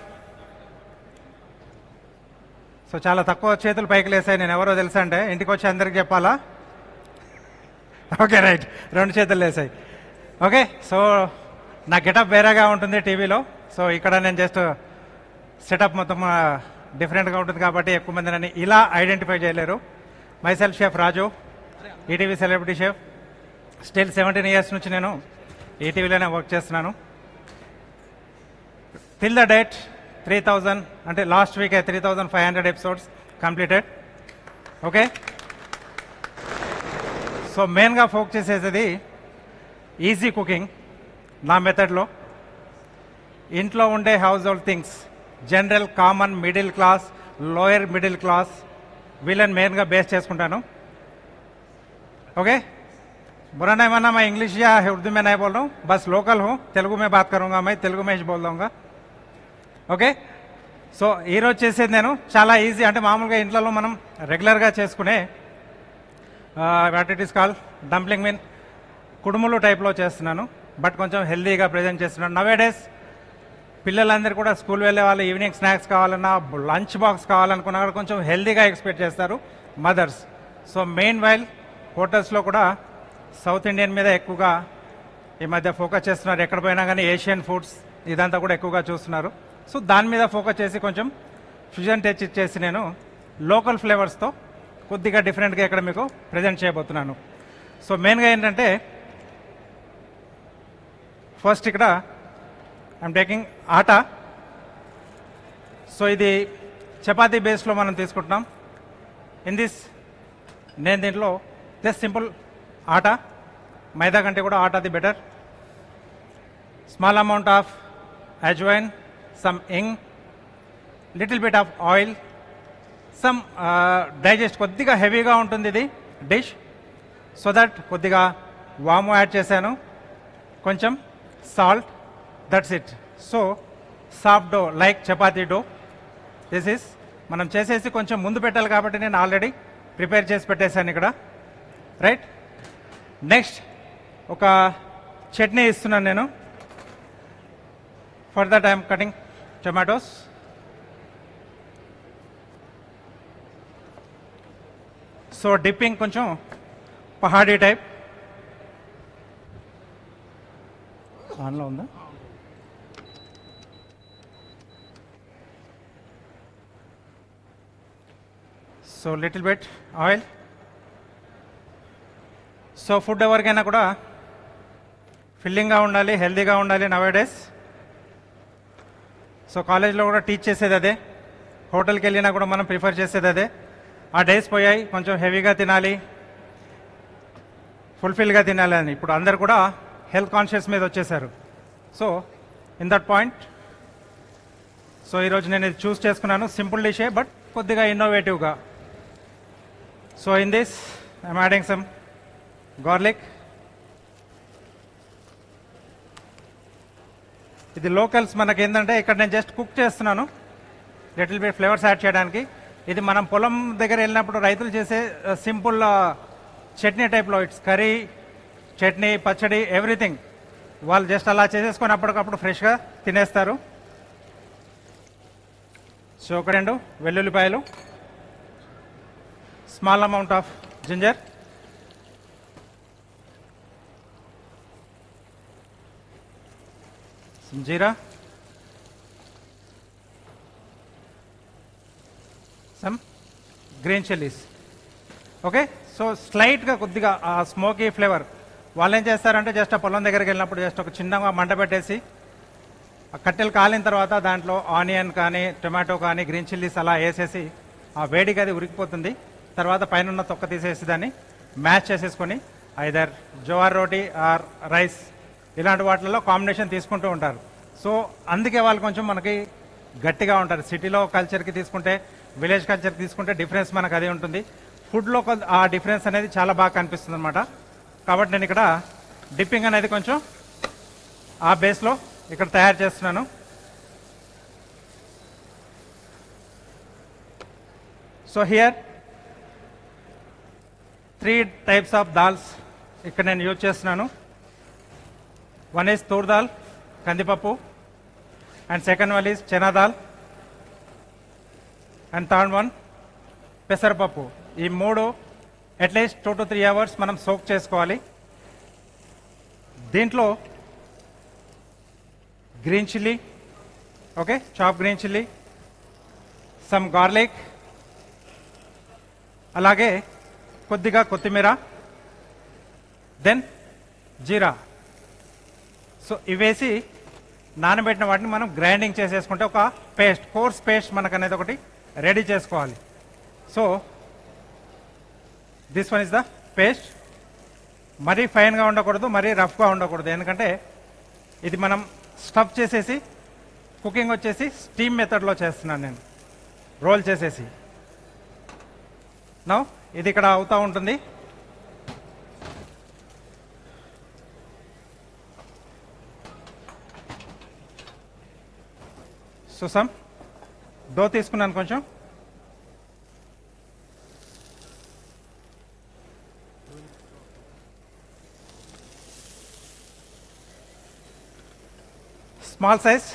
So చాలా తక్కువ చేతులు పైకి లేసాయి. నేను ఎవరో తెలుసా అంటే ఇంటికి వచ్చి అందరికి చెప్పాలా? ఓకే రైట్, 2 చేతులు లేసాయి. ఓకే, సో నా గెటప్ వేరేగా ఉంటుంది టీవీలో. సో ఇక్కడ నేను జస్ట్ సెటప్ మొత్తం డిఫరెంట్గా ఉంటుంది కాబట్టి ఎక్కువ మంది నన్ను ఇలా ఐడెంటిఫై చేయలేరు. My self chef Raju, ETV celebrity chef. Still 17 years నుంచి నేను ఈటీవీలోనే వర్క్ చేస్తున్నాను. టిల్ ద డేట్ 3000 అంటే last week 3500 episodes completed. Okay, so మెయిన్గా ఫోకస్ చేసేది ఈజీ కుకింగ్ నా మెథడ్లో. ఇంట్లో ఉండే house hold things, general, common, middle class, lower middle class, వీళ్ళని మెయిన్గా బేస్ చేసుకుంటాను. ओके, बुरा नहीं मानना, मैं इंग्लिश या उर्दू में नहीं बोल रहा हूँ, बस लोकल हूँ, तेलुगु में बात करूँगा, मैं तेलुगु में ही बोल दूँगा. ఓకే, సో ఈరోజు చేసేది నేను చాలా ఈజీ, అంటే మామూలుగా ఇంట్లో మనం రెగ్యులర్గా చేసుకునే what it is call dumpling mean కుడుములు టైప్లో చేస్తున్నాను, బట్ కొంచెం హెల్దీగా ప్రజెంట్ చేస్తున్నాను. నవే డేస్ పిల్లలందరూ కూడా స్కూల్ వెళ్ళే వాళ్ళు ఈవినింగ్ స్నాక్స్ కావాలన్నా, లంచ్ బాక్స్ కావాలనుకున్నా కూడా కొంచెం హెల్దీగా ఎక్స్పెక్ట్ చేస్తారు మదర్స్. సో మెయిన్ వైల్ హోటల్స్లో కూడా సౌత్ ఇండియన్ మీద ఎక్కువగా ఈ మధ్య ఫోకస్ చేస్తున్నారు. ఎక్కడ పోయినా కానీ ఏషియన్ ఫుడ్స్ ఇదంతా కూడా ఎక్కువగా చూస్తున్నారు. సో దాని మీద ఫోకస్ చేసి కొంచెం ఫ్యూజన్ టచ్ ఇచ్చేసి నేను లోకల్ ఫ్లేవర్స్తో కొద్దిగా డిఫరెంట్గా ఇక్కడ మీకు ప్రజెంట్ చేయబోతున్నాను. సో మెయిన్గా ఏంటంటే ఫస్ట్ ఇక్కడ ఐఎమ్ టేకింగ్ ఆటా. సో ఇది చపాతీ బేస్లో మనం తీసుకుంటున్నాం. ఇన్ దిస్ నేను దీంట్లో జస్ట్ సింపుల్ ఆటా, మైదా కంటే కూడా ఆటాది better. Small amount of ajwain, some ing, little bit of oil, some digest కొద్దిగా హెవీగా ఉంటుంది ఇది డిష్, సో దట్ కొద్దిగా వాము యాడ్ చేశాను, కొంచెం salt, that's it. So soft dough like chapati dough this is. మనం చేసేసి కొంచెం ముందు పెట్టాలి కాబట్టి నేను ఆల్రెడీ ప్రిపేర్ చేసి పెట్టేశాను ఇక్కడ, రైట్. నెక్స్ట్ ఒక చట్నీ ఇస్తున్నాను నేను. For that I'm cutting tomatoes. So dipping కొంచెం పహాడీ టైప్ ఆన్లో ఉందా. So little bit oil. So food ఎవరికైనా కూడా ఫిల్లింగ్గా ఉండాలి, హెల్దీగా ఉండాలి నవే డేస్. సో కాలేజ్లో కూడా టీచ్ చేసేది అదే, హోటల్కి వెళ్ళినా కూడా మనం ప్రిఫర్ చేసేది అదే. ఆ డేస్ పోయాయి, కొంచెం హెవీగా తినాలి, ఫుల్ఫిల్గా తినాలి అని. ఇప్పుడు అందరు కూడా హెల్త్ కాన్షియస్ మీద వచ్చేసారు. So in that point, so ఈరోజు నేను ఇది చూస్ చేసుకున్నాను. సింపుల్ డిషే బట్ కొద్దిగా ఇన్నోవేటివ్గా. So in this I'm adding some garlic. ఇది లోకల్స్ మనకి ఏంటంటే ఇక్కడ నేను జస్ట్ కుక్ చేస్తున్నాను, లిటిల్ బిట్ ఫ్లేవర్స్ యాడ్ చేయడానికి. ఇది మనం పొలం దగ్గర వెళ్ళినప్పుడు రైతులు చేసే సింపుల్ చట్నీ టైప్లో, ఇట్స్ కర్రీ, చట్నీ, పచ్చడి, ఎవ్రీథింగ్ వాళ్ళు జస్ట్ అలా చేసేసుకొని అప్పటికప్పుడు ఫ్రెష్గా తినేస్తారు. సో ఒక 2 వెల్లుల్లిపాయలు, small amount of ginger, jeera, some green chillies. Okay, so స్లైట్గా కొద్దిగా ఆ స్మోకీ ఫ్లేవర్. వాళ్ళు ఏం చేస్తారంటే జస్ట్ ఆ పొలం దగ్గరికి వెళ్ళినప్పుడు జస్ట్ ఒక చిన్నగా మంట పెట్టేసి ఆ కట్టెలు కాలిన తర్వాత దాంట్లో ఆనియన్ కానీ టొమాటో కానీ గ్రీన్ చిల్లీస్ అలా వేసేసి ఆ వేడికి అది ఉరికిపోతుంది. తర్వాత పైన ఉన్న తొక్క తీసేసి దాన్ని మ్యాష్ చేసేసుకొని either jowar roti or rice ఇలాంటి వాటిల్లో కాంబినేషన్ తీసుకుంటూ ఉంటారు. సో అందుకే వాళ్ళు కొంచెం మనకి గట్టిగా ఉంటారు. సిటీలో కల్చర్కి తీసుకుంటే, విలేజ్ కల్చర్కి తీసుకుంటే డిఫరెన్స్ మనకు అదే ఉంటుంది. ఫుడ్లో ఆ డిఫరెన్స్ అనేది చాలా బాగా కనిపిస్తుంది అనమాట. కాబట్టి నేను ఇక్కడ డిప్పింగ్ అనేది కొంచెం ఆ బేస్లో ఇక్కడ తయారు చేస్తున్నాను. So here 3 types of dals ఇక్కడ నేను యూజ్ చేస్తున్నాను. వన్ ఈజ్ తూర్ దాల్, కందిపప్పు, and second one is chana dal, and third one పెసరపప్పు. ఈ 3 అట్లీస్ట్ 2 to 3 అవర్స్ మనం సోక్ చేసుకోవాలి. దీంట్లో green chilli, okay, chop green chilli, some garlic, అలాగే కొద్దిగా కొత్తిమీర, దెన్ జీరా. సో ఇవేసి నానబెట్టిన వాటిని మనం గ్రైండింగ్ చేసేసుకుంటే ఒక పేస్ట్, కోర్స్ పేస్ట్ మనకు అనేది ఒకటి రెడీ చేసుకోవాలి. So this one is the paste. మరీ ఫైన్గా ఉండకూడదు, మరీ రఫ్గా ఉండకూడదు, ఎందుకంటే ఇది మనం స్టఫ్ చేసేసి కుకింగ్ వచ్చేసి స్టీమ్ మెథడ్లో చేస్తున్నాను నేను, రోల్ చేసేసి. నౌ ఇది ఇక్కడ అవుతూ ఉంటుంది. సో సమ్ డో తీసుకున్నాను కొంచెం. Small size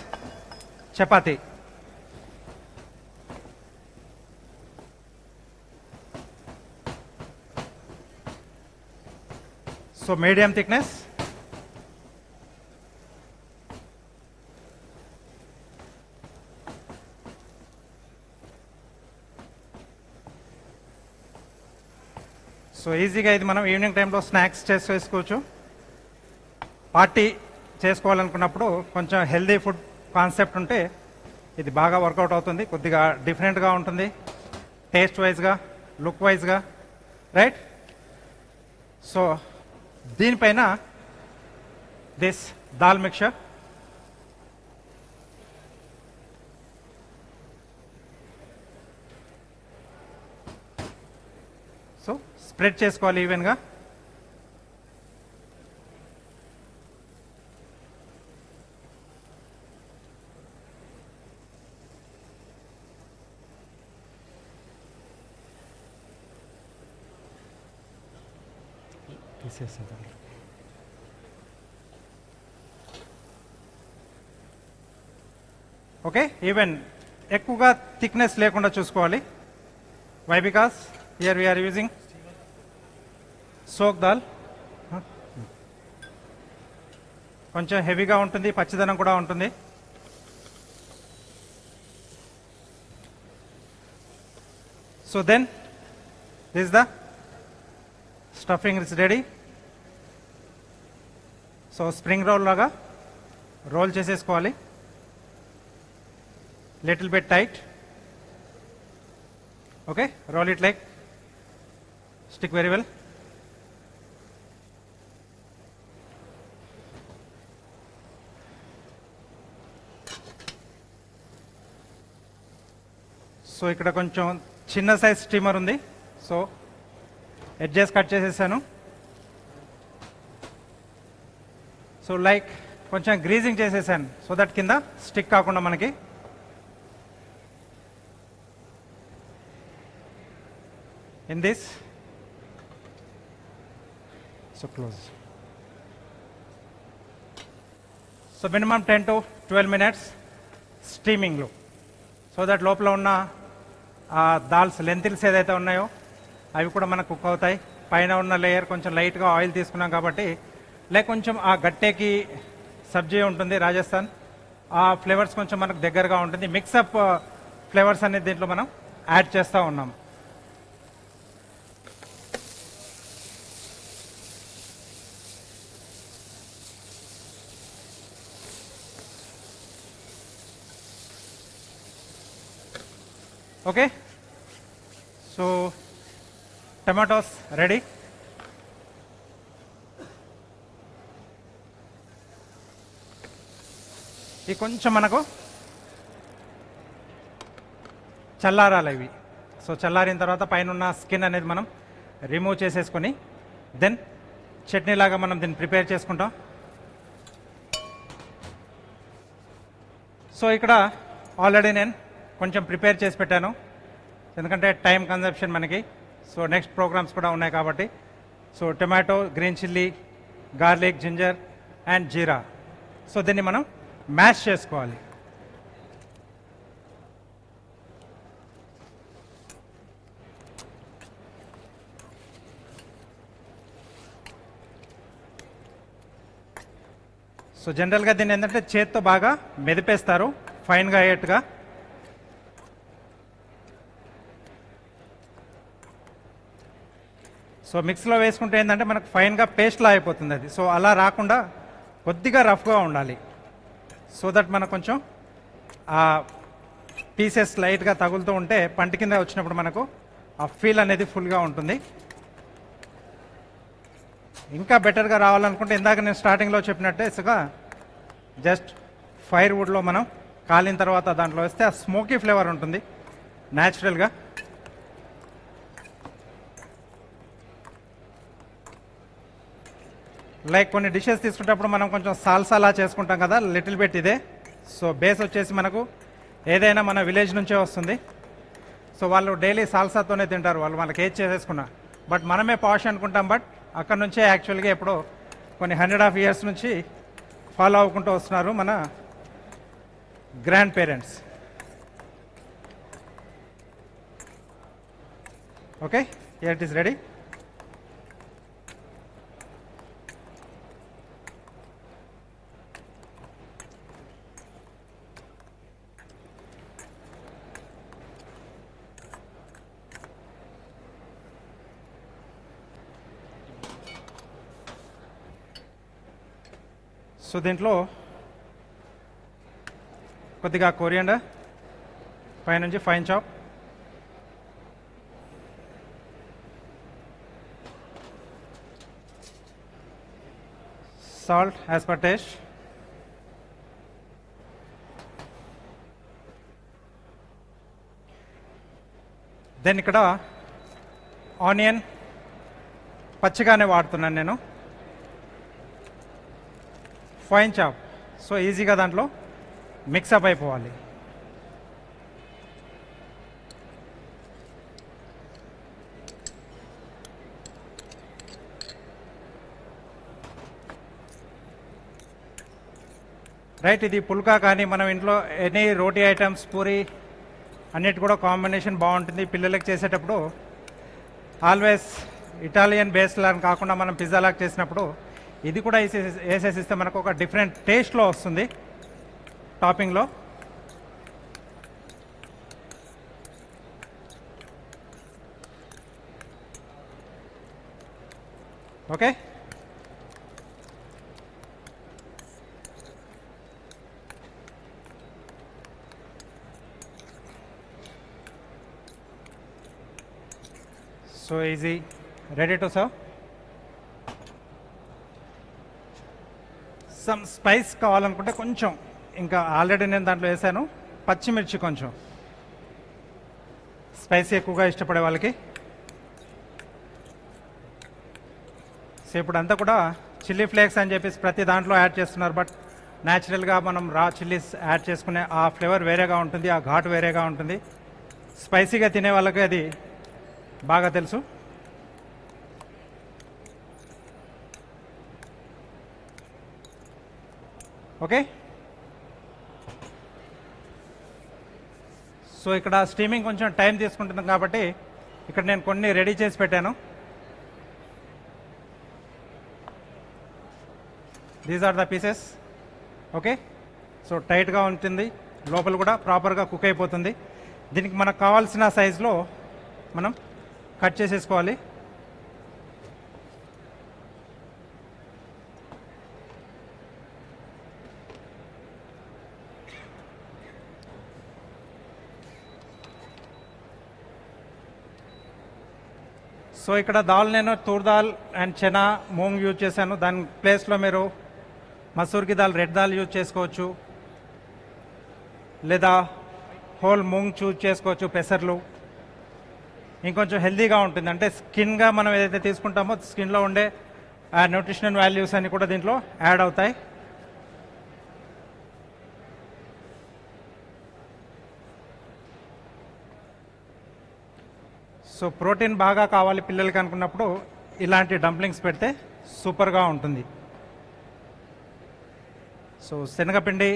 chapati. So medium thickness. So ఈజీగా ఇది మనం ఈవినింగ్ టైంలో స్నాక్స్ చేసుకోవచ్చు. పార్టీ చేసుకోవాలనుకున్నప్పుడు కొంచెం హెల్దీ ఫుడ్ కాన్సెప్ట్ ఉంటే ఇది బాగా వర్కౌట్ అవుతుంది. కొద్దిగా డిఫరెంట్గా ఉంటుంది, టేస్ట్ వైజ్గా, లుక్ వైజ్గా, రైట్. సో దీనిపైన this dal mixture. So spread చేసుకోవాలి ఈవెన్గా. ఓకే, ఈవెన్ ఎక్కువగా థిక్నెస్ లేకుండా చూసుకోవాలి. Why? Because here we are using soak dal. కొంచెం హెవీగా ఉంటుంది, పచ్చిదనం కూడా ఉంటుంది. So then this the stuffing is ready. So spring roll లాగా రోల్ చేసేసుకోవాలి, little bit tight. Okay, roll it like, stick very well. So ఇక్కడ కొంచెం చిన్న సైజ్ స్టీమర్ ఉంది, సో ఎడ్జెస్ కట్ చేసేసాను. సో లైక్ కొంచెం గ్రీజింగ్ చేసేసాను సో దట్ కింద స్టిక్ కాకుండా మనకి. In this so close. So minimum 10 to 12 minutes స్టీమింగ్లో, సో దట్ లోపల ఉన్న దాల్స్ లెంతిల్స్ ఏదైతే ఉన్నాయో అవి కూడా మనకు కుక్ అవుతాయి. పైన ఉన్న లేయర్ కొంచెం లైట్గా ఆయిల్ తీసుకున్నాం కాబట్టి లేక కొంచెం ఆ గట్టేకి సబ్జీ ఉంటుంది రాజస్థాన్, ఆ ఫ్లేవర్స్ కొంచెం మనకు దగ్గరగా ఉంటుంది. మిక్సప్ ఫ్లేవర్స్ అనేది దీంట్లో మనం యాడ్ చేస్తూ ఉన్నాం. Okay, so tomatoes ready. ఇవి కొంచెం మనకు చల్లారాలి ఇవి. సో చల్లారిన తర్వాత పైన ఉన్న స్కిన్ అనేది మనం రిమూవ్ చేసేసుకొని దెన్ చట్నీ లాగా మనం దీన్ని ప్రిపేర్ చేసుకుంటాం. సో ఇక్కడ ఆల్రెడీ నేను కొంచెం ప్రిపేర్ చేసి పెట్టాను, ఎందుకంటే టైం కన్జంప్షన్ మనకి. సో నెక్స్ట్ ప్రోగ్రామ్స్ కూడా ఉన్నాయి కాబట్టి. So tomato, green chilli, garlic, ginger and jeera. So దీన్ని మనం మ్యాష్ చేసుకోవాలి. సో జనరల్గా దీన్ని ఏంటంటే చేత్తో బాగా మెదిపేస్తారు ఫైన్గా అయ్యేట్టుగా. సో మిక్స్లో వేసుకుంటే ఏంటంటే మనకు ఫైన్గా పేస్ట్లా అయిపోతుంది అది. సో అలా రాకుండా కొద్దిగా రఫ్గా ఉండాలి, సో దట్ మనకు కొంచెం ఆ పీసెస్ లైట్గా తగులుతూ ఉంటే పంట కింద వచ్చినప్పుడు మనకు ఆ ఫీల్ అనేది ఫుల్గా ఉంటుంది. ఇంకా బెటర్గా రావాలనుకుంటే ఇందాక నేను స్టార్టింగ్లో చెప్పినట్టుగా జస్ట్ ఫైర్ వుడ్లో మనం కాలిన తర్వాత దాంట్లో వేస్తే ఆ స్మోకీ ఫ్లేవర్ ఉంటుంది న్యాచురల్గా. లైక్ కొన్ని డిషెస్ తీసుకునేటప్పుడు మనం కొంచెం సాల్సాలా చేసుకుంటాం కదా, లిటిల్ బిట్ ఇదే. సో బేస్ వచ్చేసి మనకు ఏదైనా మన విలేజ్ నుంచే వస్తుంది. సో వాళ్ళు డైలీ సాల్సాతోనే తింటారు, వాళ్ళకి ఏది చేసేసుకున్నా. బట్ మనమే పాష్ అనుకుంటాం, బట్ అక్కడ నుంచే యాక్చువల్గా ఎప్పుడో కొన్ని 100 years నుంచి ఫాలో అవ్వకుంటూ వస్తున్నారు మన grand parents. Okay, here it is ready. So దీంట్లో కొద్దిగా కొరియాండర్, పైనుంచి fine chop, salt as per taste, then ఇక్కడ ఆనియన్ పచ్చిగానే వాడుతున్నాను నేను, ఫైన్ చాప్. సో ఈజీగా దాంట్లో మిక్సప్ అయిపోవాలి. రైట్, ఇది పుల్కా కానీ మనం ఇంట్లో ఎనీ రోటీ ఐటమ్స్, పూరి అన్నిటి కూడా కాంబినేషన్ బాగుంటుంది పిల్లలకి చేసేటప్పుడు. ఆల్వేస్ ఇటాలియన్ బేస్డ్ లాగా కాకుండా మనం పిజ్జా లాగా చేసినప్పుడు ఇది కూడా వేసేసిస్తే మనకు ఒక డిఫరెంట్ టేస్ట్లో వస్తుంది టాపింగ్లో. Okay, so easy, ready to serve. Some spice కావాలనుకుంటే కొంచెం, ఇంకా ఆల్రెడీ నేను దాంట్లో వేసాను పచ్చిమిర్చి, కొంచెం స్పైసీ ఎక్కువగా ఇష్టపడే వాళ్ళకి. సో ఇప్పుడు అంతా కూడా చిల్లీ ఫ్లేక్స్ అని చెప్పేసి ప్రతి దాంట్లో యాడ్ చేస్తున్నారు, బట్ న్యాచురల్గా మనం రా చిల్లీస్ యాడ్ చేసుకునే ఆ ఫ్లేవర్ వేరేగా ఉంటుంది, ఆ ఘాటు వేరేగా ఉంటుంది. స్పైసీగా తినే వాళ్ళకి అది బాగా తెలుసు. ఓకే, సో ఇక్కడ స్టీమింగ్ కొంచెం టైం తీసుకుంటుంది కాబట్టి ఇక్కడ నేను కొన్ని రెడీ చేసి పెట్టాను. These are the pieces. Okay, so టైట్గా ఉంటుంది, లోపల కూడా ప్రాపర్గా కుక్ అయిపోతుంది. దీనికి మనకు కావాల్సిన సైజులో మనం కట్ చేసేసుకోవాలి. సో ఇక్కడ దాల్ నేను తూర్ దాల్ అండ్ చెనా మూంగ్ యూజ్ చేశాను. దాని ప్లేస్లో మీరు మసూర్కి దాల్, రెడ్ దాల్ యూజ్ చేసుకోవచ్చు, లేదా హోల్ మూంగ్ చూజ్ చేసుకోవచ్చు, పెసర్లు. ఇంకొంచెం హెల్తీగా ఉంటుంది, అంటే స్కిన్గా మనం ఏదైతే తీసుకుంటామో స్కిన్లో ఉండే ఆ న్యూట్రిషనల్ వాల్యూస్ అన్ని కూడా దీంట్లో యాడ్ అవుతాయి. సో ప్రోటీన్ బాగా కావాలి పిల్లలకి అనుకున్నప్పుడు ఇలాంటి డంప్లింగ్స్ పెడితే సూపర్గా ఉంటుంది. సో శనగపిండి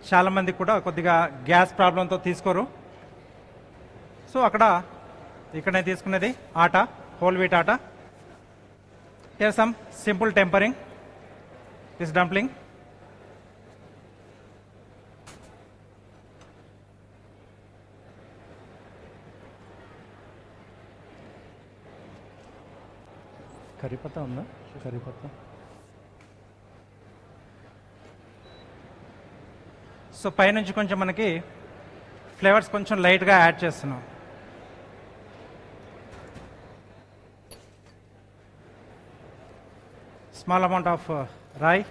చాలామంది కూడా కొద్దిగా గ్యాస్ ప్రాబ్లంతో తీసుకోరు. సో ఇక్కడ నేను తీసుకునేది atta, whole wheat atta. Here some simple tempering this dumpling. కరిపత్తా ఉందా? కరిపత్తా. సో పైనుంచి కొంచెం మనకి ఫ్లేవర్స్ కొంచెం లైట్గా యాడ్ చేస్తున్నాం. స్మాల్ అమౌంట్ ఆఫ్ రాయి.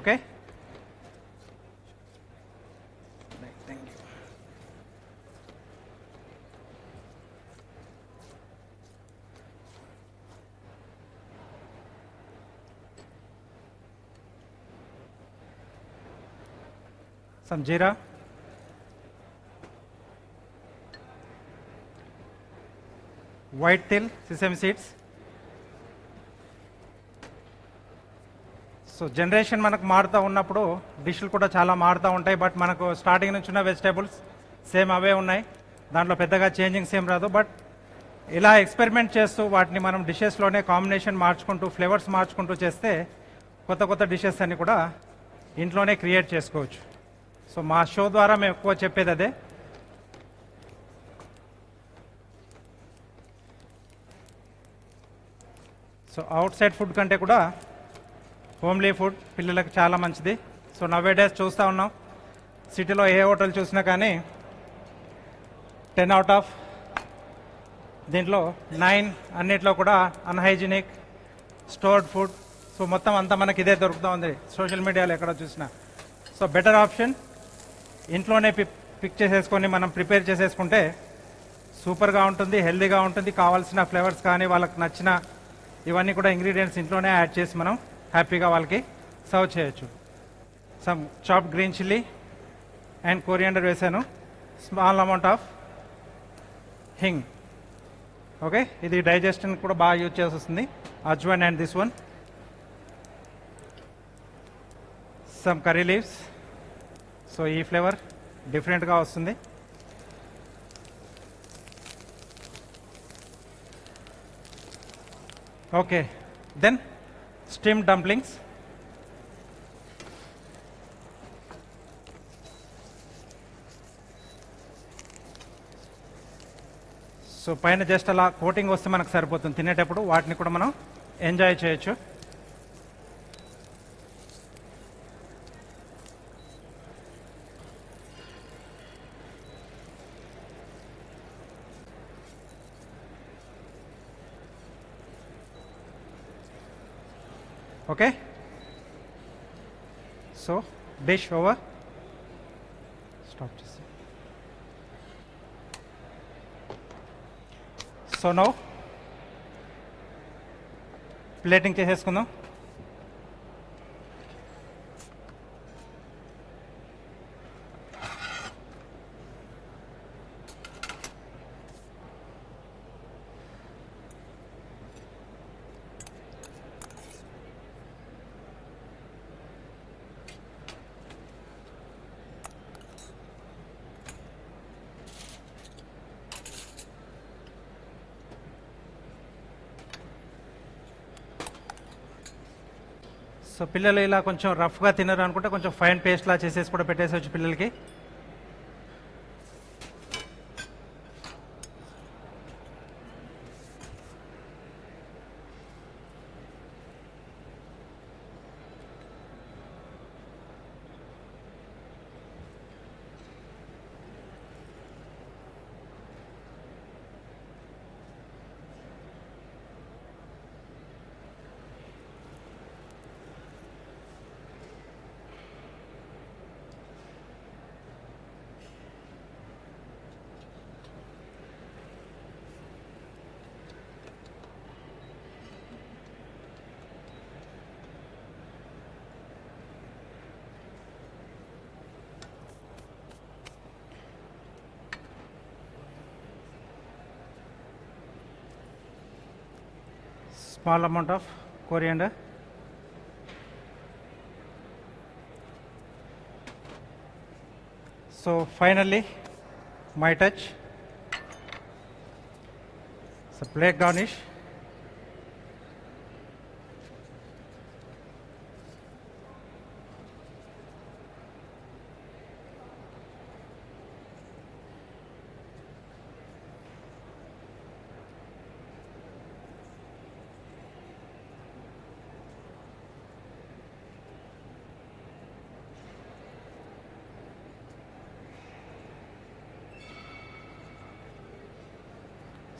Okay, some jeera, white till, sesame seeds. So generation మనకు మారుతూ ఉన్నప్పుడు డిష్లు కూడా చాలా మారుతూ ఉంటాయి, బట్ మనకు స్టార్టింగ్ నుంచి ఉన్న వెజిటేబుల్స్ సేమ్ అవే ఉన్నాయి, దాంట్లో పెద్దగా చేంజింగ్స్ ఏం రాదు. బట్ ఇలా ఎక్స్పెరిమెంట్ చేస్తూ వాటిని మనం డిషెస్లోనే కాంబినేషన్ మార్చుకుంటూ, ఫ్లేవర్స్ మార్చుకుంటూ చేస్తే కొత్త కొత్త డిషెస్ అన్ని కూడా ఇంట్లోనే క్రియేట్ చేసుకోవచ్చు. సో మా షో ద్వారా మేము ఎక్కువ చెప్పేది అదే. సో అవుట్ సైడ్ ఫుడ్ కంటే కూడా హోమ్లీ ఫుడ్ పిల్లలకు చాలా మంచిది. సో నవే డేస్ చూస్తూ ఉన్నాం, సిటీలో ఏ హోటల్ చూసినా కానీ 10 out of దీంట్లో 9 అన్నిట్లో కూడా అన్హైజీనిక్ స్టోర్డ్ ఫుడ్. సో మొత్తం అంతా మనకి ఇదే దొరుకుతూ ఉంది సోషల్ మీడియాలో ఎక్కడ చూసినా. సో బెటర్ ఆప్షన్ ఇంట్లోనే పిక్ చేసేసుకొని మనం ప్రిపేర్ చేసేసుకుంటే సూపర్గా ఉంటుంది, హెల్దీగా ఉంటుంది. కావాల్సిన ఫ్లేవర్స్ కానీ వాళ్ళకి నచ్చిన ఇవన్నీ కూడా ఇంగ్రీడియంట్స్ ఇంట్లోనే యాడ్ చేసి మనం హ్యాపీగా వాళ్ళకి సర్వ్ చేయొచ్చు. Some chopped green chilli and coriander వేసాను, small amount of hing. Okay, ఇది డైజెషన్ కూడా బాగా యూజ్ చేసి వస్తుంది. Ajwain and this one, some curry leaves. So ఈ ఫ్లేవర్ డిఫరెంట్గా వస్తుంది. Okay, then steam dumplings. So పైన జస్ట్ అలా కోటింగ్ వస్తే మనకు సరిపోతుంది, తినేటప్పుడు వాటిని కూడా మనం ఎంజాయ్ చేయొచ్చు. Okay? So, dish over. Stop this. So now, plating చేసేసుకుందాం. సో పిల్లలు ఇలా కొంచెం రఫ్గా తినరు అనుకుంటే కొంచెం ఫైన్ పేస్ట్లా చేసేసి కూడా పెట్టేసవచ్చు పిల్లలకి. Small amount of coriander. So finally, my touch. So plate garnish.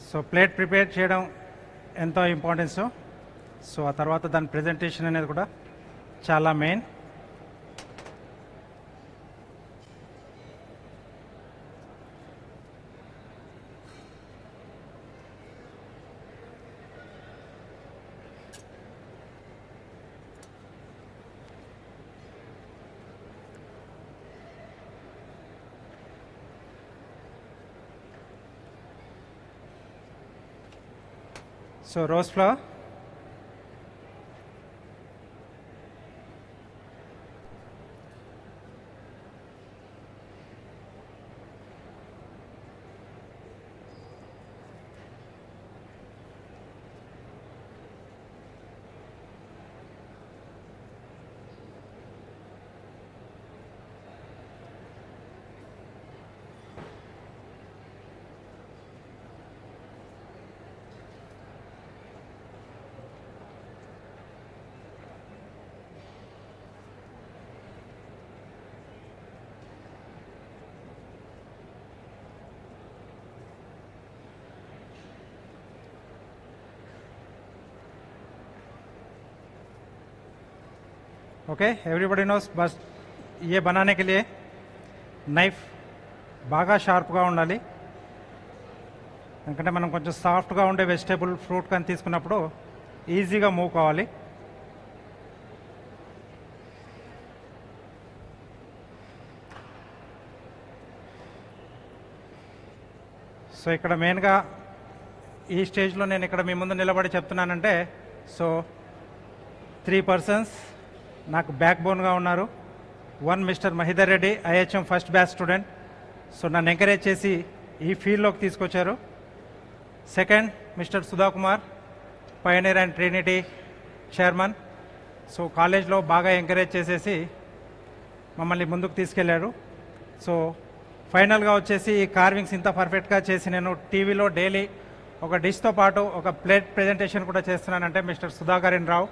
So plate prepare చేయడం ఎంతో ఇంపార్టెన్స్. సో ఆ తర్వాత దాని ప్రెజెంటేషన్ అనేది కూడా చాలా main. So rose flower. Okay everybody knows. बस ये बनाने के लिए నైఫ్ బాగా షార్ప్గా ఉండాలి. ఎందుకంటే మనం కొంచెం సాఫ్ట్గా ఉండే వెజిటేబుల్ ఫ్రూట్ కానీ తీసుకున్నప్పుడు ఈజీగా మూవ్ కావాలి. సో ఇక్కడ మెయిన్గా ఈ స్టేజ్లో నేను ఇక్కడ మీ ముందు నిలబడి చెప్తున్నానంటే, సో 3 persons నాకు బ్యాక్ బోన్గా ఉన్నారు. 1 mister Mahidhar Reddy, IHM first batch student. So నన్ను ఎంకరేజ్ చేసి ఈ ఫీల్డ్లోకి తీసుకొచ్చారు. Second mister Sudha Kumar, Pioneer and Trinity chairman. So కాలేజ్లో బాగా ఎంకరేజ్ చేసేసి మమ్మల్ని ముందుకు తీసుకెళ్లారు. సో ఫైనల్గా వచ్చేసి ఈ కార్వింగ్స్ ఇంత పర్ఫెక్ట్గా చేసి నేను టీవీలో డైలీ ఒక డిష్తో పాటు ఒక ప్లేట్ ప్రెజెంటేషన్ కూడా చేస్తున్నానంటే మిస్టర్ సుధాకరన్ రావు,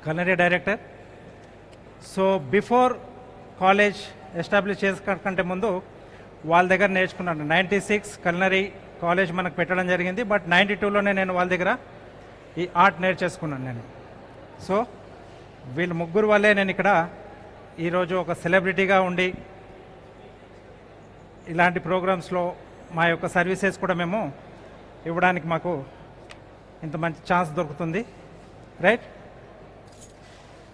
culinary director. So before college establish చేసుకుంటే ముందు వాళ్ళ దగ్గర నేర్చుకున్నాను. 96 culinary కాలేజ్ మనకు పెట్టడం జరిగింది. బట్ 92లోనే నేను వాళ్ళ దగ్గర ఈ ఆర్ట్ నేర్చేసుకున్నాను నేను. సో వీళ్ళు ముగ్గురు వల్లే నేను ఇక్కడ ఈరోజు ఒక సెలబ్రిటీగా ఉండి ఇలాంటి ప్రోగ్రామ్స్లో మా యొక్క సర్వీసెస్ కూడా మేము ఇవ్వడానికి మాకు ఇంత మంచి ఛాన్స్ దొరుకుతుంది. Right,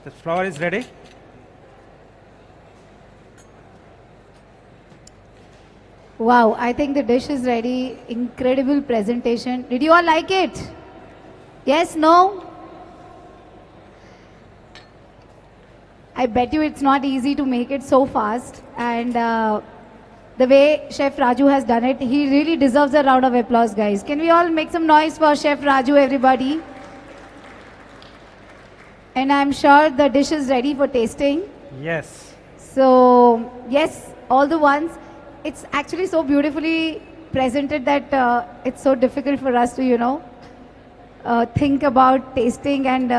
the flower is ready. Wow, I think the dish is ready. Incredible presentation. Did you all like it? Yes, no? I bet you it's not easy to make it so fast. And the way Chef Raju has done it, he really deserves a round of applause, guys. Can we all make some noise for Chef Raju, everybody? And I'm sure the dish is ready for tasting. Yes. So, yes, all the ones. It's actually so beautifully presented that it's so difficult for us to, think about tasting and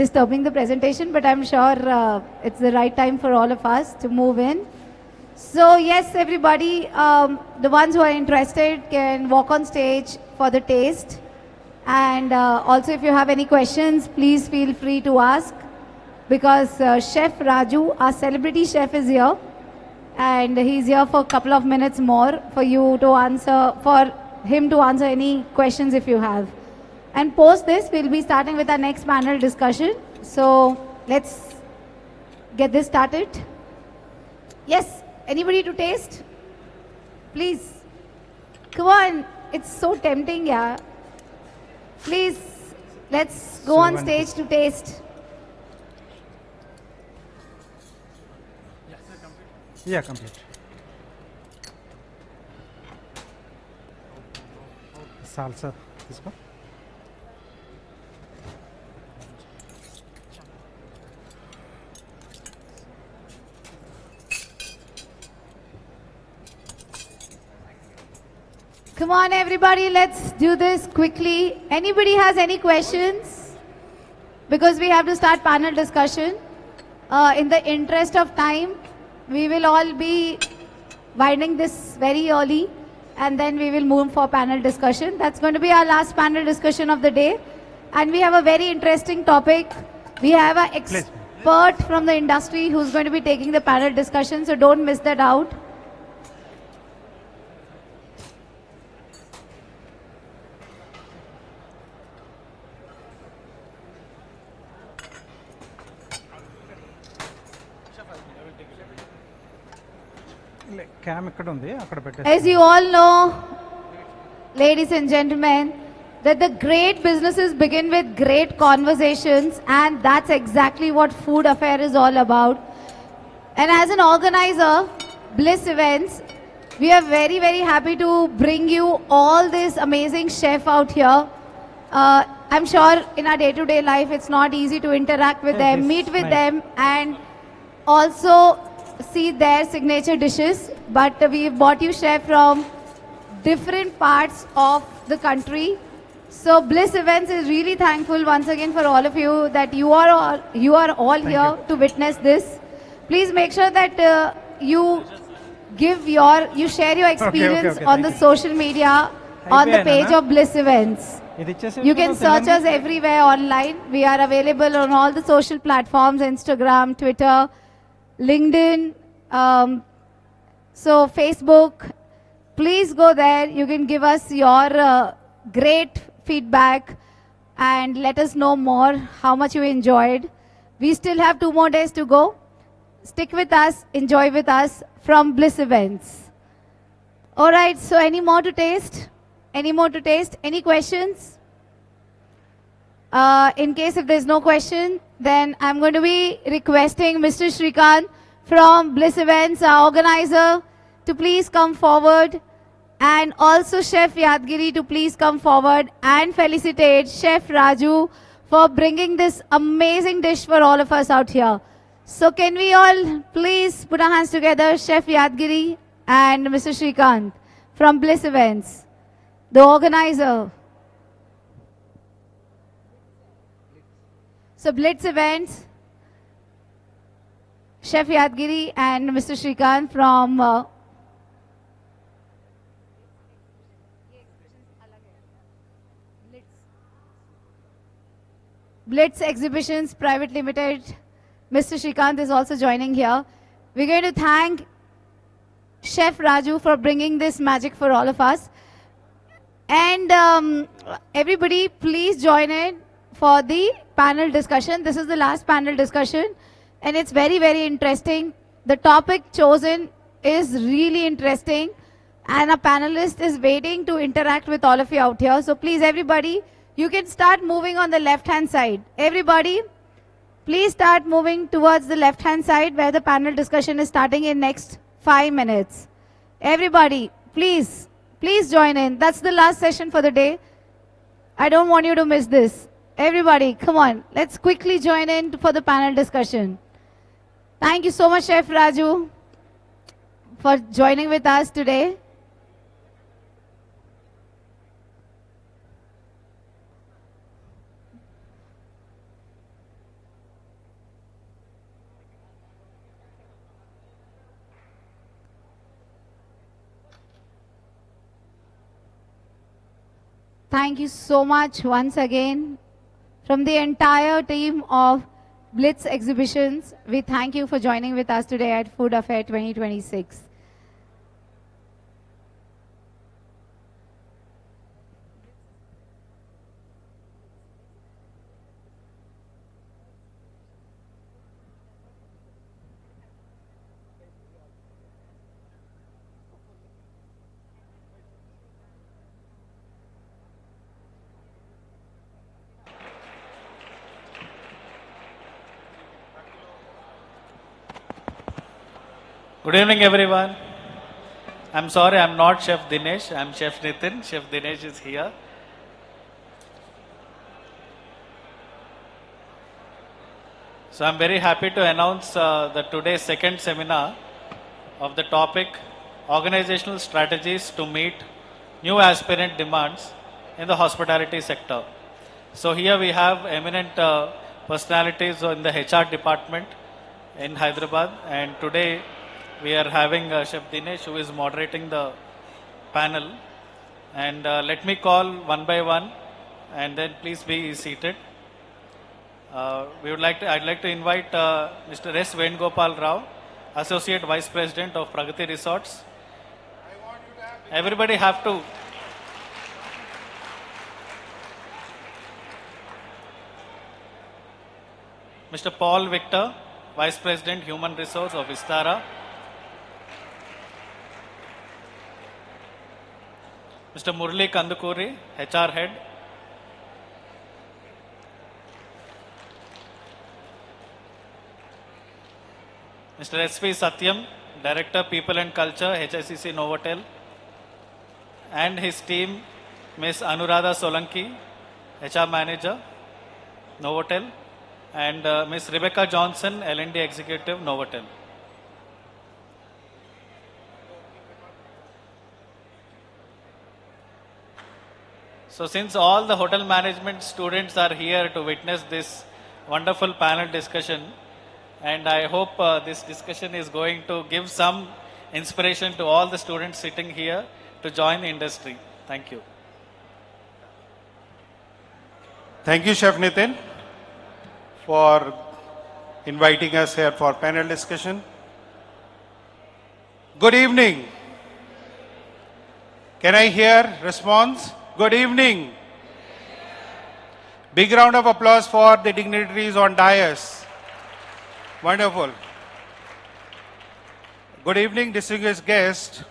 disturbing the presentation, but I'm sure it's the right time for all of us to move in. So yes, everybody, the ones who are interested can walk on stage for the taste. And also if you have any questions, please feel free to ask, because Chef Raju, our celebrity chef, is here. And he's here for a couple of minutes more for you to answer, for him to answer any questions if you have. And post this, we'll be starting with our next panel discussion. So let's get this started. Yes, anybody to taste? Please. Come on, it's so tempting, yeah. Please, let's go on stage to taste. Yeah, complete. Salsa, this one. Come on, everybody, let's do this quickly. Anybody has any questions? Because we have to start panel discussion. In the interest of time, we will all be winding this very early, and then we will move for panel discussion. That's going to be our last panel discussion of the day. And we have a very interesting topic. We have an expert from the industry who's going to be taking the panel discussion, so don't miss that out. As you all know, ladies and gentlemen, that the great businesses begin with great conversations, and that's exactly what Food Affair is all about. And as an organizer, Bliss Events, we are very, very happy to bring you all this amazing chef out here. I'm sure in our day-to-day life, it's not easy to interact with them, meet with them, and also see their signature dishes. But we've brought you chef from different parts of the country. So Bliss Events is really thankful once again for all of you that you are all here to witness this. Please make sure that you share your experience on the social media on the page of Bliss Events. You can search us everywhere online. We are available on all the social platforms: Instagram, Twitter, LinkedIn, so Facebook. Please go there. You can give us your great feedback and let us know more how much you enjoyed. We still have 2 more days to go. Stick with us, enjoy with us from Bliss Events. All right, so any more to taste? Any more to taste? Any questions? In case if there's no question, then I'm going to be requesting Mr. Shrikant from Bliss Events, our organizer, to please come forward, and also Chef Yadgiri to please come forward and felicitate Chef Raju for bringing this amazing dish for all of us out here. So can we all please put our hands together, Chef Yadgiri and Mr. Shrikant from Bliss Events, the organizer. So Blitz Events, Chef Yadgiri and Mr. Shrikant from Blitz Exhibitions Private Limited, Mr. Shrikant is also joining here. We're going to thank Chef Raju for bringing this magic for all of us. And everybody, please join in for the panel discussion. This is the last panel discussion, and it's very, very interesting. The topic chosen is really interesting, and a panelist is waiting to interact with all of you out here. So please, everybody, you can start moving on the left-hand side. Everybody, please start moving towards the left-hand side where the panel discussion is starting in next 5 minutes. Everybody, please join in. That's the last session for the day. I don't want you to miss this. Everybody, come on. Let's quickly join in for the panel discussion. Thank you so much, Chef Raju, for joining with us today. Thank you so much once again. From the entire team of Blitz Exhibitions, we thank you for joining with us today at Food Affair 2026. Good evening, everyone. I'm sorry, I'm not Chef Dinesh. I'm Chef Nitin. Chef Dinesh is here. So I'm very happy to announce the today's second seminar of the topic Organizational Strategies to Meet New Aspirant Demands in the Hospitality Sector. So here we have eminent personalities in the HR department in Hyderabad, and today we are having Chef Dinesh, who is moderating the panel. And let me call one by one, and then please be seated. I'd like to invite Mr. S. Venugopal Rao, Associate Vice President of Pragati Resorts. Everybody have to. Mr. Paul Victor, Vice President, Human Resource of Vistara. Mr. Murli Kandukuri, HR Head. Mr. S.V. Satyam, Director, People and Culture, HICC Novotel. And his team, Ms. Anuradha Solanki, HR Manager, Novotel. And Ms. Rebecca Johnson, L&D Executive, Novotel. So since all the hotel management students are here to witness this wonderful panel discussion, and I hope this discussion is going to give some inspiration to all the students sitting here to join the industry. Thank you. Thank you, Chef Nitin, for inviting us here for panel discussion. Good evening. Can I hear response? Good evening. Big round of applause for the dignitaries on dais. Wonderful. Good evening, distinguished guests,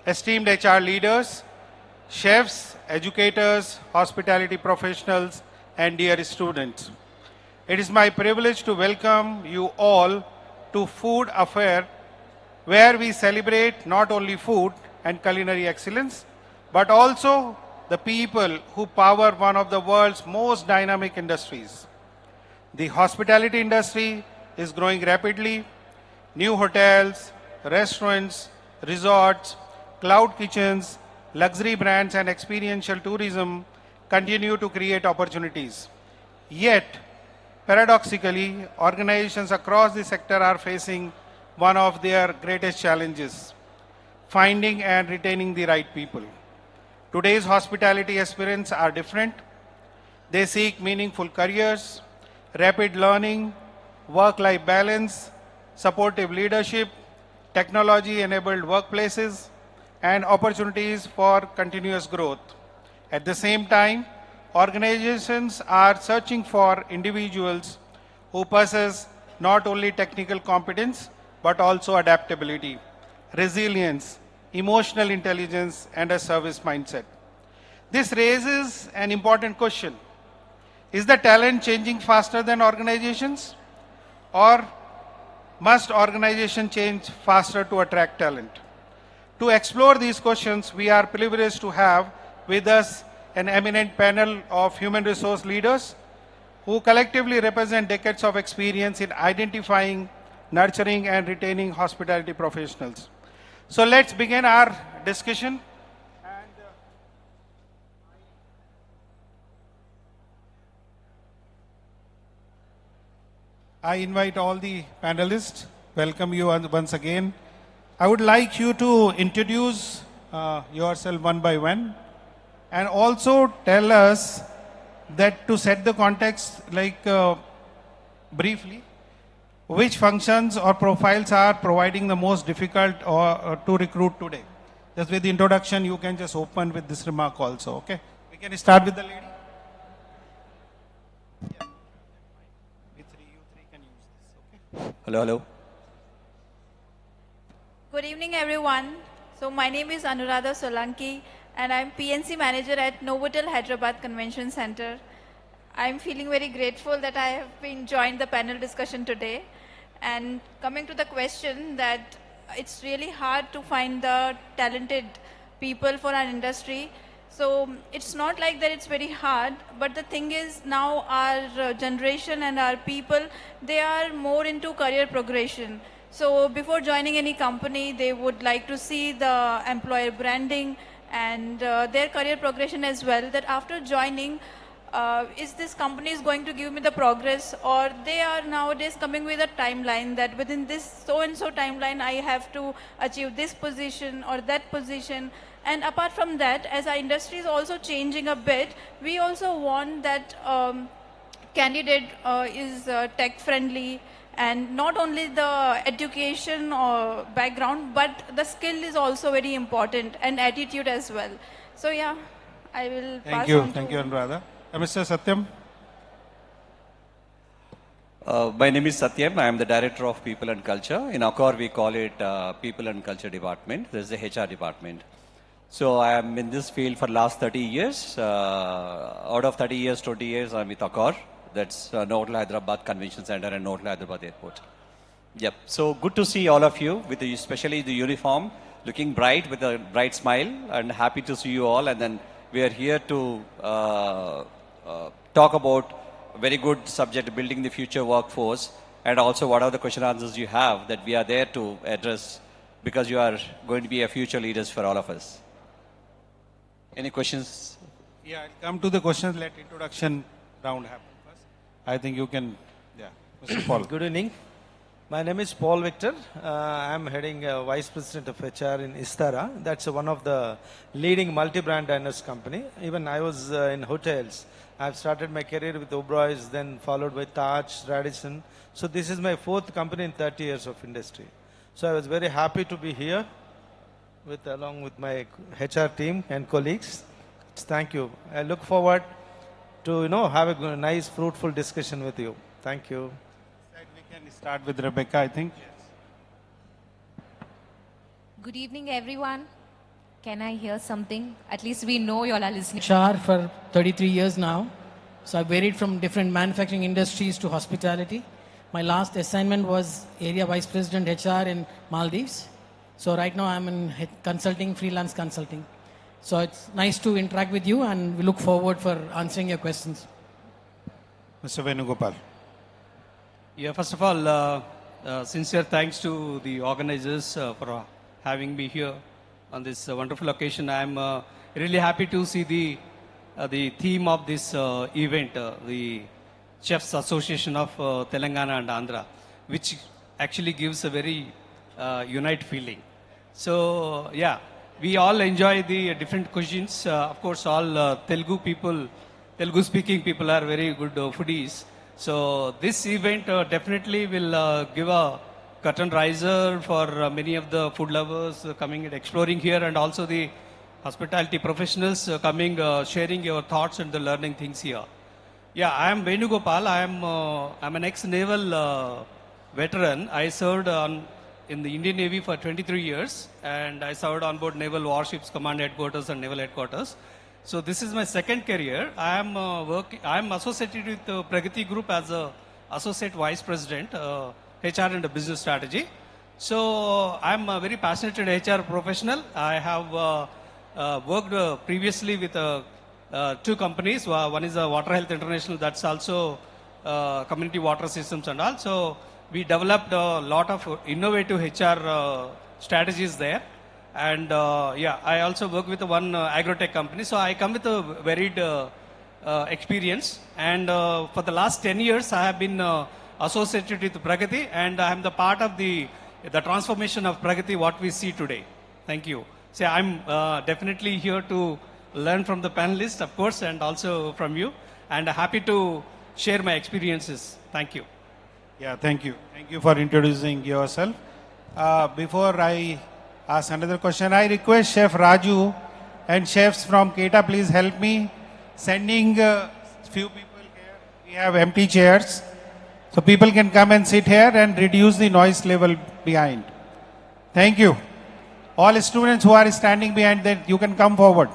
esteemed HR leaders, chefs, educators, hospitality professionals, and dear students. It is my privilege to welcome you all to Food Affair, where we celebrate not only food and culinary excellence, but also the people who power one of the world's most dynamic industries. The hospitality industry is growing rapidly. New hotels, restaurants, resorts, cloud kitchens, luxury brands, and experiential tourism continue to create opportunities. Yet, paradoxically, organizations across the sector are facing one of their greatest challenges: finding and retaining the right people. Today's hospitality aspirants are different. They seek meaningful careers, rapid learning, work-life balance, supportive leadership, technology-enabled workplaces, and opportunities for continuous growth. At the same time, organizations are searching for individuals who possess not only technical competence, but also adaptability, resilience, emotional intelligence, and a service mindset. This raises an important question. Is the talent changing faster than organizations? Or must organizations change faster to attract talent? To explore these questions, we are privileged to have with us an eminent panel of human resource leaders who collectively represent decades of experience in identifying, nurturing, and retaining hospitality professionals. So let's begin our discussion. I invite all the panelists, welcome you once again. I would like you to introduce yourself one by one and also tell us that to set the context briefly, which functions or profiles are providing the most difficult or to recruit today. Just with the introduction, you can just open with this remark also, okay? We can start with the lady. Hello, hello. Good evening, everyone. So my name is Anuradha Solanki, and I'm PNC manager at Novotel Hyderabad Convention Center. I'm feeling very grateful that I have been joined the panel discussion today. And coming to the question that it's really hard to find the talented people for our industry. So it's not like that it's very hard, but the thing is now our generation and our people, they are more into career progression. So before joining any company, they would like to see the employer branding and their career progression as well, that after joining, is this company is going to give me the progress, or they are nowadays coming with a timeline that within this so-and-so timeline, I have to achieve this position or that position. And apart from that, as our industry is also changing a bit, we also want that candidate is tech-friendly, and not only the education or background, but the skill is also very important, and attitude as well. So yeah, I will pass on. Thank you, Anuradha. Mr. Satyam. My name is Satyam. I am the Director of People and Culture. In Accor, we call it People and Culture Department. This is the HR department. So I am in this field for last 30 years. Out of 30 years, 20 years, I'm with Accor. That's Novotel Hyderabad Convention Center and Novotel Hyderabad Airport. Yep. So good to see all of you, with especially the uniform, looking bright with a bright smile, and happy to see you all. And then we are here to talk about a very good subject, building the future workforce, and also what are the question answers you have that we are there to address, because you are going to be a future leaders for all of us. Any questions? Yeah, I'll come to the questions. Let introduction round happen first. I think you can, yeah. Mr. Paul. Good evening. My name is Paul Victor. I'm heading Vice President of HR in Istara. That's one of the leading multi-brand diners company. Even I was in hotels. I've started my career with Oberoi's, then followed by Taj, Radisson. So this is my fourth company in 30 years of industry. So I was very happy to be here along with my HR team and colleagues. Thank you. I look forward to have a nice, fruitful discussion with you. Thank you. We can start with Rebecca, I think. Good evening, everyone. Can I hear something? At least we know you all are listening. HR for 33 years now. So I varied from different manufacturing industries to hospitality. My last assignment was Area Vice President HR in Maldives. So right now I'm in consulting, freelance consulting. So it's nice to interact with you, and we look forward for answering your questions. Mr. Venugopal. Yeah, first of all, sincere thanks to the organizers for having me here on this wonderful occasion. I'm really happy to see the theme of this event, the Chefs Association of Telangana and Andhra, which actually gives a very unite feeling. So yeah, we all enjoy the different cuisines. Of course, all Telugu speaking people are very good foodies. So this event definitely will give a curtain riser for many of the food lovers coming and exploring here, and also the hospitality professionals coming, sharing your thoughts and the learning things here. Yeah, I am Venugopal. I'm an ex-naval veteran. I served in the Indian Navy for 23 years, and I served on board naval warships, command headquarters, and naval headquarters. So this is my second career. I am associated with Pragati Group as a associate vice president, HR and business strategy. So I'm a very passionate HR professional. I have worked previously with two companies. One is Water Health International. That's also community water systems and all. So we developed a lot of innovative HR strategies there. And yeah, I also work with one agrotech company. So I come with a varied experience. And for the last 10 years, I have been associated with Pragati, and I am the part of the transformation of Pragati, what we see today. Thank you. So I'm definitely here to learn from the panelists, of course, and also from you. And happy to share my experiences. Thank you. Yeah, thank you. Thank you for introducing yourself. Before I ask another question, I request Chef Raju and chefs from Keta, please help me sending few people here. We have empty chairs, so people can come and sit here and reduce the noise level behind. Thank you. All students who are standing behind that, you can come forward.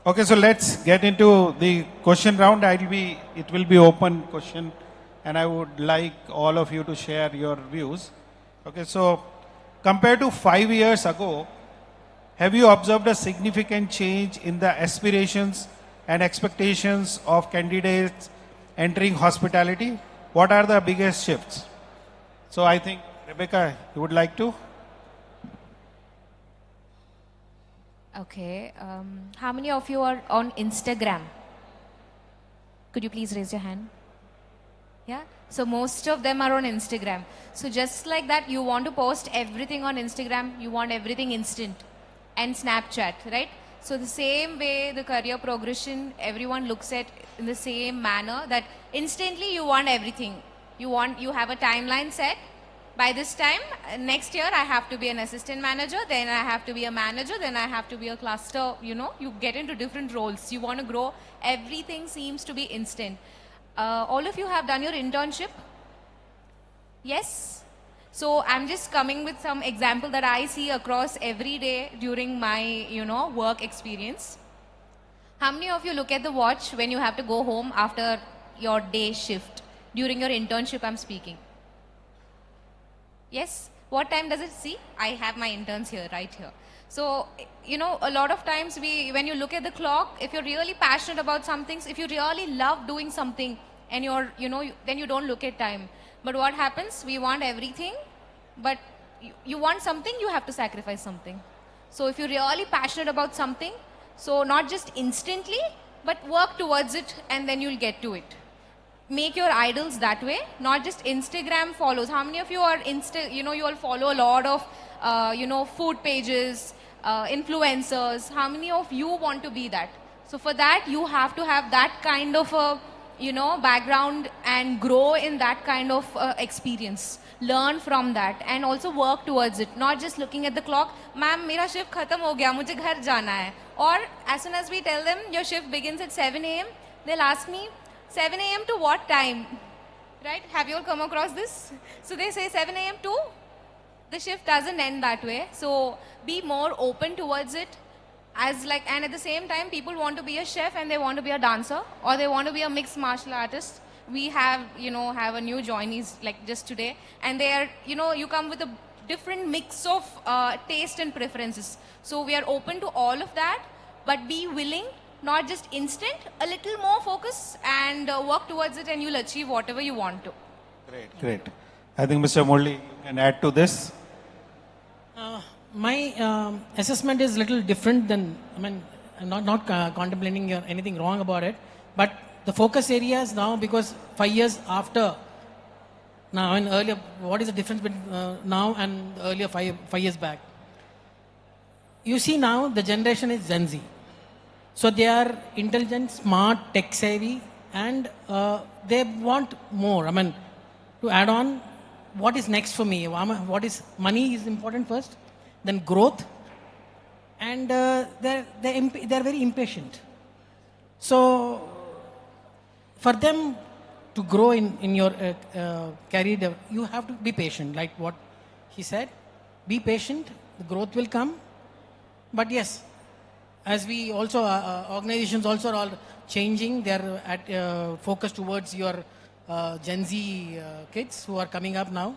Okay, so let's get into the question round. It will be open question, and I would like all of you to share your views. Okay, so compared to 5 years ago, have you observed a significant change in the aspirations and expectations of candidates entering hospitality? What are the biggest shifts? So I think, Rebecca, you would like to? Okay. How many of you are on Instagram? Could you please raise your hand? Yeah. So most of them are on Instagram. So just like that, you want to post everything on Instagram, you want everything instant, and Snapchat, right? So the same way the career progression, everyone looks at in the same manner, that instantly you want everything. You have a timeline set. By this time, next year I have to be an assistant manager, then I have to be a manager, then I have to be a cluster, you get into different roles. You want to grow, everything seems to be instant. All of you have done your internship? Yes? So I'm just coming with some example that I see across every day during my, work experience. How many of you look at the watch when you have to go home after your day shift? During your internship, I'm speaking. Yes? What time does it see? I have my interns here, right here. So, a lot of times when you look at the clock, if you're really passionate about some things, if you really love doing something, and then you don't look at time. But what happens? We want everything, but you want something, you have to sacrifice something. So if you're really passionate about something, so not just instantly, but work towards it, and then you'll get to it. Make your idols that way, not just Instagram follows. How many of you are you all follow a lot of, food pages, influencers? How many of you want to be that? So for that, you have to have that kind of a, background and grow in that kind of experience. Learn from that and also work towards it. Not just looking at the clock, ma'am, mera shift khatam ho gaya, mujhe ghar jana hai. Or as soon as we tell them your shift begins at 7 a.m., they'll ask me, 7 a.m. to what time? Right? Have you all come across this? So they say 7 a.m. to? The shift doesn't end that way. So be more open towards it. And at the same time, people want to be a chef and they want to be a dancer, or they want to be a mixed martial artist. We have a new joinees like just today, and they are, you come with a different mix of taste and preferences. So we are open to all of that, but be willing, not just instant, a little more focus and work towards it, and you'll achieve whatever you want to. Great. I think Mr. Murli, you can add to this. My assessment is a little different than, I'm not contemplating anything wrong about it, but the focus areas now, because 5 years after now and earlier, what is the difference between now and earlier 5 years back? You see now the generation is Gen Z. So they are intelligent, smart, tech savvy, and they want more. I mean, to add on, what is next for me? What is money is important first, then growth, and they're very impatient. So for them to grow in your career, you have to be patient. Like what he said, be patient. The growth will come. But yes, as we also organizations also are all changing. They are at focused towards your Gen Z kids who are coming up now.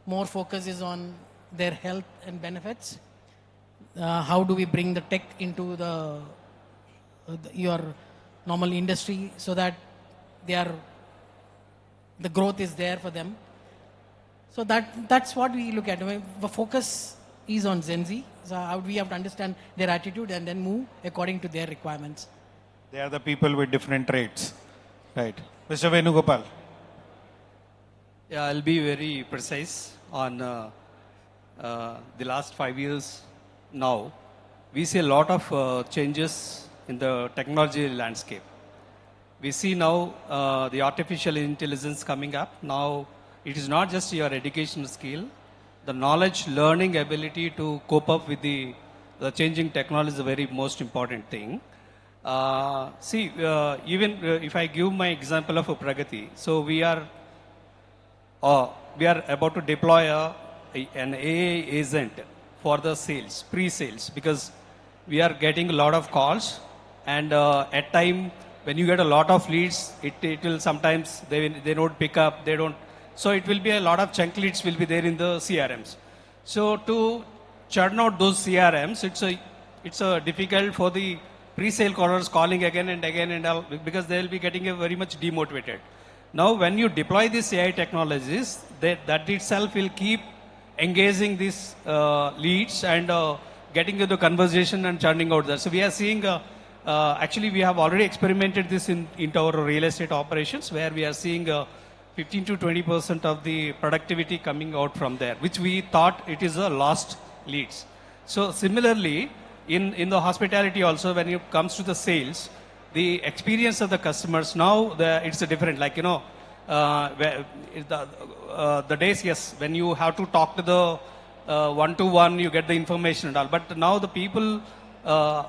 More focus is on their health and benefits. How do we bring the tech into your normal industry so that the growth is there for them. So that's what we look at. I mean, the focus is on Gen Z. So how we have to understand their attitude and then move according to their requirements. They are the people with different traits. Right. Mr. Venugopal. Yeah, I'll be very precise on the last 5 years now. We see a lot of changes in the technology landscape. We see now the artificial intelligence coming up. Now, it is not just your educational skill. The knowledge, learning ability to cope up with the changing technology is the very most important thing. Even if I give my example of a Pragati, so we are about to deploy an AI agent for the sales, pre-sales, because we are getting a lot of calls, and at time when you get a lot of leads, it will sometimes they don't pick up, they don't. So it will be a lot of chunk leads will be there in the CRMs. So to churn out those CRMs, it's a difficult for the pre-sale callers calling again and again and all, because they will be getting very much demotivated. Now, when you deploy these AI technologies, that itself will keep engaging these leads and getting into conversation and churning out there. So we are seeing, actually we have already experimented this into our real estate operations, where we are seeing 15 to 20% of the productivity coming out from there, which we thought it is a lost leads. So similarly, in the hospitality also, when it comes to the sales, the experience of the customers now, it's a different, like, the days, yes, when you have to talk to the one-to-one, you get the information and all. But now the people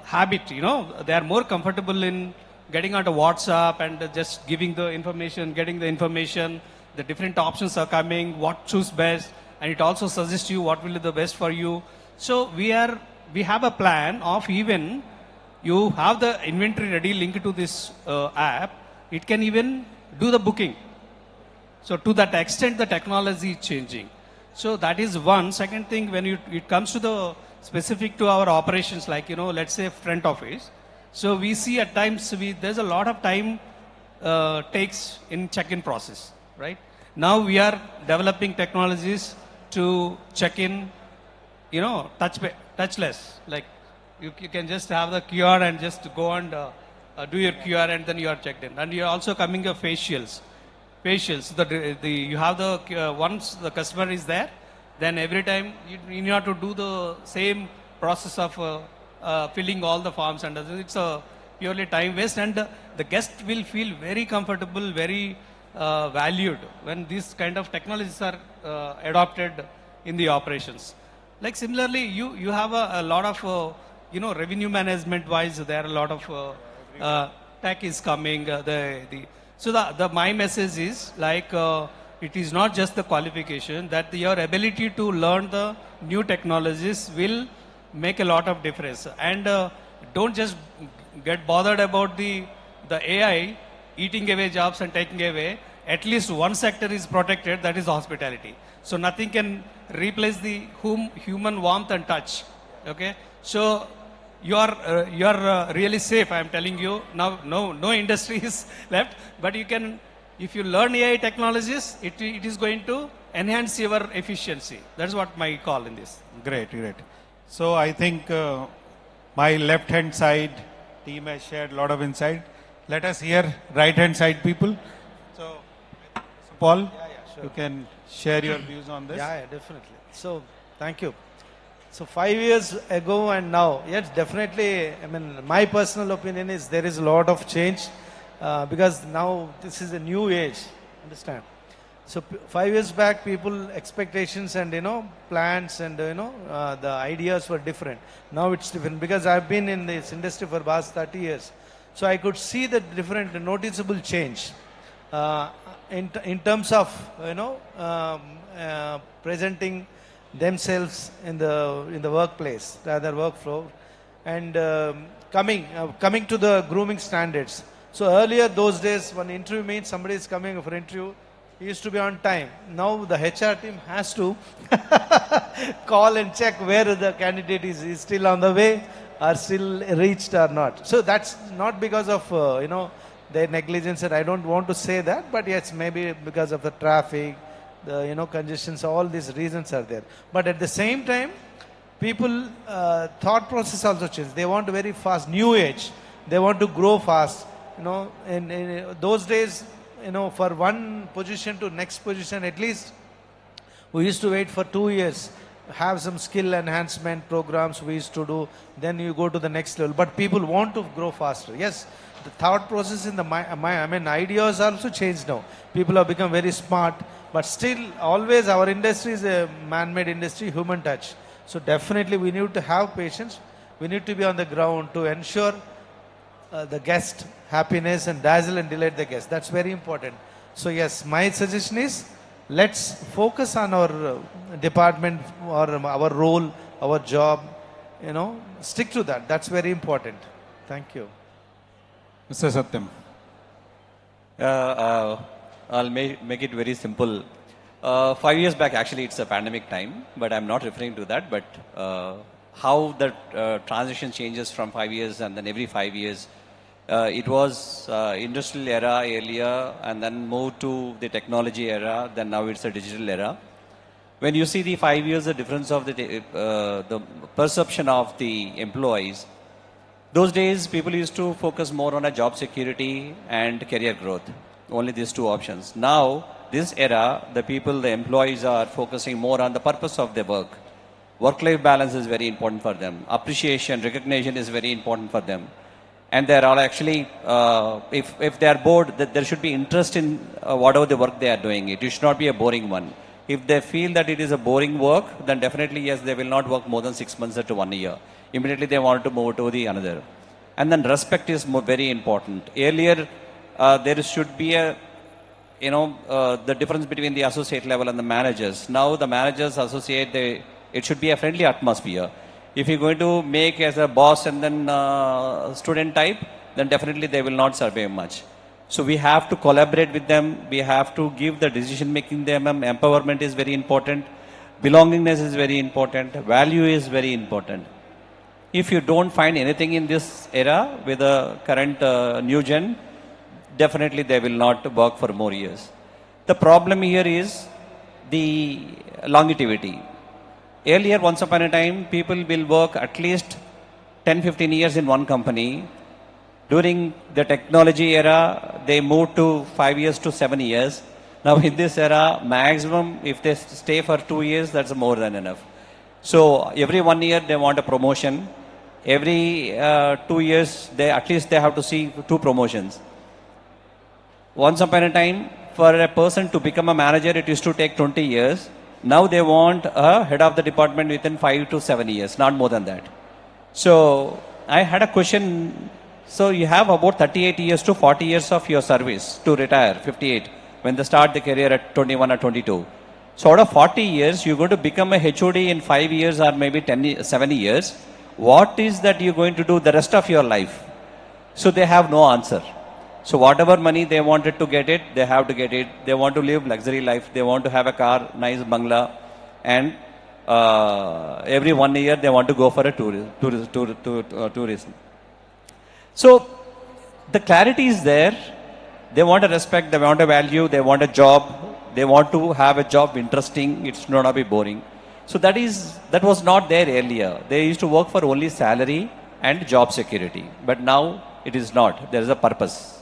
habit, they are more comfortable in getting onto WhatsApp and just giving the information, getting the information. The different options are coming, what choose best, and it also suggests you what will be the best for you. So we have a plan of, even you have the inventory ready linked to this app, it can even do the booking. So to that extent, the technology is changing. So that is one. Second thing, when it comes to the specific to our operations, like, let's say front office. So we see at times, there's a lot of time takes in check-in process, right? Now we are developing technologies to check in, touchless. Like you can just have the QR and just go and do your QR, and then you are checked in. And you are also coming of facials. You have the once the customer is there, then every time you have to do the same process of filling all the forms, and it's a purely time waste, and the guest will feel very comfortable, very valued when these kind of technologies are adopted in the operations. Like similarly, you have a lot of revenue management wise, there are a lot of tech is coming. So my message is like it is not just the qualification, that your ability to learn the new technologies will make a lot of difference. And don't just get bothered about the AI eating away jobs and taking away. At least one sector is protected, that is hospitality. So nothing can replace the human warmth and touch. Okay, so you are really safe. I am telling you now. No industry is left, but you can, if you learn AI technologies, it is going to enhance your efficiency. That's what my call in this. Great. So I think my left-hand side team has shared a lot of insight. Let us hear right-hand side people. So Paul, sure. You can share your views on this. Yeah, definitely. So thank you. So 5 years ago and now, yes, definitely. I mean, my personal opinion is there is a lot of change. because now this is a new age, understand? So 5 years back, people expectations and plans and the ideas were different. Now it's different because I've been in this industry for past 30 years, so I could see the different noticeable change in terms of presenting themselves in the workplace, rather workflow, and coming to the grooming standards. So earlier those days, when interview means somebody is coming for interview, he used to be on time. Now the HR team has to call and check where the candidate is still on the way or still reached or not. So that's not because of their negligence, and I don't want to say that, but yes, maybe because of the traffic, the congestions, all these reasons are there. But at the same time, people thought process also changed. They want very fast, new age. They want to grow fast. In those days, for one position to next position, at least we used to wait for 2 years, have some skill enhancement programs we used to do, then you go to the next level. But people want to grow faster. Yes, the thought process in the ideas also changed now. People have become very smart, but still always our industry is a man-made industry, human touch. So definitely we need to have patience. We need to be on the ground to ensure the guest happiness and dazzle and delight the guest. That's very important. So yes, my suggestion is let's focus on our department or our role, our job. Stick to that. That's very important. Thank you. Mr. Satyam. I'll make it very simple. 5 years back, actually, it's a pandemic time, but I'm not referring to that. But how the transition changes from 5 years and then every 5 years. It was industrial era earlier and then moved to the technology era, then now it's a digital era. When you see the 5 years, the difference of the perception of the employees, those days people used to focus more on a job security and career growth, only these two options. Now, this era, the employees are focusing more on the purpose of their work. Work-life balance is very important for them. Appreciation, recognition is very important for them. And they are all actually, if they are bored, there should be interest in whatever the work they are doing. It should not be a boring one. If they feel that it is a boring work, then definitely, yes, they will not work more than 6 months to 1 year. Immediately they want to move to the another. And then respect is very important. Earlier, there should be the difference between the associate level and the managers. Now the managers associate, it should be a friendly atmosphere. If you're going to make as a boss and then student type, then definitely they will not survive much. So we have to collaborate with them. We have to give the decision making them. Empowerment is very important. Belongingness is very important. Value is very important. If you don't find anything in this era with the current new gen, definitely they will not work for more years. The problem here is the longevity. Earlier, once upon a time, people will work at least 10-15 years in one company. During the technology era, they moved to 5 years to 7 years. Now in this era, maximum, if they stay for 2 years, that's more than enough. So every 1 year, they want a promotion. Every 2 years, at least they have to see 2 promotions. Once upon a time, for a person to become a manager, it used to take 20 years. Now they want a head of the department within 5 to 7 years, not more than that. So I had a question. So you have about 38 years to 40 years of your service to retire, 58, when they start the career at 21 or 22. So out of 40 years, you're going to become a HOD in 5 years or maybe 7 years. What is that you're going to do the rest of your life? So they have no answer. So whatever money they wanted to get it, they have to get it. They want to live luxury life. They want to have a car, nice bungalow, and every 1 year they want to go for a tourism. So the clarity is there. They want a respect. They want a value. They want a job. They want to have a job interesting. It's not be boring. So that was not there earlier. They used to work for only salary and job security. But now it is not. There is a purpose.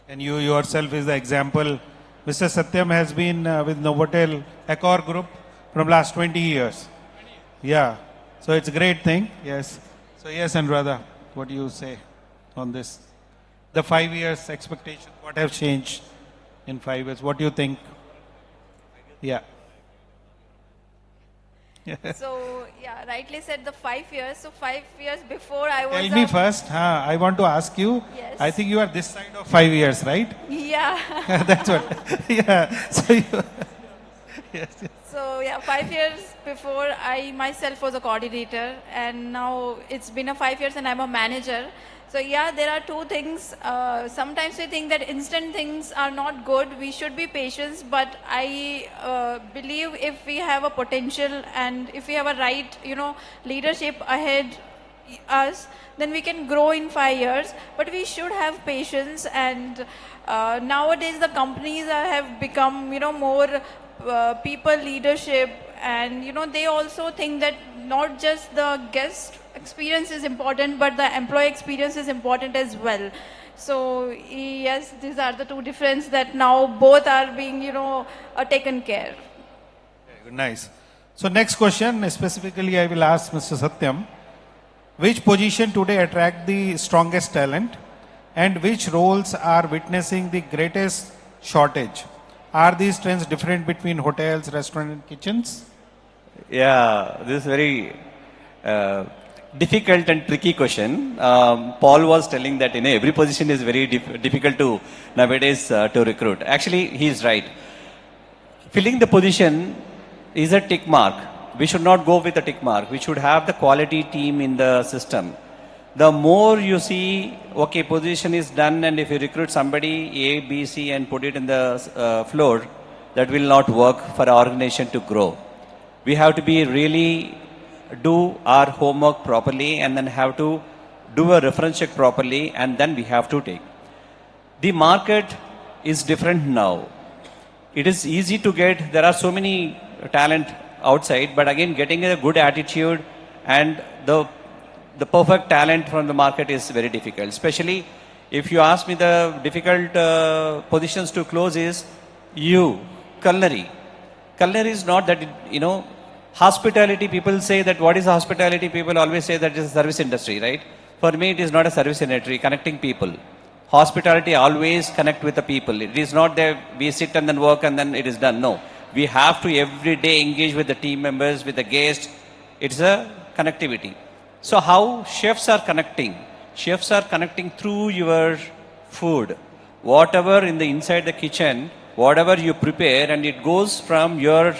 And you yourself is the example. Mr. Satyam has been with Novotel Accor Group from last 20 years. Yeah. So it's a great thing. Yes. So yes, Anuradha, what do you say on this? The 5 years expectation, what have changed in 5 years? What do you think? Yeah. So, yeah, rightly said the 5 years. So 5 years before I was. Tell me first, I want to ask you, Yes. I think you are this side of 5 years, right? Yeah. That's what, yeah. So, yes, yes. So yeah, 5 years before I myself was a coordinator, and now it's been a 5 years and I'm a manager. So yeah, there are two things. Sometimes we think that instant things are not good. We should be patient, but I believe if we have a potential and if we have a right, leadership ahead us, then we can grow in 5 years. But we should have patience, and nowadays the companies have become, more people leadership, and they also think that not just the guest experience is important, but the employee experience is important as well. So yes, these are the two differences that now both are being, taken care. Nice. So next question, specifically I will ask Mr. Satyam. Which position today attract the strongest talent, and which roles are witnessing the greatest shortage? Are these trends different between hotels, restaurants, and kitchens? Yeah, this is very difficult and tricky question. Paul was telling that every position is very difficult to nowadays to recruit. Actually, he is right. Filling the position is a tick mark. We should not go with a tick mark. We should have the quality team in the system. The more you see, okay, position is done, and if you recruit somebody A, B, C and put it in the floor, that will not work for our organization to grow. We have to be really do our homework properly, and then have to do a reference check properly, and then we have to take. The market is different now. It is easy to get, there are so many talent outside, but again, getting a good attitude and the perfect talent from the market is very difficult. Especially if you ask me, the difficult positions to close is culinary. Culinary is not that, hospitality, people say that what is hospitality? People always say that it is a service industry, right? For me, it is not a service industry, connecting people. Hospitality always connect with the people. It is not that we sit and then work and then it is done. No. We have to every day engage with the team members, with the guests. It's a connectivity. So how chefs are connecting? Chefs are connecting through your food. Whatever in the inside the kitchen, whatever you prepare, and it goes from your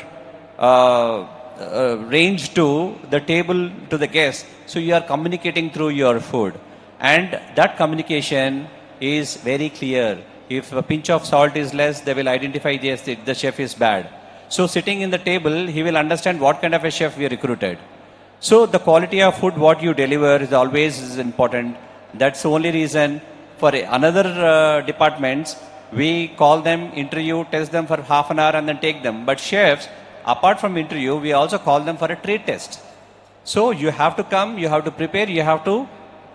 range to the table to the guest. So you are communicating through your food. And that communication is very clear. If a pinch of salt is less, they will identify, yes, the chef is bad. So sitting in the table, he will understand what kind of a chef we recruited. So the quality of food, what you deliver is always important. That's the only reason for another departments, we call them, interview, test them for half an hour and then take them. But chefs, apart from interview, we also call them for a trade test. So you have to come, you have to prepare, you have to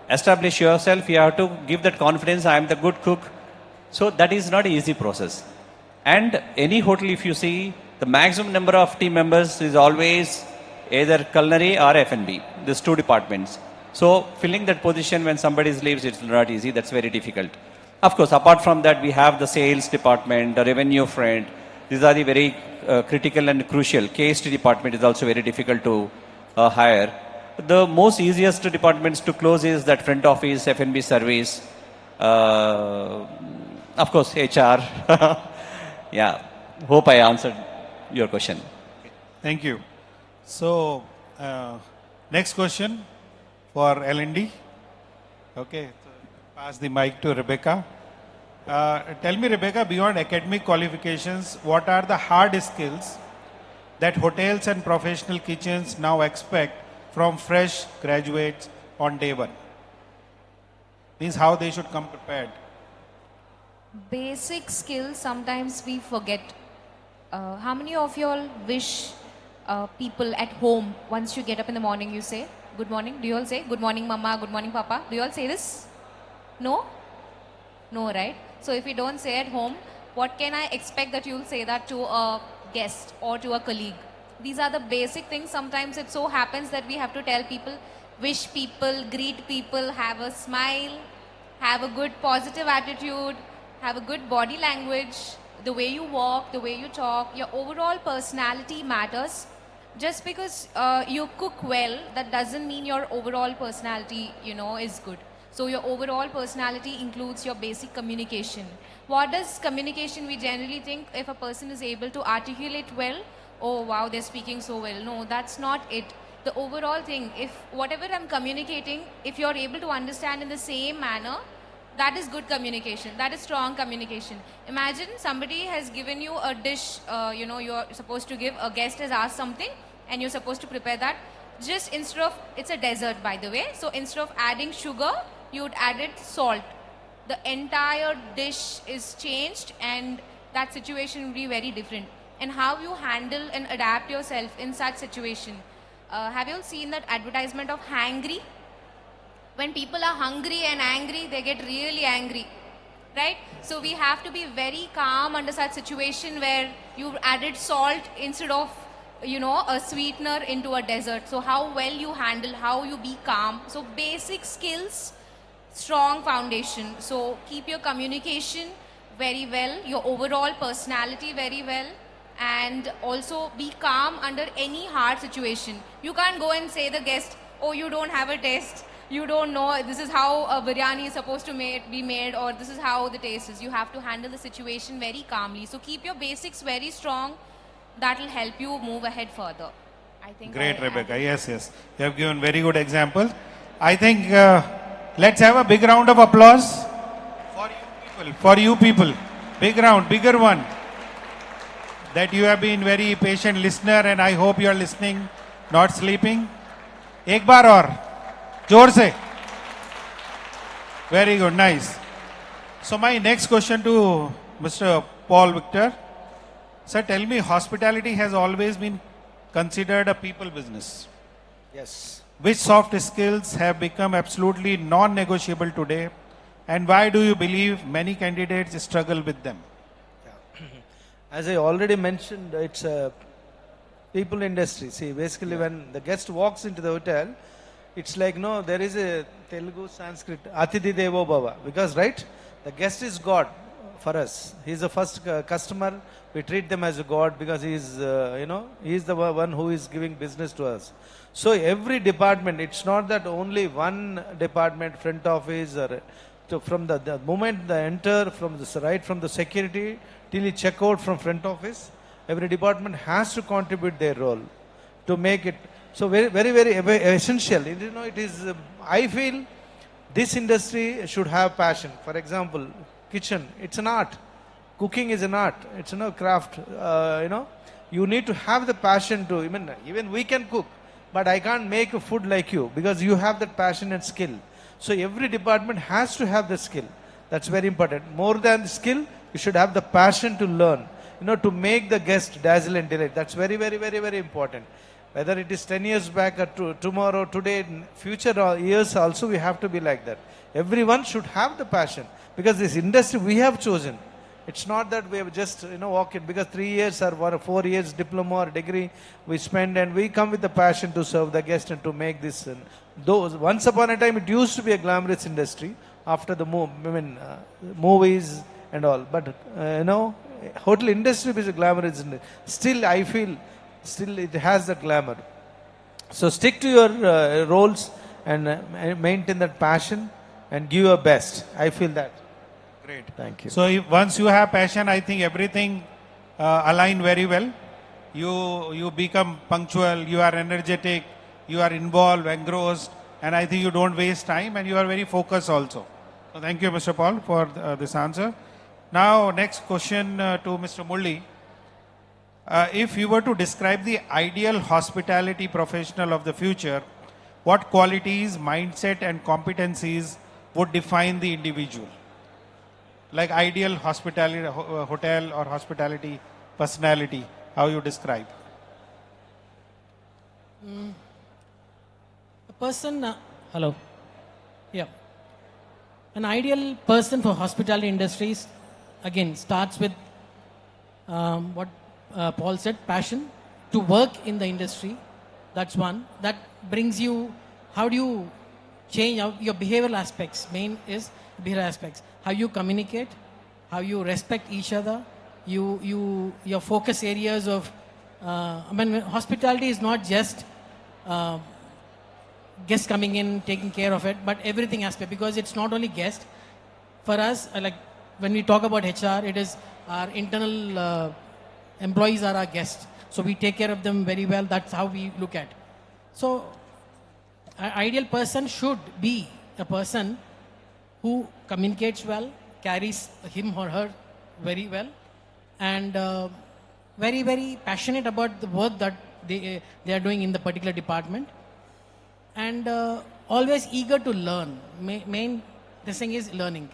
establish yourself, you have to give that confidence, I am the good cook. So that is not an easy process. And any hotel, if you see, the maximum number of team members is always either culinary or F&B, these two departments. So filling that position when somebody leaves, it's not easy, that's very difficult. Of course, apart from that, we have the sales department, the revenue front. These are the very critical and crucial. KST department is also very difficult to hire. The most easiest departments to close is that front office, F&B service, of course, HR. Yeah, hope I answered your question. Thank you. So, next question for L&D. Okay, so pass the mic to Rebecca. Tell me, Rebecca, beyond academic qualifications, what are the hard skills that hotels and professional kitchens now expect from fresh graduates on day one? Means how they should come prepared. Basic skills sometimes we forget. How many of y'all wish people at home, once you get up in the morning, you say, good morning? Do you all say, good morning, mama, good morning, papa? Do you all say this? No? No, right? So if you don't say at home, what can I expect that you'll say that to a guest or to a colleague? These are the basic things. Sometimes it so happens that we have to tell people, wish people, greet people, have a smile. have a good positive attitude, have a good body language, the way you walk, the way you talk, your overall personality matters. Just because you cook well, that doesn't mean your overall personality, is good. So your overall personality includes your basic communication. What does communication, we generally think if a person is able to articulate well, oh wow, they're speaking so well. No, that's not it. The overall thing, if whatever I'm communicating, if you're able to understand in the same manner, that is good communication. That is strong communication. Imagine somebody has given you a dish, you're supposed to give, a guest has asked something and you're supposed to prepare that. Just instead of, it's a dessert by the way, so instead of adding sugar, you would added salt. The entire dish is changed and that situation will be very different. And how you handle and adapt yourself in such situation. Have you all seen that advertisement of hangry? When people are hungry and angry, they get really angry, right? So we have to be very calm under such situation where you've added salt instead of, a sweetener into a dessert. So how well you handle, how you be calm. So basic skills, strong foundation. So keep your communication very well, your overall personality very well, and also be calm under any hard situation. You can't go and say the guest, oh, you don't have a taste. You don't know this is how a biryani is supposed to be made, or this is how the taste is. You have to handle the situation very calmly. So keep your basics very strong. That will help you move ahead further. I think. Great, Rebecca. Yes. You have given very good example. I think let's have a big round of applause for you people. Big round, bigger one. That you have been very patient listener, and I hope you are listening, not sleeping. Ek baar aur. जोर से. Very good, nice. So my next question to Mr. Paul Victor. Sir, tell me, hospitality has always been considered a people business. Yes. Which soft skills have become absolutely non-negotiable today, and why do you believe many candidates struggle with them? As I already mentioned, it's a people industry. See, basically when the guest walks into the hotel, it's like, no, there is a Telugu, Sanskrit, Atithi Devo Bhava. Because, right, the guest is God for us. He's the first customer. We treat them as a God because he's, he's the one who is giving business to us. So every department, it's not that only one department, front office, or from the moment they enter, right from the security till you check out from front office, every department has to contribute their role to make it. So very essential. It is, I feel this industry should have passion. For example, kitchen, it's an art. Cooking is an art. It's craft. You need to have the passion to, even we can cook, but I can't make a food like you because you have that passion and skill. So every department has to have the skill. That's very important. More than the skill, you should have the passion to learn, to make the guest dazzle and delight. That's very important. Whether it is 10 years back or tomorrow, today, future years also, we have to be like that. Everyone should have the passion because this industry we have chosen. It's not that we have just, walk in because 3 years or 4 years diploma or degree we spend, and we come with the passion to serve the guest and to make this. Though once upon a time it used to be a glamorous industry after the movies and all. But, hotel industry is a glamorous industry. Still, I feel, it has that glamour. So stick to your roles and maintain that passion and give your best. I feel that. Great. Thank you. So once you have passion, I think everything align very well. You become punctual, you are energetic, you are involved, engrossed, and I think you don't waste time and you are very focused also. So thank you, Mr. Paul, for this answer. Now, next question to Mr. Mulli. If you were to describe the ideal hospitality professional of the future, what qualities, mindset and competencies would define the individual? Like ideal hospitality, hotel or hospitality personality, how you describe? A person, hello. Yeah. An ideal person for hospitality industries, again, starts with what Paul said, passion to work in the industry. That's one. That brings you, how do you change your behavioral aspects? Main is behavioral aspects. How you communicate, how you respect each other, your focus areas of, hospitality is not just guests coming in, taking care of it, but everything aspect, because it's not only guest. For us, like when we talk about HR, it is our internal employees are our guests. So we take care of them very well. That's how we look at. So an ideal person should be a person who communicates well, carries him or her very well, and very, very passionate about the work that they are doing in the particular department, and always eager to learn. Main this thing is learning.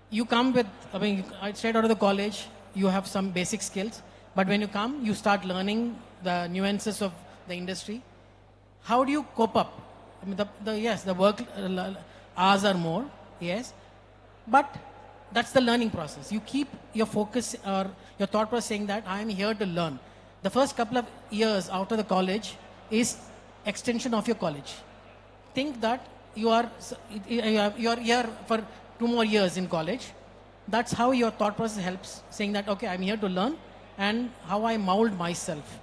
You come with, straight out of the college, you have some basic skills, but when you come, you start learning the nuances of the industry. How do you cope up? Yes, the work hours are more, yes, but that's the learning process. You keep your focus or your thought process saying that I am here to learn. The first couple of years after the college is extension of your college. Think that you are here for 2 more years in college. That's how your thought process helps, saying that, okay, I'm here to learn, and how I mold myself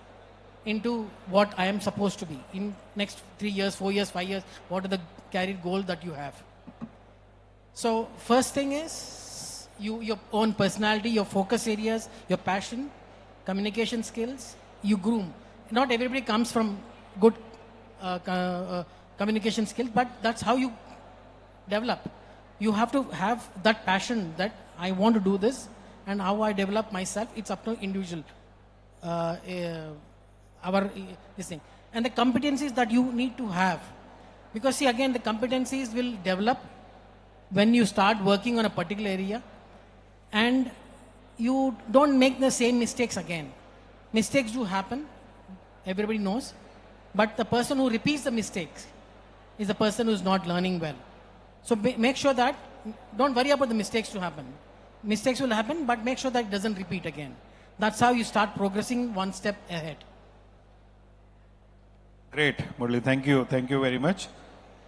into what I am supposed to be in next 3 years, 4 years, 5 years. What are the career goals that you have? So first thing is your own personality, your focus areas, your passion, communication skills, you groom. Not everybody comes from good communication skills, but that's how you develop. You have to have that passion that I want to do this, and how I develop myself, it's up to individual. This thing. And the competencies that you need to have. Because see, again, the competencies will develop when you start working on a particular area, and you don't make the same mistakes again. Mistakes do happen, everybody knows, but the person who repeats the mistakes is the person who is not learning well. So make sure that, don't worry about the mistakes to happen. Mistakes will happen, but make sure that it doesn't repeat again. That's how you start progressing one step ahead. Great, Murali. Thank you. Thank you very much.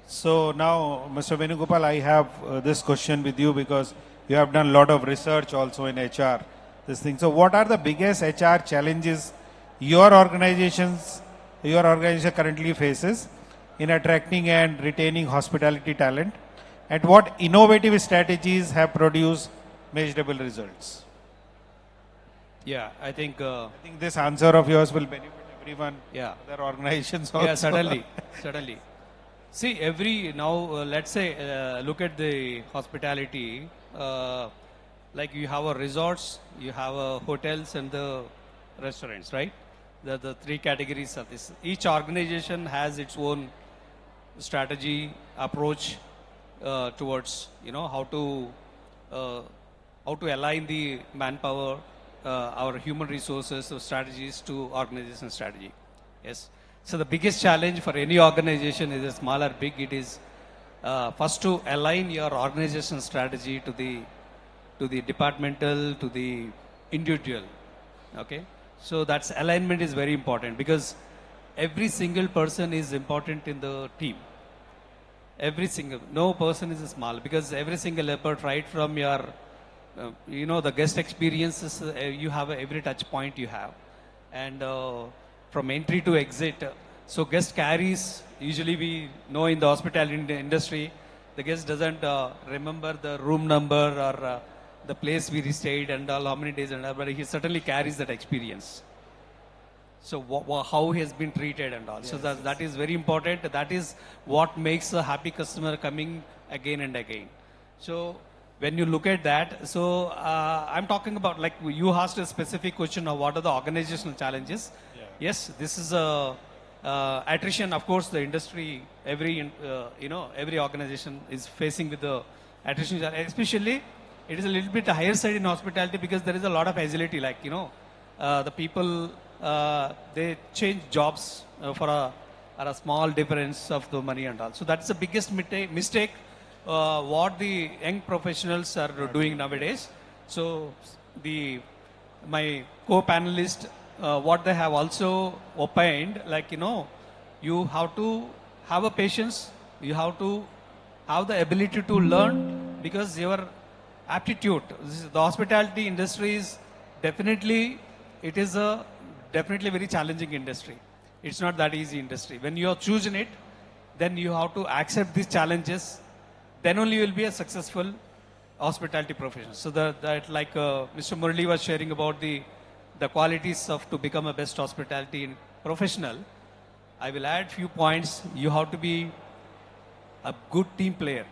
So now, Mr. Venugopal, I have this question with you because you have done a lot of research also in HR. This thing. So what are the biggest HR challenges your organization currently faces in attracting and retaining hospitality talent? And what innovative strategies have produced measurable results? Yeah, I think this answer of yours will benefit everyone, yeah, other organizations also. Yeah, certainly. See, let's say, look at the hospitality, like you have a resorts, you have a hotels and the restaurants, right? The 3 categories of this. Each organization has its own strategy, approach towards, how to align the manpower, our human resources, strategies to organization strategy. Yes. So the biggest challenge for any organization, is small or big, it is first to align your organization strategy to the departmental, to the individual. Okay. So that's alignment is very important, because every single person is important in the team. No person is small, because every single effort, right from your the guest experiences, you have every touch point you have, and from entry to exit. So guest carries, usually we know in the hospitality industry, the guest doesn't remember the room number or the place we stayed and all, how many days and all, but he certainly carries that experience. So how he has been treated and all. Yes. So that is very important. That is what makes a happy customer coming again and again. So when you look at that, so I'm talking about, like you asked a specific question of what are the organizational challenges. Yeah. Yes, this is attrition. Of course, the industry, every organization is facing with the attrition. Especially, it is a little bit higher side in hospitality, because there is a lot of agility. Like the people they change jobs for a small difference of the money and all. So that's the biggest mistake. What the young professionals are doing nowadays. So my co-panelist, what they have also opined, like you have to have a patience, you have to have the ability to learn, because your aptitude, the hospitality industry is definitely, it is a definitely very challenging industry. It's not that easy industry. When you are choosing it, then you have to accept these challenges. Then only you will be a successful hospitality professional. So that like Mr. Murali was sharing about the qualities of to become a best hospitality professional, I will add few points. You have to be a good team player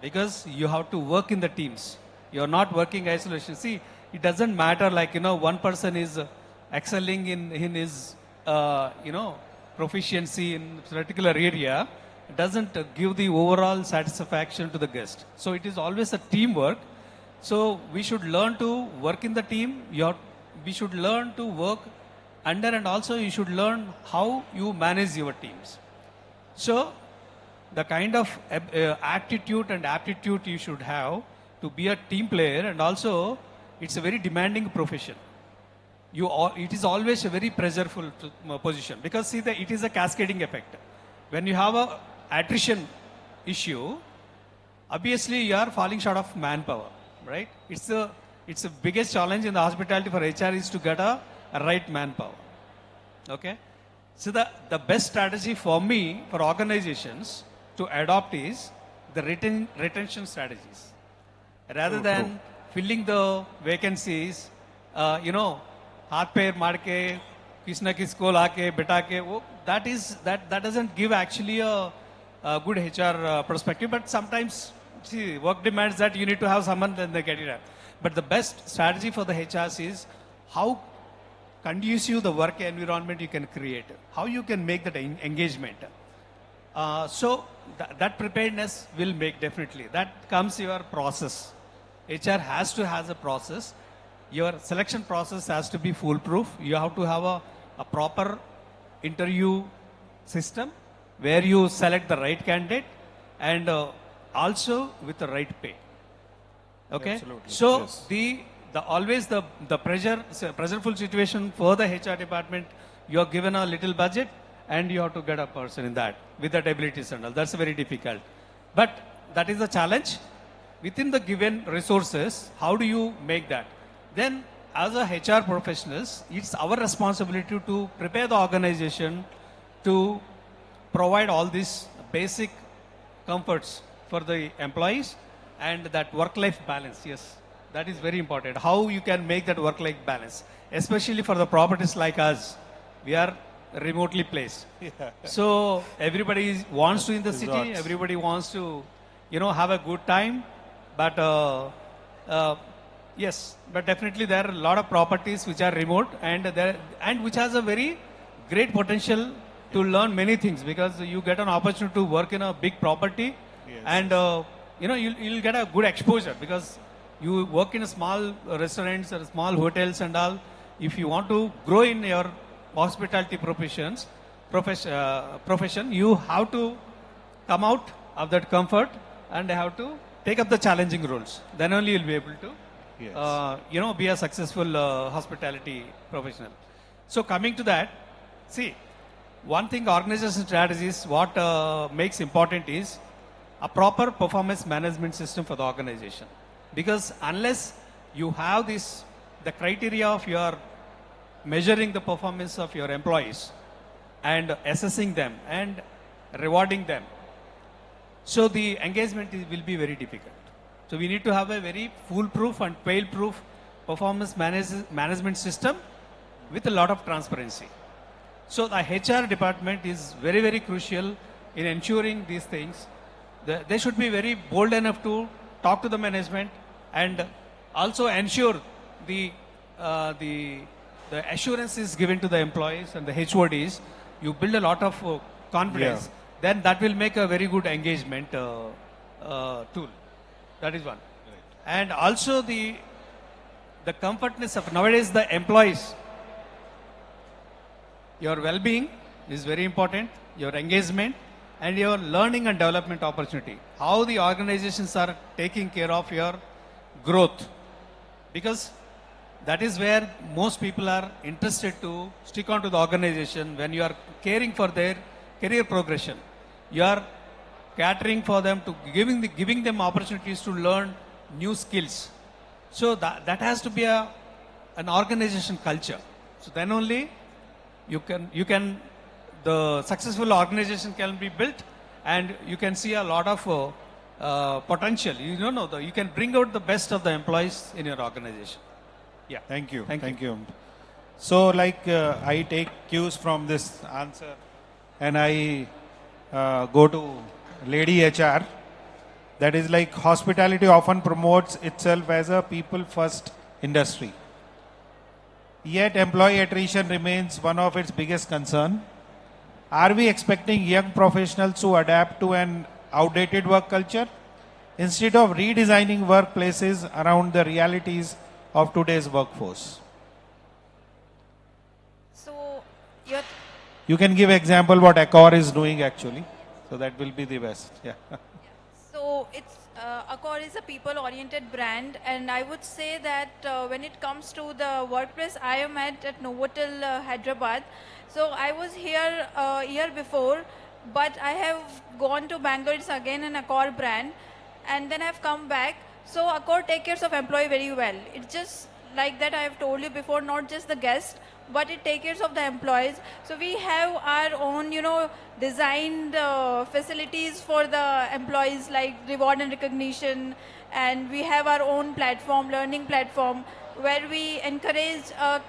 because you have to work in the teams. You're not working isolation. See, it doesn't matter like, one person is excelling in his, proficiency in particular area. It doesn't give the overall satisfaction to the guest. So it is always a teamwork. So we should learn to work in the team. We should learn to work under, and also you should learn how you manage your teams. So the kind of attitude and aptitude you should have to be a team player, and also it's a very demanding profession. It is always a very pressureful position because see, it is a cascading effect. When you have a attrition issue, obviously you are falling short of manpower, right? It's the biggest challenge in the hospitality for HR is to get a right manpower. Okay? So the best strategy for me, for organizations to adopt is the retention strategies. Rather than filling the vacancies, हाथ पैर मार के किसी ना किसी को लाके बिठा के वो that doesn't give actually a good HR perspective. But sometimes see, work demands that you need to have someone, then they get it out. But the best strategy for the HRs is how conducive the work environment you can create, how you can make that engagement. So that preparedness will make definitely. That comes your process. HR has to have a process. Your selection process has to be foolproof. You have to have a proper interview system where you select the right candidate and also with the right pay. Okay. Absolutely. So Yes. the always the pressureful situation for the HR department, you are given a little budget and you have to get a person in that with that abilities and all. That's very difficult. But that is the challenge. Within the given resources, how do you make that? Then as a HR professionals, it's our responsibility to prepare the organization to provide all these basic comforts for the employees and that work-life balance. Yes, that is very important. How you can make that work-life balance, especially for the properties like us. We are remotely placed. Yeah. So everybody wants to in the city, Resorts. everybody wants to, have a good time. But yes, but definitely there are a lot of properties which are remote and which has a very great potential to learn many things because you get an opportunity to work in a big property and you'll get a good exposure because you work in a small restaurants or small hotels and all. If you want to grow in your hospitality profession, you have to come out of that comfort and have to take up the challenging roles. Then only you'll be able to be a successful hospitality professional. So coming to that, see, one thing organization strategies, what makes important is a proper performance management system for the organization. Because unless you have the criteria of your measuring the performance of your employees and assessing them and rewarding them, so the engagement will be very difficult. So we need to have a very foolproof and fail-proof performance management system with a lot of transparency. So the HR department is very, very crucial in ensuring these things. They should be very bold enough to talk to the management and also ensure the assurance is given to the employees and the HODs. You build a lot of confidence. Then that will make a very good engagement tool. That is one. And also the comfortness of nowadays the employees. Your well-being is very important, your engagement and your learning and development opportunity. How the organizations are taking care of your growth. Because that is where most people are interested to stick on to the organization when you are caring for their career progression. You are catering for them, to giving them opportunities to learn new skills. So that has to be an organization culture. So then only the successful organization can be built, and you can see a lot of potential. You can bring out the best of the employees in your organization. Yeah. Thank you. Thank you. So I take cues from this answer and I go to Lady HR. That is like hospitality often promotes itself as a people first industry. Yet employee attrition remains one of its biggest concern. Are we expecting young professionals to adapt to an outdated work culture instead of redesigning workplaces around the realities of today's workforce? So, you can give example what Accor is doing actually. So that will be the best. Yeah. So Accor is a people-oriented brand, and I would say that when it comes to the workplace I am at Novotel Hyderabad, so I was here a year before, but I have gone to Bangalore. It's again an Accor brand, and then I've come back. So Accor takes care of employee very well. It's just like that I have told you before, not just the guest, but it takes care of the employees. So we have our own, designed facilities for the employees, like reward and recognition, and we have our own platform, learning platform, where we encourage a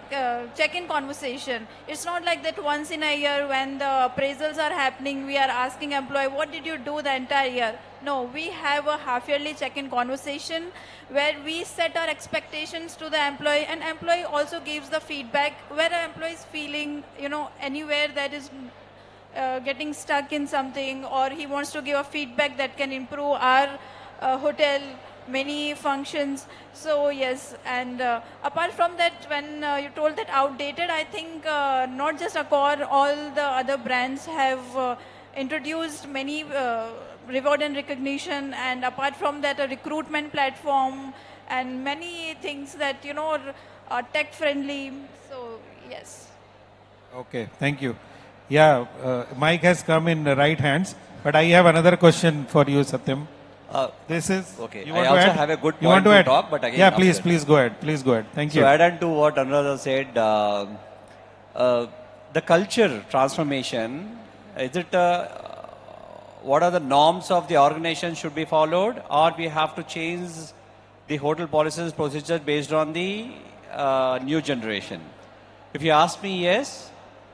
check-in conversation. It's not like that once in a year when the appraisals are happening, we are asking employee, what did you do the entire year? No, we have a half-yearly check-in conversation where we set our expectations to the employee, and employee also gives the feedback where an employee is feeling, anywhere that is getting stuck in something, or he wants to give a feedback that can improve our hotel, many functions. So yes, and apart from that, when you told that outdated, I think not just Accor, all the other brands have introduced many reward and recognition, and apart from that, a recruitment platform and many things that are tech friendly. So yes. Okay, thank you. Yeah, mic has come in the right hands, but I have another question for you, Satyam. This is okay. You I want also to add? have a good You point want to to add? talk, but again, yeah, after please, that. please go ahead. Please go ahead. Thank you. So add on to what Anuradha said, the culture transformation, is it what are the norms of the organization should be followed, or we have to change the hotel policies, procedures based on the new generation? If you ask me, yes,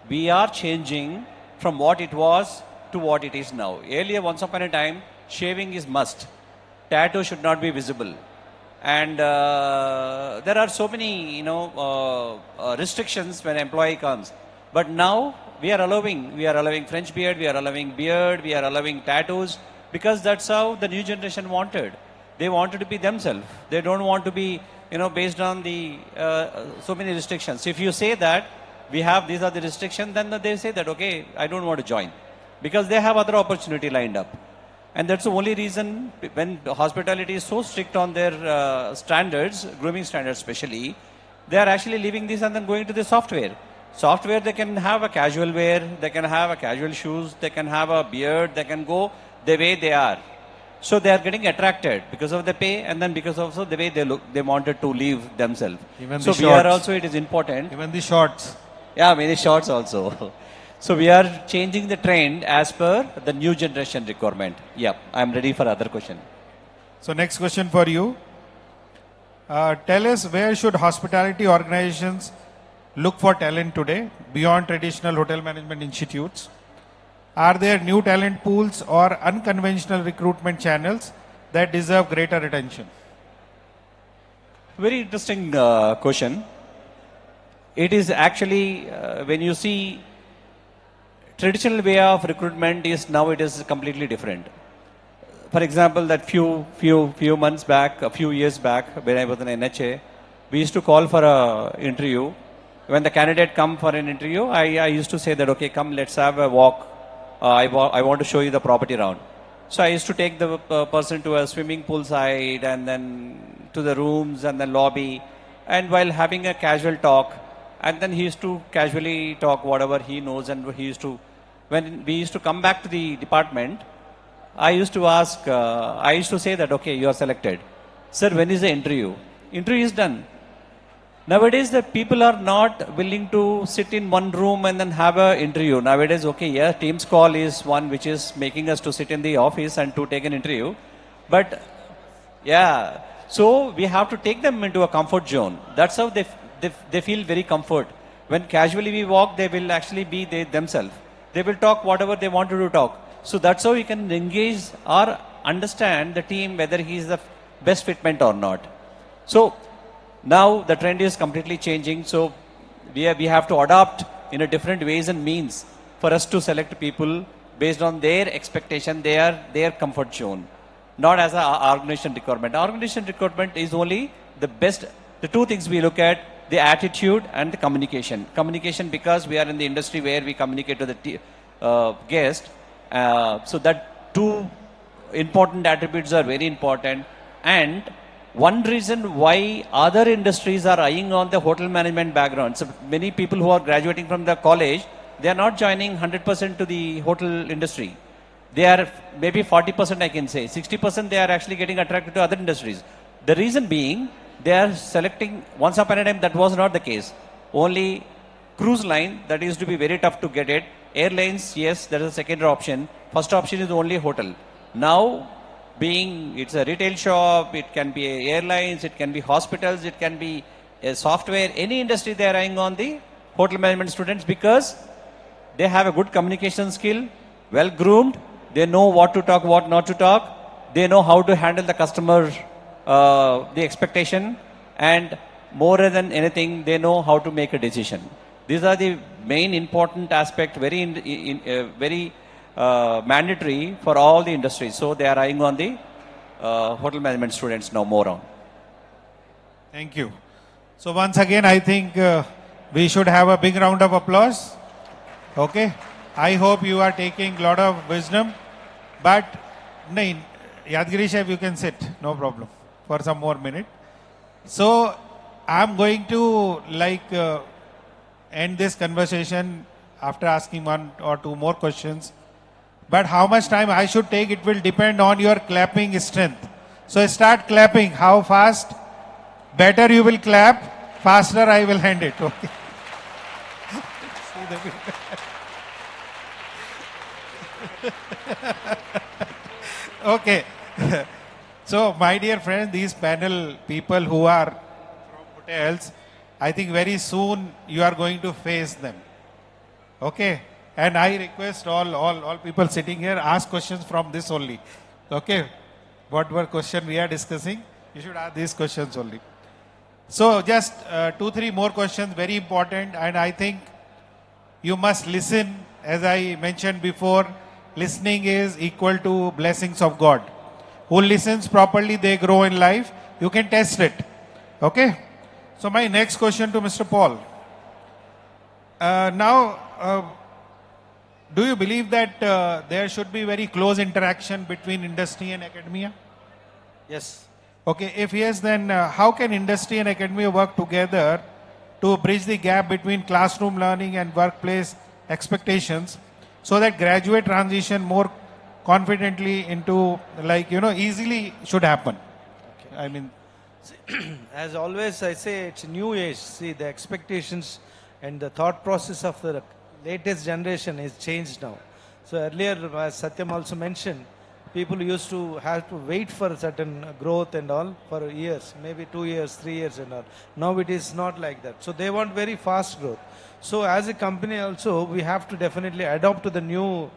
we are changing from what it was to what it is now. Earlier, once upon a time, shaving is must. Tattoo should not be visible. And there are so many, restrictions when employee comes. But now we are allowing French beard, we are allowing beard, we are allowing tattoos, because that's how the new generation wanted. They wanted to be themselves. They don't want to be, based on the so many restrictions. If you say that these are the restrictions, then they say that, okay, I don't want to join, because they have other opportunity lined up. And that's the only reason when the hospitality is so strict on their standards, grooming standards especially, they are actually leaving this and then going to the software. Software, they can have a casual wear, they can have a casual shoes, they can have a beard, they can go the way they are. So they are getting attracted because of the pay, and then because of the way they look, they wanted to leave themselves. Even so the we are shorts. also, it is important. Even the shorts. Yeah, many shorts also. So we are changing the trend as per the new generation requirement. Yeah, I am ready for other question. So next question for you. Tell us, where should hospitality organizations look for talent today beyond traditional hotel management institutes? Are there new talent pools or unconventional recruitment channels that deserve greater attention? Very interesting question. It is actually, when you see traditional way of recruitment is now it is completely different. For example, that few months back, a few years back, when I was in NHA, we used to call for a interview. When the candidate come for an interview, I used to say that, okay, come, let's have a walk. I want to show you the property around. So I used to take the person to a swimming pool side, and then to the rooms and the lobby, and while having a casual talk, and then he used to casually talk whatever he knows, and he used to, when we used to come back to the department, I used to ask, I used to say that, okay, you are selected. Sir, when is the interview? Interview is done. Nowadays, the people are not willing to sit in one room and then have an interview. Nowadays, okay, yeah, Teams call is one which is making us to sit in the office and to take an interview. But yeah, so we have to take them into a comfort zone. That's how they feel very comfort. When casually we walk, they will actually be themselves. They will talk whatever they want to talk. So that's how we can engage or understand the team whether he is the best fitment or not. So now the trend is completely changing. So we have to adapt in a different ways and means for us to select people based on their expectation, their comfort zone, not as an organization requirement. Organization requirement is only the best. The two things we look at: the attitude and the communication. Communication, because we are in the industry where we communicate to the guest. So that two important attributes are very important. And one reason why other industries are eyeing on the hotel management background. So many people who are graduating from the college, they are not joining 100% to the hotel industry. They are maybe 40%, I can say. 60% they are actually getting attracted to other industries. The reason being, they are selecting, once upon a time that was not the case. Only cruise line, that used to be very tough to get it. Airlines, yes, that is a secondary option. First option is only hotel. Now, being it's a retail shop, it can be airlines, it can be hospitals, it can be a software, any industry they are eyeing on the hotel management students because they have a good communication skill, well groomed, they know what to talk, what not to talk, they know how to handle the customer, the expectation, and more than anything, they know how to make a decision. These are the main important aspect, very mandatory for all the industries. So they are eyeing on the hotel management students now more on. Thank you. So once again, I think we should have a big round of applause. Okay. I hope you are taking a lot of wisdom. But, no, Yadgiri Chef, you can sit. No problem. For some more minute. So, I'm going to end this conversation after asking one or two more questions. But how much time I should take, it will depend on your clapping strength. So start clapping. How fast? Better you will clap, faster I will hand it. Okay. Okay. So my dear friends, these panel people who are from hotels, I think very soon you are going to face them. Okay. And I request all people sitting here, ask questions from this only. Okay. Whatever question we are discussing, you should ask these questions only. So just 2-3 more questions, very important. And I think you must listen. As I mentioned before, listening is equal to blessings of God. Who listens properly, they grow in life. You can test it. Okay. So my next question to Mr. Paul. Do you believe that there should be very close interaction between industry and academia? Yes. Okay, if yes, then how can industry and academia work together to bridge the gap between classroom learning and workplace expectations so that graduate transition more confidently into easily should happen? Okay. I mean, as always I say, it's a new age. See, the expectations and the thought process of the latest generation is changed now. So earlier, as Satyam also mentioned, people used to have to wait for a certain growth and all for years, maybe 2 years, 3 years and all. Now it is not like that. So they want very fast growth. So as a company also, we have to definitely adopt to the new,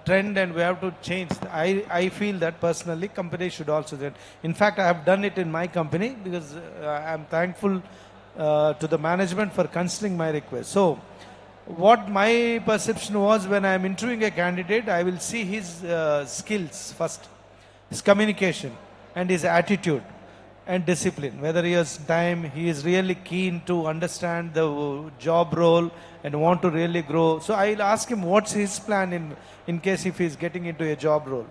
trend, and we have to change. I feel that personally, companies should also do it. In fact, I have done it in my company because I am thankful to the management for considering my request. So what my perception was, when I am interviewing a candidate, I will see his skills first, his communication and his attitude and discipline, whether he has time, he is really keen to understand the job role and want to really grow. So I'll ask him what's his plan in case if he's getting into a job role,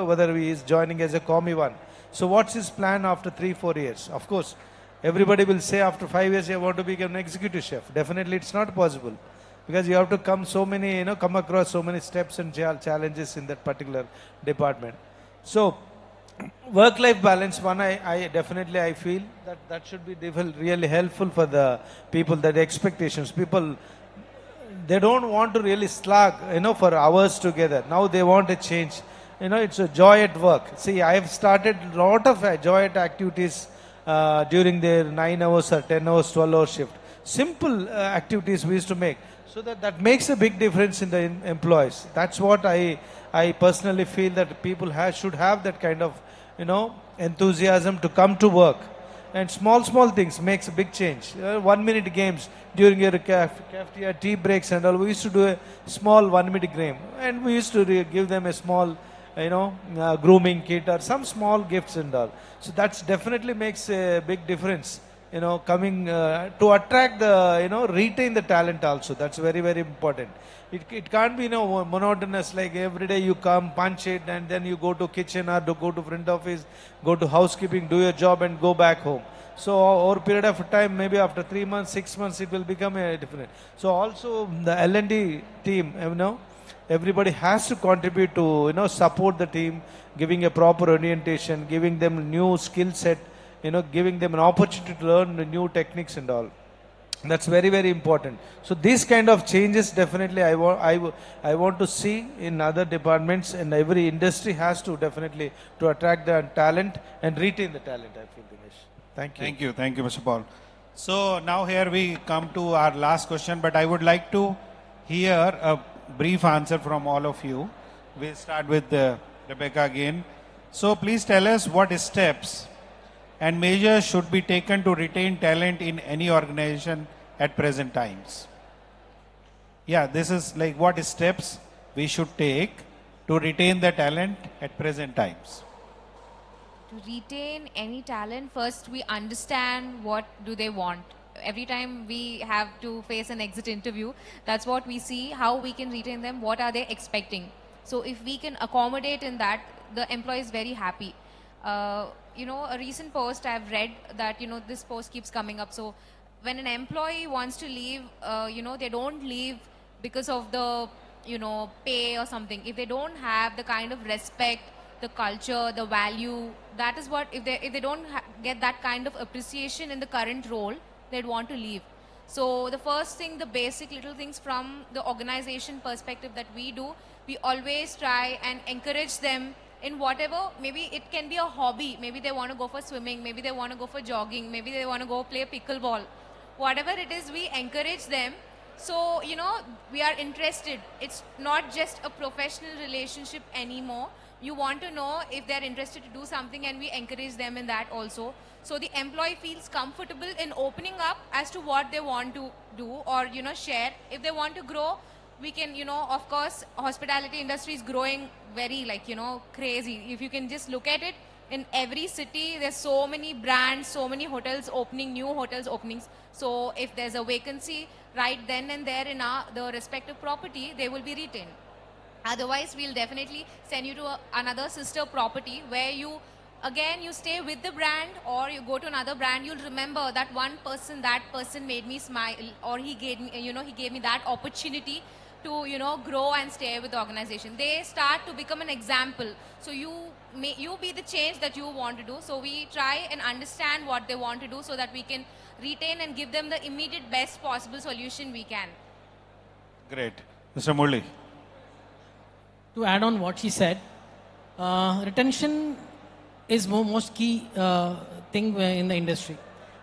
whether he is joining as a commie one. So what's his plan after 3-4 years? Of course, everybody will say after 5 years, I want to become an executive chef. Definitely it's not possible. because you have to come so many, come across so many steps and challenges in that particular department. So work-life balance, one, I definitely I feel that should be really helpful for the people, that expectations. People, they don't want to really slog, for hours together. Now they want a change. It's a joy at work. See, I have started a lot of joy at activities during their 9 hours or 10 hours, 12 hour shift. Simple activities we used to make. So that makes a big difference in the employees. That's what I personally feel, that people should have that kind of, enthusiasm to come to work. And small things makes a big change. 1 minute games during your cafeteria tea breaks and all. We used to do a small 1 minute game, and we used to give them a small, grooming kit or some small gifts and all. So that's definitely makes a big difference. Coming to attract the, retain the talent also. That's very, very important. It can't be, monotonous, like every day you come, punch it, and then you go to kitchen or go to front office, go to housekeeping, do your job and go back home. So over a period of time, maybe after 3 months, 6 months, it will become a different. So also the L&D team, everybody has to contribute to, support the team, giving a proper orientation, giving them new skill set, giving them an opportunity to learn the new techniques and all. That's very, very important. So these kind of changes definitely I want to see in other departments, and every industry has to definitely to attract the talent and retain the talent, I feel, Dinesh. Thank you. Thank you, Mr. Paul. So now here we come to our last question, but I would like to hear a brief answer from all of you. We'll start with Rebecca again. So please tell us what steps and measures should be taken to retain talent in any organization at present times. Yeah, this is like what steps we should take to retain the talent at present times. To retain any talent, first we understand what do they want. Every time we have to face an exit interview, that's what we see, how we can retain them, what are they expecting. So if we can accommodate in that, the employee is very happy. A recent post I've read that, this post keeps coming up. So when an employee wants to leave, they don't leave because of the, pay or something. If they don't have the kind of respect, the culture, the value, that is what, if they don't get that kind of appreciation in the current role, they'd want to leave. So the first thing, the basic little things from the organization perspective that we do, we always try and encourage them in whatever. Maybe it can be a hobby. Maybe they want to go for swimming. Maybe they want to go for jogging. Maybe they want to go play pickleball. Whatever it is, we encourage them. So, we are interested. It's not just a professional relationship anymore. You want to know if they're interested to do something, and we encourage them in that also. So the employee feels comfortable in opening up as to what they want to do or, share. If they want to grow, we can, of course, hospitality industry is growing very crazy. If you can just look at it, in every city, there's so many brands, so many hotels opening, new hotels openings. So if there's a vacancy right then and there in the respective property, they will be retained. Otherwise, we'll definitely send you to another sister property where you stay with the brand, or you go to another brand. You'll remember that that person made me smile, or he gave me that opportunity to, grow and stay with the organization. They start to become an example. So you be the change that you want to do. So we try and understand what they want to do so that we can retain and give them the immediate best possible solution we can. Great. Mr. Murli. To add on what she said, retention is most key thing in the industry.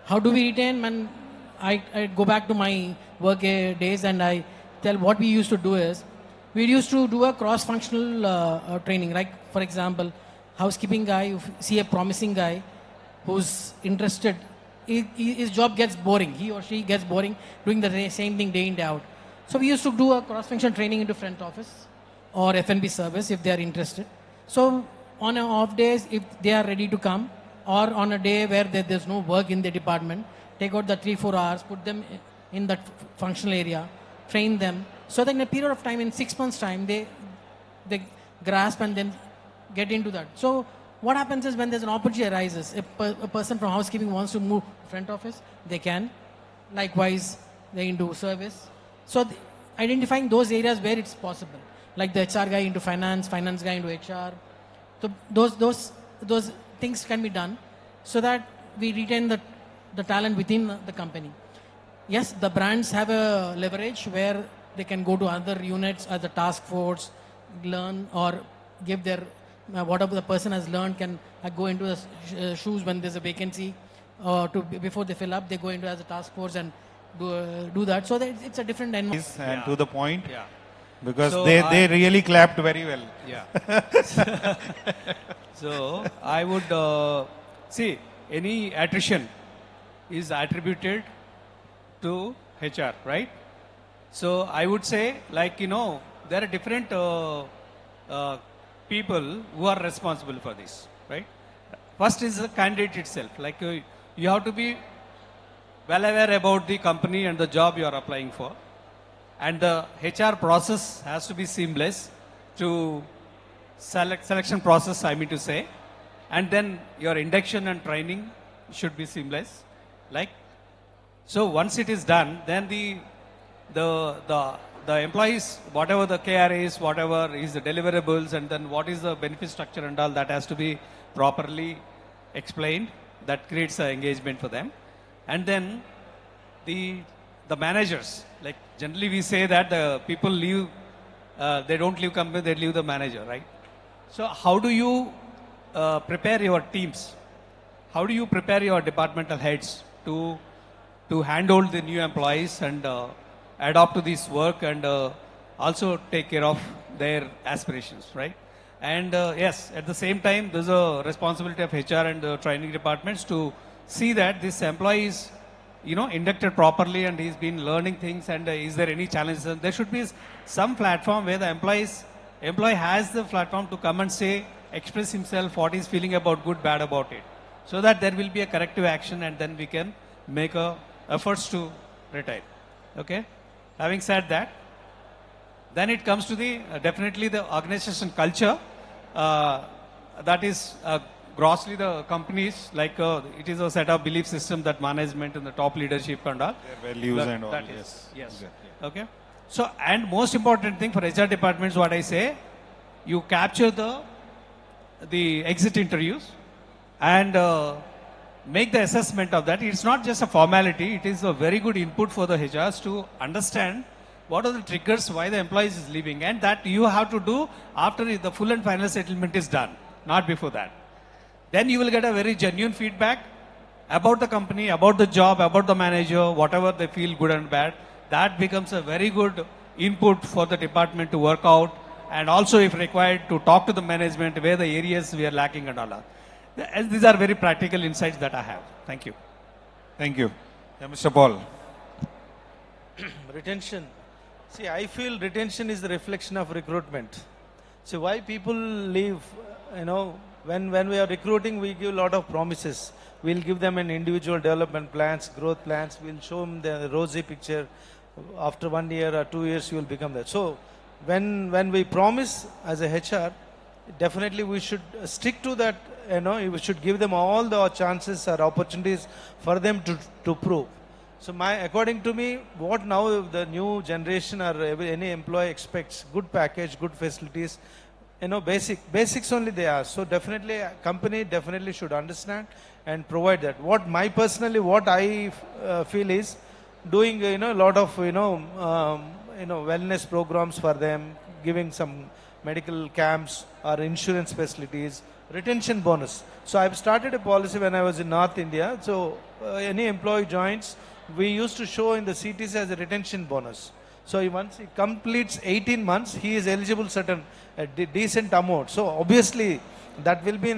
How do we retain? When I go back to my work days and I tell what we used to do is, we used to do a cross-functional training. Like, for example, housekeeping guy, if you see a promising guy who's interested, his job gets boring. He or she gets boring doing the same thing day in, day out. So we used to do a cross-functional training into front office or F&B service if they are interested. So on off days, if they are ready to come, or on a day where there's no work in the department, take out the 3-4 hours, put them in that functional area, train them, so that in a period of time, in 6 months' time, they grasp and then get into that. So what happens is, when there's an opportunity arises, a person from housekeeping wants to move front office, they can. Likewise, they into service. So identifying those areas where it's possible, like the HR guy into finance, finance guy into HR. So those things can be done so that we retain the talent within the company. Yes, the brands have a leverage where they can go to other units as a task force, learn or give their whatever the person has learned can go into the shoes when there's a vacancy, before they fill up, they go into as a task force and do that. So that it's a different environment. And to the point, Yeah. because So they really clapped very well. Yeah. So I would see any attrition is attributed to HR, right? So I would say, like, there are different people who are responsible for this, right? First is the candidate itself. Like you have to be well aware about the company and the job you are applying for. And the HR process has to be seamless to selection process, I mean to say. And then your induction and training should be seamless. So once it is done, then the employees, whatever the KRAs, whatever is the deliverables, and then what is the benefit structure and all, that has to be properly explained. That creates an engagement for them. And then the managers, like generally we say that the people leave, they don't leave company, they leave the manager, right? So how do you prepare your teams? How do you prepare your departmental heads to handle the new employees and adopt to this work and also take care of their aspirations, right? And yes, at the same time, there's a responsibility of HR and the training departments to see that this employee is, inducted properly and he's been learning things, and is there any challenges? And there should be some platform where the employee has the platform to come and say, express himself, what he's feeling about, good, bad about it, so that there will be a corrective action, and then we can make efforts to retire. Okay? Having said that, then it comes to the definitely the organization culture. That is grossly the companies, like it is a set of belief system that management and the top leadership and all. Their values and all. That Yes. Yes. Okay. So, and most important thing for HR departments, what I say, you capture the exit interviews and make the assessment of that. It's not just a formality, it is a very good input for the HRs to understand what are the triggers why the employees is leaving, and that you have to do after the full and final settlement is done, not before that. Then you will get a very genuine feedback about the company, about the job, about the manager, whatever they feel good and bad. That becomes a very good input for the department to work out, and also if required to talk to the management where the areas we are lacking and all that. These are very practical insights that I have. Thank you. Thank you. Yeah, Mr. Paul. Retention. See, I feel retention is the reflection of recruitment. See, why people leave, when we are recruiting, we give a lot of promises. We'll give them an individual development plans, growth plans. We'll show them the rosy picture. After 1 year or 2 years, you will become that. So, when we promise as a HR, definitely we should stick to that. We should give them all the chances or opportunities for them to prove. So according to me, what now the new generation or any employee expects, good package, good facilities, basics only they ask. So definitely a company definitely should understand and provide that. What I feel is doing a lot of wellness programs for them, giving some medical camps or insurance facilities, retention bonus. So I've started a policy when I was in North India. So any employee joins, we used to show in the CTC as a retention bonus. So once he completes 18 months, he is eligible certain decent amount. So obviously that will be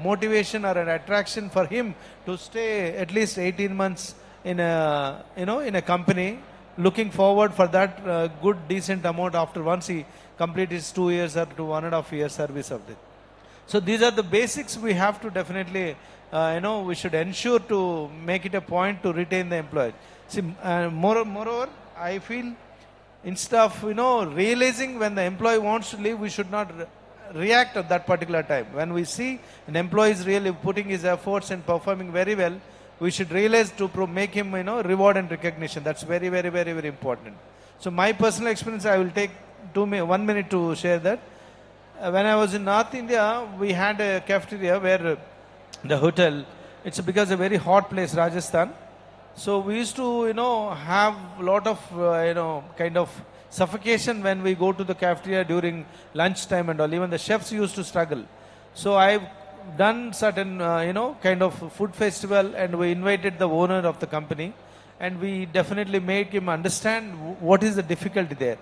motivation or an attraction for him to stay at least 18 months in a company, looking forward for that good decent amount after once he completes his 2 years or to 1.5 years service of it. So these are the basics we have to definitely, we should ensure to make it a point to retain the employee. See, moreover, I feel instead of, realizing when the employee wants to leave, we should not react at that particular time. When we see an employee is really putting his efforts and performing very well, we should realize to make him, reward and recognition. That's very, very, very, very important. So my personal experience, I will take 1 minute to share that. When I was in North India, we had a cafeteria where the hotel, it's because a very hot place, Rajasthan. So we used to, have a lot of, kind of suffocation when we go to the cafeteria during lunchtime and all. Even the chefs used to struggle. So I've done certain, kind of food festival, and we invited the owner of the company, and we definitely made him understand what is the difficulty there.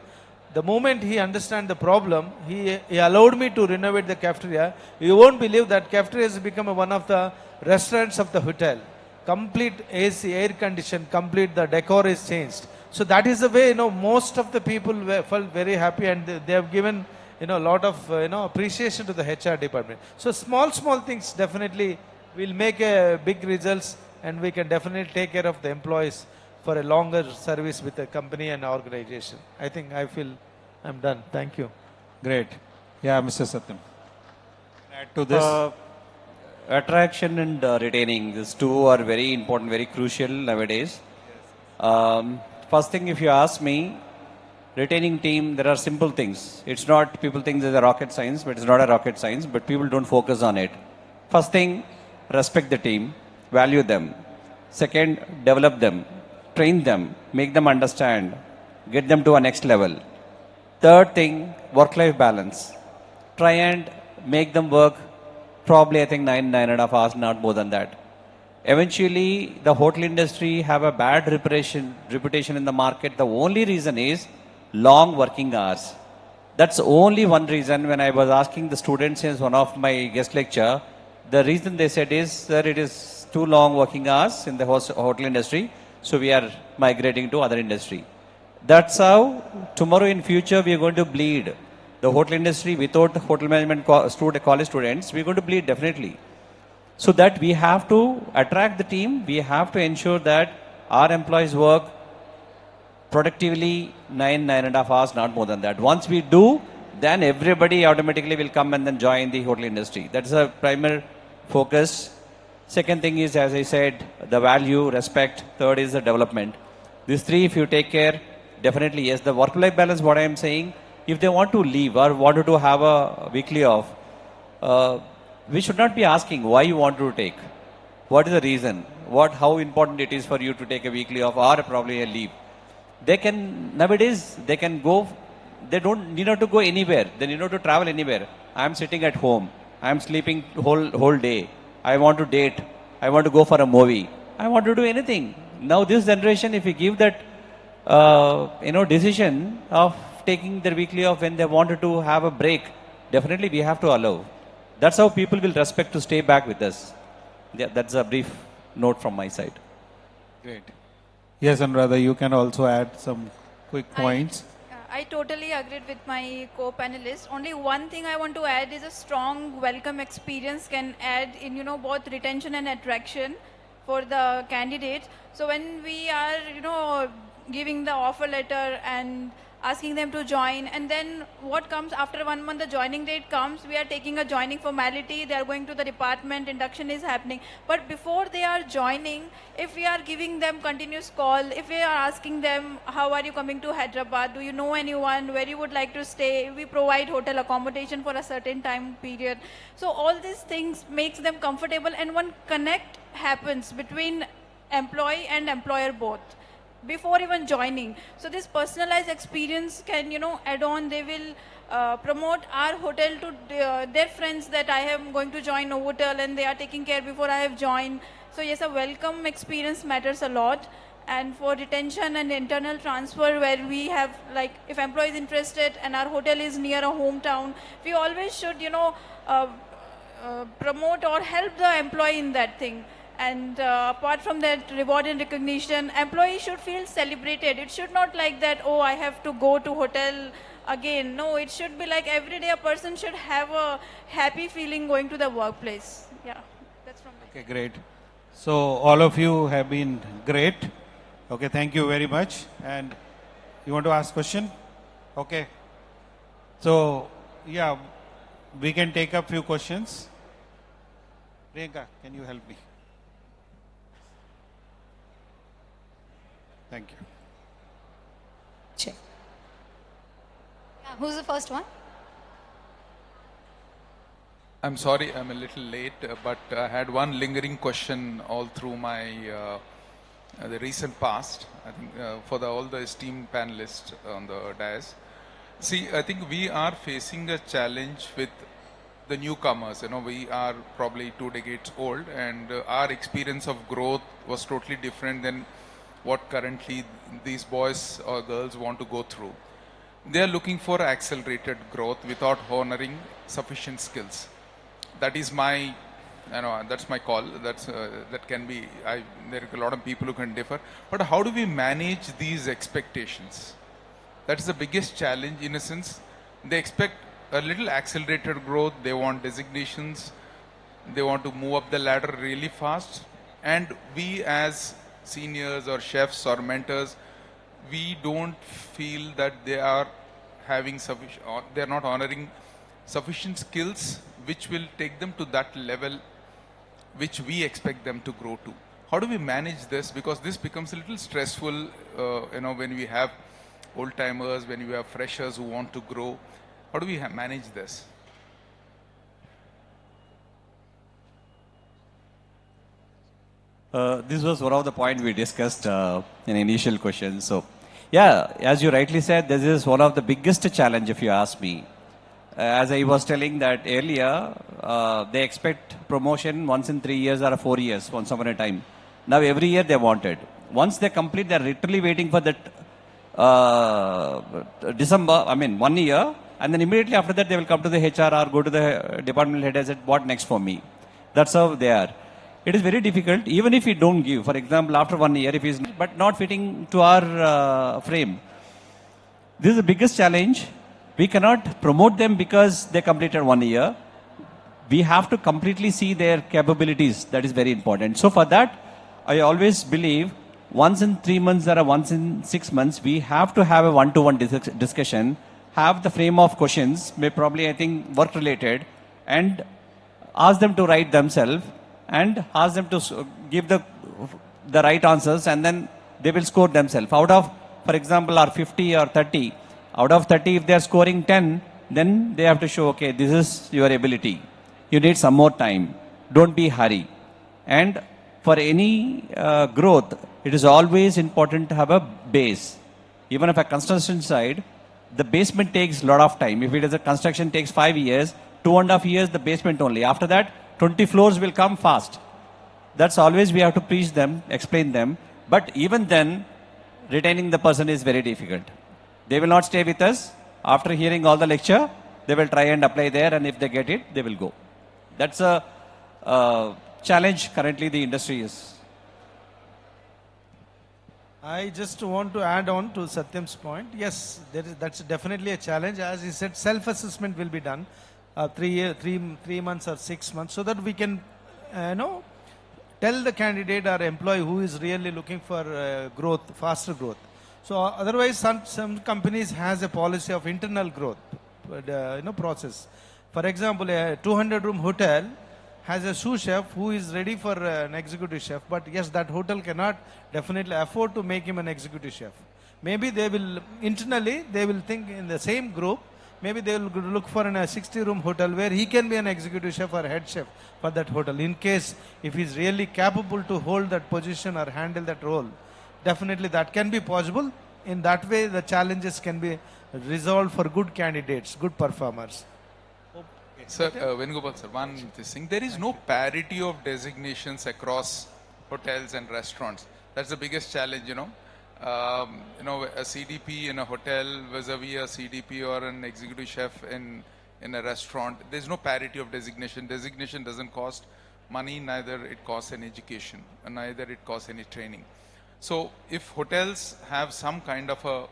The moment he understand the problem, he allowed me to renovate the cafeteria. You won't believe that cafeteria has become one of the restaurants of the hotel. Complete AC, air conditioned, complete, the decor is changed. So that is the way, most of the people felt very happy, and they have given, a lot of, appreciation to the HR department. So small things definitely will make a big results, and we can definitely take care of the employees for a longer service with the company and organization. I feel I'm done. Thank you. Great. Yeah, Mr. Satyam. Add to this. Attraction and retaining, these two are very important, very crucial nowadays. First thing, if you ask me, retaining team, there are simple things. It's not, people think there's a rocket science, but it's not a rocket science, but people don't focus on it. First thing, respect the team, value them. Second, develop them, train them, make them understand, get them to a next level. Third thing, work-life balance. Try and make them work probably 9.5 hours, not more than that. Eventually, the hotel industry have a bad reputation in the market. The only reason is long working hours. That's only one reason. When I was asking the students in one of my guest lecture, the reason they said is that it is too long working hours in the hotel industry, so we are migrating to other industry. That's how tomorrow in future we are going to bleed. The hotel industry without hotel management college students, we're going to bleed definitely. So that we have to attract the team, we have to ensure that our employees work productively 9.5 hours, not more than that. Once we do, then everybody automatically will come and then join the hotel industry. That's a primary focus. Second thing is, as I said, the value, respect. Third is the development. These three, if you take care, definitely yes. The work-life balance, what I am saying, if they want to leave or wanted to have a weekly off, we should not be asking why you want to take. What is the reason? How important it is for you to take a weekly off or probably a leave. They can, nowadays, they can go, they don't need not to go anywhere. They need not to travel anywhere. I am sitting at home. I am sleeping whole day. I want to date. I want to go for a movie. I want to do anything. Now this generation, if you give that, decision of taking their weekly off when they wanted to have a break, definitely we have to allow. That's how people will respect to stay back with us. Yeah, that's a brief note from my side. Great. Yes, Anuradha, you can also add some quick points. I totally agreed with my co-panelists. Only one thing I want to add is a strong welcome experience can add in, both retention and attraction for the candidates. So when we are, giving the offer letter and asking them to join, and then what comes after 1 month, the joining date comes, we are taking a joining formality, they are going to the department, induction is happening. But before they are joining, if we are giving them continuous call, if we are asking them, how are you coming to Hyderabad, do you know anyone, where you would like to stay, we provide hotel accommodation for a certain time period. So all these things makes them comfortable, and one connect happens between employee and employer both before even joining. So this personalized experience can, add on. They will promote our hotel to their friends that I am going to join Novotel and they are taking care before I have joined. So yes, a welcome experience matters a lot. And for retention and internal transfer, where we have, like, if employee is interested and our hotel is near a hometown, we always should, promote or help the employee in that thing. And apart from that, reward and recognition, employees should feel celebrated. It should not like that, oh, I have to go to hotel again. No, it should be like every day a person should have a happy feeling going to the workplace. Yeah, that's from me. Okay, great. So all of you have been great. Okay, thank you very much. And you want to ask question? Okay. So, yeah, we can take up few questions. Priyanka, can you help me? Thank you. Check. Who's the first one? I'm sorry, I'm a little late, but I had one lingering question all through my the recent past. I think for all the esteemed panelists on the dais. See, I think we are facing a challenge with the newcomers. You know, we are probably 2 decades old, and our experience of growth was totally different than what currently these boys or girls want to go through. They are looking for accelerated growth without honoring sufficient skills. That is my, that's my call. That can be. There are a lot of people who can differ. But how do we manage these expectations? That is the biggest challenge. In a sense, they expect a little accelerated growth. They want designations. They want to move up the ladder really fast. And we, as seniors or chefs or mentors, we don't feel that they are having sufficient. They are not honoring sufficient skills which will take them to that level which we expect them to grow to. How do we manage this? Because this becomes a little stressful, when we have old timers, when we have freshers who want to grow. How do we manage this? This was one of the points we discussed in initial questions. So, yeah, as you rightly said, this is one of the biggest challenge if you ask me. As I was telling that earlier, they expect promotion once in 3 years or 4 years, once upon a time. Now every year they want it. Once they complete, they're literally waiting for that December, 1 year, and then immediately after that they will come to the HR or go to the department head and say, what next for me? That's how they are. It is very difficult, even if we don't give, for example, after 1 year, if he's but not fitting to our frame. This is the biggest challenge. We cannot promote them because they completed 1 year. We have to completely see their capabilities. That is very important. So for that, I always believe once in 3 months or once in 6 months, we have to have a one-to-one discussion, have the frame of questions, may probably, I think, work related, and ask them to write themselves and ask them to give the right answers, and then they will score themselves. Out of, for example, our 50 or 30, out of 30, if they are scoring 10, then they have to show, okay, this is your ability. You need some more time. Don't be hurry. And for any growth, it is always important to have a base. Even if a construction side, the basement takes a lot of time. If it is a construction takes 5 years, 2.5 years, the basement only. After that, 20 floors will come fast. That's always we have to preach them, explain them. But even then, retaining the person is very difficult. They will not stay with us. After hearing all the lecture, they will try and apply there, and if they get it, they will go. That's a challenge currently the industry is. I just want to add on to Satyam's point. Yes, that's definitely a challenge. As he said, self-assessment will be done 3 months or 6 months, so that we can, tell the candidate or employee who is really looking for growth, faster growth. So otherwise, some companies has a policy of internal growth, process. For example, a 200-room hotel has a sous chef who is ready for an executive chef, but yes, that hotel cannot definitely afford to make him an executive chef. Maybe they will, internally, they will think in the same group, maybe they will look for a 60-room hotel where he can be an executive chef or head chef for that hotel. In case, if he's really capable to hold that position or handle that role, definitely that can be possible. In that way, the challenges can be resolved for good candidates, good performers. Sir, Venugopal sir, one thing. There is no parity of designations across hotels and restaurants. That's the biggest challenge, a CDP in a hotel vis-a-vis a CDP or an executive chef in a restaurant. There's no parity of designation. Designation doesn't cost money, neither it costs any education, and neither it costs any training. So if hotels have some kind of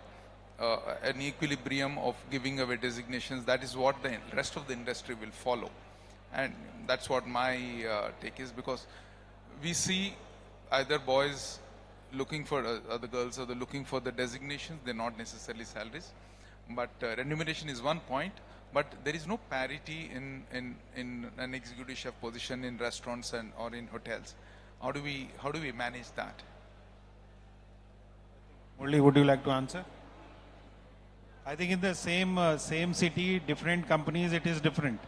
an equilibrium of giving away designations, that is what the rest of the industry will follow. And that's what my take is, because we see either boys looking for the girls, or they're looking for the designations. They're not necessarily salaries, but remuneration is one point. But there is no parity in an executive chef position in restaurants or in hotels. How do we manage that? Murli, would you like to answer? I think in the same city, different companies, it is different.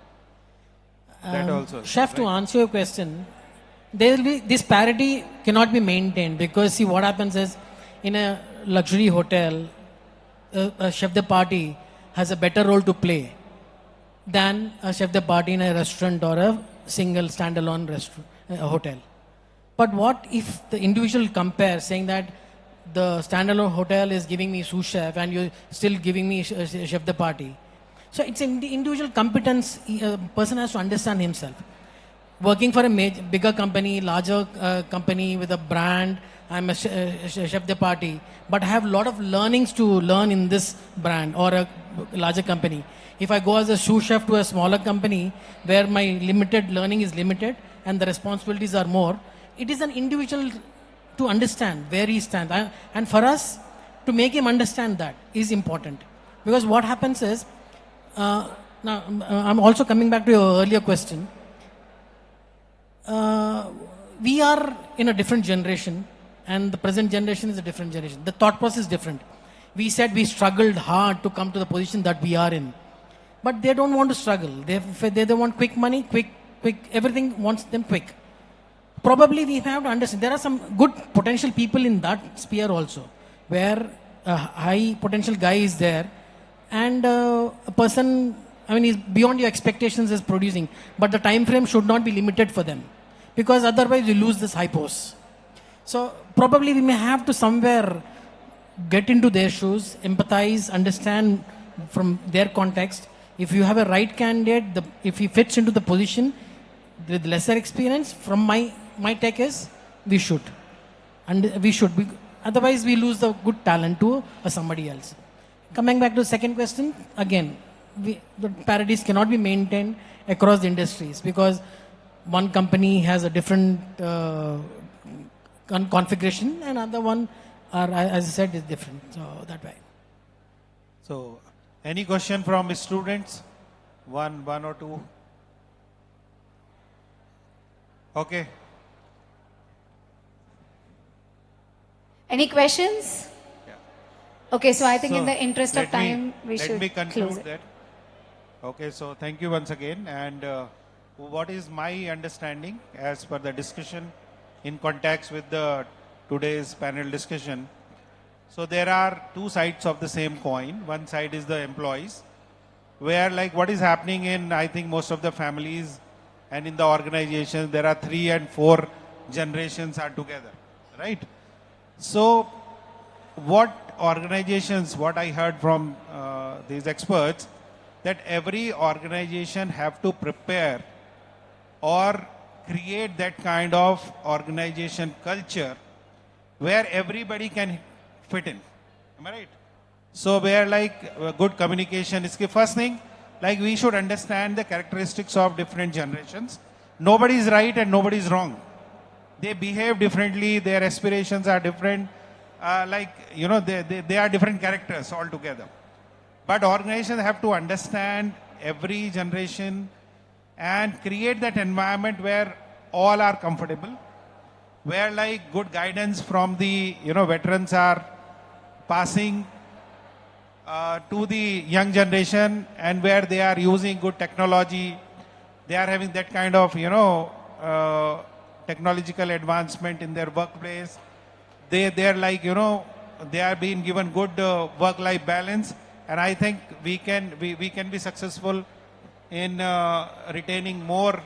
That also. Chef, to answer your question, there will be this parity cannot be maintained because see what happens is in a luxury hotel, a chef de partie has a better role to play than a chef de partie in a restaurant or a single standalone restaurant hotel. But what if the individual compares, saying that the standalone hotel is giving me sous chef and you're still giving me chef de partie? So it's in the individual competence. A person has to understand himself. Working for a bigger company, larger company with a brand, I'm a chef de partie, but I have a lot of learnings to learn in this brand or a larger company. If I go as a sous chef to a smaller company where my limited learning is limited and the responsibilities are more, it is an individual to understand where he stands. And for us, to make him understand that is important. Because what happens is, now I'm also coming back to your earlier question. We are in a different generation and the present generation is a different generation. The thought process is different. We said we struggled hard to come to the position that we are in. But they don't want to struggle. They don't want quick money, quick, everything wants them quick. Probably we have to understand, there are some good potential people in that sphere also, where a high potential guy is there and a person, I mean, is beyond your expectations is producing, but the time frame should not be limited for them because otherwise you lose this hypos. So probably we may have to somewhere get into their shoes, empathize, understand from their context. If you have a right candidate, if he fits into the position with lesser experience, from my take is we should. And we should. Otherwise we lose the good talent to somebody else. Coming back to the second question, again, the parities cannot be maintained across the industries because one company has a different configuration and other one, as I said, is different. So that way. So, any question from students? One or two? Okay. Any questions? Yeah. Okay, so I think So, in the interest of let me- time, we should Let me close conclude it. that. Okay, so thank you once again. And what is my understanding as per the discussion in context with the today's panel discussion? So there are two sides of the same coin. One side is the employees, where like what is happening in, I think, most of the families and in the organizations, there are 3 and 4 generations are together, right? So what organizations, what I heard from these experts, that every organization have to prepare or create that kind of organization culture where everybody can fit in. Am I right? So where like good communication is the first thing, like we should understand the characteristics of different generations. Nobody is right and nobody is wrong. They behave differently, their aspirations are different, they are different characters altogether. But organizations have to understand every generation and create that environment where all are comfortable, where like good guidance from the veterans are passing to the young generation, and where they are using good technology, they are having that kind of technological advancement in their workplace. They are like they are being given good work-life balance, and I think we can be successful in retaining more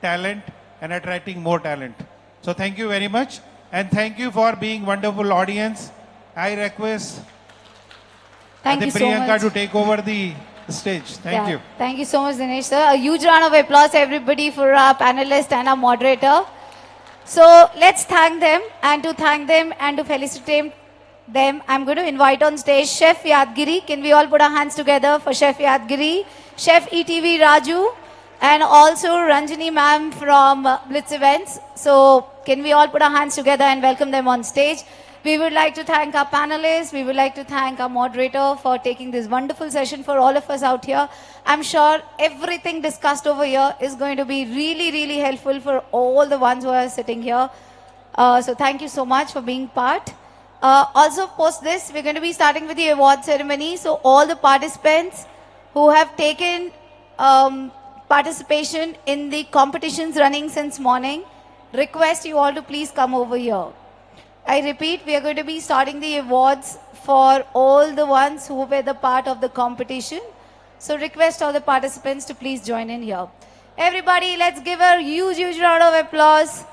talent and attracting more talent. So thank you very much, and thank you for being wonderful audience. I request Thank you so Priyanka much. to take over the stage. Thank you. Thank you so much, Dinesh sir. A huge round of applause, everybody, for our panelist and our moderator. So let's thank them, and to thank them and to felicitate them, I'm going to invite on stage Chef Yadgiri. Can we all put our hands together for Chef Yadgiri, Chef ETV Raju, and also Ranjini ma'am from Blitz Events. So can we all put our hands together and welcome them on stage? We would like to thank our panelists. We would like to thank our moderator for taking this wonderful session for all of us out here. I'm sure everything discussed over here is going to be really, really helpful for all the ones who are sitting here. So thank you so much for being part. Also post this, we're going to be starting with the award ceremony. So all the participants who have taken participation in the competitions running since morning, request you all to please come over here. I repeat, we are going to be starting the awards for all the ones who were the part of the competition. So request all the participants to please join in here. Everybody, let's give a huge, huge round of applause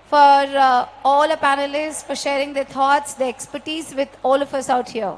for all our panelists for sharing their thoughts, their expertise with all of us out here.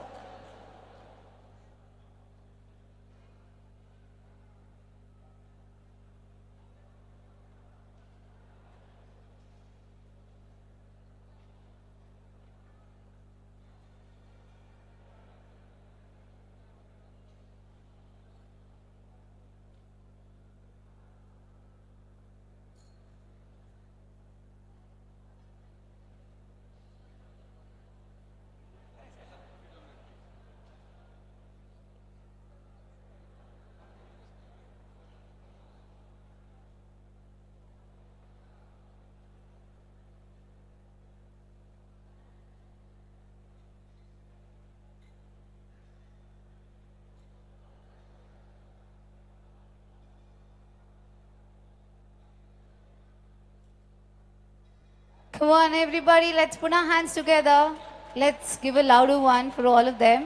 Come on, everybody, let's put our hands together. Let's give a louder one for all of them.